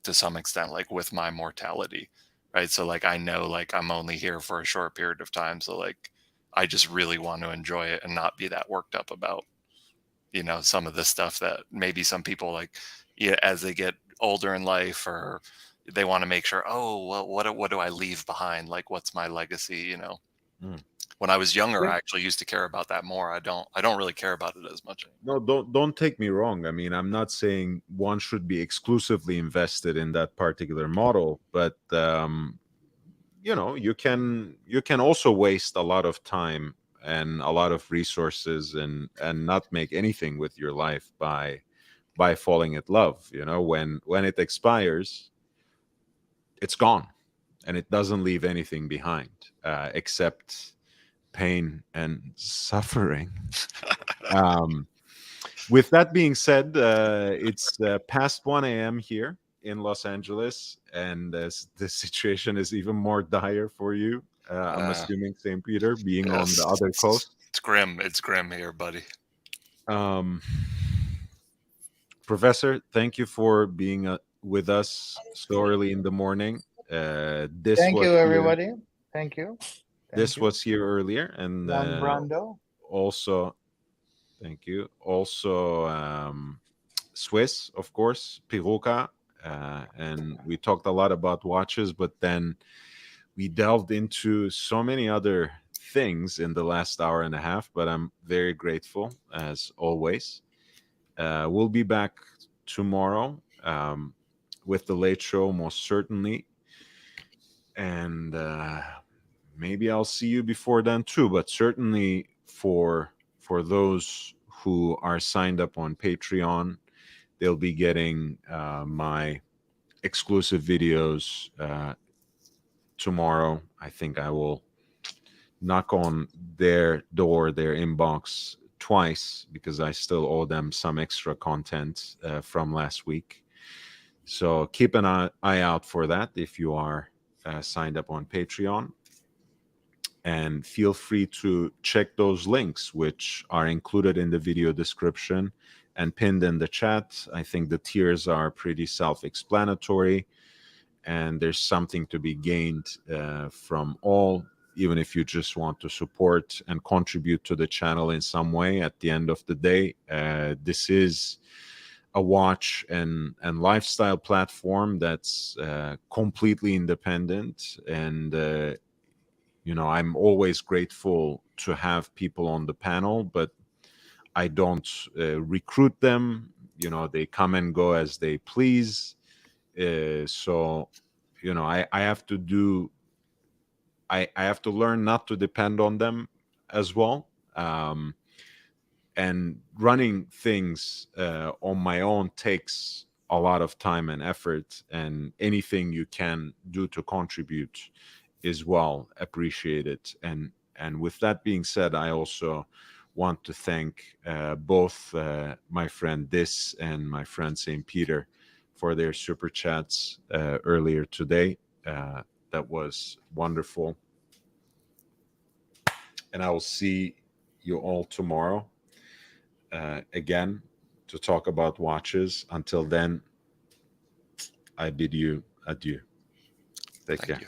to some extent like with my mortality, right? So like I know like I'm only here for a short period of time, so like I just really want to enjoy it and not be that worked up about some of the stuff that maybe some people like, as they get older in life, or they want to make sure, oh well, what do I leave behind, like what's my legacy. Mm. When I was younger, Yeah. I actually used to care about that more. I don't really care about it as much anymore. No, don't take me wrong. I mean, I'm not saying one should be exclusively invested in that particular model, but you can also waste a lot of time and a lot of resources and not make anything with your life by falling in love. When it expires, it's gone, and it doesn't leave anything behind except pain and suffering. um with that being said, it's past 1 a.m. here in Los Angeles, and the situation is even more dire for you. I'm uh, assuming St. Peter being on the yes, other coast. it's grim here, buddy. Um, Professor, thank you for being with us so early in the morning. This Thank was you, here- everybody. Thank you. this you. was here earlier, and Young Brando. also, thank you. Also, Swiss, of course, Piruka, and we talked a lot about watches, but then we delved into so many other things in the last hour and a half. But I'm very grateful as always. We'll be back tomorrow with the late show, most certainly, and maybe I'll see you before then too. But certainly for those who are signed up on Patreon, they'll be getting my exclusive videos tomorrow. I think I will knock on their door, their inbox twice, because I still owe them some extra content from last week. So keep an eye out for that if you are signed up on Patreon. And feel free to check those links, which are included in the video description and pinned in the chat. I think the tiers are pretty self-explanatory, and there's something to be gained from all, even if you just want to support and contribute to the channel in some way. At the end of the day, this is a watch and lifestyle platform that's completely independent, and I'm always grateful to have people on the panel, but I don't recruit them. They come and go as they please. So I have to do I have to learn not to depend on them as well. And running things on my own takes a lot of time and effort, and anything you can do to contribute is well appreciated. And with that being said, I also want to thank both my friend Dis and my friend St. Peter for their super chats earlier today. That was wonderful. And I will see you all tomorrow again to talk about watches. Until then, I bid you adieu. Take care. You.